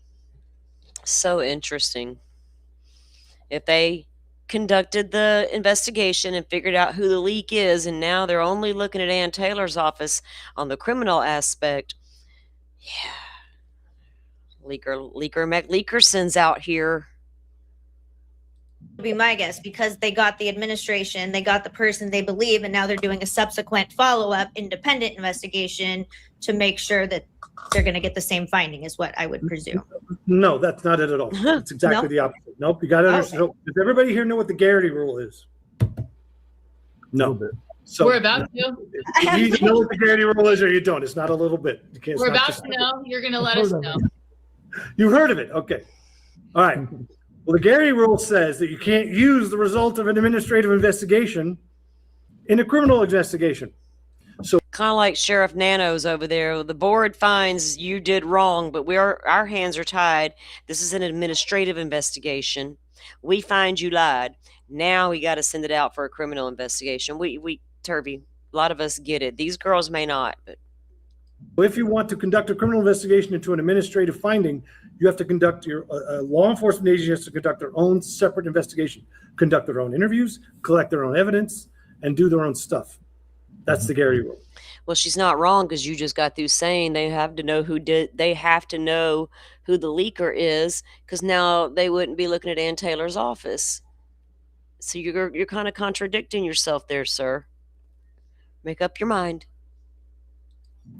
So interesting. If they conducted the investigation and figured out who the leak is, and now they're only looking at Ann Taylor's office on the criminal aspect, yeah. Leaker McLeakerson's out here. be my guess, because they got the administration, they got the person they believe, and now they're doing a subsequent follow-up independent investigation to make sure that they're going to get the same finding, is what I would presume. No, that's not it at all. It's exactly the opposite. Nope, you got to understand. Okay. Does everybody here know what the Garrity rule is? No. So We're about to. you either know what the Garrity rule is or you don't. It's not a little bit. You can't. We're about to know. You're going to let us know. You've heard of it. Okay. All right. Well, the Garrity rule says that you can't use the result of an administrative investigation in a criminal investigation. So Kind of like Sheriff Nanos over there. The board finds you did wrong, but our hands are tied. This is an administrative investigation. We find you lied. Now we got to send it out for a criminal investigation. We Turvey, a lot of us get it. These girls may not, but if you want to conduct a criminal investigation into an administrative finding, you have to conduct law enforcement agency has to conduct their own separate investigation, conduct their own interviews, collect their own evidence, and do their own stuff. That's the Garrity rule. well, she's not wrong, because you just got through saying they have to know they have to know who the leaker is, because now they wouldn't be looking at Ann Taylor's office. So you're kind of contradicting yourself there, sir. Make up your mind.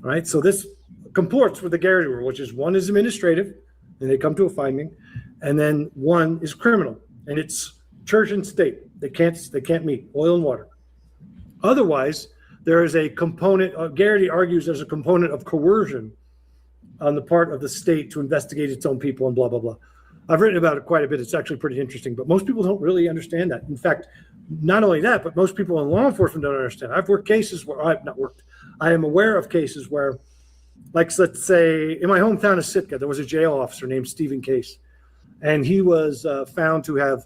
All right. So this comports with the Garrity rule, which is one is administrative, and they come to a finding, and then one is criminal, and it's church and state. They can't meet, oil and water. Otherwise, there is a component. Garrity argues there's a component of coercion on the part of the state to investigate its own people and blah blah blah. I've written about it quite a bit. It's actually pretty interesting, but most people don't really understand that. In fact, not only that, but most people in law enforcement don't understand. I've worked cases where I've not worked. I am aware of cases where, like, let's say in my hometown of Sitka, there was a jail officer named Stephen Case, and he was found to have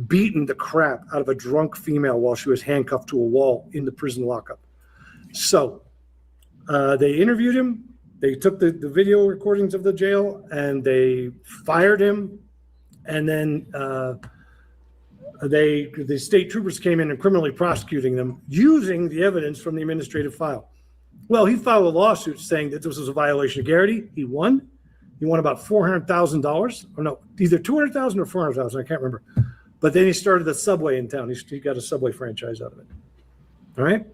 beaten the crap out of a drunk female while she was handcuffed to a wall in the prison lockup. So they interviewed him. They took the video recordings of the jail and they fired him. And then the state troopers came in and criminally prosecuting them using the evidence from the administrative file. Well, he filed a lawsuit saying that this was a violation of Garrity. He won. He won about $400,000, or no, either $200,000 or $400,000. I can't remember. But then he started a Subway in town. He got a Subway franchise out of it. All right.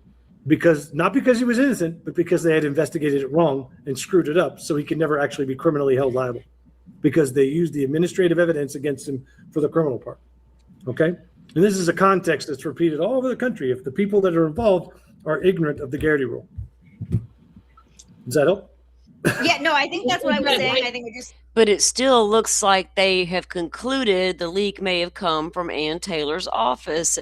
Not because he was innocent, but because they had investigated it wrong and screwed it up, so he could never actually be criminally held liable, because they used the administrative evidence against him for the criminal part. Okay? And this is a context that's repeated all over the country if the people that are involved are ignorant of the Garrity rule. Does that help? Yeah, no, I think that's what I was saying. I think it just But it still looks like they have concluded the leak may have come from Ann Taylor's office.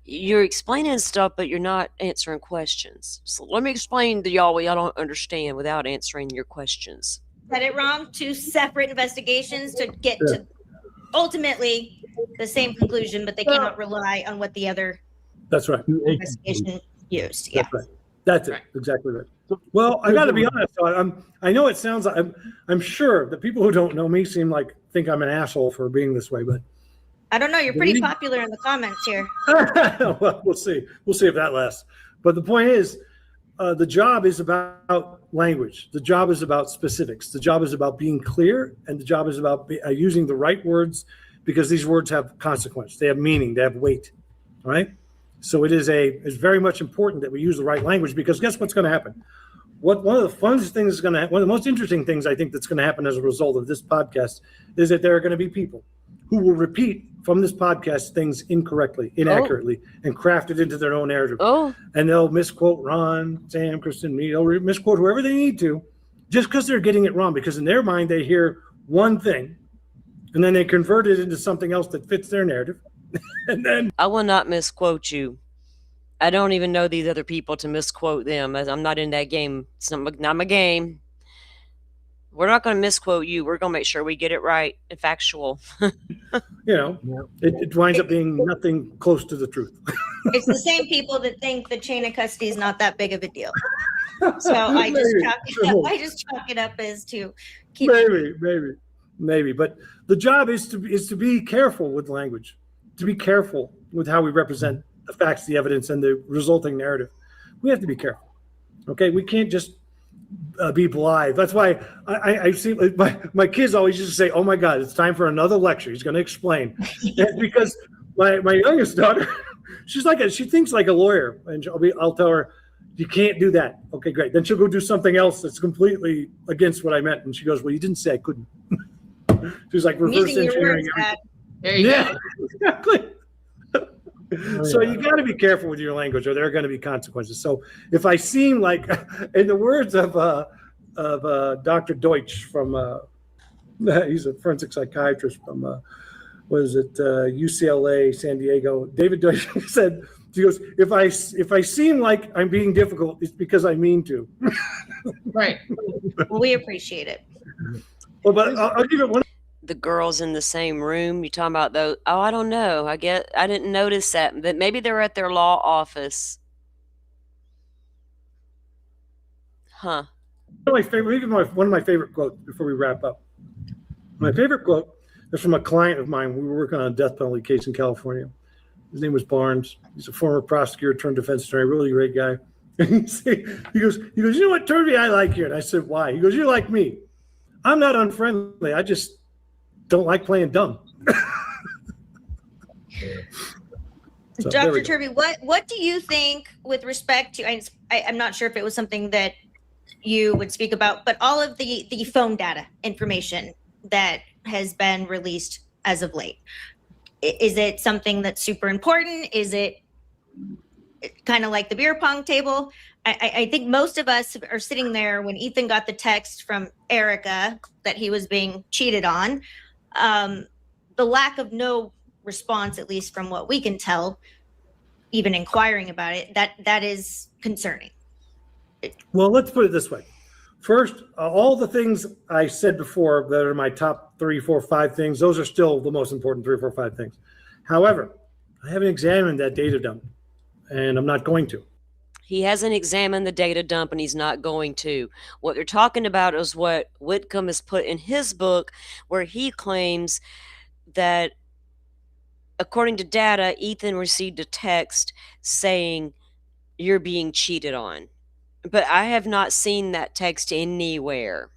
You're explaining stuff, but you're not answering questions. So let me explain to y'all what y'all don't understand without answering your questions. said it wrong. 2 separate investigations to get to ultimately the same conclusion, but they cannot rely on what the other That's right. investigation used. Yeah. That's right. That's it. Exactly right. Well, I got to be honest. I know it sounds like I'm sure the people who don't know me think I'm an asshole for being this way, but I don't know. You're pretty popular in the comments here. well, we'll see. We'll see if that lasts. But the point is, the job is about language. The job is about specifics. The job is about being clear, and the job is about using the right words, because these words have consequence. They have meaning. They have weight. All right. So it's very much important that we use the right language, because guess what's going to happen? One of the funnest things one of the most interesting things I think that's going to happen as a result of this podcast is that there are going to be people who will repeat from this podcast things incorrectly, inaccurately, and craft it into their own narrative. Oh, And they'll misquote Ron, Sam, Kristen, me. They'll misquote whoever they need to, just because they're getting it wrong. Because in their mind, they hear one thing, and then they convert it into something else that fits their narrative. And then I will not misquote you. I don't even know these other people to misquote them. I'm not in that game. It's not my game. We're not going to misquote you. We're going to make sure we get it right and factual. it winds up being nothing close to the truth. It's the same people that think the chain of custody is not that big of a deal. So I just chalk it up as to keep. Maybe. But the job is to be careful with language, to be careful with how we represent the facts, the evidence, and the resulting narrative. We have to be careful. Okay, we can't just be blithe. That's why I see my kids always used to say, "Oh my God, it's time for another lecture. He's going to explain." That's because my youngest daughter, she thinks like a lawyer, and I'll tell her, "You can't do that." Okay, great. Then she'll go do something else that's completely against what I meant, and she goes, "Well, you didn't say I couldn't." She's like reverse engineering. There you go. Exactly. So you got to be careful with your language, or there are going to be consequences. So if I seem like, in the words of Dr. Deutsch from, he's a forensic psychiatrist from, UCLA, San Diego. David Deutsch said, he goes, if I seem like I'm being difficult, it's because I mean to. Right. Well, we appreciate it. Well, but I'll give it one. The girls in the same room, you talking about those? Oh, I don't know. I didn't notice that, but maybe they're at their law office. Huh. One of my favorite quotes before we wrap up. My favorite quote is from a client of mine. We were working on a death penalty case in California. His name was Barnes. He's a former prosecutor turned defense attorney, really great guy. And he goes, you know what, Turvey, I like you. And I said, why? He goes, you're like me. I'm not unfriendly. I just don't like playing dumb. So, Dr. Turvey, what do you think with respect to, I'm not sure if it was something that you would speak about, but all of the phone data information that has been released as of late, is it something that's super important? Is it kind of like the beer pong table? I think most of us are sitting there when Ethan got the text from Erica that he was being cheated on. The lack of no response, at least from what we can tell, even inquiring about it, that is concerning. Well, let's put it this way. First, all the things I said before that are my top 3, 4, 5 things, those are still the most important 3, 4, 5 things. However, I haven't examined that data dump, and I'm not going to. He hasn't examined the data dump, and he's not going to. What they're talking about is what Whitcomb has put in his book, where he claims that, according to data, Ethan received a text saying, "You're being cheated on." But I have not seen that text anywhere.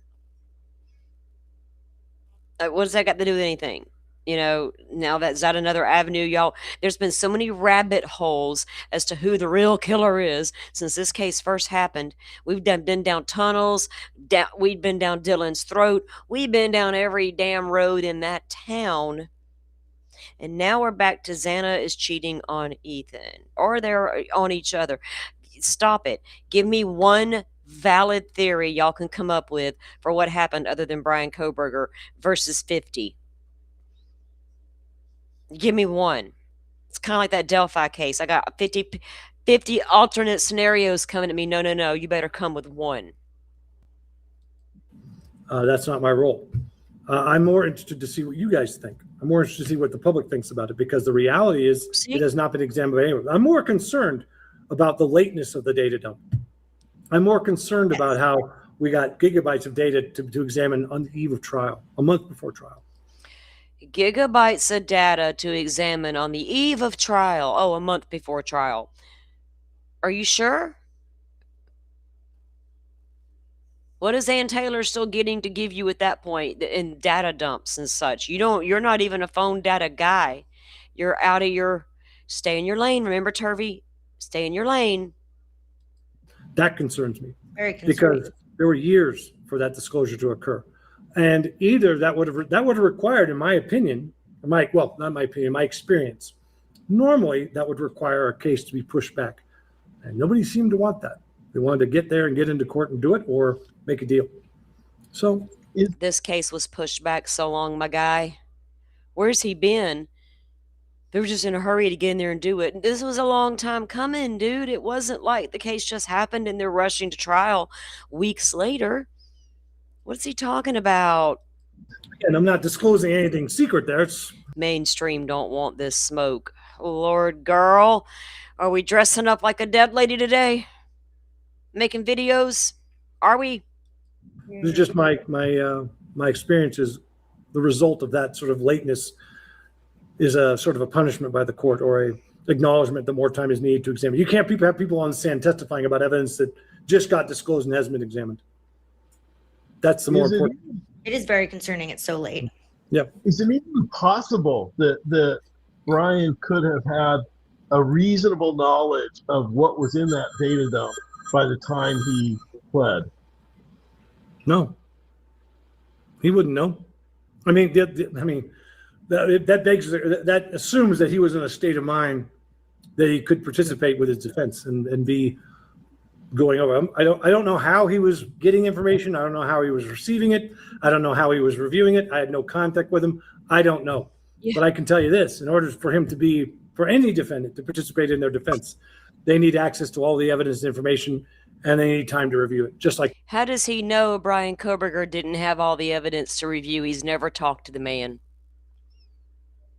What does that got to do with anything? Now is that another avenue, y'all? There's been so many rabbit holes as to who the real killer is since this case first happened. We've been down tunnels. We've been down Dylan's throat. We've been down every damn road in that town. And now we're back to Xana is cheating on Ethan. Or they're on each other. Stop it. Give me one valid theory y'all can come up with for what happened other than Brian Kohberger versus 50. Give me one. It's kind of like that Delphi case. I got 50 alternate scenarios coming at me. No. You better come with one. That's not my role. I'm more interested to see what you guys think. I'm more interested to see what the public thinks about it, because the reality is it has not been examined by anyone. I'm more concerned about the lateness of the data dump. I'm more concerned about how we got gigabytes of data to examine on the eve of trial, a month before trial. Gigabytes of data to examine on the eve of trial. Oh, a month before trial. Are you sure? What is Ann Taylor still getting to give you at that point in data dumps and such? You're not even a phone data guy. You're out of stay in your lane. Remember, Turvey? Stay in your lane. That concerns me. Very concerning. Because there were years for that disclosure to occur. And either that would have required, in my opinion, not my opinion, my experience, normally that would require a case to be pushed back. And nobody seemed to want that. They wanted to get there and get into court and do it, or make a deal. So this case was pushed back so long, my guy. Where's he been? They were just in a hurry to get in there and do it. This was a long time coming, dude. It wasn't like the case just happened and they're rushing to trial weeks later. What's he talking about? And I'm not disclosing anything secret there. It's mainstream don't want this smoke. Lord, girl, are we dressing up like a dead lady today? Making videos? Are we? This is just my experience is the result of that sort of lateness is a sort of a punishment by the court or a acknowledgement that more time is needed to examine. You can't have people on the stand testifying about evidence that just got disclosed and hasn't been examined. That's the more important. It is very concerning. It's so late. Yep. Is it even possible that Brian could have had a reasonable knowledge of what was in that data dump by the time he pled? No. He wouldn't know. I mean, that assumes that he was in a state of mind that he could participate with his defense and be going over. I don't know how he was getting information. I don't know how he was receiving it. I don't know how he was reviewing it. I had no contact with him. I don't know. Yeah. But I can tell you this, in order for him for any defendant to participate in their defense, they need access to all the evidence and information, and they need time to review it. Just like. How does he know Brian Koberger didn't have all the evidence to review? He's never talked to the man.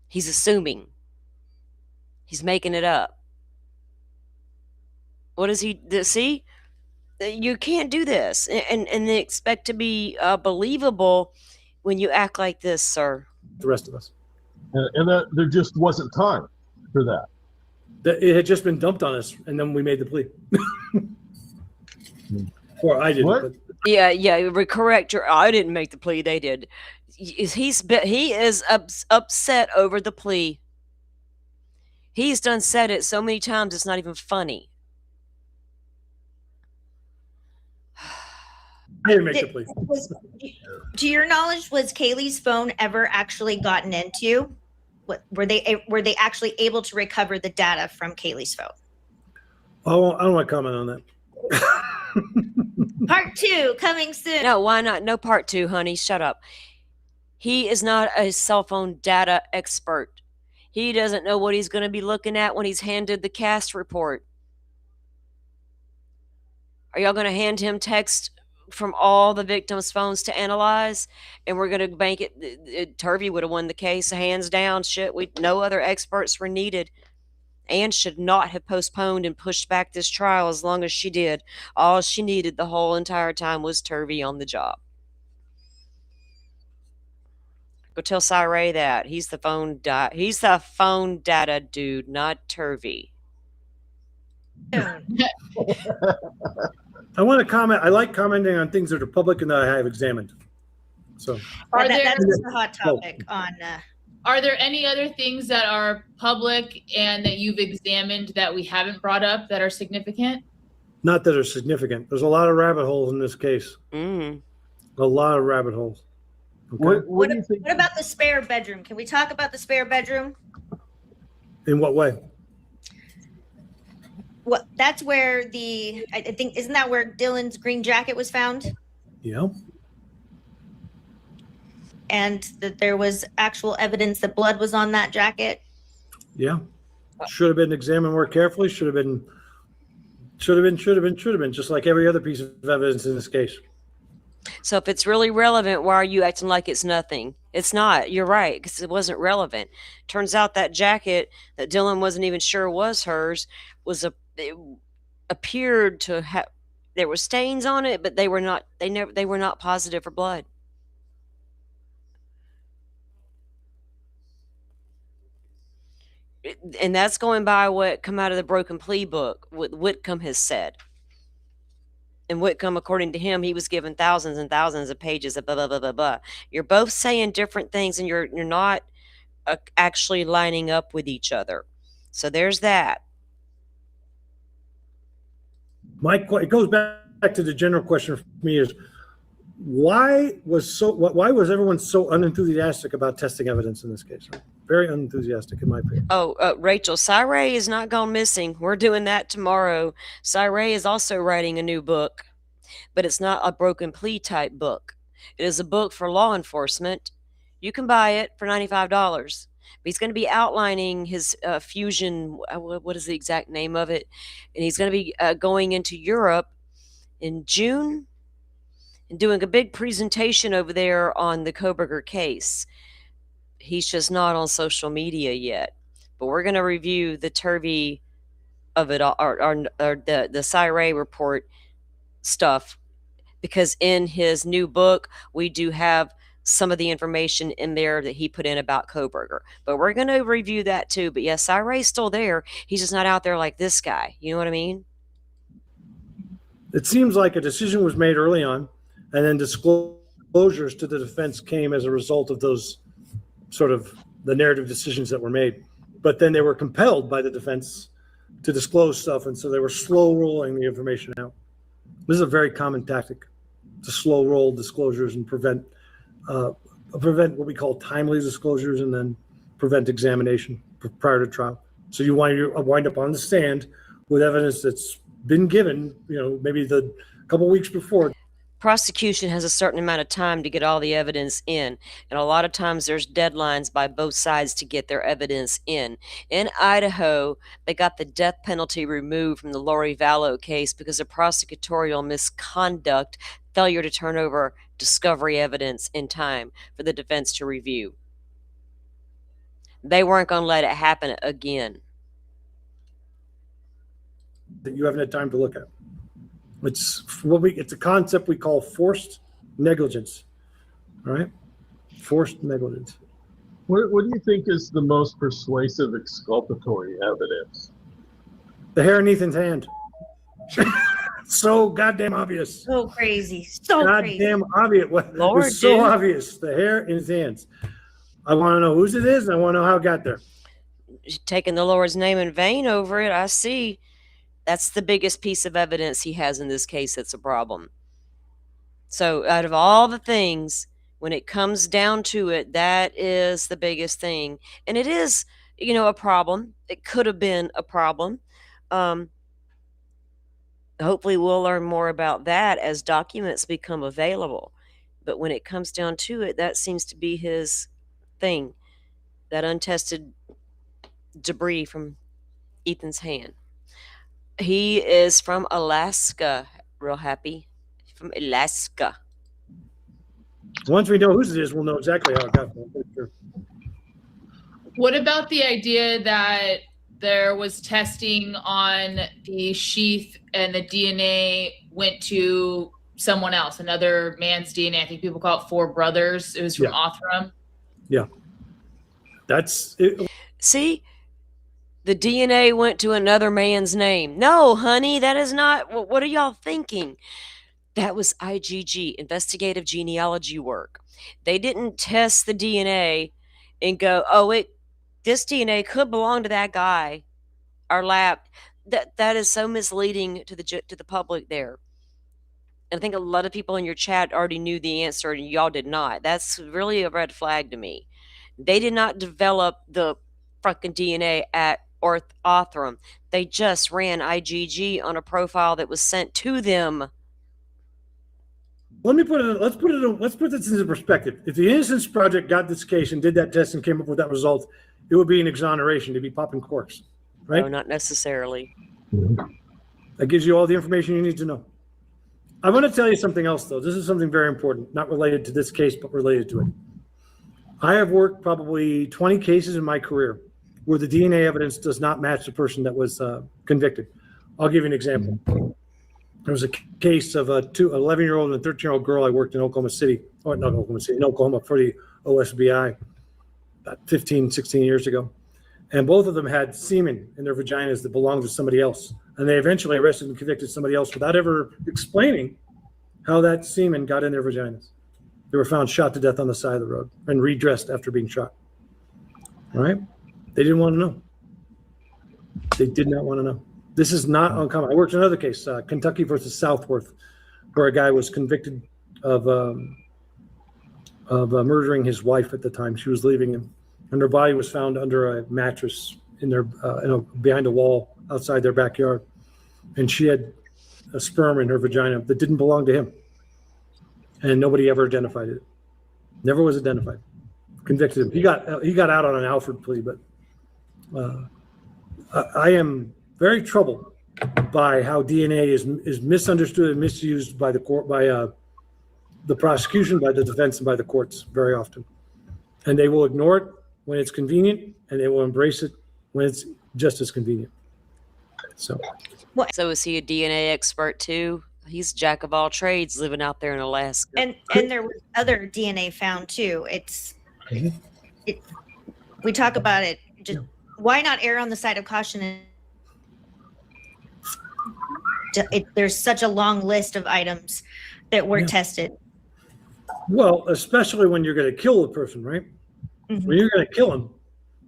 He's assuming. He's making it up. What does he see? You can't do this and expect to be believable when you act like this, sir. The rest of us. And that there just wasn't time for that. It had just been dumped on us, and then we made the plea. Or I didn't. What? Yeah, correct. I didn't make the plea. They did. He is upset over the plea. He's said it so many times it's not even funny. I didn't make the plea. To your knowledge, was Kaylee's phone ever actually gotten into? Were they actually able to recover the data from Kaylee's phone? Oh, I don't want to comment on that. Part 2 coming soon. No, why not? No part 2, honey. Shut up. He is not a cell phone data expert. He doesn't know what he's going to be looking at when he's handed the cast report. Are y'all going to hand him text from all the victims' phones to analyze? And we're going to bank it. Turvey would have won the case, hands down. Shit, no other experts were needed. Anne should not have postponed and pushed back this trial as long as she did. All she needed the whole entire time was Turvey on the job. Go tell Cyree that. He's the phone data dude, not Turvey. I want to comment. I like commenting on things that are public and that I have examined. So that's a hot topic on. Are there any other things that are public and that you've examined that we haven't brought up that are significant? Not that are significant. There's a lot of rabbit holes in this case. Mm. A lot of rabbit holes. Okay. What do you think? What about the spare bedroom? Can we talk about the spare bedroom? In what way? Well, that's where I think, isn't that where Dylan's green jacket was found? Yeah. And that there was actual evidence that blood was on that jacket? Yeah. Should have been examined more carefully. Should have been, just like every other piece of evidence in this case. So if it's really relevant, why are you acting like it's nothing? It's not. You're right, because it wasn't relevant. Turns out that jacket that Dylan wasn't even sure was hers it appeared to have, there were stains on it, but they were not. They were not positive for blood. And that's going by what come out of the broken plea book, what Whitcomb has said. And Whitcomb, according to him, he was given thousands and thousands of pages of blah, blah, blah, blah, blah. You're both saying different things, and you're not actually lining up with each other. So there's that. It goes back to the general question for me is, why was everyone so unenthusiastic about testing evidence in this case? Very unenthusiastic, in my opinion. Oh, Rachel, Cyree is not gone missing. We're doing that tomorrow. Cyree is also writing a new book, but it's not a broken plea type book. It is a book for law enforcement. You can buy it for $95. But he's going to be outlining his fusion. What is the exact name of it? And he's going to be going into Europe in June and doing a big presentation over there on the Koberger case. He's just not on social media yet. But we're going to review the Turvey of it all, or the Cyray report stuff, because in his new book, we do have some of the information in there that he put in about Koberger. But we're going to review that too. But yes, Cyray's still there. He's just not out there like this guy. You know what I mean? It seems like a decision was made early on, and then disclosures to the defense came as a result of those sort of the narrative decisions that were made. But then they were compelled by the defense to disclose stuff, and so they were slow rolling the information out. This is a very common tactic, to slow roll disclosures and prevent what we call timely disclosures, and then prevent examination prior to trial. So you wind up on the stand with evidence that's been given, maybe the couple weeks before. Prosecution has a certain amount of time to get all the evidence in, and a lot of times there's deadlines by both sides to get their evidence in. In Idaho, they got the death penalty removed from the Lori Vallow case because of prosecutorial misconduct, failure to turn over discovery evidence in time for the defense to review. They weren't going to let it happen again. That you haven't had time to look at. It's a concept we call forced negligence. All right? Forced negligence. What do you think is the most persuasive exculpatory evidence? The hair in Ethan's hand. So goddamn obvious. So crazy. So goddamn obvious. Lord, it's so dude. obvious. The hair in his hands. I want to know whose it is, and I want to know how it got there. Taking the Lord's name in vain over it, I see. That's the biggest piece of evidence he has in this case that's a problem. So out of all the things, when it comes down to it, that is the biggest thing. And it is, a problem. It could have been a problem. Hopefully we'll learn more about that as documents become available. But when it comes down to it, that seems to be his thing. That untested debris from Ethan's hand. He is from Alaska. Real happy. From Alaska. Once we know whose it is, we'll know exactly how it got there. Sure. What about the idea that there was testing on the sheath and the DNA went to someone else, another man's DNA? I think people call it Four Brothers. It was from Othram. Yeah. That's it. See? The DNA went to another man's name. No, honey, that is not. What are y'all thinking? That was IGG, investigative genealogy work. They didn't test the DNA and go, this DNA could belong to that guy. Our lab. That is so misleading to the public there. And I think a lot of people in your chat already knew the answer, and y'all did not. That's really a red flag to me. They did not develop the fucking DNA at Othram. They just ran IGG on a profile that was sent to them. Let's put this into perspective. If the Innocence Project got this case and did that test and came up with that result, it would be an exoneration. They'd be popping corks, right? No, not necessarily. That gives you all the information you need to know. I want to tell you something else, though. This is something very important, not related to this case, but related to it. I have worked probably 20 cases in my career where the DNA evidence does not match the person that was convicted. I'll give you an example. There was a case of an 11-year-old and a 13-year-old girl I worked in Oklahoma City, or not Oklahoma City, in Oklahoma for the OSBI about 15, 16 years ago. And both of them had semen in their vaginas that belonged to somebody else. And they eventually arrested and convicted somebody else without ever explaining how that semen got in their vaginas. They were found shot to death on the side of the road and redressed after being shot. All right? They didn't want to know. They did not want to know. This is not uncommon. I worked in another case, Kentucky versus Southworth, where a guy was convicted of murdering his wife at the time. She was leaving him, and her body was found under a mattress in their behind a wall outside their backyard, and she had a sperm in her vagina that didn't belong to him, and nobody ever identified it. Never was identified. Convicted him. He got out on an Alford plea, but I am very troubled by how DNA is misunderstood and misused by the court, by the prosecution, by the defense, and by the courts very often. And they will ignore it when it's convenient, and they will embrace it when it's just as convenient. So is he a DNA expert too? He's jack of all trades living out there in Alaska. And there was other DNA found too. We talk about it. Just why not err on the side of caution? There's such a long list of items that were tested. Well, especially when you're going to kill the person, right? Mm-hmm. When you're going to kill him,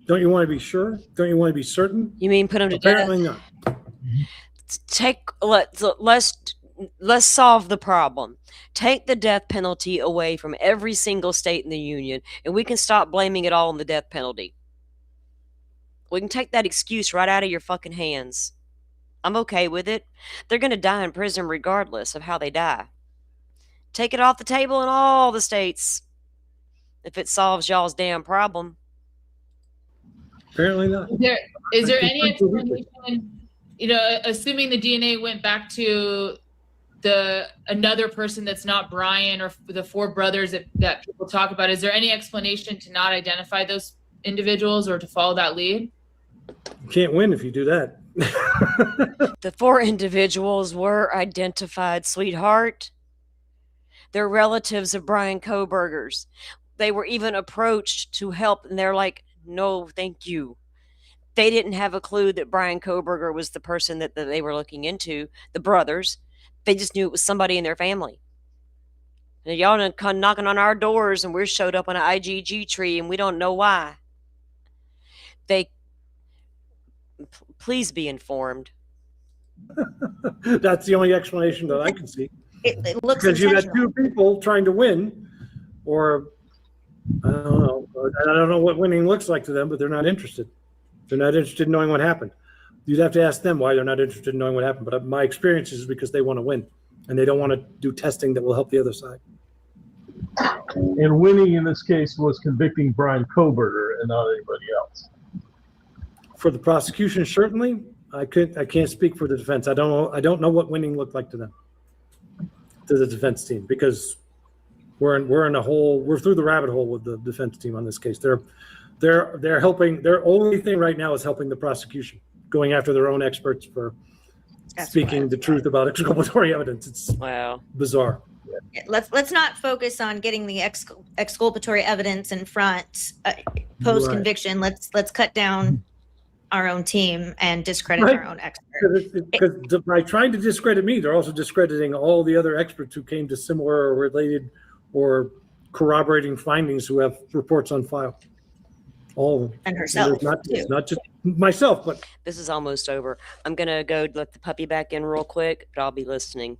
don't you want to be sure? Don't you want to be certain? You mean put him to Apparently death? Not. Let's solve the problem. Take the death penalty away from every single state in the union, and we can stop blaming it all on the death penalty. We can take that excuse right out of your fucking hands. I'm okay with it. They're going to die in prison regardless of how they die. Take it off the table in all the states if it solves y'all's damn problem. Apparently not. Is there any explanation, assuming the DNA went back to another person that's not Brian or the four brothers that people talk about, is there any explanation to not identify those individuals or to follow that lead? You can't win if you do that. The four individuals were identified, sweetheart. They're relatives of Brian Kohberger's. They were even approached to help, and they're like, no, thank you. They didn't have a clue that Brian Kohberger was the person that they were looking into, the brothers. They just knew it was somebody in their family. And y'all knocking on our doors, and we're showed up on an IgG tree, and we don't know why. Please be informed. That's the only explanation that I can see. It looks because you got two people trying to win, or I don't know. I don't know what winning looks like to them, but they're not interested. They're not interested in knowing what happened. You'd have to ask them why they're not interested in knowing what happened. But my experience is because they want to win, and they don't want to do testing that will help the other side. And winning in this case was convicting Brian Kohberger and not anybody else. For the prosecution, certainly. I can't speak for the defense. I don't know what winning looked like to them, to the defense team, because we're through the rabbit hole with the defense team on this case. They're helping. Their only thing right now is helping the prosecution, going after their own experts for speaking the truth about exculpatory evidence. It's bizarre. Let's not focus on getting the exculpatory evidence in front post conviction. Right. Let's cut down our own team and discredit our own experts. Because by trying to discredit me, they're also discrediting all the other experts who came to similar or related or corroborating findings who have reports on file. All of them. And herself. It's not just myself, but. This is almost over. I'm going to go let the puppy back in real quick, but I'll be listening.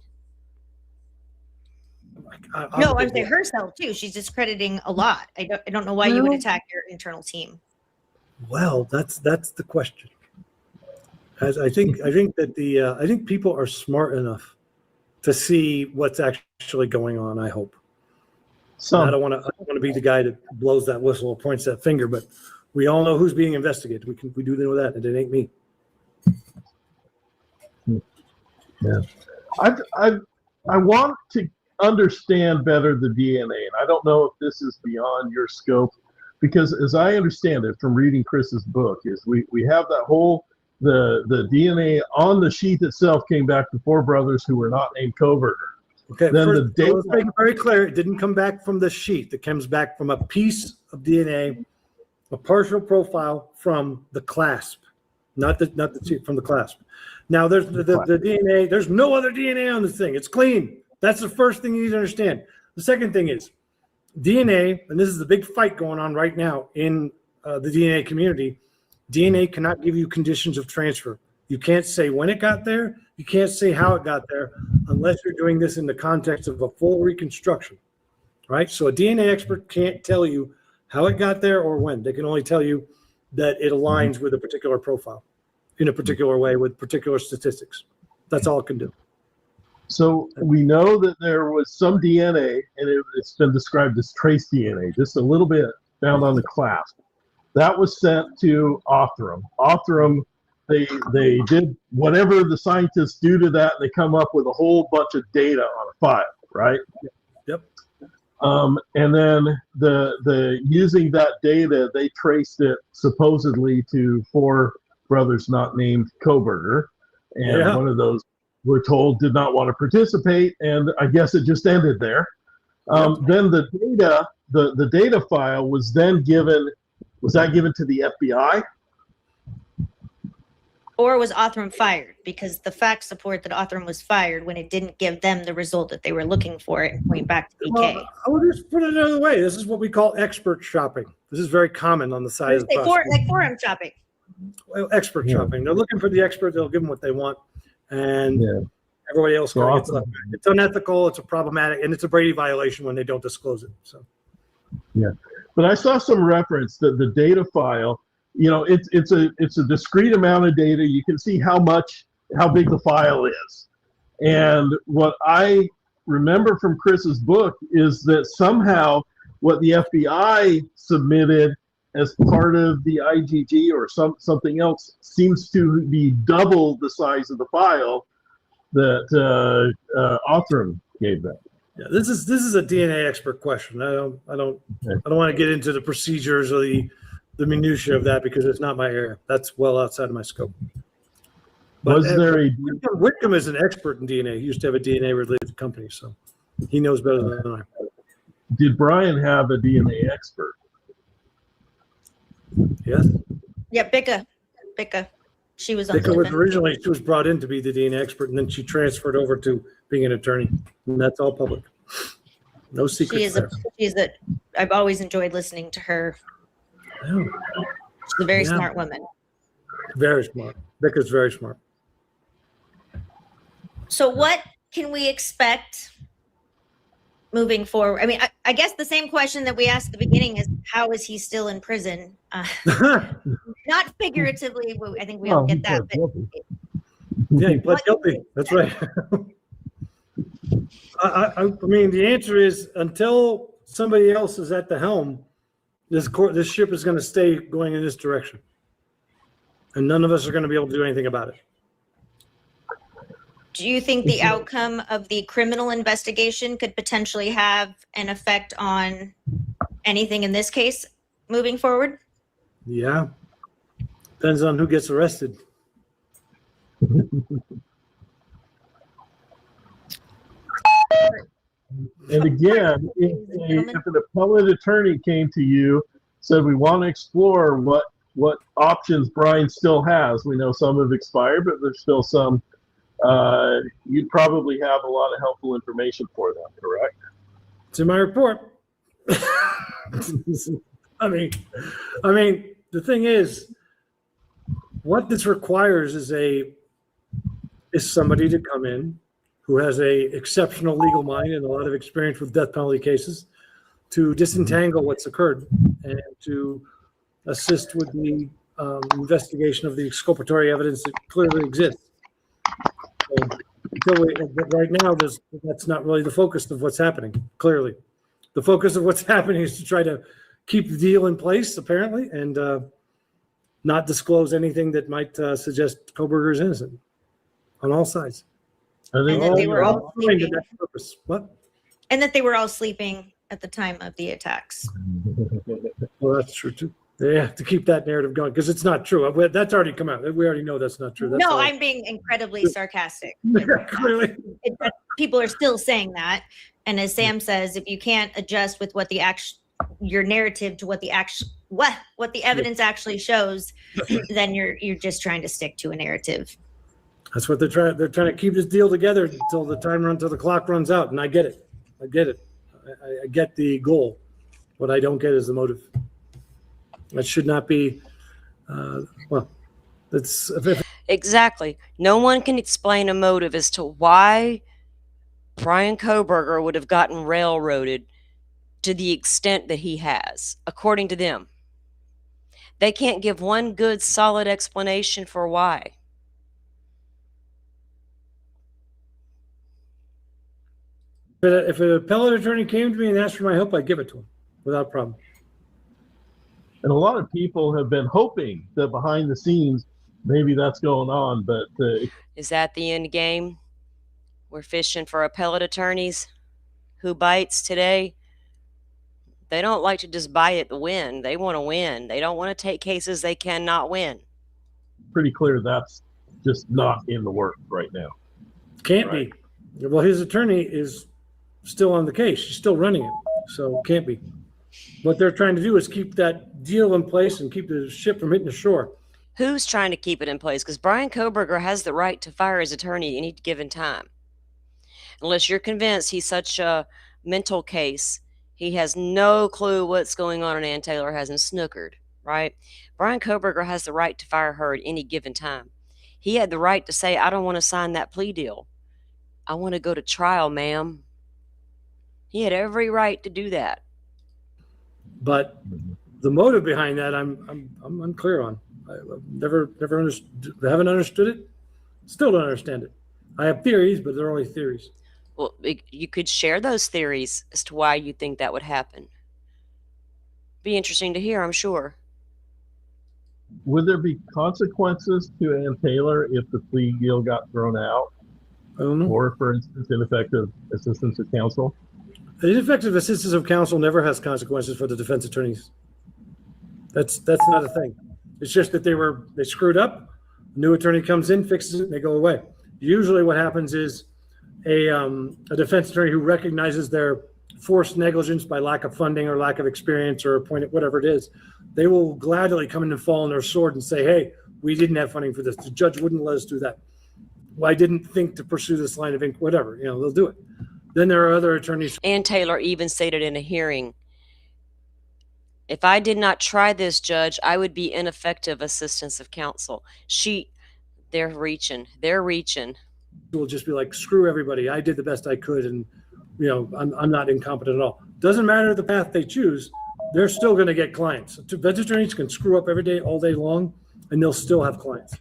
I'm saying herself too. She's discrediting a lot. I don't know why you would attack your internal team. Well, that's the question. As I think that I think people are smart enough to see what's actually going on. I hope. So I don't want to be the guy that blows that whistle or points that finger, but we all know who's being investigated. We do know that, and it ain't me. Yeah, I want to understand better the DNA, and I don't know if this is beyond your scope. Because as I understand it from reading Chris's book, is we have that whole the DNA on the sheath itself came back to four brothers who were not named Kohberger. Okay, then let's make it very clear. It didn't come back from the sheath. It comes back from a piece of DNA, a partial profile from the clasp, not the sheath, from the clasp. Now there's the DNA. There's no other DNA on this thing. It's clean. That's the first thing you need to understand. The second thing is, DNA, and this is the big fight going on right now in the DNA community, DNA cannot give you conditions of transfer. You can't say when it got there. You can't say how it got there unless you're doing this in the context of a full reconstruction, right? So a DNA expert can't tell you how it got there or when. They can only tell you that it aligns with a particular profile in a particular way with particular statistics. That's all it can do. So we know that there was some DNA, and it's been described as trace DNA, just a little bit found on the clasp. That was sent to Othram. Othram, they did whatever the scientists do to that, and they come up with a whole bunch of data on a file, right? Yep. And then the using that data, they traced it supposedly to 4 brothers not named Koberger, and one of those, we're told, did not want to participate, and I guess it just ended there. Then the data file was then given. Was that given to the FBI? Or was Othram fired? Because the facts support that Othram was fired when it didn't give them the result that they were looking for and point back to BK. Well, I would just put it another way. This is what we call expert shopping. This is very common on the side of the prosecution. Like forum shopping. Well, expert shopping. They're looking for the expert. They'll give them what they want. And everybody else kind of gets left back. It's unethical. It's a problematic. And it's a Brady violation when they don't disclose it. So. Yeah. But I saw some reference that the data file, it's a discrete amount of data. You can see how big the file is. And what I remember from Chris's book is that somehow what the FBI submitted as part of the IGG or something else seems to be double the size of the file that Othram gave them. Yeah, this is a DNA expert question. I don't want to get into the procedures or the minutia of that because it's not my area. That's well outside of my scope. But Whitcomb is an expert in DNA. He used to have a DNA related company, so he knows better than I. Did Brian have a DNA expert? Yes. Yeah, Bicca. She was on. Bicca was originally, she was brought in to be the DNA expert, and then she transferred over to being an attorney, and that's all public. No secrets. I've always enjoyed listening to her. Yeah. She's a very smart woman. Very smart. Bicca's very smart. So what can we expect moving forward? I mean, I guess the same question that we asked at the beginning is, how is he still in prison? Not figuratively. I think we all get that. But yeah, he pled guilty. That's right. I mean, the answer is until somebody else is at the helm, this ship is going to stay going in this direction, and none of us are going to be able to do anything about it. Do you think the outcome of the criminal investigation could potentially have an effect on anything in this case moving forward? Yeah, depends on who gets arrested. And again, if an appellate attorney came to you, said we want to explore what options Brian still has. We know some have expired, but there's still some. You'd probably have a lot of helpful information for them, correct? It's in my report. I mean, the thing is, what this requires is somebody to come in who has a exceptional legal mind and a lot of experience with death penalty cases to disentangle what's occurred and to assist with the investigation of the exculpatory evidence that clearly exists. Right now, that's not really the focus of what's happening. Clearly, the focus of what's happening is to try to keep the deal in place, apparently, and not disclose anything that might suggest Koberger is innocent on all sides. And that they were all sleeping. What? And that they were all sleeping at the time of the attacks. Well, that's true too. Yeah, to keep that narrative going, because it's not true. That's already come out. We already know that's not true. That's I'm being incredibly sarcastic. Clearly. People are still saying that. And as Sam says, if you can't adjust with what your narrative to what the evidence actually shows, then you're just trying to stick to a narrative. That's what they're trying to keep this deal together until the clock runs out. And I get it. I get the goal. What I don't get is the motive. That should not be, that's... Exactly. No one can explain a motive as to why Brian Koberger would have gotten railroaded to the extent that he has, according to them. They can't give one good, solid explanation for why. If an appellate attorney came to me and asked for my help, I'd give it to him without problem. And a lot of people have been hoping that behind the scenes, maybe that's going on, but... Is that the end game? We're fishing for appellate attorneys. Who bites today? They don't like to just buy it to win. They want to win. They don't want to take cases they cannot win. Pretty clear that's just not in the works right now. Can't Right. be. Well, his attorney is still on the case. She's still running it. So can't be. What they're trying to do is keep that deal in place and keep the ship from hitting the shore. Who's trying to keep it in place? Because Brian Koberger has the right to fire his attorney at any given time. Unless you're convinced he's such a mental case, he has no clue what's going on and Ann Taylor hasn't snookered, right? Brian Koberger has the right to fire her at any given time. He had the right to say, I don't want to sign that plea deal. I want to go to trial, ma'am. He had every right to do that. But the motive behind that, I'm unclear on. I've never understood. I haven't understood it. Still don't understand it. I have theories, but they're only theories. Well, you could share those theories as to why you think that would happen. Be interesting to hear, I'm sure. Would there be consequences to Ann Taylor if the plea deal got thrown out? I don't know. Or, for instance, ineffective assistance of counsel? The ineffective assistance of counsel never has consequences for the defense attorneys. That's not a thing. It's just that they screwed up. A new attorney comes in, fixes it, and they go away. Usually, what happens is a defense attorney who recognizes their forced negligence by lack of funding or lack of experience or appointed, whatever it is, they will gladly come in and fall on their sword and say, hey, we didn't have funding for this. The judge wouldn't let us do that. Well, I didn't think to pursue this line of ink, whatever, they'll do it. Then there are other attorneys. Ann Taylor even stated in a hearing, if I did not try this, judge, I would be ineffective assistance of counsel. They're reaching. Will just be like, screw everybody. I did the best I could. And, I'm not incompetent at all. Doesn't matter the path they choose. They're still going to get clients. Defense attorneys can screw up every day, all day long, and they'll still have clients.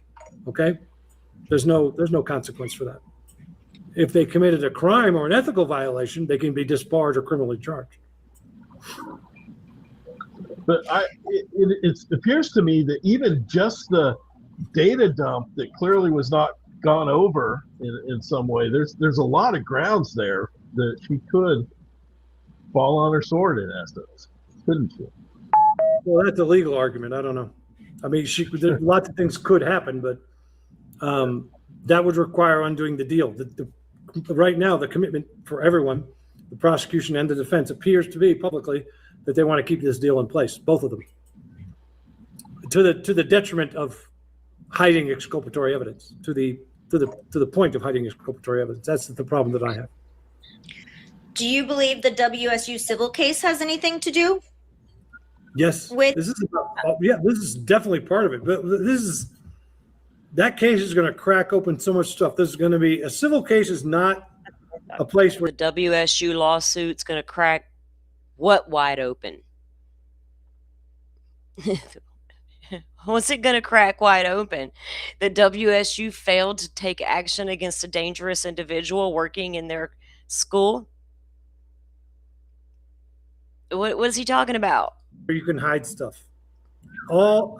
Okay. There's no consequence for that. If they committed a crime or an ethical violation, they can be disbarred or criminally charged. But it appears to me that even just the data dump that clearly was not gone over in some way, there's a lot of grounds there that she could fall on her sword in essence, couldn't she? Well, that's a legal argument. I don't know. I mean, lots of things could happen, but that would require undoing the deal. Right now, the commitment for everyone, the prosecution and the defense, appears to be publicly that they want to keep this deal in place, both of them, to the detriment of hiding exculpatory evidence, to the point of hiding exculpatory evidence. That's the problem that I have. Do you believe the WSU civil case has anything to do? Yes, this is definitely part of it. But that case is going to crack open so much stuff. There's going to be a civil case is not a place where the WSU lawsuit's going to crack what wide open? What's it going to crack wide open? The WSU failed to take action against a dangerous individual working in their school? What is he talking about? you can hide stuff.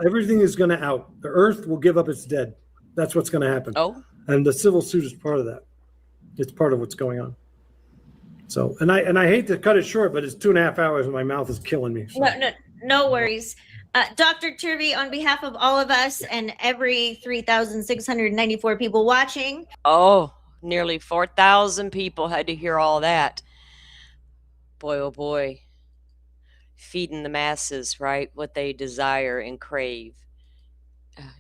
Everything is going to out. The earth will give up its dead. That's what's going to happen. Oh, and the civil suit is part of that. It's part of what's going on. So, and I hate to cut it short, but it's 2.5 hours and my mouth is killing me. So. No worries. Dr. Turvey, on behalf of all of us and every 3,694 people watching. Oh, nearly 4,000 people had to hear all that. Boy, oh boy. Feeding the masses, right? What they desire and crave.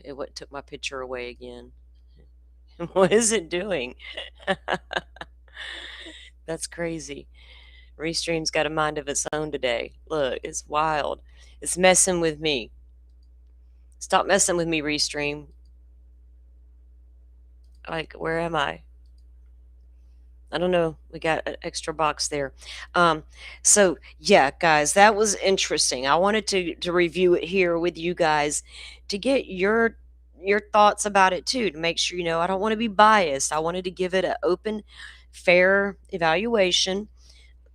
It took my picture away again. What is it doing? That's crazy. Restream's got a mind of its own today. Look, it's wild. It's messing with me. Stop messing with me, Restream. Like, where am I? I don't know. We got an extra box there. So yeah, guys, that was interesting. I wanted to review it here with you guys to get your thoughts about it too, to make sure, I don't want to be biased. I wanted to give it an open, fair evaluation.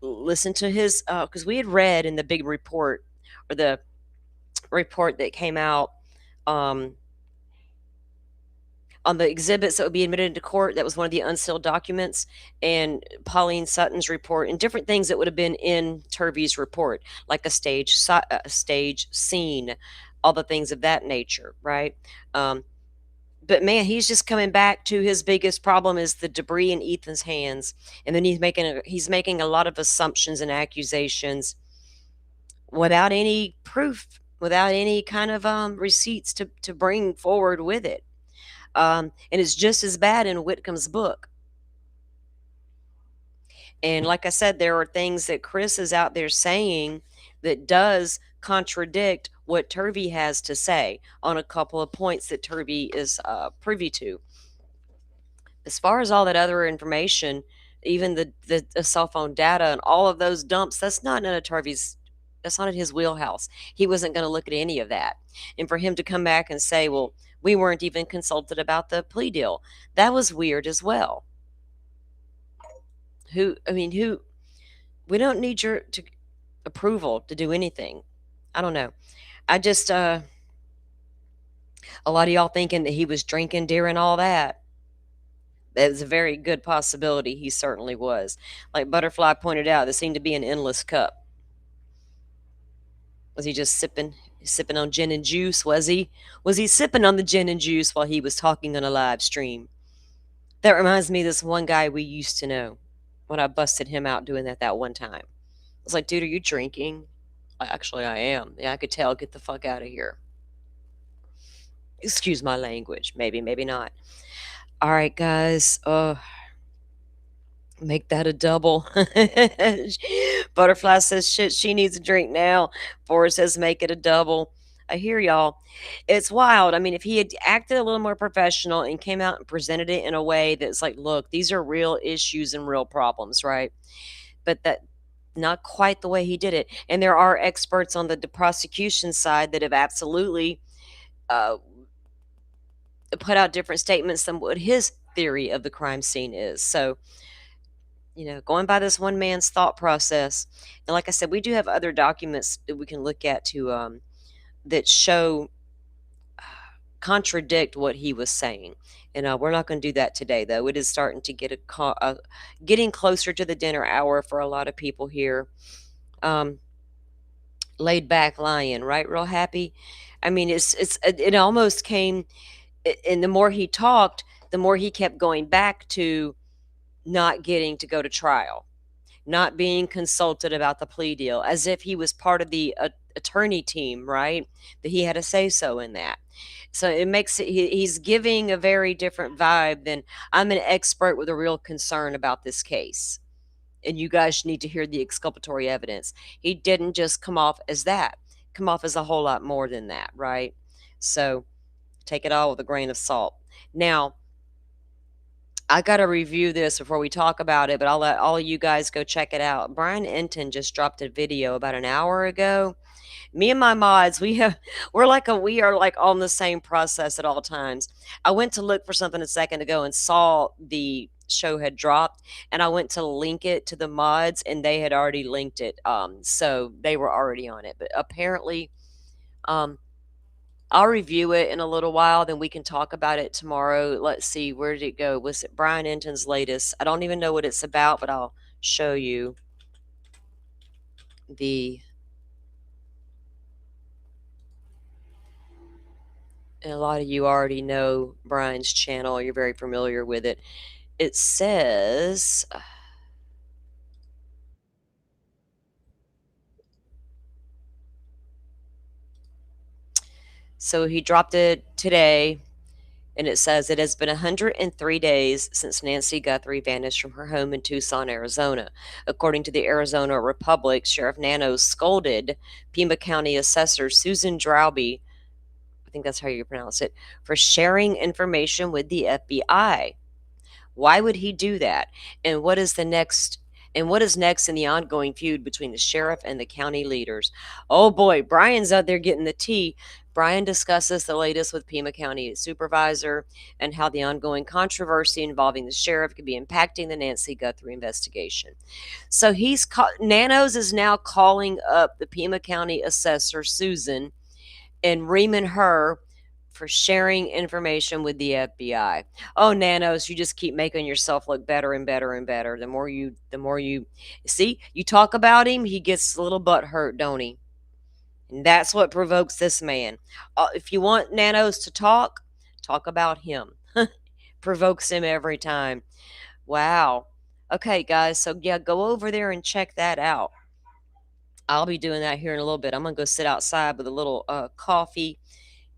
Listen to his, because we had read in the big report, or the report that came out on the exhibits that would be admitted into court. That was one of the unsealed documents, and Pauline Sutton's report, and different things that would have been in Turvey's report, like a stage scene, all the things of that nature, right? But man, he's just coming back to his biggest problem is the debris in Ethan's hands, and then he's making a lot of assumptions and accusations without any proof, without any kind of receipts to bring forward with it. And it's just as bad in Whitcomb's book. And like I said, there are things that Chris is out there saying that does contradict what Turvey has to say on a couple of points that Turvey is privy to. As far as all that other information, even the cell phone data and all of those dumps, that's not in his wheelhouse. He wasn't going to look at any of that. And for him to come back and say, well, we weren't even consulted about the plea deal, that was weird as well. We don't need your approval to do anything. I don't know. I just, a lot of y'all thinking that he was drinking during all that. That is a very good possibility. He certainly was. Like Butterfly pointed out, there seemed to be an endless cup. Was he just sipping on gin and juice? Was he sipping on the gin and juice while he was talking on a live stream? That reminds me of this one guy we used to know when I busted him out doing that one time. I was like, dude, are you drinking? Actually, I am. Yeah, I could tell. Get the fuck out of here. Excuse my language. Maybe, maybe not. All right, guys. Make that a double. Butterfly says, shit, she needs a drink now. Forrest says, make it a double. I hear y'all. It's wild. I mean, if he had acted a little more professional and came out and presented it in a way that's like, look, these are real issues and real problems, right? But that not quite the way he did it. And there are experts on the prosecution side that have absolutely put out different statements than what his theory of the crime scene is. So, going by this one man's thought process, and like I said, we do have other documents that we can look at to that show contradict what he was saying, and we're not going to do that today. Though it is starting to get getting closer to the dinner hour for a lot of people here. Laid back lion, right? Real happy. I mean, it almost came, and the more he talked, the more he kept going back to not getting to go to trial, not being consulted about the plea deal, as if he was part of the attorney team, right? That he had a say-so in that. So it makes it, he's giving a very different vibe than I'm an expert with a real concern about this case, and you guys need to hear the exculpatory evidence. He didn't just come off as that, come off as a whole lot more than that, right? So take it all with a grain of salt. Now, I got to review this before we talk about it, but I'll let all of you guys go check it out. Brian Enton just dropped a video about an hour ago. Me and my mods, we are like on the same process at all times. I went to look for something a second ago and saw the show had dropped, and I went to link it to the mods, and they had already linked it. So they were already on it. But apparently, I'll review it in a little while, then we can talk about it tomorrow. Let's see, where did it go? Was it Brian Enton's latest? I don't even know what it's about, but I'll show you and a lot of you already know Brian's channel. You're very familiar with it. It says, so he dropped it today, and it says, it has been 103 days since Nancy Guthrie vanished from her home in Tucson, Arizona. According to the Arizona Republic, Sheriff Nanos scolded Pima County Assessor Susan Drowby, I think that's how you pronounce it, for sharing information with the FBI. Why would he do that? And what is next in the ongoing feud between the sheriff and the county leaders? Oh boy, Brian's out there getting the tea. Brian discusses the latest with Pima County Supervisor and how the ongoing controversy involving the sheriff could be impacting the Nancy Guthrie investigation. So Nanos is now calling up the Pima County Assessor, Susan, and reaming her for sharing information with the FBI. Oh, Nanos, you just keep making yourself look better and better and better. The more you see, you talk about him, he gets a little butt hurt, don't he? And that's what provokes this man. If you want Nanos to talk about him. Provokes him every time. Wow. Okay, guys. So yeah, go over there and check that out. I'll be doing that here in a little bit. I'm gonna go sit outside with a little coffee.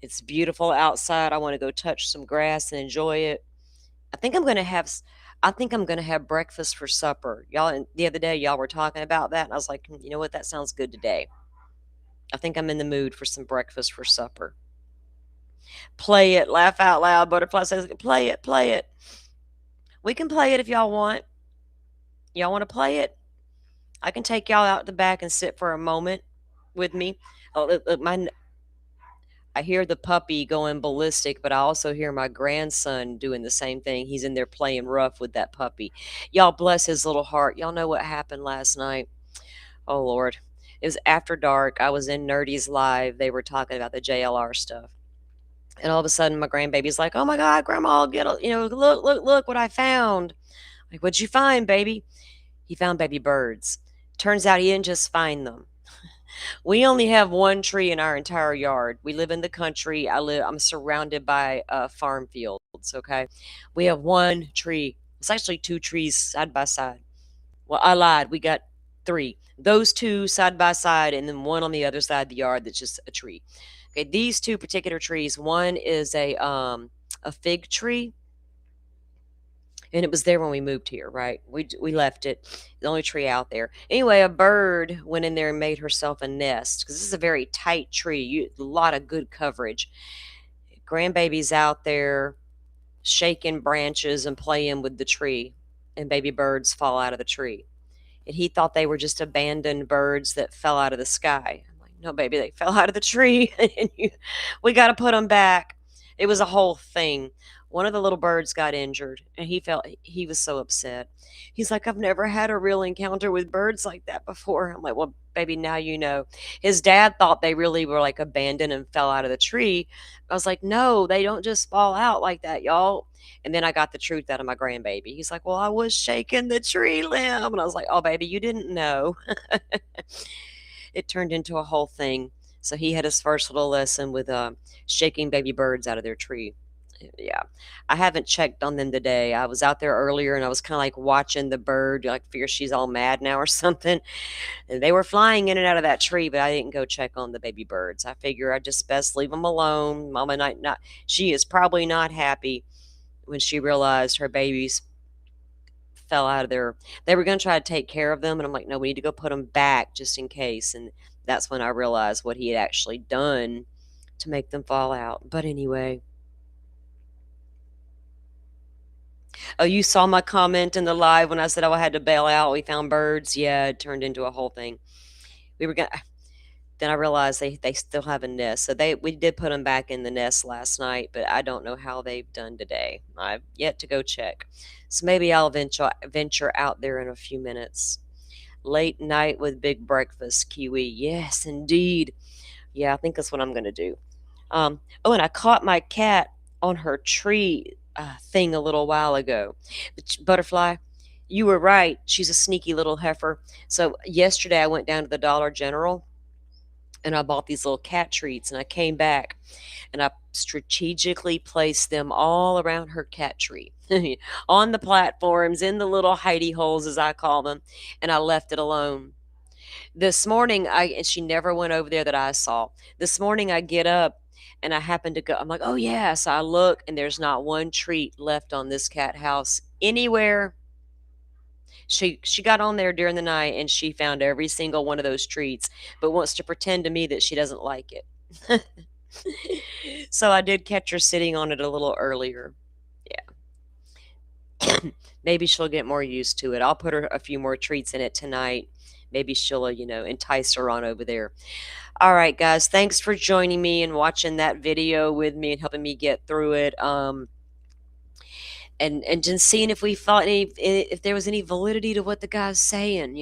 It's beautiful outside. I want to go touch some grass and enjoy it. I think I'm gonna have. I think I'm gonna have breakfast for supper. Y'all, the other day, y'all were talking about that, and I was like, you know what? That sounds good today. I think I'm in the mood for some breakfast for supper. Play it. Laugh out loud. Butterfly says, play it. Play it. We can play it if y'all want. Y'all want to play it? I can take y'all out the back and sit for a moment with me. Oh, look, I hear the puppy going ballistic, but I also hear my grandson doing the same thing. He's in there playing rough with that puppy. Y'all bless his little heart. Y'all know what happened last night. Oh, Lord. It was after dark. I was in Nerdy's Live. They were talking about the JLR stuff. And all of a sudden, my grandbaby's like, oh, my God, Grandma, look what I found. Like, what'd you find, baby? He found baby birds. Turns out he didn't just find them. We only have one tree in our entire yard. We live in the country. I'm surrounded by farm fields, okay? We have one tree. It's actually two trees side by side. Well, I lied. We got three. Those two side by side, and then one on the other side of the yard that's just a tree. Okay, these two particular trees, one is a fig tree, and it was there when we moved here, right? We left it, the only tree out there. Anyway, a bird went in there and made herself a nest because this is a very tight tree. A lot of good coverage. Grandbaby's out there shaking branches and playing with the tree, and baby birds fall out of the tree. And he thought they were just abandoned birds that fell out of the sky. I'm like, no, baby, they fell out of the tree, and we got to put them back. It was a whole thing. One of the little birds got injured, and he was so upset. He's like, I've never had a real encounter with birds like that before. I'm like, well, baby, now you know. His dad thought they really were like abandoned and fell out of the tree. I was like, no, they don't just fall out like that, y'all. And then I got the truth out of my grandbaby. He's like, well, I was shaking the tree limb. And I was like, oh, baby, you didn't know. It turned into a whole thing. So he had his first little lesson with shaking baby birds out of their tree. Yeah, I haven't checked on them today. I was out there earlier and I was kind of like watching the bird, like figure she's all mad now or something. And they were flying in and out of that tree, but I didn't go check on the baby birds. I figure I just best leave them alone. Mama not she is probably not happy when she realized her babies fell out of their. They were going to try to take care of them, and I'm like, no, we need to go put them back just in case. And that's when I realized what he had actually done to make them fall out. But anyway. Oh, you saw my comment in the live when I said, oh, I had to bail out. We found birds. Yeah, it turned into a whole thing. We were going to. Then I realized they still have a nest. So we did put them back in the nest last night, but I don't know how they've done today. I've yet to go check. So maybe I'll venture out there in a few minutes. Late night with big breakfast, Kiwi. Yes, indeed. Yeah, I think that's what I'm going to do. Oh, and I caught my cat on her tree thing a little while ago. Butterfly, you were right. She's a sneaky little heifer. So yesterday I went down to the Dollar General and I bought these little cat treats, and I came back and I strategically placed them all around her cat tree on the platforms, in the little hidey holes, as I call them, and I left it alone. This morning, and she never went over there that I saw. This morning, I get up and I happen to go, I'm like, oh, yeah. So I look, and there's not one treat left on this cat house anywhere. She got on there during the night and she found every single one of those treats, but wants to pretend to me that she doesn't like it. So I did catch her sitting on it a little earlier. Yeah. Maybe she'll get more used to it. I'll put her a few more treats in it tonight. Maybe she'll, entice her on over there. All right, guys. Thanks for joining me and watching that video with me and helping me get through it. And just seeing if we thought if there was any validity to what the guy's saying,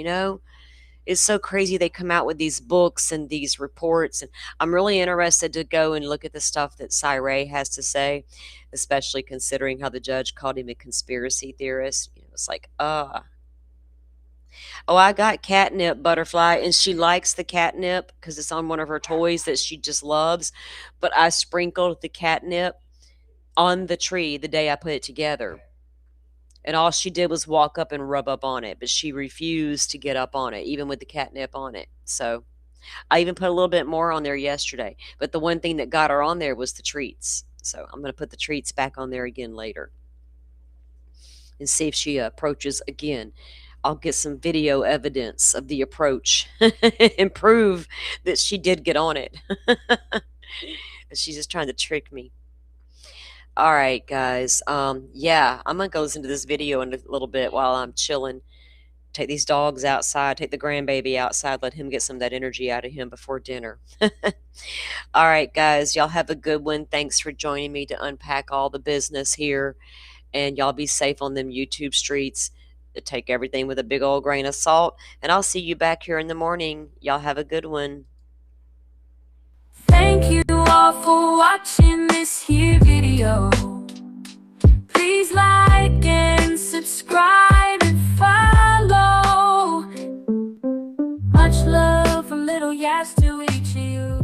It's so crazy they come out with these books and these reports, and I'm really interested to go and look at the stuff that Ray has to say, especially considering how the judge called him a conspiracy theorist. It's like, oh, I got catnip, Butterfly, and she likes the catnip because it's on one of her toys that she just loves. But I sprinkled the catnip on the tree the day I put it together. And all she did was walk up and rub up on it, but she refused to get up on it, even with the catnip on it. So I even put a little bit more on there yesterday. But the one thing that got her on there was the treats. So I'm going to put the treats back on there again later and see if she approaches again. I'll get some video evidence of the approach and prove that she did get on it. She's just trying to trick me. All right, guys. Yeah, I'm going to go listen to this video in a little bit while I'm chilling. Take these dogs outside, take the grandbaby outside, let him get some of that energy out of him before dinner. All right, guys. Y'all have a good one. Thanks for joining me to unpack all the business here. And y'all be safe on them YouTube streets. Take everything with a big old grain of salt. And I'll see you back here in the morning. Y'all have a good one. Thank you all for watching this here video. Please like and subscribe and follow. Much love from Little Yas to each of you.